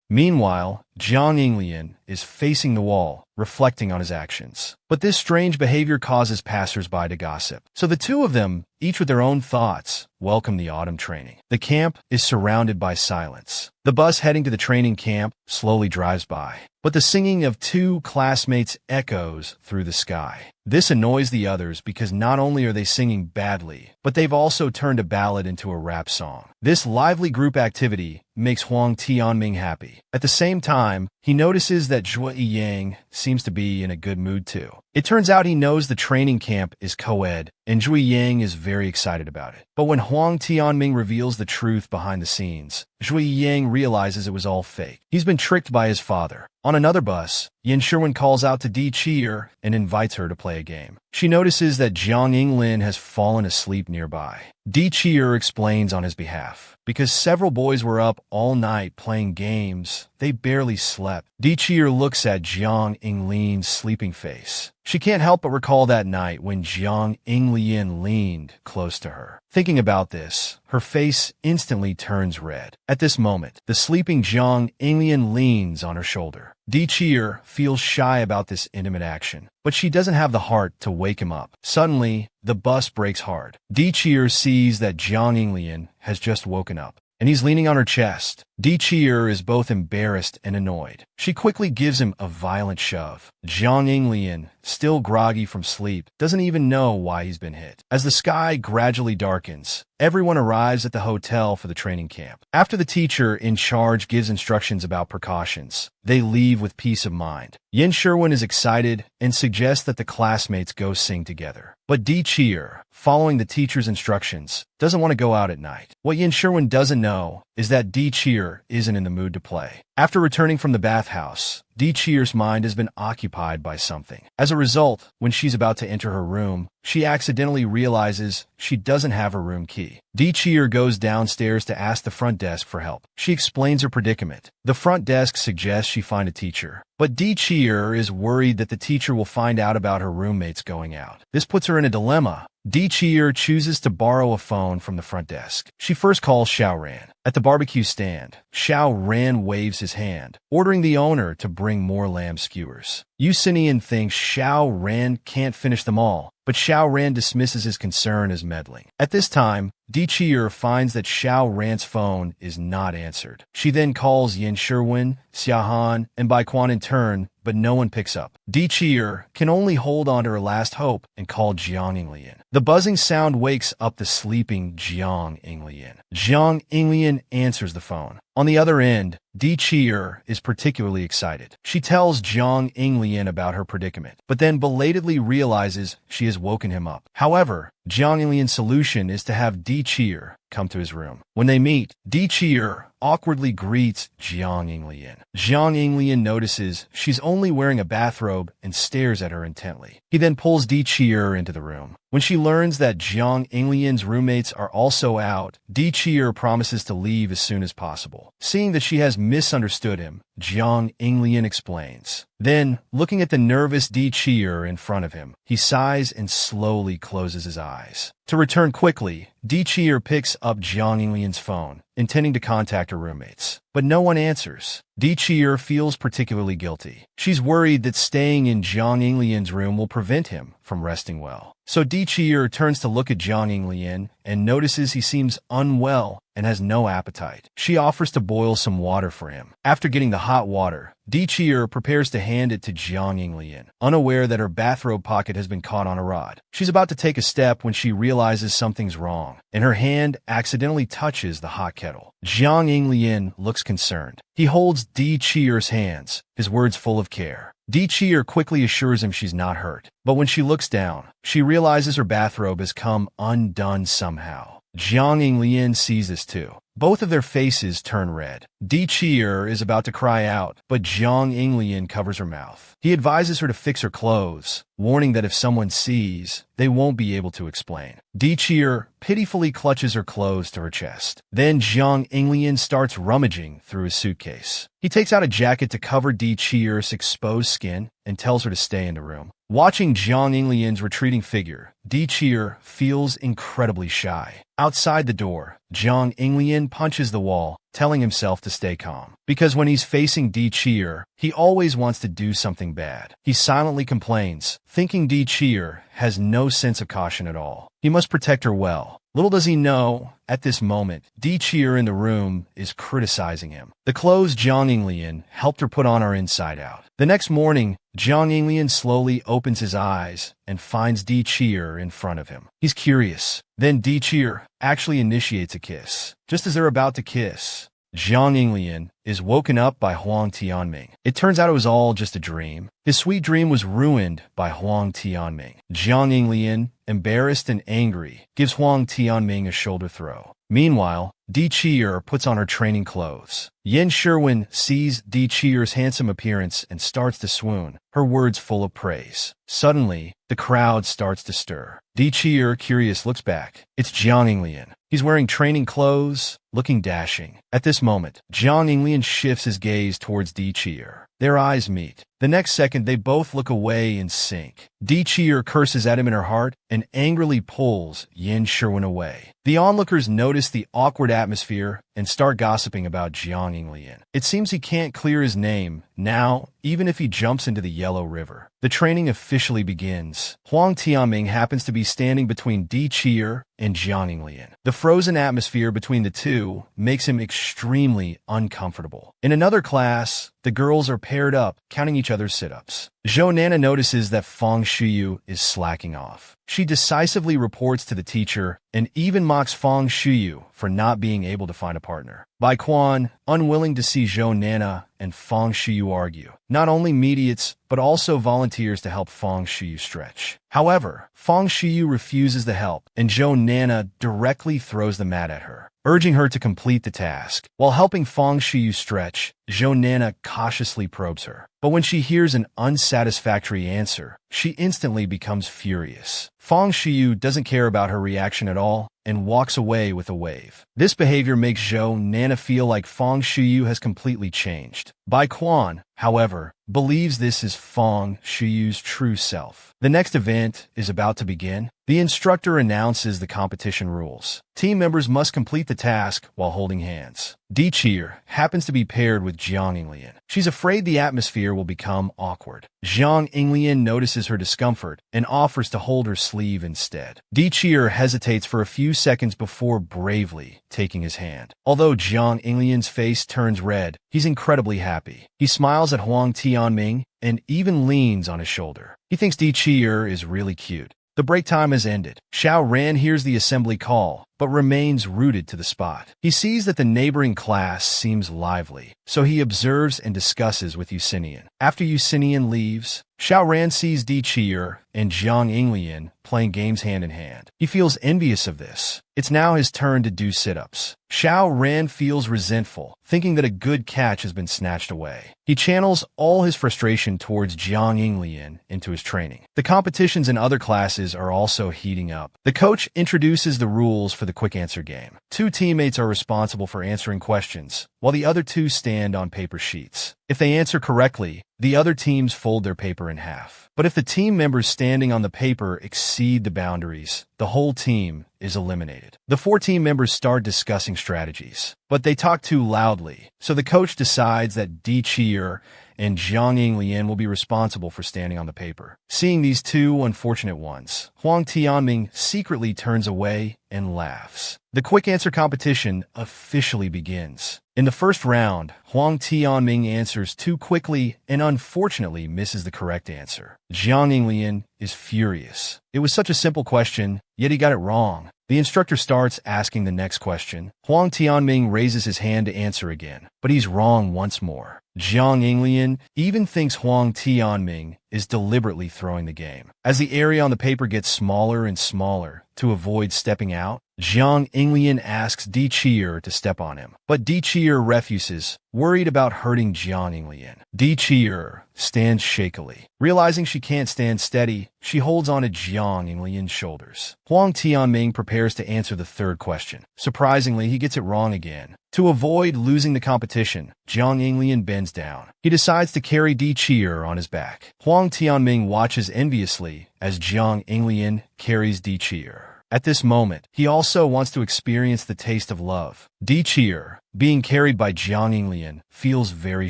Meanwhile, Jiang Yinglian is facing the wall, reflecting on his actions. But this strange behavior causes passersby to gossip. So the two of them, each with their own thoughts, welcome the autumn training. The camp is surrounded by silence. The bus heading to the training camp slowly drives by, but the singing of two classmates echoes through the sky. This annoys the others because not only are they singing badly, but they've also turned a ballad into a rap song. This lively group activity makes Huang Tianming happy. At the same time, he notices that Zhui Yang seems to be in a good mood too. It turns out he knows the training camp is co-ed, and Zhui Yang is very excited about it. But when Huang Tianming reveals the truth behind the scenes, Zhui Yang realizes it was all fake. He's been tricked by his father. On another bus, Yin Sherwin calls out to Di Qiyer and invites her to play a game. She notices that Jiang Yinglin has fallen asleep nearby. Di Qiyer explains on his behalf. Because several boys were up all night playing games, they barely slept. Di Qiyer looks at Jiang Yinglin's sleeping face. She can't help but recall that night when Jiang Yinglian leaned close to her. Thinking about this, her face instantly turns red. At this moment, the sleeping Jiang Yinglian leans on her shoulder. Di Qiyer feels shy about this intimate action, but she doesn't have the heart to wake him up. Suddenly, the bus brakes hard. Di Qiyer sees that Jiang Yinglian has just woken up, and he's leaning on her chest. Di Qiyer is both embarrassed and annoyed. She quickly gives him a violent shove. Jiang Yinglian, still groggy from sleep, doesn't even know why he's been hit. As the sky gradually darkens, everyone arrives at the hotel for the training camp. After the teacher in charge gives instructions about precautions, they leave with peace of mind. Yin Sherwin is excited and suggests that the classmates go sing together. But Di Qiyer, following the teacher's instructions, doesn't want to go out at night. What Yin Sherwin doesn't know is that Di Qiyer isn't in the mood to play. After returning from the bathhouse, Di-Cheer's mind has been occupied by something. As a result, when she's about to enter her room, she accidentally realizes she doesn't have her room key. Di-Cheer goes downstairs to ask the front desk for help. She explains her predicament. The front desk suggests she find a teacher, but Di-Cheer is worried that the teacher will find out about her roommates going out. This puts her in a dilemma. Di-Cheer chooses to borrow a phone from the front desk. She first calls Xiao Ran. At the barbecue stand, Xiao Ran waves his hand, ordering the owner to bring more lamb skewers. Yusinian thinks Xiao Ran can't finish them all, but Xiao Ran dismisses his concern as meddling. At this time, Di-Cheer finds that Xiao Ran's phone is not answered. She then calls Yin Sherwin, Xiahan, and Bai Quan in turn, but no one picks up. Di-Cheer can only hold on to her last hope and call Jiang Inglian. The buzzing sound wakes up the sleeping Jiang Inglian. Jiang Inglian answers the phone. On the other end, Di-Cheer is particularly excited. She tells Jiang Inglian about her predicament, but then belatedly realizes she has woken him up. However, Jiang Inglian's solution is to have Di-Cheer come to his room. When they meet, Di-Cheer awkwardly greets Jiang Inglian. Jiang Inglian notices she's only wearing a bathrobe and stares at her intently. He then pulls Di-Cheer into the room. When she learns that Jiang Inglian's roommates are also out, Di-Cheer promises to leave as soon as possible. Seeing that she has misunderstood him, Jiang Inglian explains. Then, looking at the nervous Di-Cheer in front of him, he sighs and slowly closes his eyes. To return quickly, Di-Cheer picks up Jiang Inglian's phone, intending to contact her roommates. But no one answers. Di-Cheer feels particularly guilty. She's worried that staying in Jiang Inglian's room will prevent him from resting well. So Di-Cheer turns to look at Jiang Inglian and notices he seems unwell and has no appetite. She offers to boil some water for him. After getting the hot water, Di-Cheer prepares to hand it to Jiang Inglian, unaware that her bathrobe pocket has been caught on a rod. She's about to take a step when she realizes something's wrong, and her hand accidentally touches the hot kettle. Jiang Inglian looks concerned. He holds Di-Cheer's hands, his words full of care. Di-Cheer quickly assures him she's not hurt, but when she looks down, she realizes her bathrobe has come undone somehow. Jiang Inglian sees this too. Both of their faces turn red. Di-Cheer is about to cry out, but Jiang Inglian covers her mouth. He advises her to fix her clothes, warning that if someone sees, they won't be able to explain. Di-Cheer pitifully clutches her clothes to her chest. Then Jiang Inglian starts rummaging through his suitcase. He takes out a jacket to cover Di-Cheer's exposed skin and tells her to stay in the room. Watching Jiang Inglian's retreating figure, Di-Cheer feels incredibly shy. Outside the door, Jiang Inglian punches the wall, telling himself to stay calm. Because when he's facing Di-Cheer, he always wants to do something bad. He silently complains, thinking Di-Cheer has no sense of caution at all. He must protect her well. Little does he know, at this moment, Di-Cheer in the room is criticizing him. The clothes Jiang Inglian helped her put on are inside out. The next morning, Jiang Inglian slowly opens his eyes and finds Di-Cheer in front of him. He's curious. Then Di-Cheer actually initiates a kiss. Just as they're about to kiss, Jiang Inglian is woken up by Huang Tianming. It turns out it was all just a dream. His sweet dream was ruined by Huang Tianming. Jiang Inglian, embarrassed and angry, gives Huang Tianming a shoulder throw. Meanwhile, Di-Cheer puts on her training clothes. Yin Sherwin sees Di-Cheer's handsome appearance and starts to swoon, her words full of praise. Suddenly, the crowd starts to stir. Di-Cheer, curious, looks back. It's Jiang Inglian. He's wearing training clothes, looking dashing. At this moment, Jiang Inglian shifts his gaze towards Di-Cheer. Their eyes meet. The next second, they both look away in sync. Di-Cheer curses at him in her heart and angrily pulls Yin Sherwin away. The onlookers notice the awkward atmosphere and start gossiping about Jiang Inglian. It seems he can't clear his name now, even if he jumps into the Yellow River. The training officially begins. Huang Tianming happens to be standing between Di-Cheer and Jiang Inglian. The frozen atmosphere between the two makes him extremely uncomfortable. In another class, the girls are paired up, counting each other's sit-ups. Zhou Nana notices that Fang Shuyu is slacking off. She decisively reports to the teacher and even mocks Fang Shuyu for not being able to find a partner. Bai Quan, unwilling to see Zhou Nana and Fang Shuyu argue, not only mediates but also volunteers to help Fang Shuyu stretch. However, Fang Shuyu refuses the help, and Zhou Nana directly throws the mat at her, urging her to complete the task. While helping Fang Shuyu stretch, Zhou Nana cautiously probes her. But when she hears an unsatisfactory answer, she instantly becomes furious. Fang Shiyu doesn't care about her reaction at all and walks away with a wave. This behavior makes Zhou Nana feel like Fang Shiyu has completely changed. Bai Quan, however, believes this is Fang Shiyu's true self. The next event is about to begin. The instructor announces the competition rules. Team members must complete the task while holding hands. Di Qi'er happens to be paired with Jiang Yinglian. She's afraid the atmosphere will become awkward. Jiang Yinglian notices her discomfort and offers to hold her sleeve instead. Di Qi'er hesitates for a few seconds before bravely taking his hand. Although Jiang Yinglian's face turns red, he's incredibly happy. He smiles at Huang Tianming and even leans on his shoulder. He thinks Di Qi'er is really cute. The break time has ended. Xiao Ran hears the assembly call, but remains rooted to the spot. He sees that the neighboring class seems lively, so he observes and discusses with Yusinian. After Yusinian leaves, Xiao Ran sees Di Qi'er and Jiang Yinglian playing games hand in hand. He feels envious of this. It's now his turn to do sit-ups. Xiao Ran feels resentful, thinking that a good catch has been snatched away. He channels all his frustration towards Jiang Yinglian into his training. The competitions in other classes are also heating up. The coach introduces the rules for the quick answer game. 2 teammates are responsible for answering questions, while the other 2 stand on paper sheets. If they answer correctly, the other teams fold their paper in half. But if the team members standing on the paper exceed the boundaries, the whole team is eliminated. The 4 team members start discussing strategies, but they talk too loudly, so the coach decides that Di Qi'er and Jiang Yinglian will be responsible for standing on the paper. Seeing these 2 unfortunate ones, Huang Tianming secretly turns away and laughs. The quick answer competition officially begins. In the first round, Huang Tianming answers too quickly and unfortunately misses the correct answer. Jiang Yinglian is furious. It was such a simple question, yet he got it wrong. The instructor starts asking the next question. Huang Tianming raises his hand to answer again, but he's wrong once more. Jiang Yinglian even thinks Huang Tianming is deliberately throwing the game. As the area on the paper gets smaller and smaller, to avoid stepping out, Jiang Yinglian asks Di Qi'er to step on him, but Di Qi'er refuses, worried about hurting Jiang Yinglian. Di Qi'er stands shakily. Realizing she can't stand steady, she holds on to Jiang Yinglian's shoulders. Huang Tianming prepares to answer the third question. Surprisingly, he gets it wrong again. To avoid losing the competition, Jiang Yinglian bends down. He decides to carry Di Qi'er on his back. Huang Tianming watches enviously as Jiang Yinglian carries Di Qi'er. At this moment, he also wants to experience the taste of love. Di Qi'er, being carried by Jiang Yinglian, feels very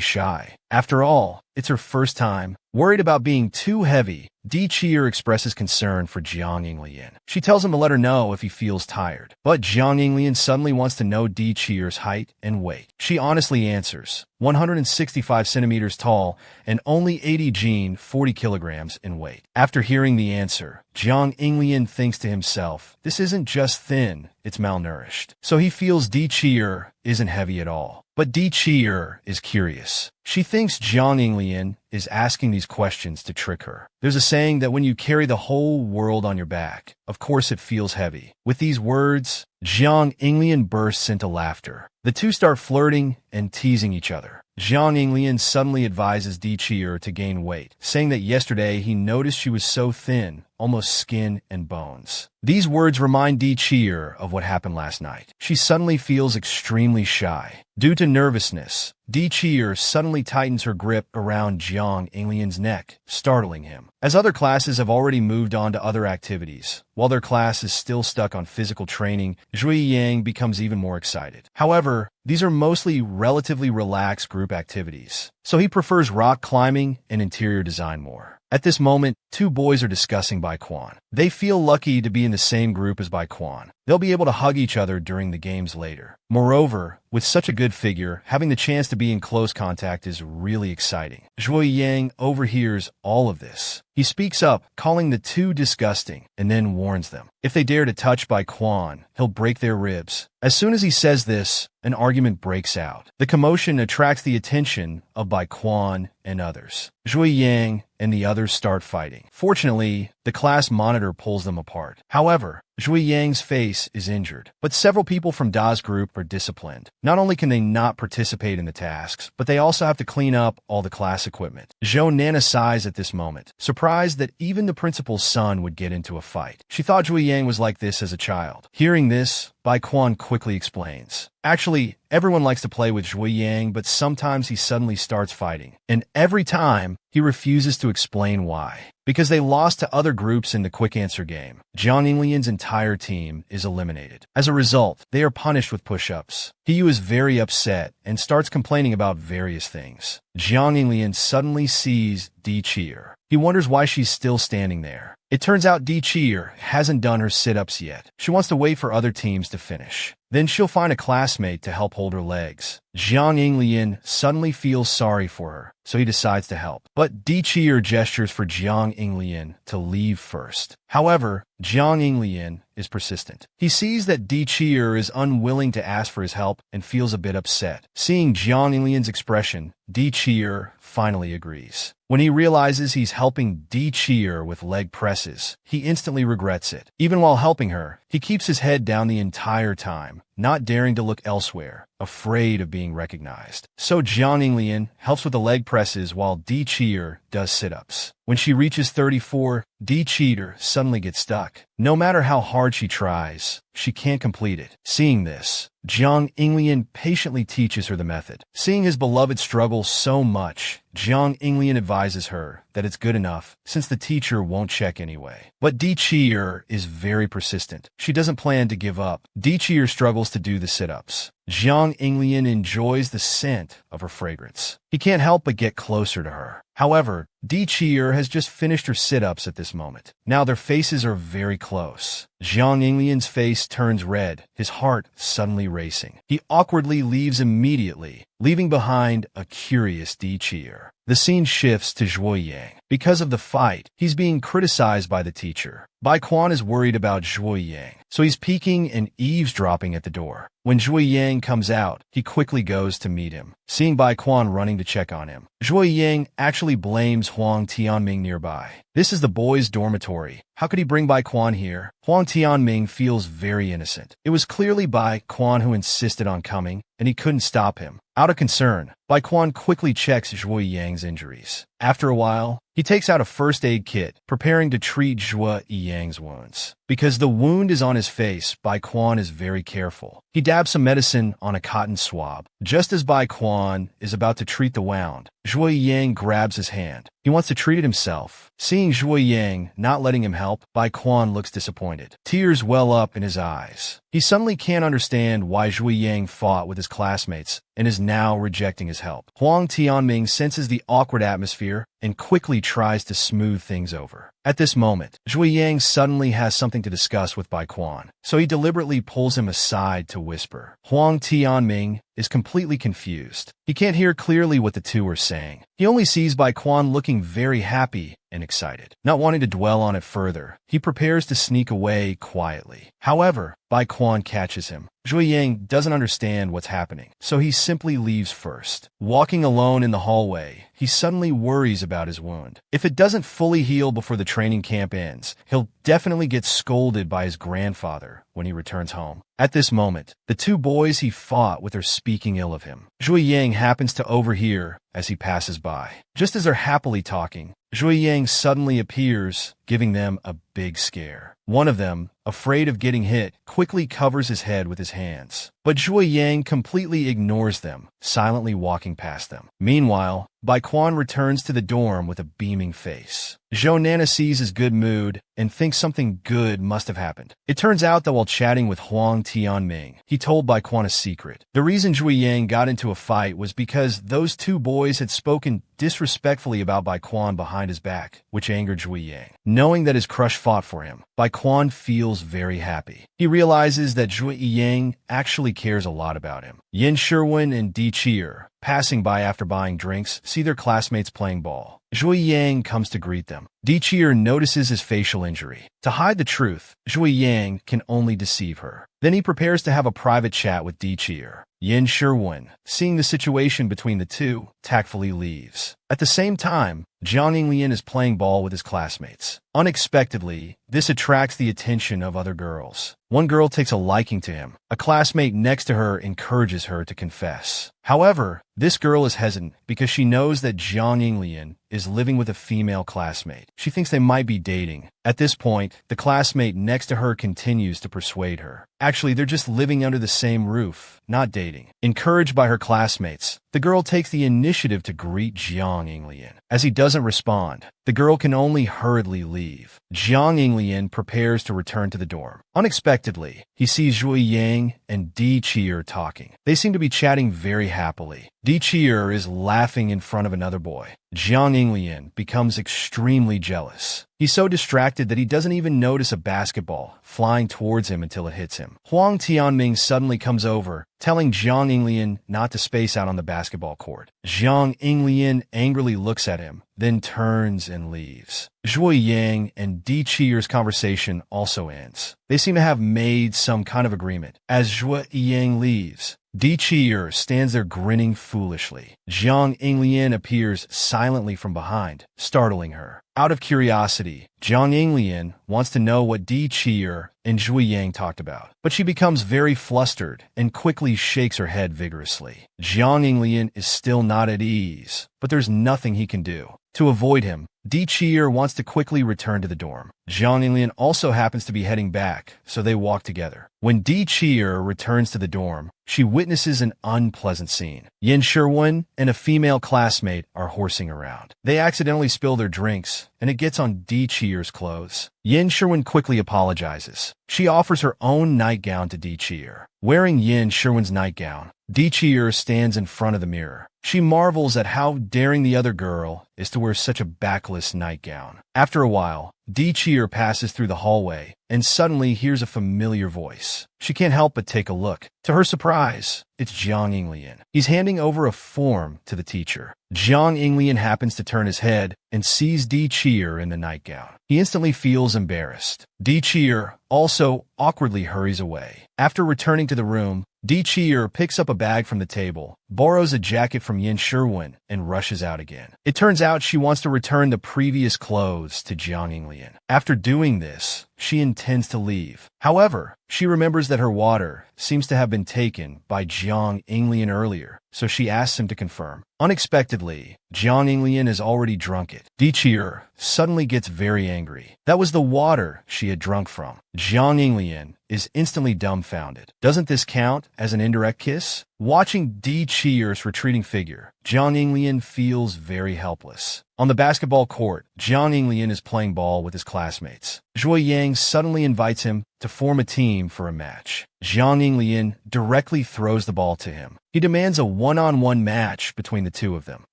shy. After all, it's her first time. Worried about being too heavy, Di Qi'er expresses concern for Jiang Yinglian. She tells him to let her know if he feels tired. But Jiang Yinglian suddenly wants to know Di Qi'er's height and weight. She honestly answers, 165 centimeters tall and only 80 jin, 40 kilograms in weight. After hearing the answer, Jiang Yinglian thinks to himself, this isn't just thin, it's malnourished. So he feels Di Qi'er isn't heavy at all. But Di Qi'er is curious. She thinks Jiang Yinglian is asking these questions to trick her. There's a saying that when you carry the whole world on your back, of course it feels heavy. With these words, Jiang Yinglian bursts into laughter. The 2 start flirting and teasing each other. Jiang Yinglian suddenly advises Di Qi'er to gain weight, saying that yesterday he noticed she was so thin, almost skin and bones. These words remind Di Qi'er of what happened last night. She suddenly feels extremely shy. Due to nervousness, Di Qi'er suddenly tightens her grip around Jiang Yinglian's neck, startling him. As other classes have already moved on to other activities, while their class is still stuck on physical training, Zhui Yang becomes even more excited. However, these are mostly relatively relaxed group activities, so he prefers rock climbing and interior design more. At this moment, 2 boys are discussing Bai Quan. They feel lucky to be in the same group as Bai Quan. They'll be able to hug each other during the games later. Moreover, with such a good figure, having the chance to be in close contact is really exciting. Zhui Yang overhears all of this. He speaks up, calling the 2 disgusting, and then warns them. If they dare to touch Bai Quan, he'll break their ribs. As soon as he says this, an argument breaks out. The commotion attracts the attention of Bai Quan and others. Zhui Yang and the others start fighting. Fortunately, the class monitor monitor pulls them apart. However, Zhui Yang's face is injured, but several people from Da's group are disciplined. Not only can they not participate in the tasks, but they also have to clean up all the class equipment. Zhou Nana sighs at this moment, surprised that even the principal's son would get into a fight. She thought Zhui Yang was like this as a child. Hearing this, Bai Quan quickly explains. Actually, everyone likes to play with Zhui Yang, but sometimes he suddenly starts fighting. And every time, he refuses to explain why. Because they lost to other groups in the quick answer game. Jiang Yinglian's entire team is eliminated. As a result, they are punished with push-ups. Hiyu is very upset and starts complaining about various things. Jiang Yinglian suddenly sees Di Qi'er. He wonders why she's still standing there. It turns out Di Qi'er hasn't done her sit-ups yet. She wants to wait for other teams to finish. Then she'll find a classmate to help hold her legs. Jiang Yinglian suddenly feels sorry for her, so he decides to help. But Di Qi'er gestures for Jiang Yinglian to leave first. However, Jiang Yinglian is persistent. He sees that Di Qi'er is unwilling to ask for his help and feels a bit upset. Seeing Jiang Yinglian's expression, Di Qi'er finally agrees. When he realizes he's helping Di Qi'er with leg presses, he instantly regrets it. Even while helping her, he keeps his head down the entire time, not daring to look elsewhere, afraid of being recognized. So Jiang Yinglian helps with the leg presses while Di Qi'er does sit-ups. When she reaches 34, Di Qi'er suddenly gets stuck. No matter how hard she tries, she can't complete it. Seeing this, Jiang Yinglian patiently teaches her the method. Seeing his beloved struggle so much, Jiang Yinglian advises her that it's good enough since the teacher won't check anyway. But Di Qi'er is very persistent. She doesn't plan to give up. Di Qi'er struggles to do the sit-ups. Jiang Yinglian enjoys the scent of her fragrance. He can't help but get closer to her. However, Di Qi'er has just finished her sit-ups at this moment. Now their faces are very close. Jiang Yinglian's face turns red, his heart suddenly racing. He awkwardly leaves immediately, leaving behind a curious Di Qi'er. The scene shifts to Zhui Yang. Because of the fight, he's being criticized by the teacher. Bai Quan is worried about Zhui Yang, so he's peeking and eavesdropping at the door. When Zhui Yang comes out, he quickly goes to meet him. Seeing Bai Quan running to check on him, Zhui Yang actually blames Huang Tianming nearby. This is the boys' dormitory. How could he bring Bai Quan here? Huang Tianming feels very innocent. It was clearly Bai Quan who insisted on coming, and he couldn't stop him. Out of concern, Bai Quan quickly checks Zhui Yang's injuries. After a while, he takes out a first aid kit, preparing to treat Zhui Yang's wounds. Because the wound is on his face, Bai Quan is very careful. He dabs some medicine on a cotton swab. Just as Bai Quan is about to treat the wound, Zhui Yang grabs his hand. He wants to treat it himself. Seeing Zhui Yang not letting him help, Bai Quan looks disappointed. Tears well up in his eyes. He suddenly can't understand why Zhui Yang fought with his classmates and is now rejecting his help. Huang Tianming senses the awkward atmosphere and quickly tries to smooth things over. At this moment, Zhui Yang suddenly has something to discuss with Bai Quan, so he deliberately pulls him aside to whisper. Huang Tianming is completely confused. He can't hear clearly what the two are saying. He only sees Bai Quan looking very happy and excited. Not wanting to dwell on it further, he prepares to sneak away quietly. However, Bai Quan catches him. Zhui Yang doesn't understand what's happening, so he simply leaves first. Walking alone in the hallway, he suddenly worries about his wound. If it doesn't fully heal before the training camp ends, he'll definitely get scolded by his grandfather when he returns home. At this moment, the two boys he fought with are speaking ill of him. Zhui Yang happens to overhear as he passes by. Just as they're happily talking, Zhui Yang suddenly appears, giving them a big scare. One of them, afraid of getting hit, quickly covers his head with his hands. But Zhui Yang completely ignores them, silently walking past them. Meanwhile, Bai Quan returns to the dorm with a beaming face. Zhou Nana sees his good mood and thinks something good must have happened. It turns out that while chatting with Huang Tianming, he told Bai Quan a secret. The reason Zhui Yang got into a fight was because those two boys had spoken disrespectfully about Bai Quan behind his back, which angered Zhui Yang. Knowing that his crush fought for him, Bai Quan feels very happy. He realizes that Zhui Yang actually cares a lot about him. Yin Sherwin and Di Qi'er, passing by after buying drinks, see their classmates playing ball. Zhui Yang comes to greet them. Dichier notices his facial injury. To hide the truth, Zhui Yang can only deceive her. Then he prepares to have a private chat with Dichier. Yin Sherwin, seeing the situation between the two, tactfully leaves. At the same time, Jiang Yinglian is playing ball with his classmates. Unexpectedly, this attracts the attention of other girls. One girl takes a liking to him. A classmate next to her encourages her to confess. However, this girl is hesitant because she knows that Jiang Yinglian is living with a female classmate. She thinks they might be dating. At this point, the classmate next to her continues to persuade her. Actually, they're just living under the same roof, not dating. Encouraged by her classmates, the girl takes the initiative to greet Jiang Yinglian. As he doesn't respond, the girl can only hurriedly leave. Jiang Yinglian prepares to return to the dorm. Unexpectedly, he sees Zhui Yang and Dichier talking. They seem to be chatting very happily. Dichier is laughing in front of another boy. Jiang Yinglian becomes extremely jealous. He's so distracted that he doesn't even notice a basketball flying towards him until it hits him. Huang Tianming suddenly comes over, telling Jiang Yinglian not to space out on the basketball court. Jiang Yinglian angrily looks at him, then turns and leaves. Zhui Yang and Dichier's conversation also ends. They seem to have made some kind of agreement. As Zhui Yang leaves, Dichier stands there grinning foolishly. Jiang Yinglian appears silently from behind, startling her. Out of curiosity, Jiang Yinglian wants to know what Dichier and Zhui Yang talked about, but she becomes very flustered and quickly shakes her head vigorously. Jiang Yinglian is still not at ease, but there's nothing he can do. To avoid him, Dichier wants to quickly return to the dorm. Jiang Yinglian also happens to be heading back, so they walk together. When Dichier returns to the dorm, she witnesses an unpleasant scene. Yin Sherwin and a female classmate are horsing around. They accidentally spill their drinks, and it gets on Dichier's clothes. Yin Sherwin quickly apologizes. She offers her own nightgown to Dichier. Wearing Yin Sherwin's nightgown, Dichier stands in front of the mirror. She marvels at how daring the other girl is to wear such a backless nightgown. After a while, Dichier passes through the hallway and suddenly hears a familiar voice. She can't help but take a look. To her surprise, it's Jiang Yinglian. He's handing over a form to the teacher. Jiang Yinglian happens to turn his head and sees Dichier in the nightgown. He instantly feels embarrassed. Dichier also awkwardly hurries away. After returning to the room, Dichier picks up a bag from the table, borrows a jacket from Yin Sherwin, and rushes out again. It turns out she wants to return the previous clothes to Jiang Yinglian. After doing this, she intends to leave. However, she remembers that her water seems to have been taken by Jiang Yinglian earlier, so she asks him to confirm. Unexpectedly, Jiang Yinglian has already drunk it. Dichier suddenly gets very angry. That was the water she had drunk from. Jiang Yinglian is instantly dumbfounded. Doesn't this count as an indirect kiss? Watching Dichier's retreating figure, Jiang Yinglian feels very helpless. On the basketball court, Jiang Yinglian is playing ball with his classmates. Zhui Yang suddenly invites him to form a team for a match. Jiang Yinglian directly throws the ball to him. He demands a one-on-one match between the two of them.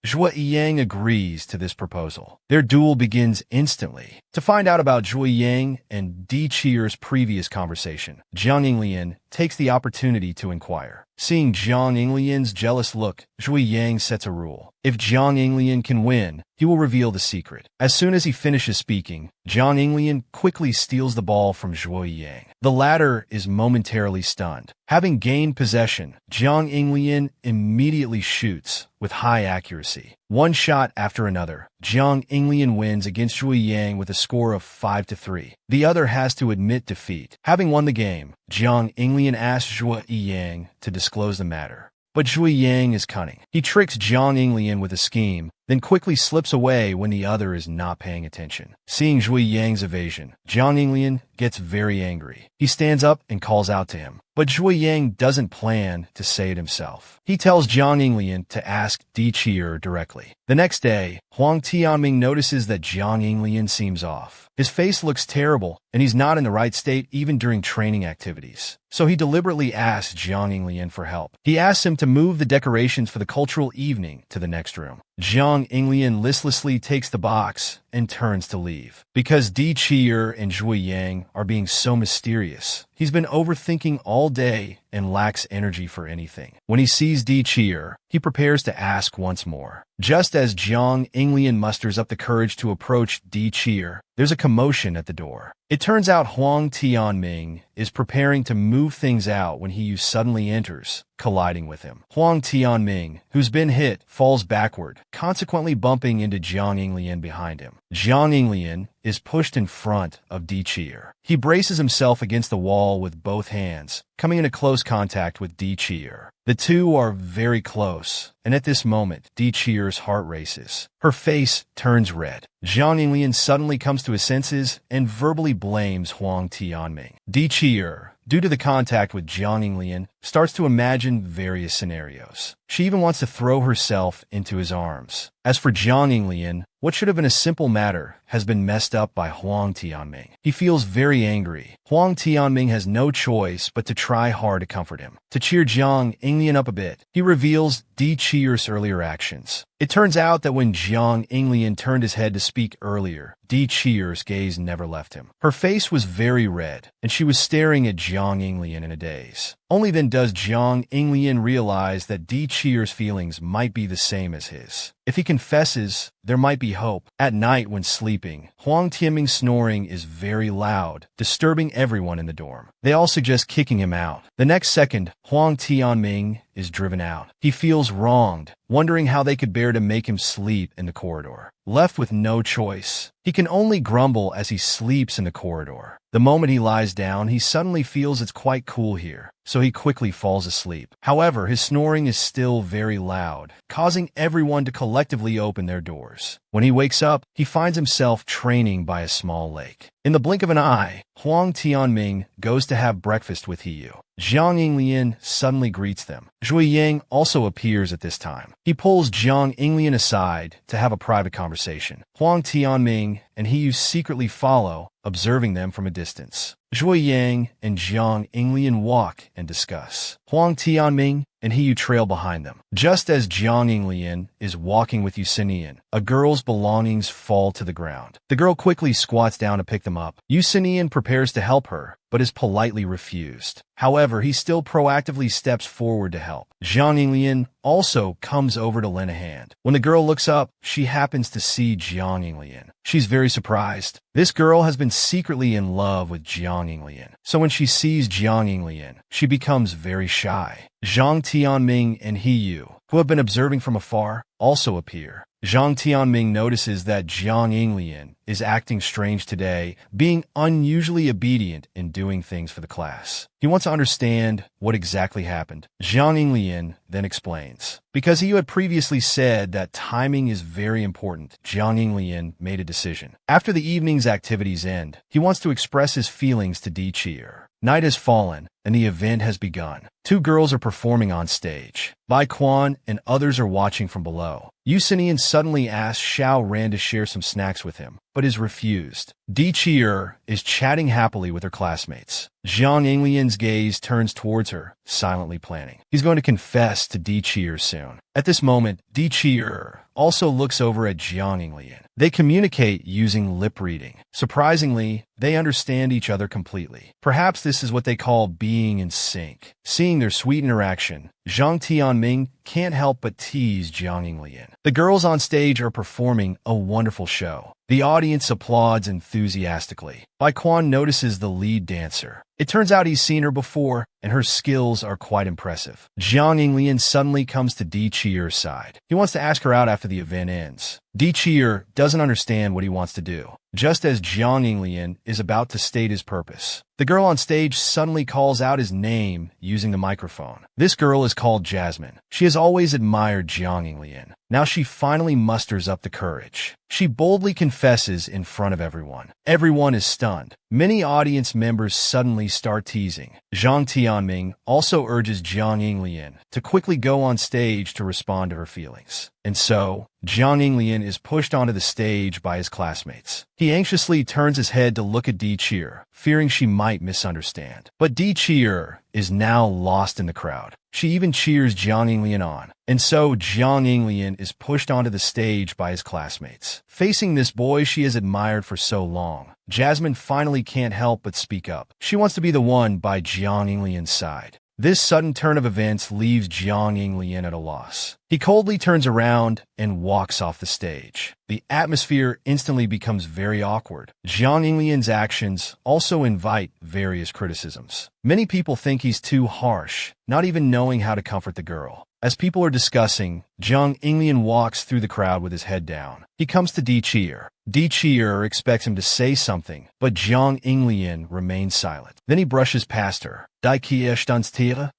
Zhui Yang agrees to this proposal. Their duel begins instantly. To find out about Zhui Yang and Dichier's previous conversation, Jiang Yinglian takes the opportunity to inquire. Seeing Jiang Yinglian's jealous look, Zhui Yang sets a rule. If Jiang Yinglian can win, he will reveal the secret. As soon as he finishes speaking, Jiang Yinglian quickly steals the ball from Zhui Yang. The latter is momentarily stunned. Having gained possession, Jiang Yinglian immediately shoots with high accuracy. One shot after another, Jiang Yinglian wins against Zhui Yang with a score of 5-3. The other has to admit defeat. Having won the game, Jiang Yinglian asks Zhui Yang to disclose the matter. But Zhui Yang is cunning. He tricks Jiang Yinglian with a scheme, then quickly slips away when the other is not paying attention. Seeing Zhui Yang's evasion, Jiang Yinglian gets very angry. He stands up and calls out to him. But Zhui Yang doesn't plan to say it himself. He tells Jiang Yinglian to ask Dichier directly. The next day, Huang Tianming notices that Jiang Yinglian seems off. His face looks terrible, and he's not in the right state even during training activities. So he deliberately asks Jiang Yinglian for help. He asks him to move the decorations for the cultural evening to the next room. Jiang Yinglian listlessly takes the box and turns to leave. Because Di Qi'er and Zhui Yang are being so mysterious, he's been overthinking all day and lacks energy for anything. When he sees Di Qi'er, he prepares to ask once more. Just as Jiang Yinglian musters up the courage to approach Di Qi'er, there's a commotion at the door. It turns out Huang Tianming is preparing to move things out when He Yu suddenly enters, colliding with him. Huang Tianming, who's been hit, falls backward, consequently bumping into Jiang Yinglian behind him. Jiang Yinglian is pushed in front of Di Qi'er. He braces himself against the wall with both hands, coming into close contact with Di Qi'er. The two are very close, and at this moment, Di Qi'er's heart races. Her face turns red. Jiang Yinglian suddenly comes to his senses and verbally blames Huang Tianming. Di Qi'er, due to the contact with Jiang Yinglian, starts to imagine various scenarios. She even wants to throw herself into his arms. As for Jiang Yinglian, what should have been a simple matter has been messed up by Huang Tianming. He feels very angry. Huang Tianming has no choice but to try hard to comfort him. To cheer Jiang Yinglian up a bit, he reveals Di Qi'er's earlier actions. It turns out that when Jiang Yinglian turned his head to speak earlier, Di Qi'er's gaze never left him. Her face was very red, and she was staring at Jiang Yinglian in a daze. Only then does Jiang Yinglian realize that Di Qi'er's feelings might be the same as his. If he confesses, there might be hope. At night when sleeping, Huang Tianming's snoring is very loud, disturbing everyone in the dorm. They all suggest kicking him out. The next second, Huang Tianming is driven out. He feels wronged, wondering how they could bear to make him sleep in the corridor. Left with no choice, he can only grumble as he sleeps in the corridor. The moment he lies down, he suddenly feels it's quite cool here, so he quickly falls asleep. However, his snoring is still very loud, causing everyone to collectively open their doors. When he wakes up, he finds himself training by a small lake. In the blink of an eye, Huang Tianming goes to have breakfast with He Yu. Jiang Yinglian suddenly greets them. Zhui Yang also appears at this time. He pulls Jiang Yinglian aside to have a private conversation. Huang Tianming and He Yu secretly follow, observing them from a distance. Zhui Yang and Jiang Yinglian walk and discuss. Huang Tianming and He Yu trail behind them. Just as Jiang Yinglian is walking with Yusinian, a girl's belongings fall to the ground. The girl quickly squats down to pick them up. Yusinian prepares to help her, but is politely refused. However, he still proactively steps forward to help. Jiang Yinglian also comes over to lend a hand. When the girl looks up, she happens to see Jiang Yinglian. She's very surprised. This girl has been secretly in love with Jiang Yinglian. So when she sees Jiang Yinglian, she becomes very shy. Jiang Tianming and He Yu, who have been observing from afar, also appear. Jiang Tianming notices that Jiang Yinglian is acting strange today, being unusually obedient in doing things for the class. He wants to understand what exactly happened. Jiang Yinglian then explains. Because He Yu had previously said that timing is very important, Jiang Yinglian made a decision. After the evening's activities end, he wants to express his feelings to Di Qi'er. Night has fallen, and the event has begun. Two girls are performing on stage. Bai Quan and others are watching from below. Yusinian suddenly asks Xiao Ran to share some snacks with him, but is refused. Di Qi'er is chatting happily with her classmates. Jiang Yinglian's gaze turns towards her, silently planning. He's going to confess to Di Qi'er soon. At this moment, Di Qi'er also looks over at Jiang Yinglian. They communicate using lip reading. Surprisingly, they understand each other completely. Perhaps this is what they call being in sync. Seeing their sweet interaction, Jiang Tianming can't help but tease Jiang Yinglian. The girls on stage are performing a wonderful show. The audience applauds enthusiastically. Bai Quan notices the lead dancer. It turns out he's seen her before, and her skills are quite impressive. Jiang Yinglian suddenly comes to Di Qi'er's side. He wants to ask her out after the event ends. Di Qi'er doesn't understand what he wants to do. Just as Jiang Yinglian is about to state his purpose, the girl on stage suddenly calls out his name using the microphone. This girl is called Jasmine. She has always admired Jiang Yinglian. Now she finally musters up the courage. She boldly confesses in front of everyone. Everyone is stunned. Many audience members suddenly start teasing. Jiang Tianming also urges Jiang Yinglian to quickly go on stage to respond to her feelings. And so, Jiang Yinglian is pushed onto the stage by his classmates. He anxiously turns his head to look at Di Qi'er, fearing she might misunderstand. But Di Qi'er is now lost in the crowd. She even cheers Jiang Yinglian on. And so Jiang Yinglian is pushed onto the stage by his classmates. Facing this boy she has admired for so long, Jasmine finally can't help but speak up. She wants to be the one by Jiang Yinglian's side. This sudden turn of events leaves Jiang Yinglian at a loss. He coldly turns around and walks off the stage. The atmosphere instantly becomes very awkward. Jiang Yinglian's actions also invite various criticisms. Many people think he's too harsh, not even knowing how to comfort the girl. As people are discussing, Jiang Yinglian walks through the crowd with his head down. He comes to Di Chi'er. Di Chi'er expects him to say something, but Jiang Yinglian remains silent. Then he brushes past her. Die Chi'er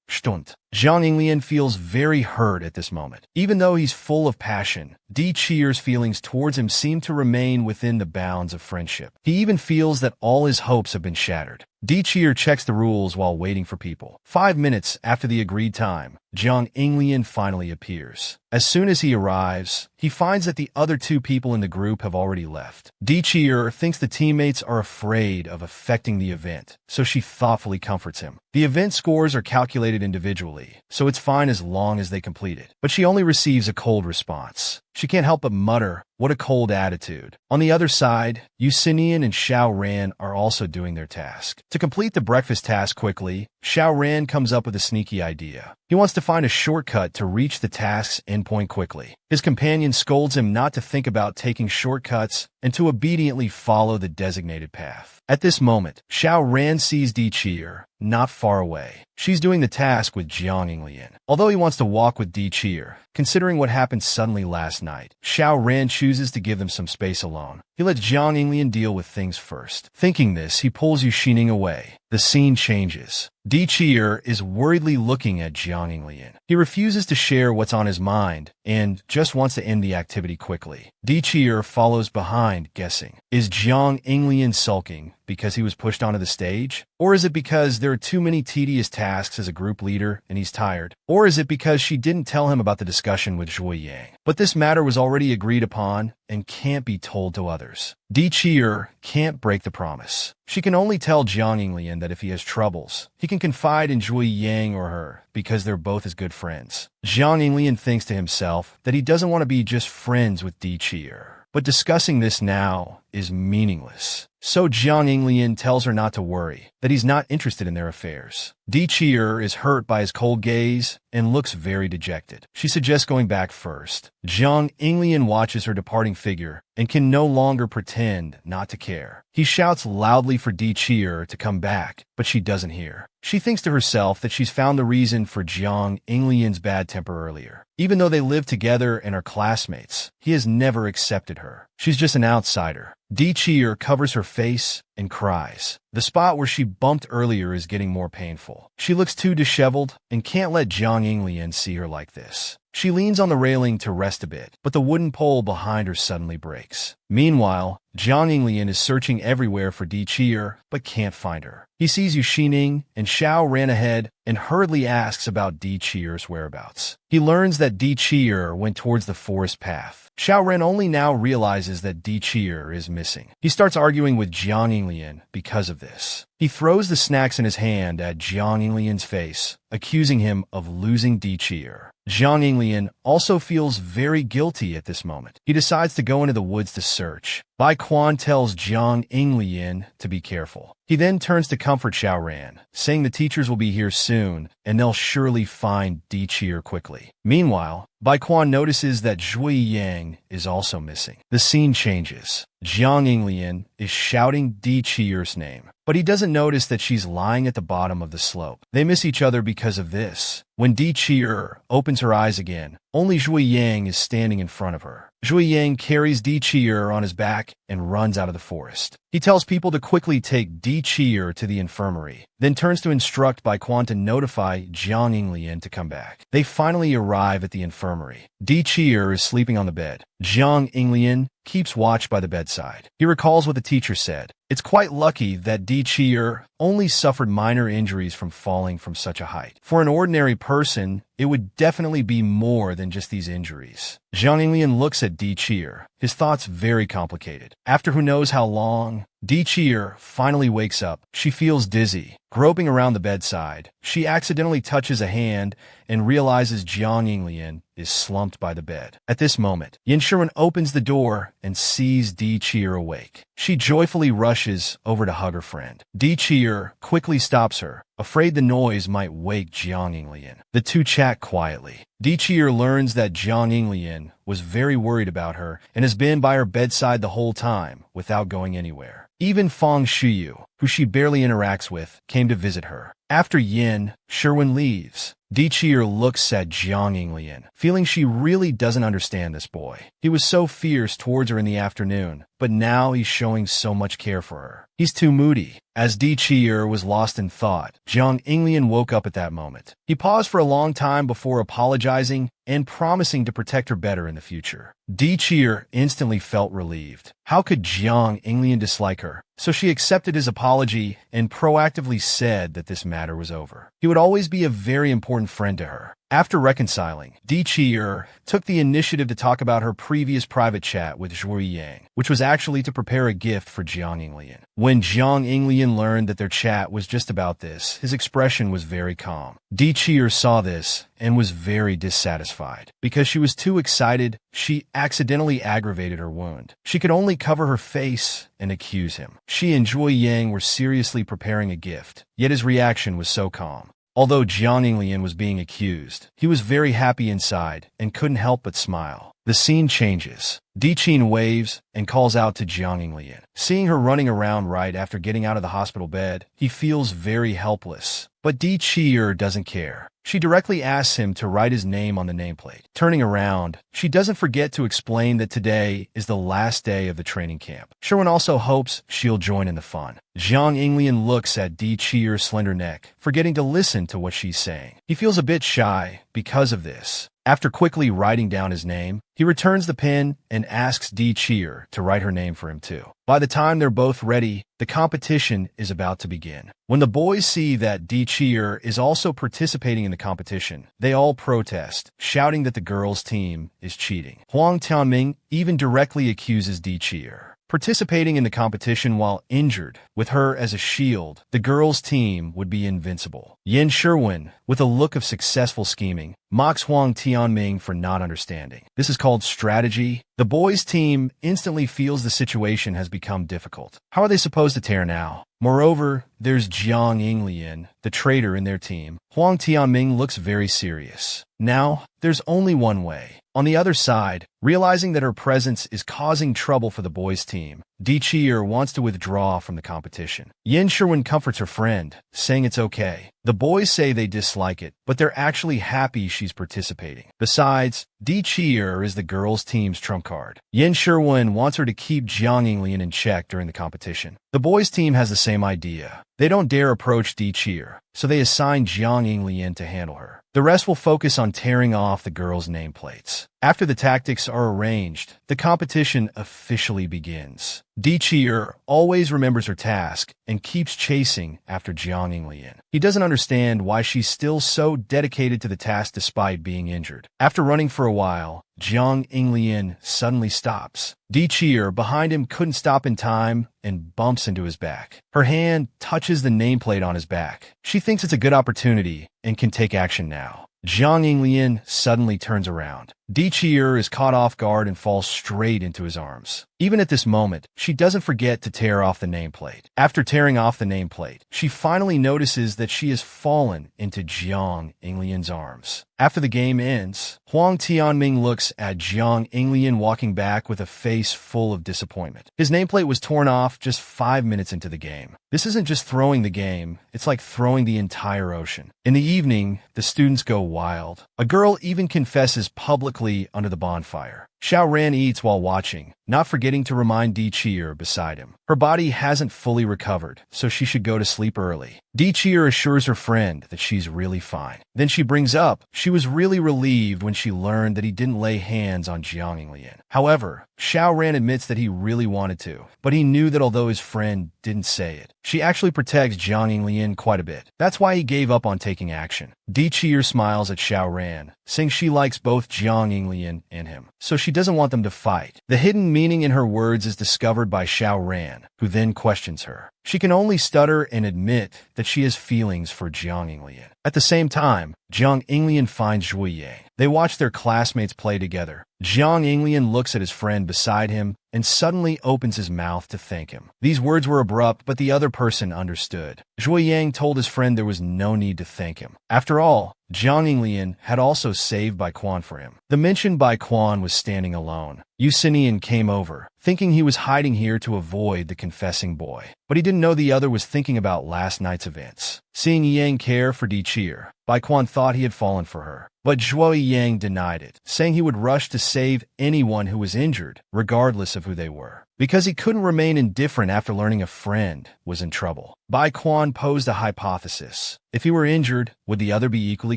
stund. Jiang Yinglian feels very hurt at this moment. Even though he's full of passion, Di Chi'er's feelings towards him seem to remain within the bounds of friendship. He even feels that all his hopes have been shattered. Di Chi'er checks the rules while waiting for people. 5 minutes after the agreed time, Jiang Yinglian finally appears. As soon as he arrives, he finds that the other 2 people in the group have already left. Di Chi'er thinks the teammates are afraid of affecting the event, so she thoughtfully comforts him. The event scores are calculated individually, so it's fine as long as they complete it. But she only receives a cold response. She can't help but mutter, "What a cold attitude." On the other side, Yusinian and Xiao Ran are also doing their task. To complete the breakfast task quickly, Xiao Ran comes up with a sneaky idea. He wants to find a shortcut to reach the task's endpoint quickly. His companion scolds him not to think about taking shortcuts and to obediently follow the designated path. At this moment, Xiao Ran sees Di Chi'er, not far away. She's doing the task with Jiang Yinglian. Although he wants to walk with Di Chi'er, considering what happened suddenly last night, Xiao Ran chooses to give them some space alone. He lets Jiang Yinglian deal with things first. Thinking this, he pulls Yu Xining away. The scene changes. Di Chi'er is worriedly looking at Jiang Yinglian. He refuses to share what's on his mind and just wants to end the activity quickly. Di Chi'er follows behind, guessing. Is Jiang Yinglian sulking because he was pushed onto the stage? Or is it because there are too many tedious tasks as a group leader and he's tired? Or is it because she didn't tell him about the discussion with Zhui Yang? But this matter was already agreed upon and can't be told to others. Di Chi'er can't break the promise. She can only tell Jiang Yinglian that if he has troubles, he can confide in Zhui Yang or her because they're both as good friends. Jiang Yinglian thinks to himself that he doesn't want to be just friends with Di Chi'er. But discussing this now is meaningless. So Jiang Yinglian tells her not to worry, that he's not interested in their affairs. Di Chi'er is hurt by his cold gaze and looks very dejected. She suggests going back first. Jiang Yinglian watches her departing figure and can no longer pretend not to care. He shouts loudly for Di Chi'er to come back, but she doesn't hear. She thinks to herself that she's found the reason for Jiang Yinglian's bad temper earlier. Even though they live together and are classmates, he has never accepted her. She's just an outsider. Di Chi'er covers her face and cries. The spot where she bumped earlier is getting more painful. She looks too disheveled and can't let Jiang Yinglian see her like this. She leans on the railing to rest a bit, but the wooden pole behind her suddenly breaks. Meanwhile, Jiang Yinglian is searching everywhere for Di Chi'er, but can't find her. He sees Yu Xining and Xiao ran ahead and hurriedly asks about Di Chi'er's whereabouts. He learns that Di Chi'er went towards the forest path. Xiao Ren only now realizes that Di Chi'er is missing. He starts arguing with Jiang Yinglian because of this. He throws the snacks in his hand at Jiang Yinglian's face, accusing him of losing Di Chi'er. Jiang Yinglian also feels very guilty at this moment. He decides to go into the woods to search. Bai Quan tells Jiang Yinglian to be careful. He then turns to comfort Xiao Ran, saying the teachers will be here soon and they'll surely find Di Chi'er quickly. Meanwhile, Bai Quan notices that Zhui Yang is also missing. The scene changes. Jiang Yinglian is shouting Di Chi'er's name, but he doesn't notice that she's lying at the bottom of the slope. They miss each other because of this. When Di Chi'er opens her eyes again, only Zhui Yang is standing in front of her. Zhui Yang carries Di Chi'er on his back and runs out of the forest. He tells people to quickly take Di Chi'er to the infirmary, then turns to instruct Bai Quan to notify Jiang Yinglian to come back. They finally arrive at the infirmary. Di Chi'er is sleeping on the bed. Jiang Yinglian keeps watch by the bedside. He recalls what the teacher said. It's quite lucky that Di Chi'er only suffered minor injuries from falling from such a height. For an ordinary person, it would definitely be more than just these injuries. Jiang Yinglian looks at Di Chi'er, his thoughts very complicated. After who knows how long, Di Cheer finally wakes up. She feels dizzy. Groping around the bedside, she accidentally touches a hand and realizes Jiang Yinglian is slumped by the bed. At this moment, Yin Sherwin opens the door and sees Di Cheer awake. She joyfully rushes over to hug her friend. Di Cheer quickly stops her, afraid the noise might wake Jiang Yinglian. The two chat quietly. Di Cheer learns that Jiang Yinglian was very worried about her and has been by her bedside the whole time without going anywhere. Even Fang Shiyu, who she barely interacts with, came to visit her. After Yin Sherwin leaves, Di Cheer looks at Jiang Yinglian, feeling she really doesn't understand this boy. He was so fierce towards her in the afternoon, but now he's showing so much care for her. He's too moody. As Di Cheer was lost in thought, Jiang Yinglian woke up at that moment. He paused for a long time before apologizing and promising to protect her better in the future. Di Cheer instantly felt relieved. How could Jiang Yinglian dislike her? So she accepted his apology and proactively said that this matter was over. He would always be a very important friend to her. After reconciling, Di Cheer took the initiative to talk about her previous private chat with Zhui Yang, which was actually to prepare a gift for Jiang Yinglian. When Jiang Yinglian learned that their chat was just about this, his expression was very calm. Di Cheer saw this and was very dissatisfied. Because she was too excited, she accidentally aggravated her wound. She could only cover her face and accuse him. She and Zhui Yang were seriously preparing a gift, yet his reaction was so calm. Although Jiang Yinglian was being accused, he was very happy inside and couldn't help but smile. The scene changes. Di Cheer waves and calls out to Jiang Yinglian. Seeing her running around right after getting out of the hospital bed, he feels very helpless. But Di Cheer doesn't care. She directly asks him to write his name on the nameplate. Turning around, she doesn't forget to explain that today is the last day of the training camp. Sherwin also hopes she'll join in the fun. Jiang Yinglian looks at Di Cheer's slender neck, forgetting to listen to what she's saying. He feels a bit shy because of this. After quickly writing down his name, he returns the pen and asks Di Cheer to write her name for him too. By the time they're both ready, the competition is about to begin. When the boys see that Di Cheer is also participating in the competition, they all protest, shouting that the girls' team is cheating. Huang Tianming even directly accuses Di Cheer participating in the competition while injured. With her as a shield, the girls' team would be invincible. Yin Sherwin, with a look of successful scheming, mocks Huang Tianming for not understanding. This is called strategy. The boys' team instantly feels the situation has become difficult. How are they supposed to tear now? Moreover, there's Jiang Yinglian, the traitor in their team. Huang Tianming looks very serious. Now, there's only one way. On the other side, realizing that her presence is causing trouble for the boys' team, Di Cheer wants to withdraw from the competition. Yin Sherwin comforts her friend, saying it's okay. The boys say they dislike it, but they're actually happy she's participating. Besides, Di Cheer is the girls' team's trump card. Yin Sherwin wants her to keep Jiang Yinglian in check during the competition. The boys' team has the same idea. They don't dare approach Di Cheer, so they assign Jiang Yinglian to handle her. The rest will focus on tearing off the girls' nameplates. After the tactics are arranged, the competition officially begins. Di Cheer always remembers her task and keeps chasing after Jiang Yinglian. He doesn't understand why she's still so dedicated to the task despite being injured. After running for a while, Jiang Yinglian suddenly stops. Di Cheer, behind him, couldn't stop in time and bumps into his back. Her hand touches the nameplate on his back. She thinks it's a good opportunity and can take action now. Jiang Yinglian suddenly turns around. Di Cheer is caught off guard and falls straight into his arms. Even at this moment, she doesn't forget to tear off the nameplate. After tearing off the nameplate, she finally notices that she has fallen into Jiang Yinglian's arms. After the game ends, Huang Tianming looks at Jiang Yinglian walking back with a face full of disappointment. His nameplate was torn off just 5 minutes into the game. This isn't just throwing the game, it's like throwing the entire ocean. In the evening, the students go wild. A girl even confesses publicly under the bonfire. Xiao Ran eats while watching, not forgetting to remind Di Cheer beside him. Her body hasn't fully recovered, so she should go to sleep early. Di Cheer assures her friend that she's really fine. Then she brings up she was really relieved when she learned that he didn't lay hands on Jiang Yinglian. However, Xiao Ran admits that he really wanted to, but he knew that although his friend didn't say it, she actually protects Jiang Yinglian quite a bit. That's why he gave up on taking action. Di Cheer smiles at Xiao Ran, saying she likes both Jiang Yinglian and him. So she she doesn't want them to fight. The hidden meaning in her words is discovered by Xiao Ran, who then questions her. She can only stutter and admit that she has feelings for Jiang Yinglian. At the same time, Jiang Yinglian finds Zhui Yang. They watch their classmates play together. Jiang Yinglian looks at his friend beside him and suddenly opens his mouth to thank him. These words were abrupt, but the other person understood. Zhui Yang told his friend there was no need to thank him. After all, Jiang Yinglian had also saved Bai Quan for him. The mentioned Bai Quan was standing alone. Yu Xinian came over, thinking he was hiding here to avoid the confessing boy. But he didn't know the other was thinking about last night's events. Seeing Yang care for Di Chier, Bai Quan thought he had fallen for her. But Zhuo Yang denied it, saying he would rush to save anyone who was injured, regardless of who they were. Because he couldn't remain indifferent after learning a friend was in trouble. Bai Quan posed a hypothesis. If he were injured, would the other be equally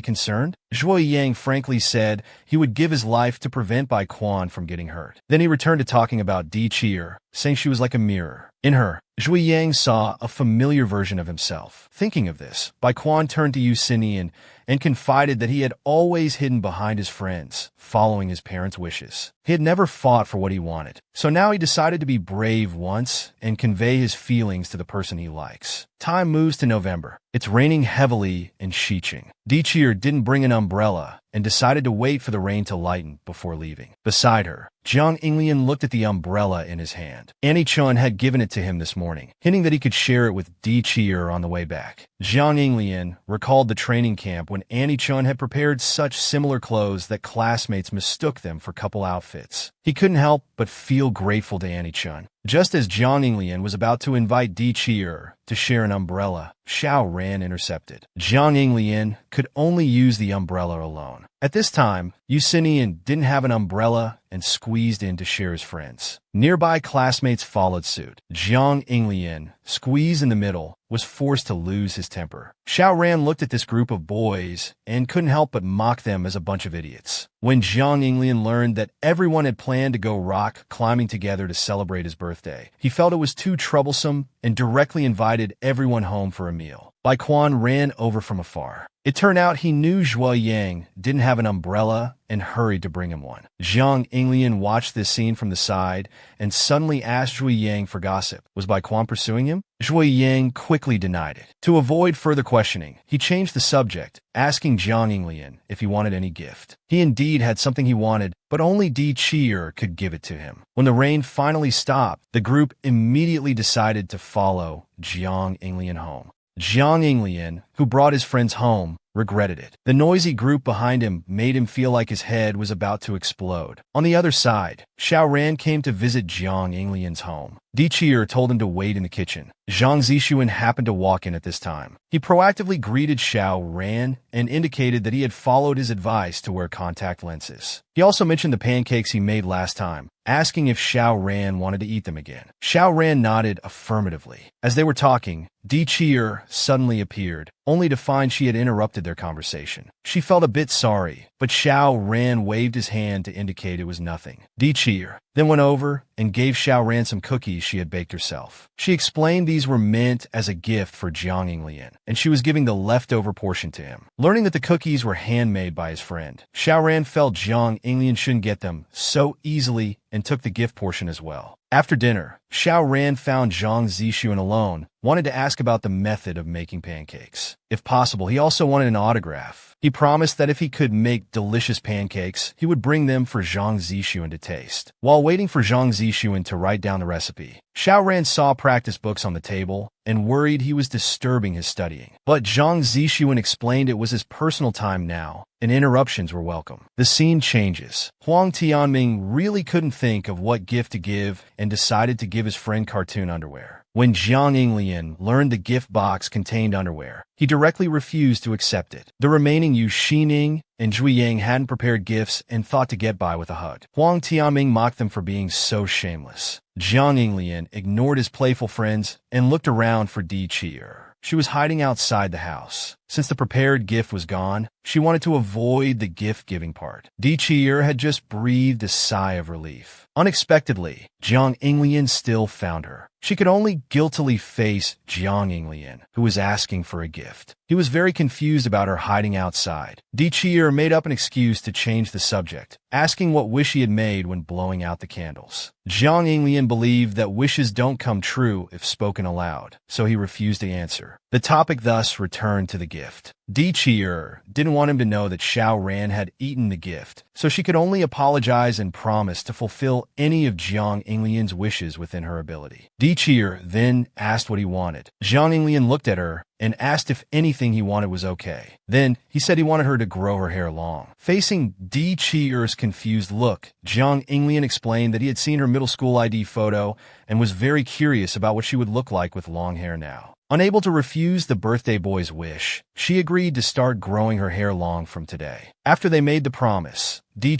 concerned? Zhuo Yang frankly said he would give his life to prevent Bai Quan from getting hurt. Then he returned to talking about Di Chier, saying she was like a mirror. In her, Zhui Yang saw a familiar version of himself. Thinking of this, Bai Quan turned to Yu Xinian and confided that he had always hidden behind his friends, following his parents' wishes. He had never fought for what he wanted, so now he decided to be brave once and convey his feelings to the person he likes. Time moves to November. It's raining heavily in Xiqing. Di Chier didn't bring an umbrella and decided to wait for the rain to lighten before leaving. Beside her, Jiang Yinglian looked at the umbrella in his hand. Annie Chun had given it to him this morning, hinting that he could share it with Di Chier on the way back. Jiang Yinglian recalled the training camp when Annie Chun had prepared such similar clothes that classmates mistook them for couple outfits. He couldn't help but feel grateful to Annie Chun. Just as Jiang Yinglian was about to invite Di Chier to share an umbrella, Xiao Ran intercepted. Jiang Yinglian could only use the umbrella alone. At this time, Yu Xinian didn't have an umbrella and squeezed in to share his friends. Nearby classmates followed suit. Jiang Yinglian, squeezed in the middle, was forced to lose his temper. Xiao Ran looked at this group of boys and couldn't help but mock them as a bunch of idiots. When Jiang Yinglian learned that everyone had planned to go rock climbing together to celebrate his birthday, he felt it was too troublesome and directly invited everyone home for a meal. Bai Quan ran over from afar. It turned out he knew Zhuo Yang didn't have an umbrella and hurried to bring him one. Jiang Yinglian watched this scene from the side and suddenly asked Zhui Yang for gossip. Was Bai Quan pursuing him? Zhui Yang quickly denied it. To avoid further questioning, he changed the subject, asking Jiang Yinglian if he wanted any gift. He indeed had something he wanted, but only Di Chier could give it to him. When the rain finally stopped, the group immediately decided to follow Jiang Yinglian home. Jiang Yinglian, who brought his friends home, regretted it. The noisy group behind him made him feel like his head was about to explode. On the other side, Xiao Ran came to visit Jiang Yinglian's home. Di Chier told him to wait in the kitchen. Zhang Zixuan happened to walk in at this time. He proactively greeted Xiao Ran and indicated that he had followed his advice to wear contact lenses. He also mentioned the pancakes he made last time, asking if Xiao Ran wanted to eat them again. Xiao Ran nodded affirmatively. As they were talking, Di Chier suddenly appeared, only to find she had interrupted their conversation. She felt a bit sorry, but Xiao Ran waved his hand to indicate it was nothing. Di Chier then went over and gave Xiao Ran some cookies she had baked herself. She explained these were meant as a gift for Jiang Yinglian, and she was giving the leftover portion to him. Learning that the cookies were handmade by his friend, Xiao Ran felt Jiang Yinglian shouldn't get them so easily and took the gift portion as well. After dinner, Xiao Ran found Zhang Zixuan alone, wanted to ask about the method of making pancakes. If possible, he also wanted an autograph. He promised that if he could make delicious pancakes, he would bring them for Zhang Zixuan to taste. While waiting for Zhang Zixuan to write down the recipe, Xiao Ran saw practice books on the table and worried he was disturbing his studying. But Zhang Zixuan explained it was his personal time now, and interruptions were welcome. The scene changes. Huang Tianming really couldn't think of what gift to give and decided to give his friend cartoon underwear. When Jiang Yinglian learned the gift box contained underwear, he directly refused to accept it. The remaining Yu Xining and Zhui Yang hadn't prepared gifts and thought to get by with a hug. Huang Tianming mocked them for being so shameless. Jiang Yinglian ignored his playful friends and looked around for Di Chier. She was hiding outside the house. Since the prepared gift was gone, she wanted to avoid the gift-giving part. Di had just breathed a sigh of relief. Unexpectedly, Jiang Yinglian still found her. She could only guiltily face Jiang Yinglian, who was asking for a gift. He was very confused about her hiding outside. Di made up an excuse to change the subject, asking what wish he had made when blowing out the candles. Jiang Yinglian believed that wishes don't come true if spoken aloud, so he refused to answer. The topic thus returned to the gift. Di didn't want him to know that Xiao Ran had eaten the gift, so she could only apologize and promise to fulfill any of Jiang Yinglian's wishes within her ability. Di then asked what he wanted. Jiang Yinglian looked at her and asked if anything he wanted was okay. Then, he said he wanted her to grow her hair long. Facing Di confused look, Jiang Yinglian explained that he had seen her middle school ID photo and was very curious about what she would look like with long hair now. Unable to refuse the birthday boy's wish, she agreed to start growing her hair long from today. After they made the promise, Di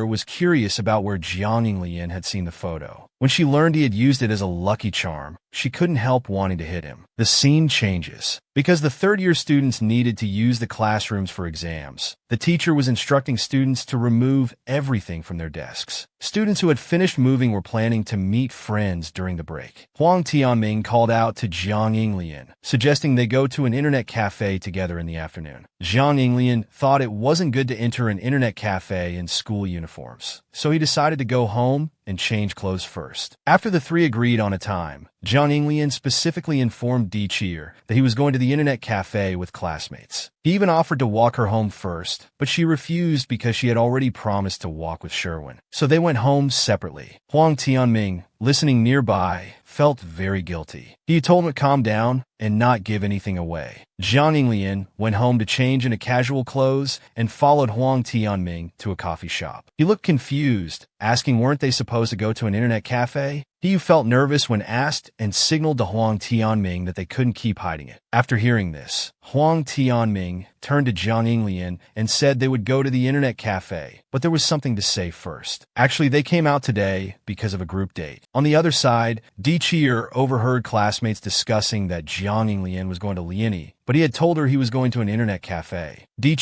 was curious about where Jiang Yinglian had seen the photo. When she learned he had used it as a lucky charm, she couldn't help wanting to hit him. The scene changes. Because the third-year students needed to use the classrooms for exams, the teacher was instructing students to remove everything from their desks. Students who had finished moving were planning to meet friends during the break. Huang Tianming called out to Jiang Yinglian, suggesting they go to an internet cafe together in the afternoon. Jiang Yinglian thought it wasn't good to enter an internet cafe in school uniforms, so he decided to go home and change clothes first. After the three agreed on a time, Jiang Yinglian specifically informed Di that he was going to the internet cafe with classmates. He even offered to walk her home first, but she refused because she had already promised to walk with Sherwin. So they went home separately. Huang Tianming, listening nearby, felt very guilty. He told him to calm down and not give anything away. Jiang Yinglian went home to change into casual clothes and followed Huang Tianming to a coffee shop. He looked confused, asking weren't they supposed to go to an internet cafe? He felt nervous when asked and signaled to Huang Tianming that they couldn't keep hiding it. After hearing this, Huang Tianming turned to Jiang Yinglian and said they would go to the internet cafe, but there was something to say first. Actually, they came out today because of a group date. On the other side, Di overheard classmates discussing that Jiang Yinglian was going to Liani, but he had told her he was going to an internet cafe. Di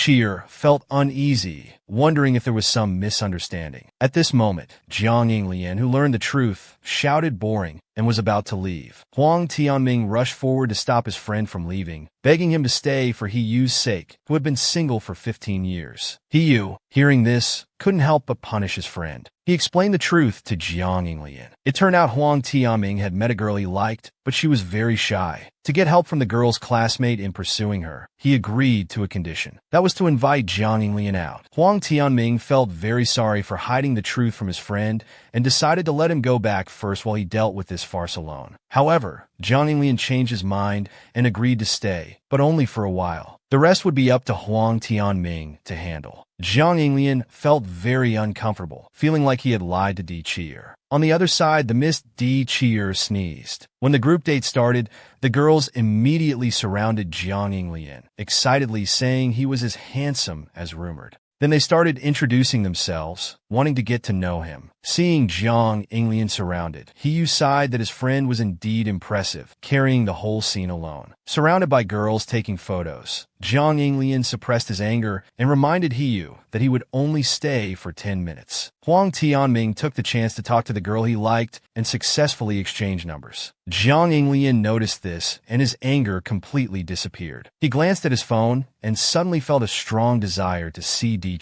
felt uneasy, wondering if there was some misunderstanding. At this moment, Jiang Yinglian, who learned the truth, shouted boring and was about to leave. Huang Tianming rushed forward to stop his friend from leaving, begging him to stay for He Yu's sake, who had been single for 15 years. He Yu, hearing this, couldn't help but punish his friend. He explained the truth to Jiang Yinglian. It turned out Huang Tianming had met a girl he liked, but she was very shy. To get help from the girl's classmate in pursuing her, he agreed to a condition. That was to invite Jiang Yinglian out. Huang Tianming felt very sorry for hiding the truth from his friend and decided to let him go back first while he dealt with this farce alone. However, Jiang Yinglian changed his mind and agreed to stay, but only for a while. The rest would be up to Huang Tianming to handle. Jiang Yinglian felt very uncomfortable, feeling like he had lied to Di On the other side, the Miss Di sneezed. When the group date started, the girls immediately surrounded Jiang Yinglian, excitedly saying he was as handsome as rumored. Then they started introducing themselves, wanting to get to know him. Seeing Jiang Yinglian surrounded, He Yu sighed that his friend was indeed impressive, carrying the whole scene alone. Surrounded by girls taking photos, Jiang Yinglian suppressed his anger and reminded He Yu that he would only stay for 10 minutes. Huang Tianming took the chance to talk to the girl he liked and successfully exchanged numbers. Jiang Yinglian noticed this and his anger completely disappeared. He glanced at his phone and suddenly felt a strong desire to see Di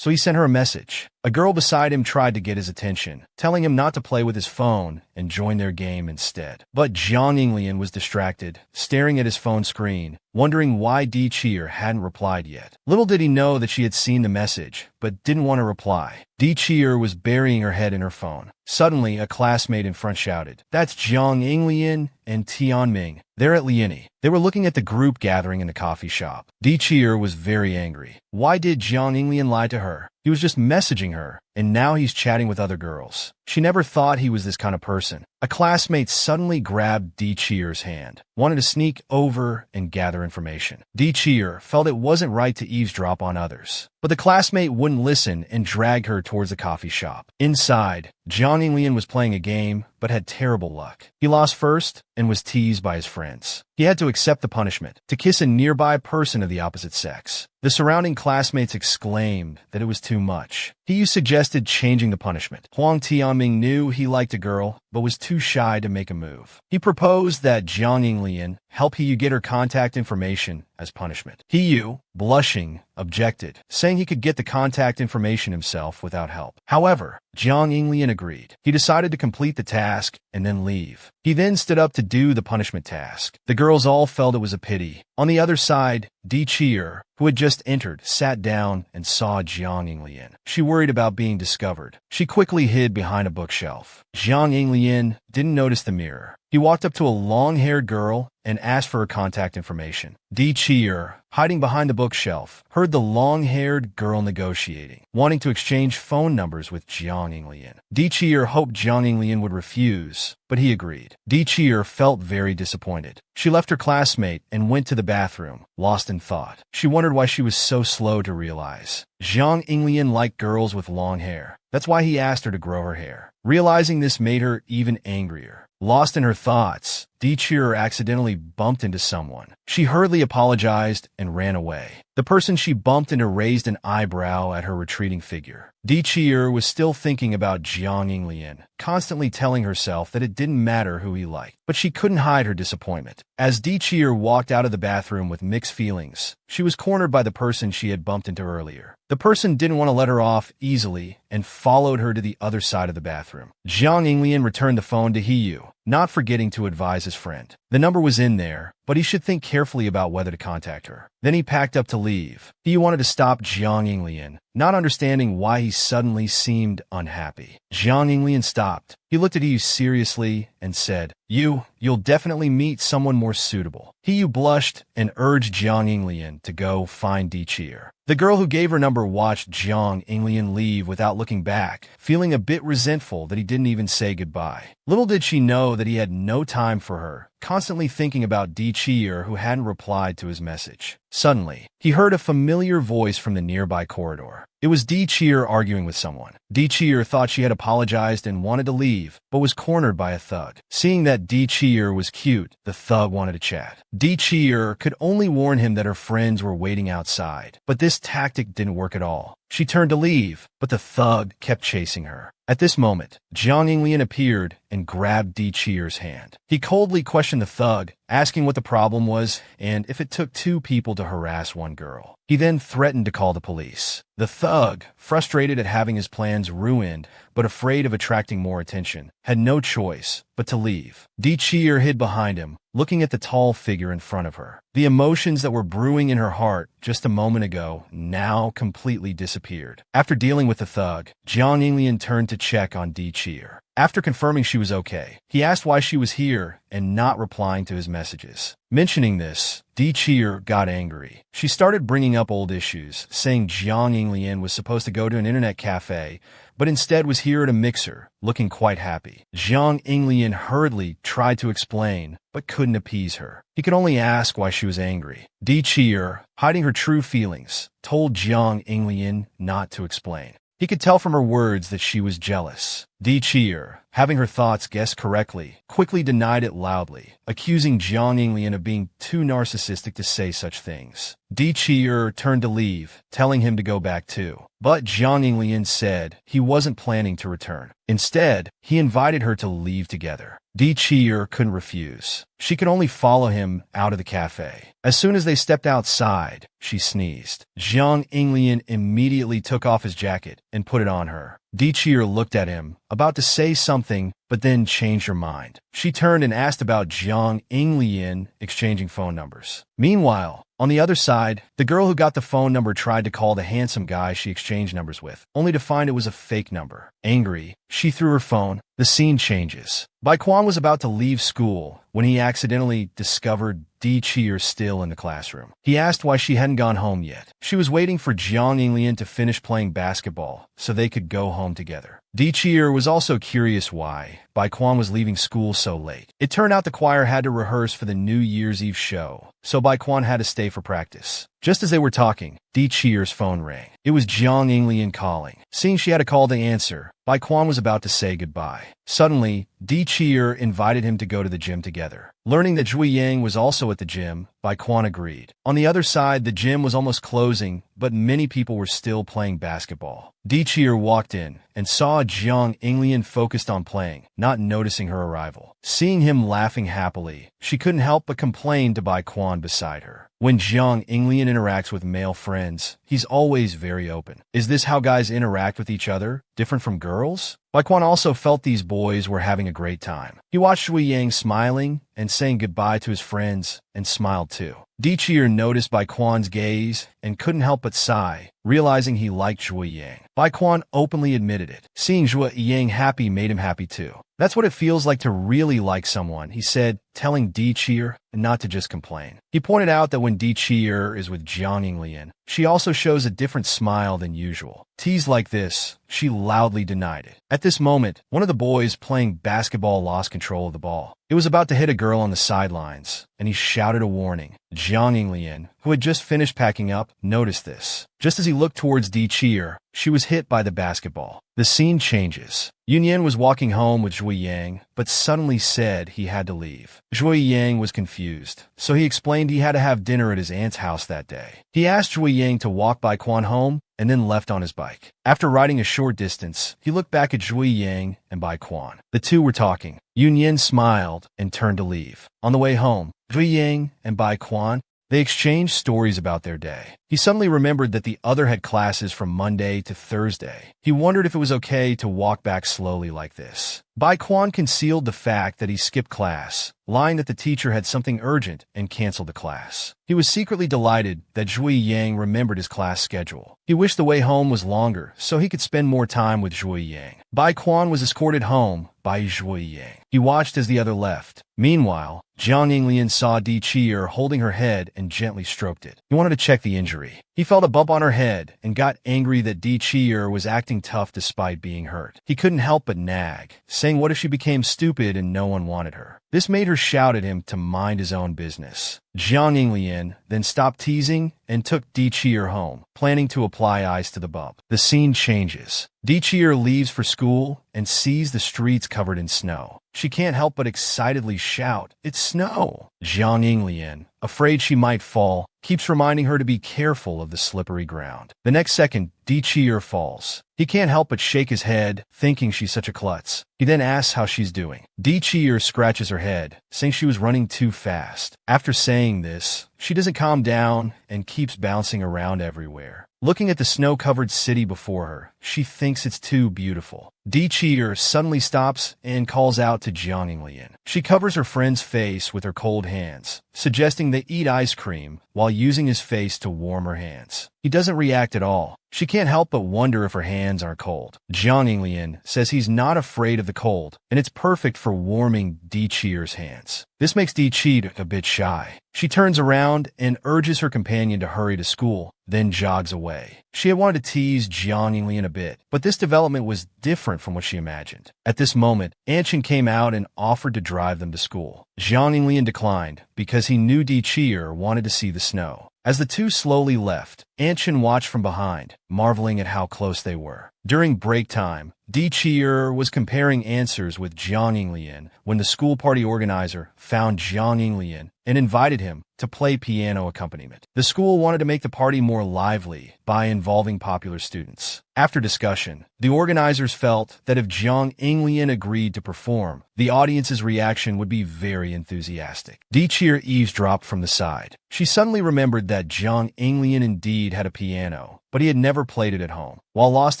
so he sent her a message. A girl beside him tried to get his attention, telling him not to play with his phone and join their game instead. But Jiang Yinglian was distracted, staring at his phone screen, wondering why Di hadn't replied yet. Little did he know that she had seen the message, but didn't want to reply. Di was burying her head in her phone. Suddenly, a classmate in front shouted, "That's Jiang Yinglian and Tianming. They're at Liani." They were looking at the group gathering in the coffee shop. Di was very angry. Why did Jiang Yinglian lie to her? He was just messaging her, and now he's chatting with other girls. She never thought he was this kind of person. A classmate suddenly grabbed Di hand, wanted to sneak over and gather information. Di felt it wasn't right to eavesdrop on others, but the classmate wouldn't listen and dragged her towards the coffee shop. Inside, Jiang Yinglian was playing a game, but had terrible luck. He lost first and was teased by his friends. He had to accept the punishment, to kiss a nearby person of the opposite sex. The surrounding classmates exclaimed that it was too much. He suggested changing the punishment. Huang Tianming knew he liked a girl, but was too shy to make a move. He proposed that Jiang Yinglian help He get her contact information as punishment. He, blushing, objected, saying he could get the contact information himself without help. However, Jiang Yinglian agreed. He decided to complete the task and then leave. He then stood up to do the punishment task. The girls all felt it was a pity. On the other side, Di Chier, who had just entered, sat down and saw Jiang Yinglian. She worried about being discovered. She quickly hid behind a bookshelf. Jiang Yinglian didn't notice the mirror. He walked up to a long-haired girl and asked for her contact information. Di Chier, hiding behind the bookshelf, heard the long-haired girl negotiating, wanting to exchange phone numbers with Jiang Yinglian. Di Chier hoped Jiang Yinglian would refuse, but he agreed. Di Chier felt very disappointed. She left her classmate and went to the bathroom, lost in thought. She wondered why she was so slow to realize. Jiang Yinglian liked girls with long hair. That's why he asked her to grow her hair. Realizing this made her even angrier. Lost in her thoughts, Di Chier accidentally bumped into someone. She hurriedly apologized and ran away. The person she bumped into raised an eyebrow at her retreating figure. Di Chier was still thinking about Jiang Yinglian, constantly telling herself that it didn't matter who he liked. But she couldn't hide her disappointment. As Di Chier walked out of the bathroom with mixed feelings, she was cornered by the person she had bumped into earlier. The person didn't want to let her off easily and followed her to the other side of the bathroom. Jiang Yinglian returned the phone to Hiyu, not forgetting to advise his friend. The number was in there, but he should think carefully about whether to contact her. Then he packed up to leave. Hiyu wanted to stop Jiang Yinglian, not understanding why he suddenly seemed unhappy. Jiang Yinglian stopped. He looked at Hiyu seriously and said, You'll definitely meet someone more suitable. Hiyu blushed and urged Jiang Yinglian to go find Di Chier. The girl who gave her number watched Jiang Yinglian leave without looking back, feeling a bit resentful that he didn't even say goodbye. Little did she know that he had no time for her, constantly thinking about Di Chier who hadn't replied to his message. Suddenly, he heard a familiar voice from the nearby corridor. It was Di Chier arguing with someone. Di Chier thought she had apologized and wanted to leave, but was cornered by a thug. Seeing that Di Chier was cute, the thug wanted to chat. Di Chier could only warn him that her friends were waiting outside, but this tactic didn't work at all. She turned to leave, but the thug kept chasing her. At this moment, Jiang Yinglian appeared and grabbed Di Chier's hand. He coldly questioned the thug, asking what the problem was and if it took two people to harass one girl. He then threatened to call the police. The thug, frustrated at having his plans ruined but afraid of attracting more attention, had no choice but to leave. Di Chier hid behind him, looking at the tall figure in front of her. The emotions that were brewing in her heart just a moment ago now completely disappeared. After dealing with the thug, Jiang Yinglian turned to check on Di Chier. After confirming she was okay, he asked why she was here and not replying to his messages. Mentioning this, Di Chier got angry. She started bringing up old issues, saying Jiang Yinglian was supposed to go to an internet cafe, but instead was here at a mixer, looking quite happy. Jiang Yinglian hurriedly tried to explain, but couldn't appease her. He could only ask why she was angry. Di Chier, hiding her true feelings, told Jiang Yinglian not to explain. He could tell from her words that she was jealous. Di Chier, having her thoughts guessed correctly, quickly denied it loudly, accusing Jiang Yinglian of being too narcissistic to say such things. Di Chier turned to leave, telling him to go back too. But Jiang Yinglian said he wasn't planning to return. Instead, he invited her to leave together. Di Chier couldn't refuse. She could only follow him out of the cafe. As soon as they stepped outside, she sneezed. Jiang Yinglian immediately took off his jacket and put it on her. Di Chier looked at him, about to say something, but then changed her mind. She turned and asked about Jiang Yinglian exchanging phone numbers. Meanwhile, on the other side, the girl who got the phone number tried to call the handsome guy she exchanged numbers with, only to find it was a fake number. Angry, she threw her phone. The scene changes. Bai Quan was about to leave school when he accidentally discovered Di Cheer still in the classroom. He asked why she hadn't gone home yet. She was waiting for Jiang Yinglian to finish playing basketball so they could go home together. Di Cheer was also curious why Bai Quan was leaving school so late. It turned out the choir had to rehearse for the New Year's Eve show, so Bai Quan had to stay for practice. Just as they were talking, Di Cheer's phone rang. It was Jiang Yinglian calling. Seeing she had a call to answer, Bai Quan was about to say goodbye. Suddenly, Di Cheer invited him to go to the gym together. Learning that Zhui Yang was also at the gym, Bai Quan agreed. On the other side, the gym was almost closing, but many people were still playing basketball. Di Cheer walked in and saw Jiang Yinglian focused on playing, not noticing her arrival. Seeing him laughing happily, she couldn't help but complain to Bai Quan beside her. When Jiang Yinglian interacts with male friends, he's always very open. Is this how guys interact with each other, different from girls? Bai Quan also felt these boys were having a great time. He watched Zhui Yang smiling and saying goodbye to his friends and smiled too. Di Cheer noticed Bai Quan's gaze and couldn't help but sigh, realizing he liked Zhui Yang. Bai Quan openly admitted it. Seeing Zhui Yang happy made him happy too. That's what it feels like to really like someone, he said, telling Di Cheer not to just complain. He pointed out that when Di Cheer is with Jiang Yinglian, she also shows a different smile than usual. Teased like this, she loudly denied it. At this moment, one of the boys playing basketball lost control of the ball. It was about to hit a girl on the sidelines, and he shouted a warning. Jiang Yinglian, who had just finished packing up, noticed this. Just as he looked towards Di Cheer, she was hit by the basketball. The scene changes. Yunyan was walking home with Zhui Yang, but suddenly said he had to leave. Zhui Yang was confused, so he explained he had to have dinner at his aunt's house that day. He asked Zhui Yang to walk Bai Quan home, and then left on his bike. After riding a short distance, he looked back at Zhui Yang and Bai Quan. The two were talking. Yunyan smiled and turned to leave. On the way home, Zhui Yang and Bai Quan, they exchanged stories about their day. He suddenly remembered that the other had classes from Monday to Thursday. He wondered if it was okay to walk back slowly like this. Bai Quan concealed the fact that he skipped class, lying that the teacher had something urgent and canceled the class. He was secretly delighted that Zhui Yang remembered his class schedule. He wished the way home was longer so he could spend more time with Zhui Yang. Bai Quan was escorted home by Zhui Yang. He watched as the other left. Meanwhile, Jiang Yinglian saw Di Cheer holding her head and gently stroked it. He wanted to check the injury. He felt a bump on her head and got angry that Di Cheer was acting tough despite being hurt. He couldn't help but nag, saying what if she became stupid and no one wanted her. This made her shout at him to mind his own business. Jiang Yinglian then stopped teasing and took Di Cheer home, planning to apply ice to the bump. The scene changes. Di Cheer leaves for school and sees the streets covered in snow. She can't help but excitedly shout, "It's snow!" Jiang Yinglian, afraid she might fall, keeps reminding her to be careful of the slippery ground. The next second, Di Cheer falls. He can't help but shake his head, thinking she's such a klutz. He then asks how she's doing. Di Cheer scratches her head, saying she was running too fast. After saying this, she doesn't calm down and keeps bouncing around everywhere. Looking at the snow-covered city before her, she thinks it's too beautiful. Di Cheer suddenly stops and calls out to Jiang Yinglian. She covers her friend's face with her cold hands, suggesting they eat ice cream while using his face to warm her hands. He doesn't react at all. She can't help but wonder if her hands aren't cold. Jiang Yinglian says he's not afraid of the cold, and it's perfect for warming Di Cheer's hands. This makes Di Cheer a bit shy. She turns around and urges her companion to hurry to school, then jogs away. She had wanted to tease Jiang Yinglian a bit, but this development was different from what she imagined. At this moment, Anshin came out and offered to drive them to school. Jiang Yinglian declined because he knew Di Cheer wanted to see the snow. As the two slowly left, Anshin watched from behind, marveling at how close they were. During break time, Di Cheer was comparing answers with Jiang Yinglian when the school party organizer found Jiang Yinglian and invited him to play piano accompaniment. The school wanted to make the party more lively by involving popular students. After discussion, the organizers felt that if Jiang Yinglian agreed to perform, the audience's reaction would be very enthusiastic. Di Cheer eavesdropped from the side. She suddenly remembered that Jiang Yinglian indeed had a piano, but he had never played it at home. While lost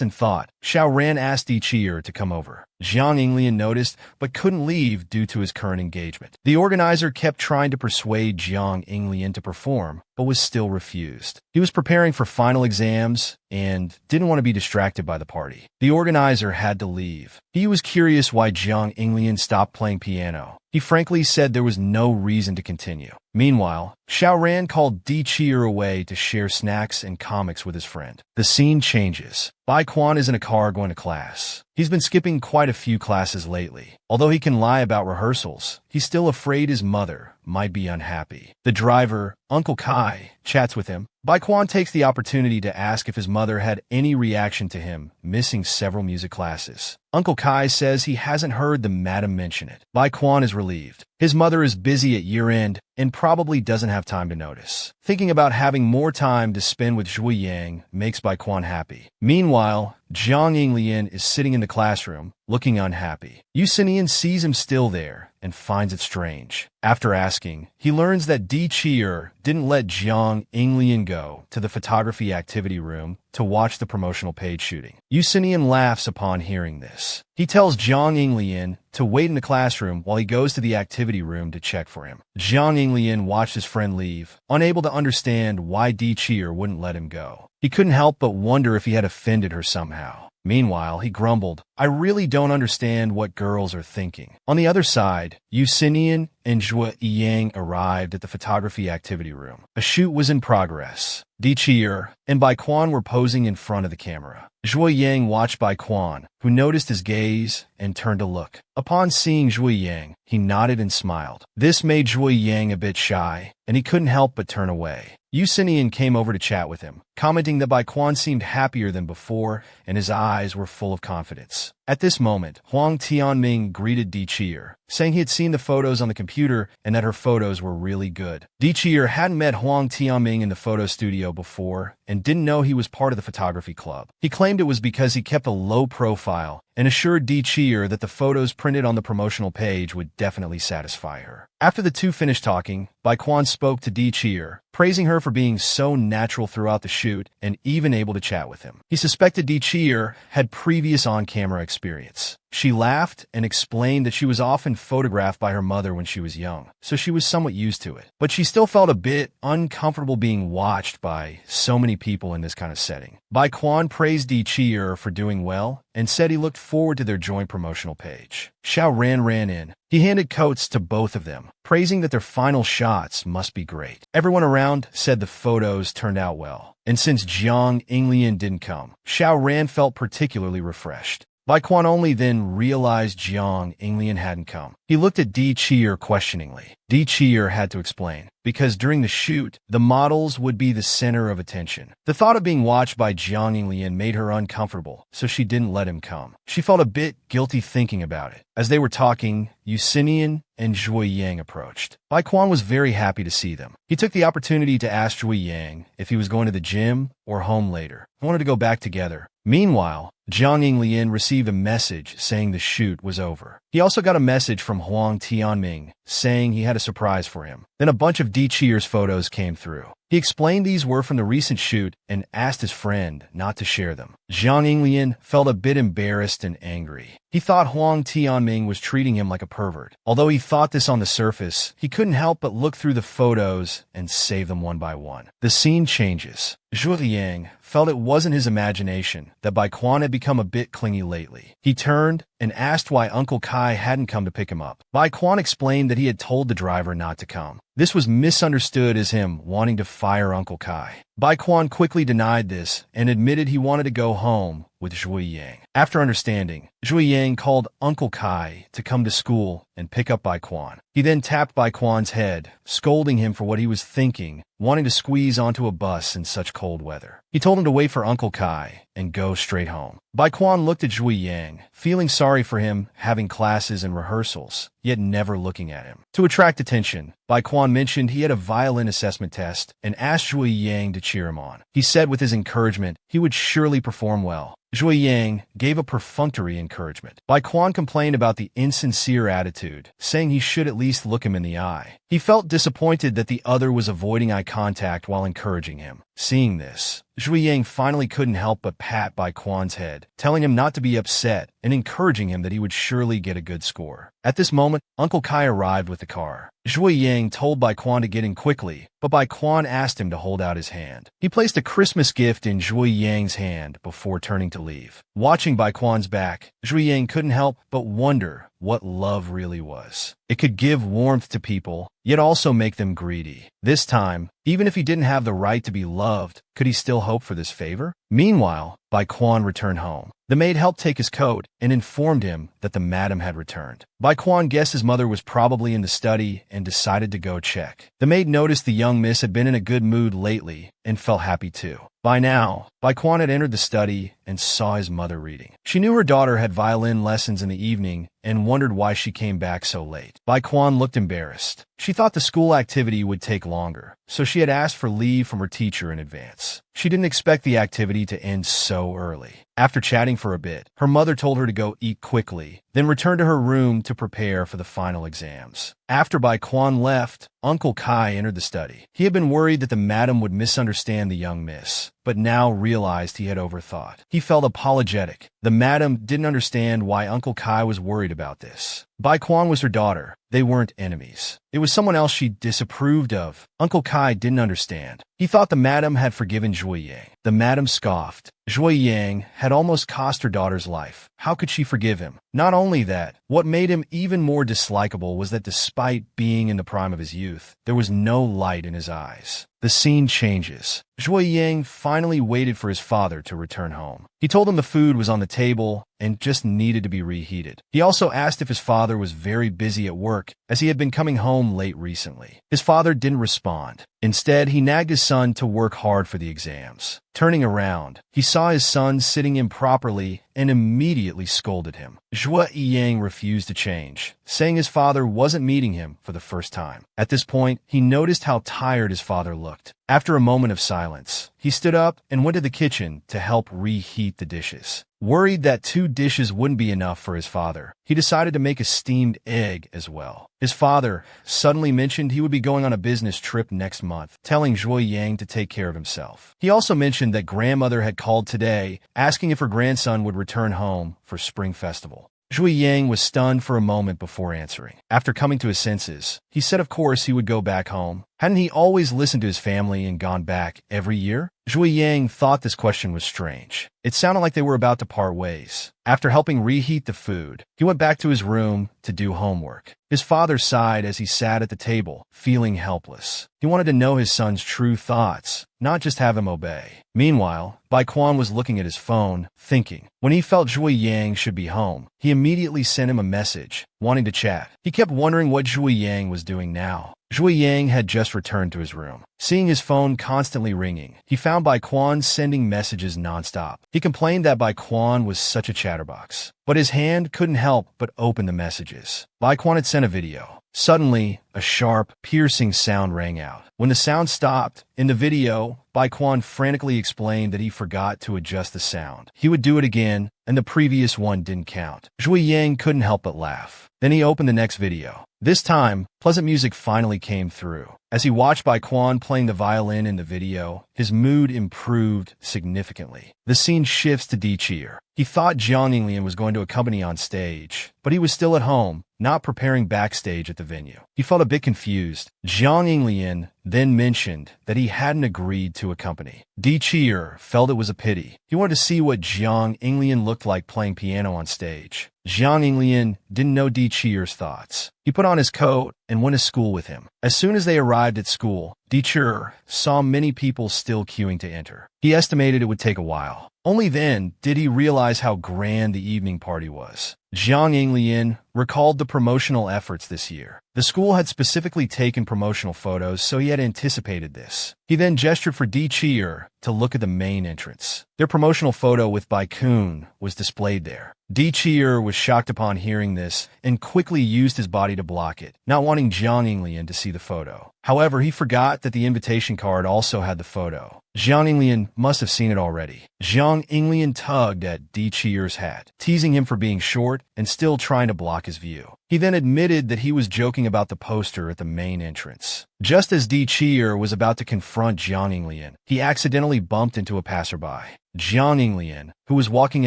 in thought, Xiao Ran asked Di Cheer to come over. Jiang Yinglian noticed, but couldn't leave due to his current engagement. The organizer kept trying to persuade Jiang Yinglian to perform, but was still refused. He was preparing for final exams and didn't want to be distracted by the party. The organizer had to leave. He was curious why Jiang Yinglian stopped playing piano, He frankly said there was no reason to continue. Meanwhile, Xiaoran called Di Qi'er away to share snacks and comics with his friend. The scene changes. Bai Quan is in a car going to class. He's been skipping quite a few classes lately. Although he can lie about rehearsals, he's still afraid his mother might be unhappy. The driver, Uncle Kai, chats with him. Bai Quan takes the opportunity to ask if his mother had any reaction to him missing several music classes. Uncle Kai says he hasn't heard the madam mention it. Bai Quan is relieved. His mother is busy at year-end and probably doesn't have time to notice. Thinking about having more time to spend with Zhui Yang makes Bai Quan happy. Meanwhile, Zhang Yinglian is sitting in the classroom, looking unhappy. Yu Xinian sees him still there and finds it strange. After asking, he learns that Di Qi'er didn't let Zhang Yinglian go to the photography activity room to watch the promotional page shooting. Yu Xinian laughs upon hearing this. He tells Zhang Yinglian to wait in the classroom while he goes to the activity room to check for him. Zhang Yinglian watched his friend leave, unable to understand why Di Qi'er wouldn't let him go. He couldn't help but wonder if he had offended her somehow. Meanwhile, he grumbled, "I really don't understand what girls are thinking." On the other side, Yu Xinian and Zhui Yang arrived at the photography activity room. A shoot was in progress. Di Qi'er and Bai Quan were posing in front of the camera. Zhui Yang watched Bai Quan, who noticed his gaze and turned to look. Upon seeing Zhui Yang, he nodded and smiled. This made Zhui Yang a bit shy, and he couldn't help but turn away. Yu Xinian came over to chat with him, commenting that Bai Quan seemed happier than before and his eyes were full of confidence. At this moment, Huang Tianming greeted Di Qi'er, saying he had seen the photos on the computer and that her photos were really good. Di Qi'er hadn't met Huang Tianming in the photo studio before and didn't know he was part of the photography club. He claimed it was because he kept a low profile and assured Di Qi'er that the photos printed on the promotional page would definitely satisfy her. After the two finished talking, Bai Quan spoke to Di Qi'er, praising her for being so natural throughout the shoot and even able to chat with him. He suspected Di Qi'er had previous on-camera experience. She laughed and explained that she was often photographed by her mother when she was young, so she was somewhat used to it. But she still felt a bit uncomfortable being watched by so many people in this kind of setting. Bai Quan praised Di Qi'er for doing well and said he looked forward to their joint promotional page. Xiaoran ran in. He handed coats to both of them, praising that their final shots must be great. Everyone around said the photos turned out well. And since Zhang Yinglian didn't come, Xiaoran felt particularly refreshed. Bai Quan only then realized Zhang Yinglian hadn't come. He looked at Di Qi'er questioningly. Di Qi'er had to explain, because during the shoot, the models would be the center of attention. The thought of being watched by Zhang Yinglian made her uncomfortable, so she didn't let him come. She felt a bit guilty thinking about it. As they were talking, Yu Xinian and Zhui Yang approached. Bai Quan was very happy to see them. He took the opportunity to ask Zhui Yang if he was going to the gym or home later. He wanted to go back together. Meanwhile, Zhang Yinglian received a message saying the shoot was over. He also got a message from Huang Tianming saying he had a surprise for him. Then a bunch of Di Qi'er's photos came through. He explained these were from the recent shoot and asked his friend not to share them. Zhang Yinglian felt a bit embarrassed and angry. He thought Huang Tianming was treating him like a pervert. Although he thought this on the surface, he couldn't help but look through the photos and save them one by one. The scene changes. Zhui Yang felt it wasn't his imagination that Bai Quan had become a bit clingy lately. He turned and asked why Uncle Kai hadn't come to pick him up. Bai Quan explained that he had told the driver not to come. This was misunderstood as him wanting to fire Uncle Kai. Bai Quan quickly denied this and admitted he wanted to go home with Zhui Yang. After understanding, Zhui Yang called Uncle Kai to come to school and pick up Bai Quan. He then tapped Bai Quan's head, scolding him for what he was thinking, wanting to squeeze onto a bus in such cold weather. He told him to wait for Uncle Kai and go straight home. Bai Quan looked at Zhui Yang, feeling sorry for him having classes and rehearsals, yet never looking at him. To attract attention, Bai Quan mentioned he had a violin assessment test and asked Zhui Yang to cheer him on. He said with his encouragement he would surely perform well. Zhui Yang gave a perfunctory encouragement. Bai Quan complained about the insincere attitude, saying he should at least look him in the eye. He felt disappointed that the other was avoiding eye contact while encouraging him. Seeing this, Zhui Yang finally couldn't help but pat Bai Quan's head, telling him not to be upset and encouraging him that he would surely get a good score. At this moment, Uncle Kai arrived with the car. Zhui Yang told Bai Quan to get in quickly, but Bai Quan asked him to hold out his hand. He placed a Christmas gift in Zhui Yang's hand before turning to leave. Watching Bai Quan's back, Zhui Yang couldn't help but wonder what love really was. It could give warmth to people, yet also make them greedy. This time, even if he didn't have the right to be loved, could he still hope for this favor? Meanwhile, Bai Quan returned home. The maid helped take his coat and informed him that the madam had returned. Bai Quan guessed his mother was probably in the study and decided to go check. The maid noticed the young miss had been in a good mood lately and felt happy too. By now, Bai Quan had entered the study and saw his mother reading. She knew her daughter had violin lessons in the evening and wondered why she came back so late. Bai Quan looked embarrassed. She thought the school activity would take longer, so she had asked for leave from her teacher in advance. She didn't expect the activity to end so early. After chatting for a bit, her mother told her to go eat quickly, then return to her room to prepare for the final exams. After Bai Quan left, Uncle Kai entered the study. He had been worried that the madam would misunderstand the young miss, but now realized he had overthought. He felt apologetic. The madam didn't understand why Uncle Kai was worried about this. Bai Quan was her daughter. They weren't enemies. It was someone else she disapproved of. Uncle Kai didn't understand. He thought the madam had forgiven Zhui Yang. The madam scoffed. Zhui Yang had almost cost her daughter's life. How could she forgive him? Not only that, what made him even more dislikable was that despite being in the prime of his youth, there was no light in his eyes. The scene changes. Zhui Yang finally waited for his father to return home. He told him the food was on the table and just needed to be reheated. He also asked if his father was very busy at work, as he had been coming home late recently. His father didn't respond. Instead, he nagged his son to work hard for the exams. Turning around, he saw his son sitting improperly and immediately scolded him. Zhui Yang refused to change, saying his father wasn't meeting him for the first time. At this point, he noticed how tired his father looked. After a moment of silence, he stood up and went to the kitchen to help reheat the dishes. Worried that 2 dishes wouldn't be enough for his father, he decided to make a steamed egg as well. His father suddenly mentioned he would be going on a business trip next month, telling Zhui Yang to take care of himself. He also mentioned that grandmother had called today, asking if her grandson would return home for Spring Festival. Zhui Yang was stunned for a moment before answering. After coming to his senses, he said of course he would go back home. Hadn't he always listened to his family and gone back every year? Zhui Yang thought this question was strange. It sounded like they were about to part ways. After helping reheat the food, he went back to his room to do homework. His father sighed as he sat at the table, feeling helpless. He wanted to know his son's true thoughts, not just have him obey. Meanwhile, Bai Quan was looking at his phone, thinking. When he felt Zhui Yang should be home, he immediately sent him a message, wanting to chat. He kept wondering what Zhui Yang was doing now. Zhui Yang had just returned to his room. Seeing his phone constantly ringing, he found Bai Quan sending messages nonstop. He complained that Bai Quan was such a chatterbox, but his hand couldn't help but open the messages. Bai Quan had sent a video. Suddenly, a sharp, piercing sound rang out. When the sound stopped, in the video, Bai Quan frantically explained that he forgot to adjust the sound. He would do it again, and the previous one didn't count. Zhui Yang couldn't help but laugh. Then he opened the next video. This time, pleasant music finally came through. As he watched Bai Quan playing the violin in the video, his mood improved significantly. The scene shifts to Di Chier. He thought Jiang Yinglian was going to accompany on stage, but he was still at home, not preparing backstage at the venue. He felt a bit confused. Jiang Yinglian then mentioned that he hadn't agreed to accompany. Di Chier felt it was a pity. He wanted to see what Jiang Yinglian looked like playing piano on stage. Jiang Yinglian didn't know Di Chier's thoughts. He put on his coat and went to school with him. As soon as they arrived at school, Di Chier saw many people still queuing to enter. He estimated it would take a while. Only then did he realize how grand the evening party was. Jiang Yinglian recalled the promotional efforts this year. The school had specifically taken promotional photos, so he had anticipated this. He then gestured for Di Chier to look at the main entrance. Their promotional photo with Bai Kun was displayed there. Di Chier was shocked upon hearing this and quickly used his body to block it, not wanting Jiang Yinglian to see the photo. However, he forgot that the invitation card also had the photo. Jiang Yinglian must have seen it already. Jiang Yinglian tugged at Di Chier's hat, teasing him for being short and still trying to block his view. He then admitted that he was joking about the poster at the main entrance. Just as Di Chier was about to confront Jiang Yinglian, he accidentally bumped into a passerby. Jiang Yinglian, who was walking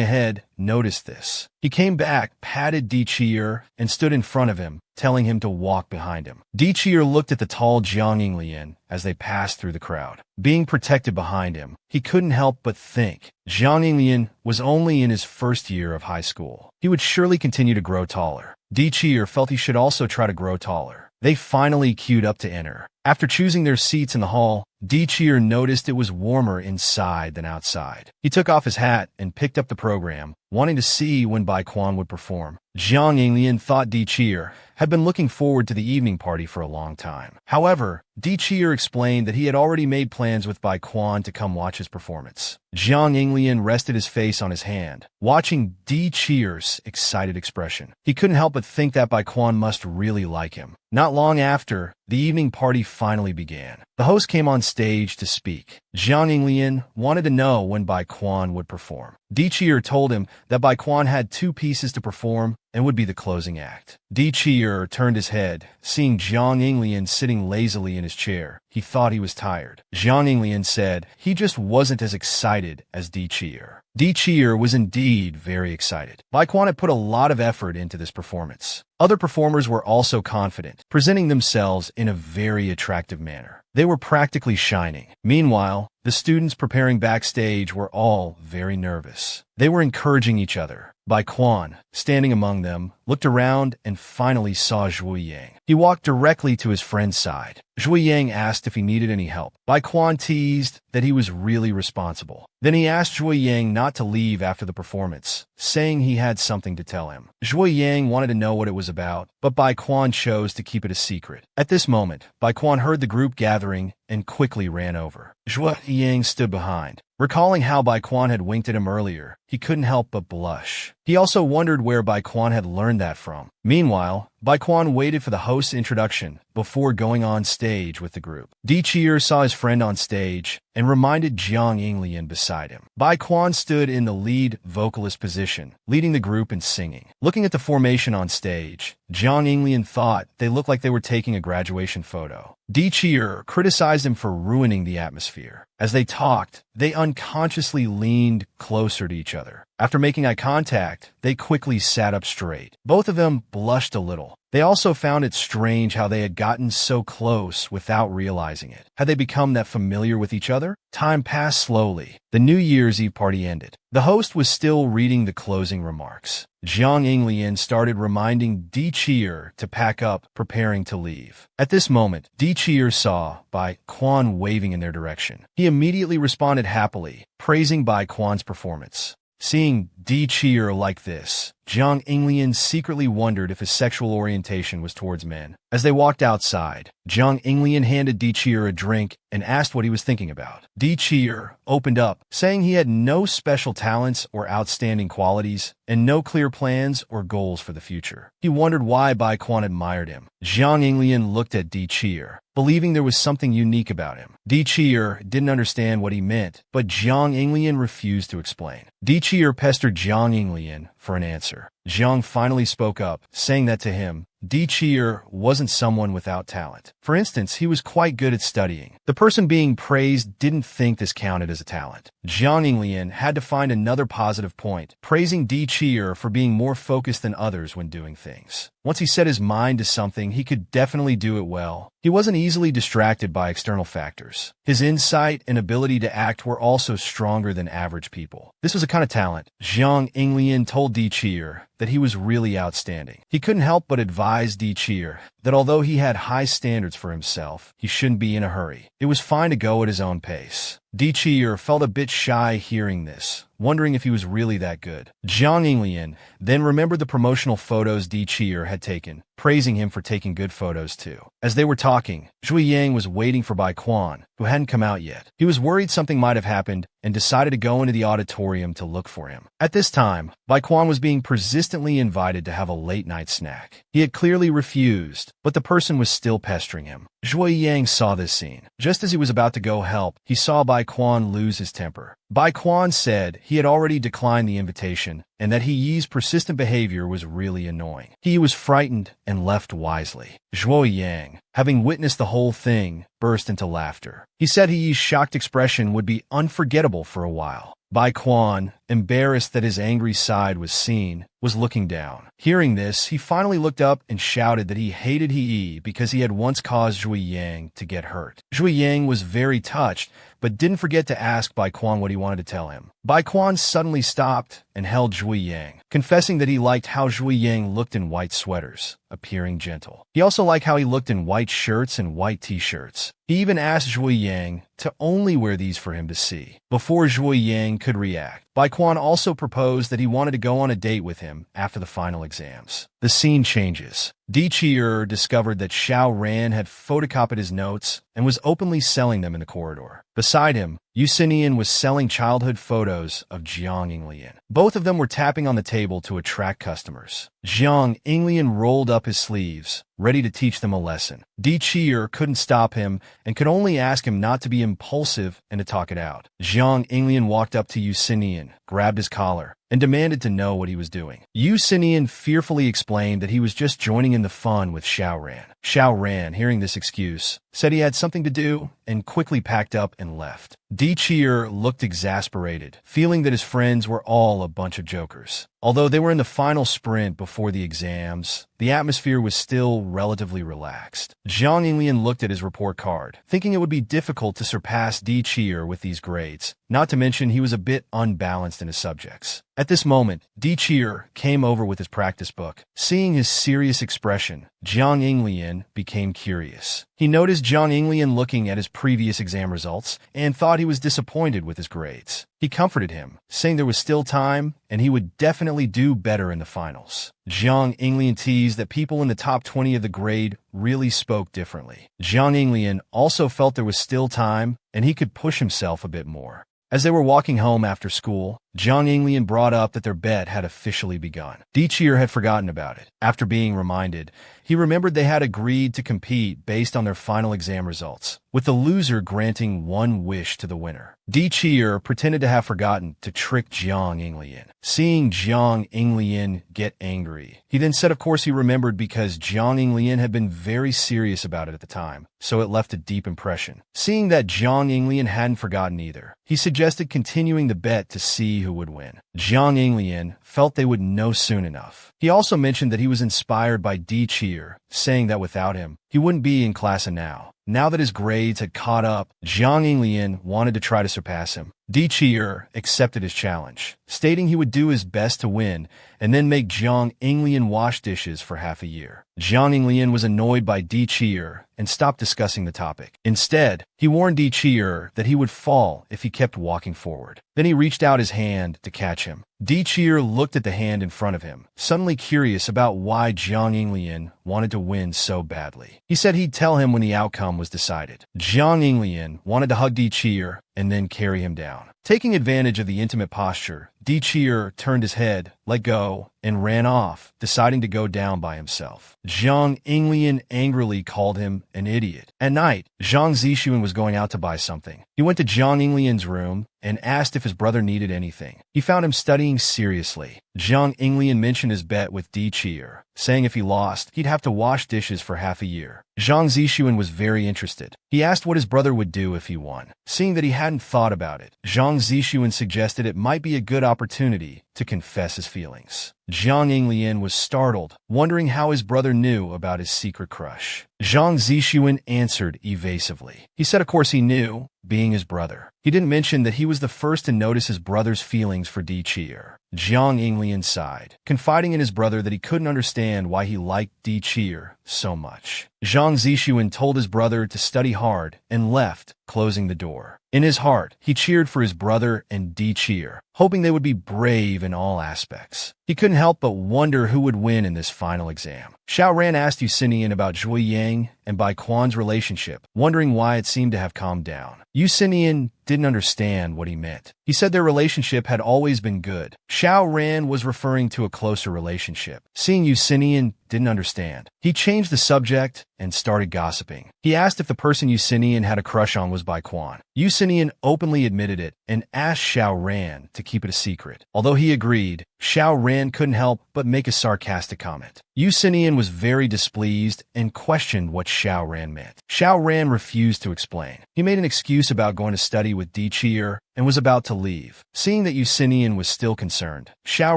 ahead, noticed this. He came back, patted Di Chier, and stood in front of him, telling him to walk behind him. Di Chier looked at the tall Jiang Yinglian as they passed through the crowd. Being protected behind him, he couldn't help but think. Jiang Yinglian was only in his first year of high school. He would surely continue to grow taller. Di Cheer felt he should also try to grow taller. They finally queued up to enter. After choosing their seats in the hall, Di Cheer noticed it was warmer inside than outside. He took off his hat and picked up the program, wanting to see when Bai Quan would perform. Jiang Yinglian thought Di Cheer had been looking forward to the evening party for a long time. However, Di Cheer explained that he had already made plans with Bai Quan to come watch his performance. Jiang Yinglian rested his face on his hand, watching Di Cheer's excited expression. He couldn't help but think that Bai Quan must really like him. Not long after, the evening party finally began. The host came on stage to speak. Jiang Yinglian wanted to know when Bai Quan would perform. Di Cheer told him that Bai Quan had 2 pieces to perform and would be the closing act. Di Cheer turned his head, seeing Jiang Yinglian sitting lazily in his chair. He thought he was tired. Jiang Yinglian said he just wasn't as excited as Di Cheer. Di Cheer was indeed very excited. Bai Quan had put a lot of effort into this performance. Other performers were also confident, presenting themselves in a very attractive manner. They were practically shining. Meanwhile, the students preparing backstage were all very nervous. They were encouraging each other. Bai Quan, standing among them, looked around and finally saw Zhui Yang. He walked directly to his friend's side. Zhui Yang asked if he needed any help. Bai Quan teased that he was really responsible. Then he asked Zhui Yang not to leave after the performance, saying he had something to tell him. Zhui Yang wanted to know what it was about, but Bai Quan chose to keep it a secret. At this moment, Bai Quan heard the group gathering and quickly ran over. Zhui Yang stood behind. Recalling how Bai Quan had winked at him earlier, he couldn't help but blush. He also wondered where Bai Quan had learned that from. Meanwhile, Bai Quan waited for the host's introduction before going on stage with the group. Di Cheer saw his friend on stage and reminded Jiang Yinglian beside him. Bai Quan stood in the lead vocalist position, leading the group in singing. Looking at the formation on stage, Jiang Yinglian thought they looked like they were taking a graduation photo. Di Cheer criticized him for ruining the atmosphere. As they talked, they unconsciously leaned closer to each other. After making eye contact, they quickly sat up straight. Both of them blushed a little. They also found it strange how they had gotten so close without realizing it. Had they become that familiar with each other? Time passed slowly. The New Year's Eve party ended. The host was still reading the closing remarks. Jiang Yinglian started reminding Di Cheer to pack up, preparing to leave. At this moment, Di Cheer saw Bai Quan waving in their direction. He immediately responded happily, praising Bai Quan's performance. Seeing Di Cheer like this, Jiang Yinglian secretly wondered if his sexual orientation was towards men. As they walked outside, Jiang Yinglian handed Di Cheer a drink and asked what he was thinking about. Di Cheer opened up, saying he had no special talents or outstanding qualities, and no clear plans or goals for the future. He wondered why Bai Quan admired him. Jiang Yinglian looked at Di Cheer, believing there was something unique about him. Di Cheer didn't understand what he meant, but Jiang Yinglian refused to explain. Di Cheer pestered Jiang Yinglian for an answer. Jiang finally spoke up, saying that to him, Di Cheer wasn't someone without talent. For instance, he was quite good at studying. The person being praised didn't think this counted as a talent. Jiang Yinglian had to find another positive point, praising Di Cheer for being more focused than others when doing things. Once he set his mind to something, he could definitely do it well. He wasn't easily distracted by external factors. His insight and ability to act were also stronger than average people. This was a kind of talent. Jiang Yinglian told Di Cheer that he was really outstanding. He couldn't help but advise Di Cheer that although he had high standards for himself, he shouldn't be in a hurry. It was fine to go at his own pace. Di Cheer felt a bit shy hearing this, wondering if he was really that good. Jiang Yinglian then remembered the promotional photos Di Cheer had taken, praising him for taking good photos too. As they were talking, Zhui Yang was waiting for Bai Quan, who hadn't come out yet. He was worried something might have happened and decided to go into the auditorium to look for him. At this time, Bai Quan was being persistently invited to have a late-night snack. He had clearly refused, but the person was still pestering him. Zhui Yang saw this scene. Just as he was about to go help, he saw Bai Quan lose his temper. Bai Quan said he had already declined the invitation and that He Yi's persistent behavior was really annoying. He was frightened and left wisely. Zhui Yang, having witnessed the whole thing, burst into laughter. He said He Yi's shocked expression would be unforgettable for a while. Bai Quan embarrassed that his angry side was seen, was looking down. Hearing this, he finally looked up and shouted that he hated He because he had once caused Zhui Yang to get hurt. Zhui Yang was very touched, but didn't forget to ask Bai Quan what he wanted to tell him. Bai Quan suddenly stopped and held Zhui Yang, confessing that he liked how Zhui Yang looked in white sweaters, appearing gentle. He also liked how he looked in white shirts and white t-shirts. He even asked Zhui Yang to only wear these for him to see. Before Zhui Yang could react, Bai Quan also proposed that he wanted to go on a date with him after the final exams. The scene changes. Di Qi'er discovered that Xiao Ran had photocopied his notes and was openly selling them in the corridor. Beside him, Yu Xinian was selling childhood photos of Jiang Yinglian. Both of them were tapping on the table to attract customers. Jiang Yinglian rolled up his sleeves, ready to teach them a lesson. Di Qi'er couldn't stop him and could only ask him not to be impulsive and to talk it out. Jiang Yinglian walked up to Yu Xinian, grabbed his collar, and demanded to know what he was doing. Yu Xinian fearfully explained that he was just joining in the fun with Xiao Ran. Xiao Ran, hearing this excuse, said he had something to do and quickly packed up and left. Di Qi'er looked exasperated, feeling that his friends were all a bunch of jokers. Although they were in the final sprint before the exams, the atmosphere was still relatively relaxed. Jiang Yinglian looked at his report card, thinking it would be difficult to surpass Di Qi'er with these grades, not to mention he was a bit unbalanced in his subjects. At this moment, Di Qi'er came over with his practice book. Seeing his serious expression, Jiang Yinglian became curious. He noticed Jiang Yinglian looking at his previous exam results and thought he was disappointed with his grades. He comforted him, saying there was still time and he would definitely do better in the finals. Jiang Yinglian teased that people in the top 20 of the grade really spoke differently. Jiang Yinglian also felt there was still time and he could push himself a bit more. As they were walking home after school, Jiang Yinglian brought up that their bet had officially begun. Di Qi'er had forgotten about it. After being reminded, he remembered they had agreed to compete based on their final exam results, with the loser granting one wish to the winner. Di Qi'er pretended to have forgotten to trick Jiang Yinglian. Seeing Jiang Yinglian get angry, he then said of course he remembered because Jiang Yinglian had been very serious about it at the time, so it left a deep impression. Seeing that Jiang Yinglian hadn't forgotten either, he suggested continuing the bet to see who would win. Jiang Yinglian felt they would know soon enough. He also mentioned that he was inspired by Di Qi'er, saying that without him, he wouldn't be in class now. Now that his grades had caught up, Jiang Yinglian wanted to try to surpass him. Di Qi'er accepted his challenge, stating he would do his best to win and then make Jiang Yinglian wash dishes for half a year. Jiang Yinglian was annoyed by Di Qi'er and stopped discussing the topic. Instead, he warned Di Qi'er that he would fall if he kept walking forward. Then he reached out his hand to catch him. Di Qi'er looked at the hand in front of him, suddenly curious about why Jiang Yinglian wanted to win so badly. He said he'd tell him when the outcome was decided. Jiang Yinglian wanted to hug Di Qi'er and then carry him down. Taking advantage of the intimate posture, Di Qi'er turned his head, let go, and ran off, deciding to go down by himself. Jiang Yinglian angrily called him an idiot. At night, Zhang Zixuan was going out to buy something. He went to Jiang Yinglian's room and asked if his brother needed anything. He found him studying seriously. Jiang Yinglian mentioned his bet with Di Qi'er, saying if he lost, he'd have to wash dishes for half a year. Zhang Zixuan was very interested. He asked what his brother would do if he won. Seeing that he hadn't thought about it, Zhang Zixuan suggested it might be a good opportunity to confess his feelings. Jiang Yinglian was startled, wondering how his brother knew about his secret crush. Zhang Zixuan answered evasively. He said of course he knew, being his brother. He didn't mention that he was the first to notice his brother's feelings for Di Qi'er. Jiang Yinglian sighed, confiding in his brother that he couldn't understand why he liked Di Qi'er so much. Zhang Zixuan told his brother to study hard and left, closing the door. In his heart, he cheered for his brother and Di Qi'er, hoping they would be brave in all aspects. He couldn't help but wonder who would win in this final exam. Xiao Ran asked Yu Xinian about Zhui Yang and Bai Quan's relationship, wondering why it seemed to have calmed down. Yu Xinian didn't understand what he meant. He said their relationship had always been good. Xiao Ran was referring to a closer relationship. Seeing Yu Xinian didn't understand, he changed the subject and started gossiping. He asked if the person Yusinian had a crush on was Baikwan. Yusinian openly admitted it and asked Xiao Ran to keep it a secret. Although he agreed, Xiao Ran couldn't help but make a sarcastic comment. Yusinian was very displeased and questioned what Xiao Ran meant. Xiao Ran refused to explain. He made an excuse about going to study with Di Chi'er and was about to leave. Seeing that Yusinian was still concerned, Xiao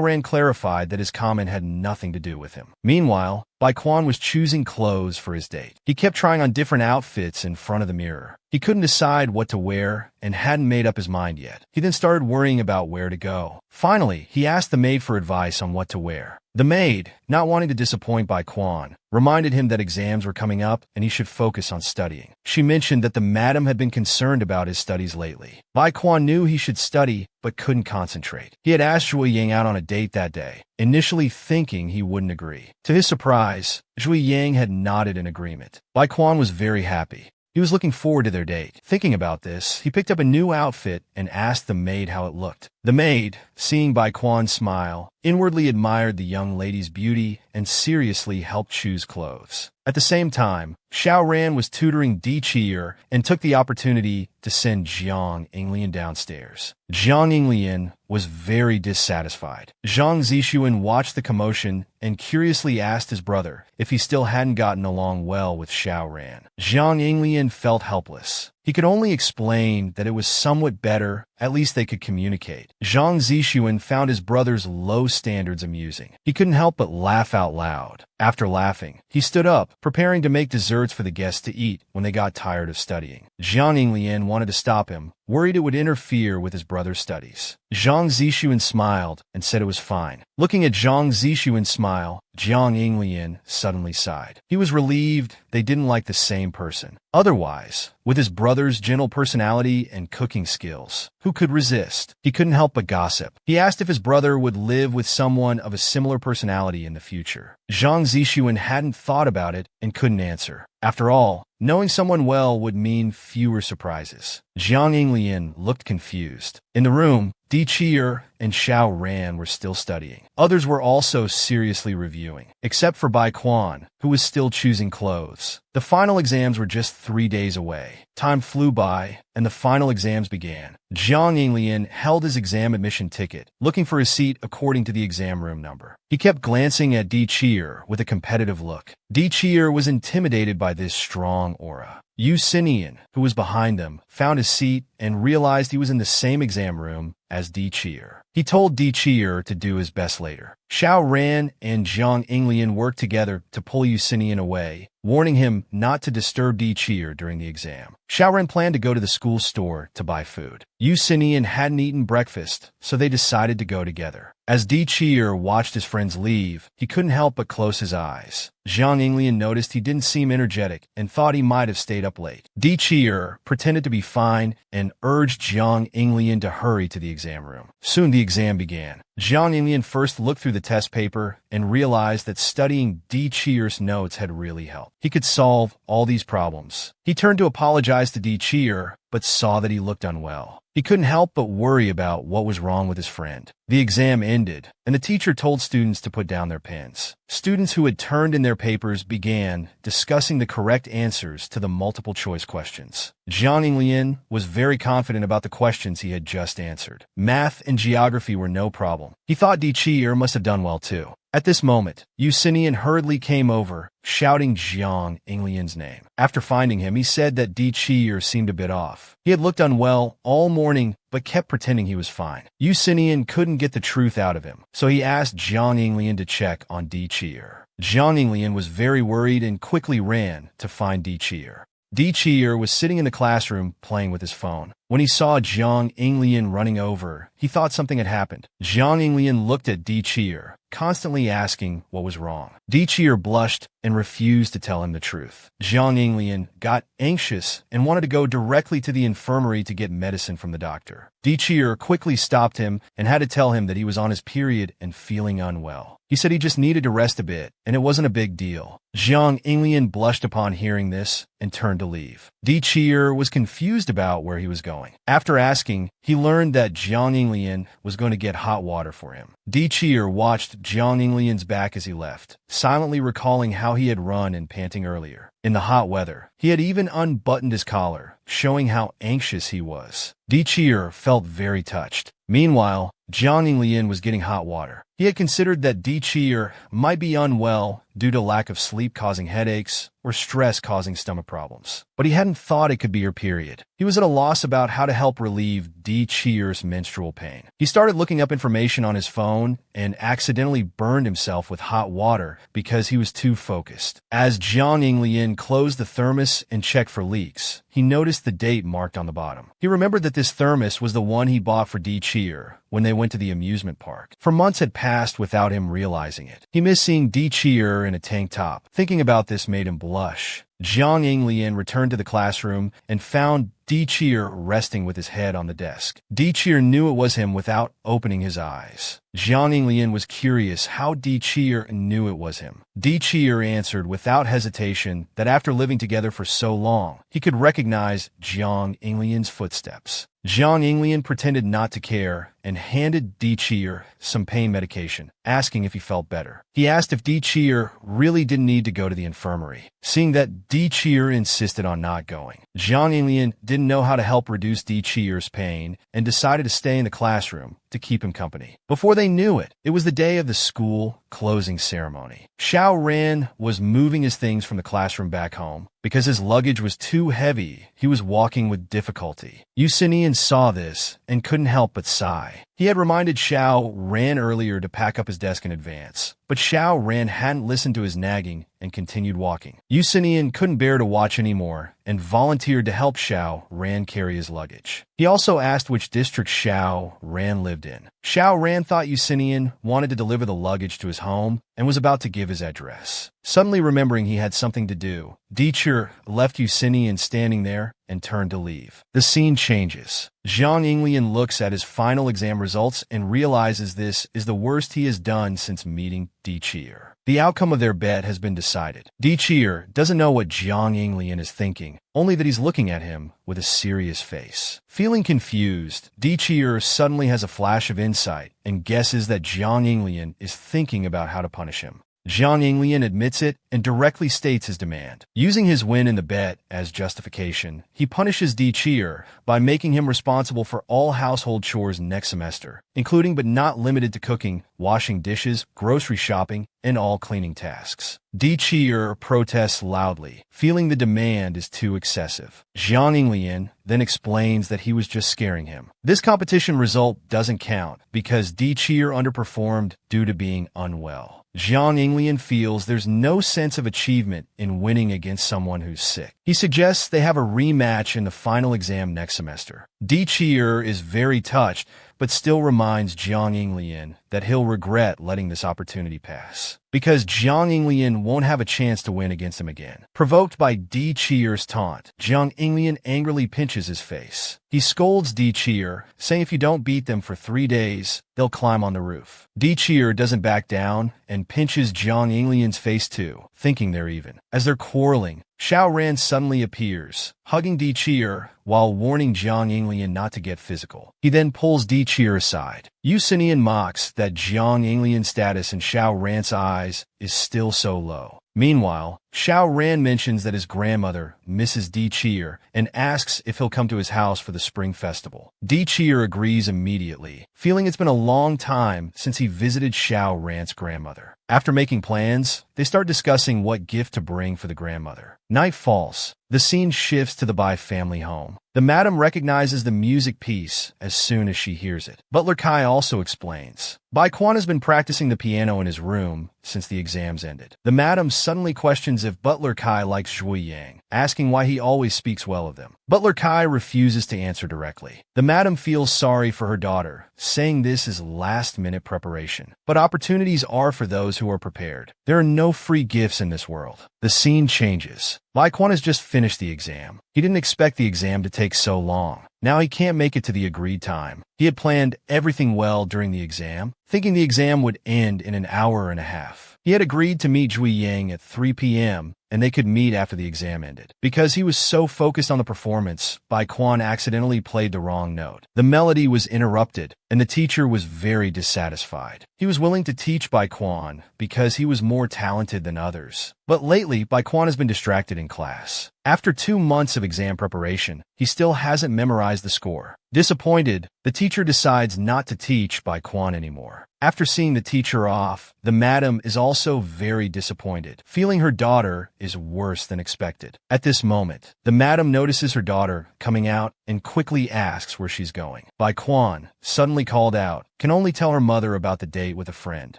Ran clarified that his comment had nothing to do with him. Meanwhile, Baikwan was choosing clothes for his date. He kept trying on different outfits in front of the mirror. He couldn't decide what to wear and hadn't made up his mind yet. He then started worrying about where to go. Finally, he asked the maid for advice on what to wear. The maid, not wanting to disappoint Baikwan, reminded him that exams were coming up and he should focus on studying. She mentioned that the madam had been concerned about his studies lately. Baikwan knew he should study but couldn't concentrate. He had asked Zhui Yang out on a date that day, initially thinking he wouldn't agree. To his surprise, Zhui Yang had nodded in agreement. Baikwan was very happy. He was looking forward to their date. Thinking about this, he picked up a new outfit and asked the maid how it looked. The maid, seeing Baikwan smile, inwardly admired the young lady's beauty and seriously helped choose clothes. At the same time, Xiao Ran was tutoring Di Chi'er and took the opportunity to send Jiang Yinglian downstairs. Jiang Yinglian was very dissatisfied. Zhang Zixuan watched the commotion and curiously asked his brother if he still hadn't gotten along well with Xiao Ran. Jiang Yinglian felt helpless. He could only explain that it was somewhat better, at least they could communicate. Zhang Zixuan found his brother's low standards amusing. He couldn't help but laugh out loud. After laughing, he stood up, preparing to make desserts for the guests to eat when they got tired of studying. Jiang Yinglian wanted to stop him, worried it would interfere with his brother's studies. Zhang Zixuan smiled and said it was fine. Looking at Zhang Zixuan's smile, Jiang Yinglian suddenly sighed. He was relieved they didn't like the same person. Otherwise, with his brother's gentle personality and cooking skills, who could resist? He couldn't help but gossip. He asked if his brother would live with someone of a similar personality in the future. Zhang Zixuan hadn't thought about it and couldn't answer. After all, knowing someone well would mean fewer surprises. Jiang Yinglian looked confused. In the room, Di Chi'er and Xiao Ran were still studying. Others were also seriously reviewing, except for Baikwan, who was still choosing clothes. The final exams were just 3 days away. Time flew by, and the final exams began. Jiang Yinglian held his exam admission ticket, looking for his seat according to the exam room number. He kept glancing at Di Chi'er with a competitive look. Di Chi'er was intimidated by this strong aura. Yusinian, who was behind them, found his seat and realized he was in the same exam room as Di Chi'er. He told Di Chi'er to do his best later. Xiao Ran and Jiang Yinglian worked together to pull Yusinian away, warning him not to disturb Di Chi'er during the exam. Xiao Ran planned to go to the school store to buy food. Yusinian hadn't eaten breakfast, so they decided to go together. As Di Chi'er watched his friends leave, he couldn't help but close his eyes. Jiang Yinglian noticed he didn't seem energetic and thought he might have stayed up late. Di Chi'er pretended to be fine and urged Jiang Yinglian to hurry to the exam room. Soon the exam began. Jiang Yinglian first looked through the test paper and realized that studying Di Chi'er's notes had really helped. He could solve all these problems. He turned to apologize to Di Chi'er, but saw that he looked unwell. He couldn't help but worry about what was wrong with his friend. The exam ended, and the teacher told students to put down their pens. Students who had turned in their papers began discussing the correct answers to the multiple-choice questions. Jiang Yinglian was very confident about the questions he had just answered. Math and geography were no problem. He thought Di Chi'er must have done well too. At this moment, Yusinian hurriedly came over, shouting Jiang Yinglian's name. After finding him, he said that Di Chi'er seemed a bit off. He had looked unwell all morning, but kept pretending he was fine. Yusinian couldn't get the truth out of him, so he asked Jiang Yinglian to check on Di Chi'er. Jiang Yinglian was very worried and quickly ran to find Di Chi'er. Di Chi'er was sitting in the classroom playing with his phone. When he saw Jiang Yinglian running over, he thought something had happened. Jiang Yinglian looked at Di Chi'er, constantly asking what was wrong. Di Chi'er blushed and refused to tell him the truth. Jiang Yinglian got anxious and wanted to go directly to the infirmary to get medicine from the doctor. Di Chi'er quickly stopped him and had to tell him that he was on his period and feeling unwell. He said he just needed to rest a bit, and it wasn't a big deal. Jiang Yinglian blushed upon hearing this and turned to leave. Di Chi'er was confused about where he was going. After asking, he learned that Jiang Yinglian was going to get hot water for him. Cheer watched Jiang Yinglian's back as he left, silently recalling how he had run and panting earlier. In the hot weather, he had even unbuttoned his collar, showing how anxious he was. Cheer felt very touched. Meanwhile, Jiang Yinglian was getting hot water. He had considered that Cheer might be unwell due to lack of sleep causing headaches or stress causing stomach problems. But he hadn't thought it could be her period. He was at a loss about how to help relieve Cheer's menstrual pain. He started looking up information on his phone and accidentally burned himself with hot water because he was too focused. As Jiang Yinglian closed the thermos and checked for leaks, he noticed the date marked on the bottom. He remembered that this thermos was the one he bought for Cheer when they went to the amusement park. For months had passed without him realizing it. He missed seeing Cheer in a tank top. Thinking about this made him blush. Jiang Yinglian returned to the classroom and found Cheer resting with his head on the desk. Cheer knew it was him without opening his eyes. Jiang Yinglian was curious how Cheer knew it was him. Cheer answered without hesitation that after living together for so long, he could recognize Jiang Yinglian's footsteps. Jiang Yinglian pretended not to care and handed Cheer some pain medication, asking if he felt better. He asked if Cheer really didn't need to go to the infirmary. Seeing that Cheer insisted on not going, Jiang Yinglian didn't know how to help reduce Cheer's pain and decided to stay in the classroom to keep him company. Before they knew it, it was the day of the school closing ceremony. Xiao Ran was moving his things from the classroom back home. Because his luggage was too heavy, he was walking with difficulty. Yusinian saw this and couldn't help but sigh. He had reminded Xiao Ran earlier to pack up his desk in advance, but Xiao Ran hadn't listened to his nagging and continued walking. Yusinian couldn't bear to watch anymore and volunteered to help Xiao Ran carry his luggage. He also asked which district Xiao Ran lived in. Xiao Ran thought Yusinian wanted to deliver the luggage to his home and was about to give his address. Suddenly remembering he had something to do, Cheer left Yusinian standing there and turned to leave. The scene changes. Jiang Yinglian looks at his final exam results and realizes this is the worst he has done since meeting Cheer. The outcome of their bet has been decided. Cheer doesn't know what Jiang Yinglian is thinking, only that he's looking at him with a serious face. Feeling confused, Cheer suddenly has a flash of insight and guesses that Jiang Yinglian is thinking about how to punish him. Jiang Yinglian admits it and directly states his demand. Using his win in the bet as justification, he punishes Cheer by making him responsible for all household chores next semester, including but not limited to cooking, washing dishes, grocery shopping, and all cleaning tasks. Cheer protests loudly, feeling the demand is too excessive. Jiang Yinglian then explains that he was just scaring him. This competition result doesn't count because Cheer underperformed due to being unwell. Jiang Yinglian feels there's no sense of achievement in winning against someone who's sick. He suggests they have a rematch in the final exam next semester. Cheer is very touched, but still reminds Jiang Yinglian that he'll regret letting this opportunity pass, because Jiang Yinglian won't have a chance to win against him again. Provoked by Cheer's taunt, Jiang Yinglian angrily pinches his face. He scolds Cheer, saying if you don't beat them for 3 days, they'll climb on the roof. Cheer doesn't back down and pinches Jiang Yinglian's face too, thinking they're even. As they're quarreling, Xiao Ran suddenly appears, hugging Cheer while warning Jiang Yinglian not to get physical. He then pulls Cheer aside. Yusinian mocks that Jiang Yinglian's status in Xiao Ran's eyes is still so low. Meanwhile, Xiao Ran mentions that his grandmother misses Cheer and asks if he'll come to his house for the spring festival. Cheer agrees immediately, feeling it's been a long time since he visited Xiao Ran's grandmother. After making plans, they start discussing what gift to bring for the grandmother. Night falls. The scene shifts to the Bai family home. The madam recognizes the music piece as soon as she hears it. Butler Kai also explains. Bai Quan has been practicing the piano in his room since the exams ended. The madam suddenly questions if Butler Kai likes Zhui Yang, asking why he always speaks well of them. Butler Kai refuses to answer directly. The madam feels sorry for her daughter, saying this is last-minute preparation. But opportunities are for those who are prepared. There are no free gifts in this world. The scene changes. Bai Quan has just finished the exam. He didn't expect the exam to take so long. Now he can't make it to the agreed time. He had planned everything well during the exam, thinking the exam would end in an hour and a half. He had agreed to meet Zhui Yang at 3 p.m., and they could meet after the exam ended. Because he was so focused on the performance, Bai Quan accidentally played the wrong note. The melody was interrupted, and the teacher was very dissatisfied. He was willing to teach Bai Quan because he was more talented than others. But lately, Bai Quan has been distracted in class. After 2 months of exam preparation, he still hasn't memorized the score. Disappointed, the teacher decides not to teach Bai Quan anymore. After seeing the teacher off, the madam is also very disappointed, feeling her daughter is worse than expected. At this moment, the madam notices her daughter coming out and quickly asks where she's going. Bai Quan, suddenly called out, can only tell her mother about the date with a friend,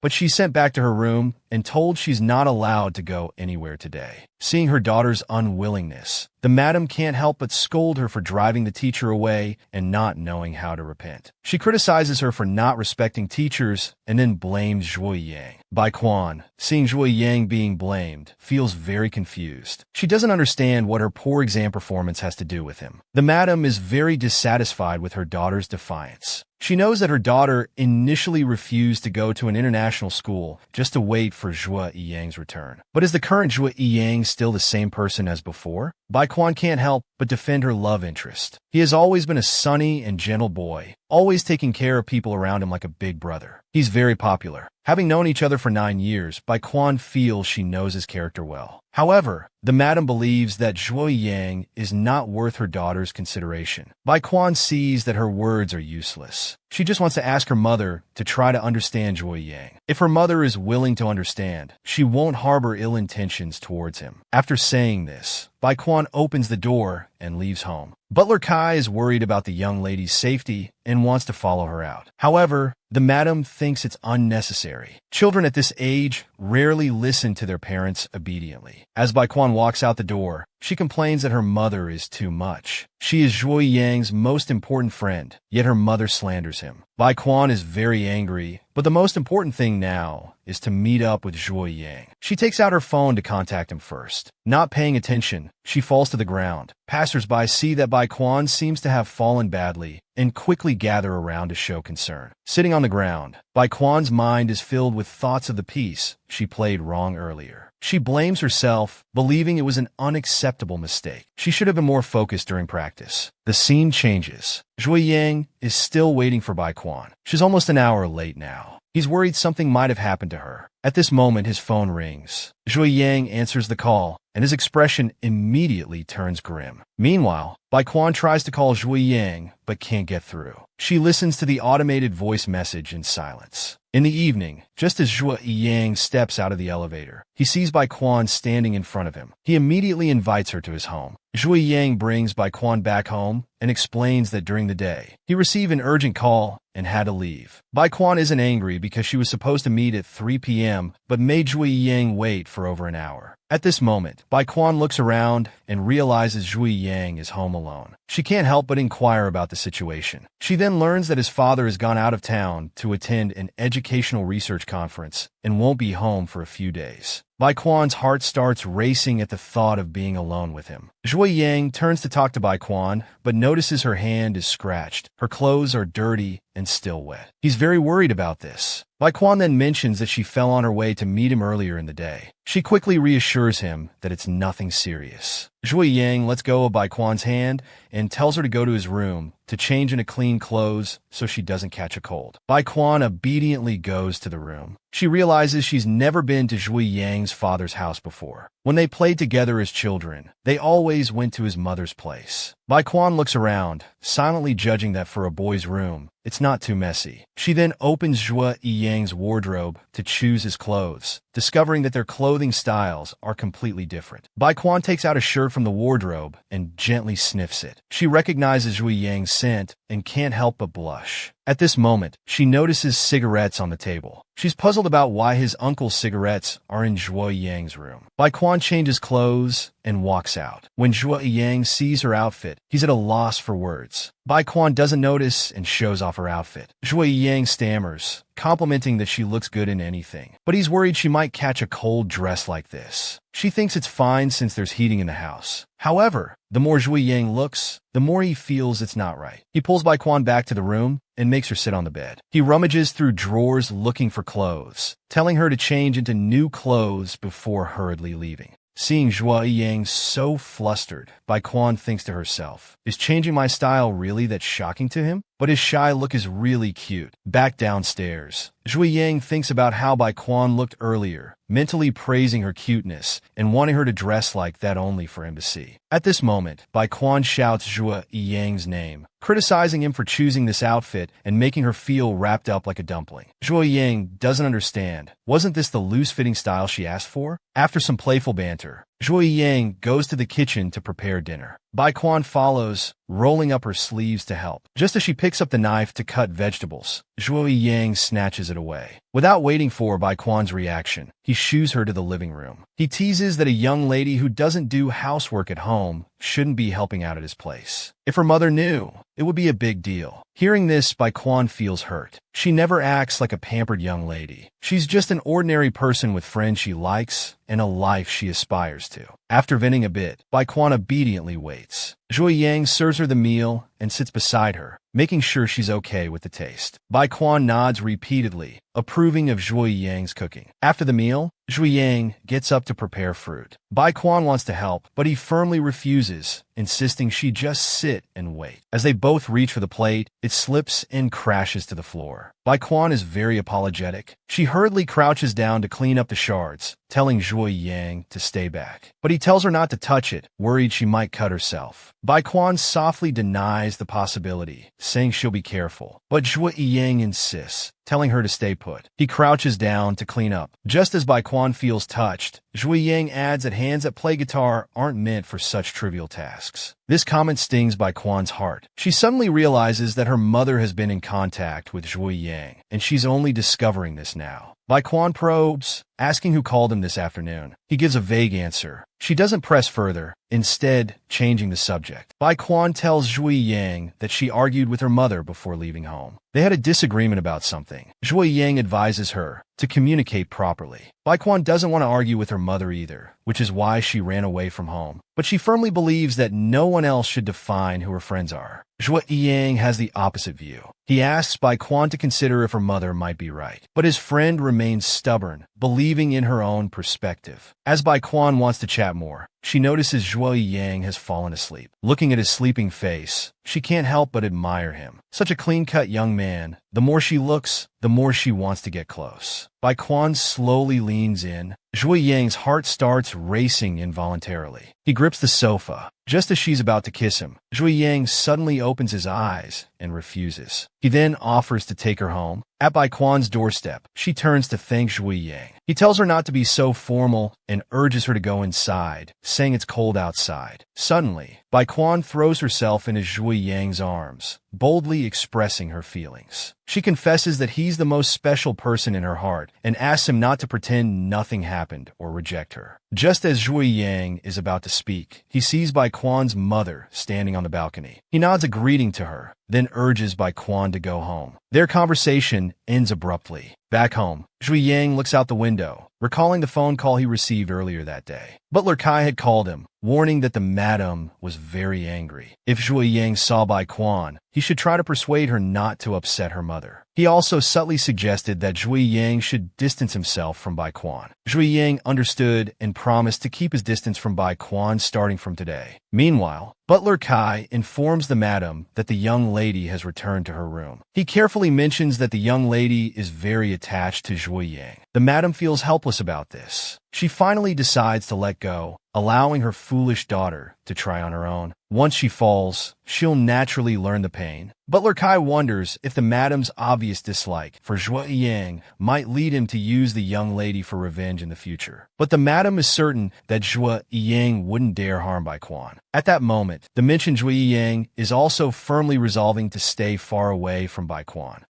but she's sent back to her room and told she's not allowed to go anywhere today. Seeing her daughter's unwillingness, the madam can't help but scold her for driving the teacher away and not knowing how to repent. She criticizes her for not respecting teachers and then blames Zhuo Yang. Bai Quan, seeing Zhuo Yang being blamed, feels very confused. She doesn't understand what her poor exam performance has to do with him. The madam is very dissatisfied with her daughter's defiance. She knows that her daughter initially refused to go to an international school just to wait for Zhuo Yang's return. But is the current Zhuo Yang still the same person as before? Bai Quan can't help but defend her love interest. He has always been a sunny and gentle boy, always taking care of people around him like a big brother. He's very popular. Having known each other for 9 years, Bai Quan feels she knows his character well. However, the madam believes that Zhuo Yang is not worth her daughter's consideration. Bai Quan sees that her words are useless. She just wants to ask her mother to try to understand Zhuo Yang. If her mother is willing to understand, she won't harbor ill intentions towards him. After saying this, Bai Quan opens the door and leaves home. Butler Kai is worried about the young lady's safety and wants to follow her out. However, the madam thinks it's unnecessary. Children at this age rarely listen to their parents obediently. As Bai Quan walks out the door, she complains that her mother is too much. She is Zhuo Yang's most important friend, yet her mother slanders him. Bai Quan is very angry, but the most important thing now is to meet up with Zhuo Yang. She takes out her phone to contact him first. Not paying attention, she falls to the ground. Passers-by see that Bai Quan seems to have fallen badly and quickly gather around to show concern. Sitting on the ground, Bai Quan's mind is filled with thoughts of the piece she played wrong earlier. She blames herself, believing it was an unacceptable mistake. She should have been more focused during practice. The scene changes. Zhuo Yang is still waiting for Bai Quan. She's almost an hour late now. He's worried something might have happened to her. At this moment, his phone rings. Zhuo Yang answers the call, and his expression immediately turns grim. Meanwhile, Bai Quan tries to call Zhuo Yang, but can't get through. She listens to the automated voice message in silence. In the evening, just as Zhuo Yang steps out of the elevator, he sees Bai Quan standing in front of him. He immediately invites her to his home. Zhuo Yang brings Bai Quan back home and explains that during the day, he received an urgent call and had to leave. Bai Quan isn't angry because she was supposed to meet at 3 p.m., but made Zhuo Yang wait for over an hour. At this moment, Bai Quan looks around and realizes Zhuo Yang is home alone. She can't help but inquire about the situation. She then learns that his father has gone out of town to attend an educational research conference and won't be home for a few days. Bai Quan's heart starts racing at the thought of being alone with him. Zhuo Yang turns to talk to Bai Quan, but notices her hand is scratched. Her clothes are dirty and still wet. He's very worried about this. Bai Quan then mentions that she fell on her way to meet him earlier in the day. She quickly reassures him that it's nothing serious. Zhuo Yang lets go of Bai Quan's hand and tells her to go to his room to change into clean clothes so she doesn't catch a cold. Bai Quan obediently goes to the room. She realizes she's never been to Zhuo Yang's father's house before. When they played together as children, they always went to his mother's place. Bai Quan looks around, silently judging that for a boy's room, it's not too messy. She then opens Zhuo Yang's wardrobe to choose his clothes, discovering that their clothing styles are completely different. Bai Quan takes out a shirt from the wardrobe and gently sniffs it. She recognizes Zhuo Yang's scent and can't help but blush. At this moment, she notices cigarettes on the table. She's puzzled about why his uncle's cigarettes are in Zhuo Yang's room. Bai Quan changes clothes and walks out. When Zhuo Yang sees her outfit, he's at a loss for words. Bai Quan doesn't notice and shows off her outfit. Zhuo Yang stammers, complimenting that she looks good in anything. But he's worried she might catch a cold dress like this. She thinks it's fine since there's heating in the house. However, the more Zhuo Yang looks, the more he feels it's not right. He pulls Bai Quan back to the room and makes her sit on the bed. He rummages through drawers looking for clothes, telling her to change into new clothes before hurriedly leaving. Seeing Zhuo Yang so flustered, Bai Quan thinks to herself, is changing my style really that shocking to him? But his shy look is really cute. Back downstairs, Zhuo Yang thinks about how Bai Quan looked earlier, mentally praising her cuteness and wanting her to dress like that only for him to see. At this moment, Bai Quan shouts Zhuo Yang's name, criticizing him for choosing this outfit and making her feel wrapped up like a dumpling. Zhuo Yang doesn't understand. Wasn't this the loose-fitting style she asked for? After some playful banter, Zhuo Yang goes to the kitchen to prepare dinner. Bai Quan follows, rolling up her sleeves to help. Just as she picks up the knife to cut vegetables, Zhuo Yang snatches it away. Without waiting for Bai Quan's reaction, he shoos her to the living room. He teases that a young lady who doesn't do housework at home shouldn't be helping out at his place. If her mother knew, it would be a big deal. Hearing this, Bai Quan feels hurt. She never acts like a pampered young lady. She's just an ordinary person with friends she likes and a life she aspires to. After venting a bit, Bai Quan obediently waits. Zhuo Yang serves her the meal and sits beside her, making sure she's okay with the taste. Bai Quan nods repeatedly, approving of Zhuo Yang's cooking. After the meal, Zhuo Yang gets up to prepare fruit. Bai Quan wants to help, but he firmly refuses, insisting she just sit and wait. As they both reach for the plate, it slips and crashes to the floor. Bai Quan is very apologetic. She hurriedly crouches down to clean up the shards, telling Zhuo Yang to stay back. But he tells her not to touch it, worried she might cut herself. Bai Quan softly denies the possibility, saying she'll be careful. But Zhuo Yang insists, telling her to stay put. He crouches down to clean up. Just as Bai Quan feels touched, Zhuo Yang adds that hands that play guitar aren't meant for such trivial tasks. This comment stings Bai Quan's heart. She suddenly realizes that her mother has been in contact with Zhuo Yang, and she's only discovering this now. Bai Quan probes, asking who called him this afternoon. He gives a vague answer. She doesn't press further, instead changing the subject. Bai Quan tells Zhuo Yang that she argued with her mother before leaving home. They had a disagreement about something. Zhuo Yang advises her to communicate properly. Bai Quan doesn't want to argue with her mother either, which is why she ran away from home. But she firmly believes that no one else should define who her friends are. Zhuo Yang has the opposite view. He asks Bai Quan to consider if her mother might be right. But his friend remains stubborn, believing in her own perspective. As Bai Quan wants to chat more, she notices Zhuo Yang has fallen asleep. Looking at his sleeping face, she can't help but admire him. Such a clean-cut young man. The more she looks, the more she wants to get close. Bai Quan slowly leans in. Zhuo Yang's heart starts racing involuntarily. He grips the sofa. Just as she's about to kiss him, Zhuo Yang suddenly opens his eyes and refuses. He then offers to take her home. At Bai Quan's doorstep, she turns to thank Zhuo Yang. He tells her not to be so formal and urges her to go inside, saying it's cold outside. Suddenly, Bai Quan throws herself into Zhuo Yang's arms, boldly expressing her feelings. She confesses that he's the most special person in her heart and asks him not to pretend nothing happened or reject her. Just as Zhuo Yang is about to speak, he sees Bai Quan's mother standing on the balcony. He nods a greeting to her, then urges Bai Quan to go home. Their conversation ends abruptly. Back home, Zhuo Yang looks out the window, recalling the phone call he received earlier that day. Butler Kai had called him, warning that the madam was very angry. If Zhuo Yang saw Bai Quan, he should try to persuade her not to upset her mother. He also subtly suggested that Zhuo Yang should distance himself from Bai Quan. Zhuo Yang understood and promised to keep his distance from Bai Quan starting from today. Meanwhile, Butler Kai informs the madam that the young lady has returned to her room. He carefully mentions that the young lady is very attached to Zhuo Yang. The madam feels helpless about this. She finally decides to let go, allowing her foolish daughter to try on her own. Once she falls, she'll naturally learn the pain. Butler Kai wonders if the madam's obvious dislike for Zhuo Yang might lead him to use the young lady for revenge in the future. But the madam is certain that Zhuo Yang wouldn't dare harm Bai Quan. At that moment, the mentioned Zhuo Yang is also firmly resolving to stay far away from Bai Quan.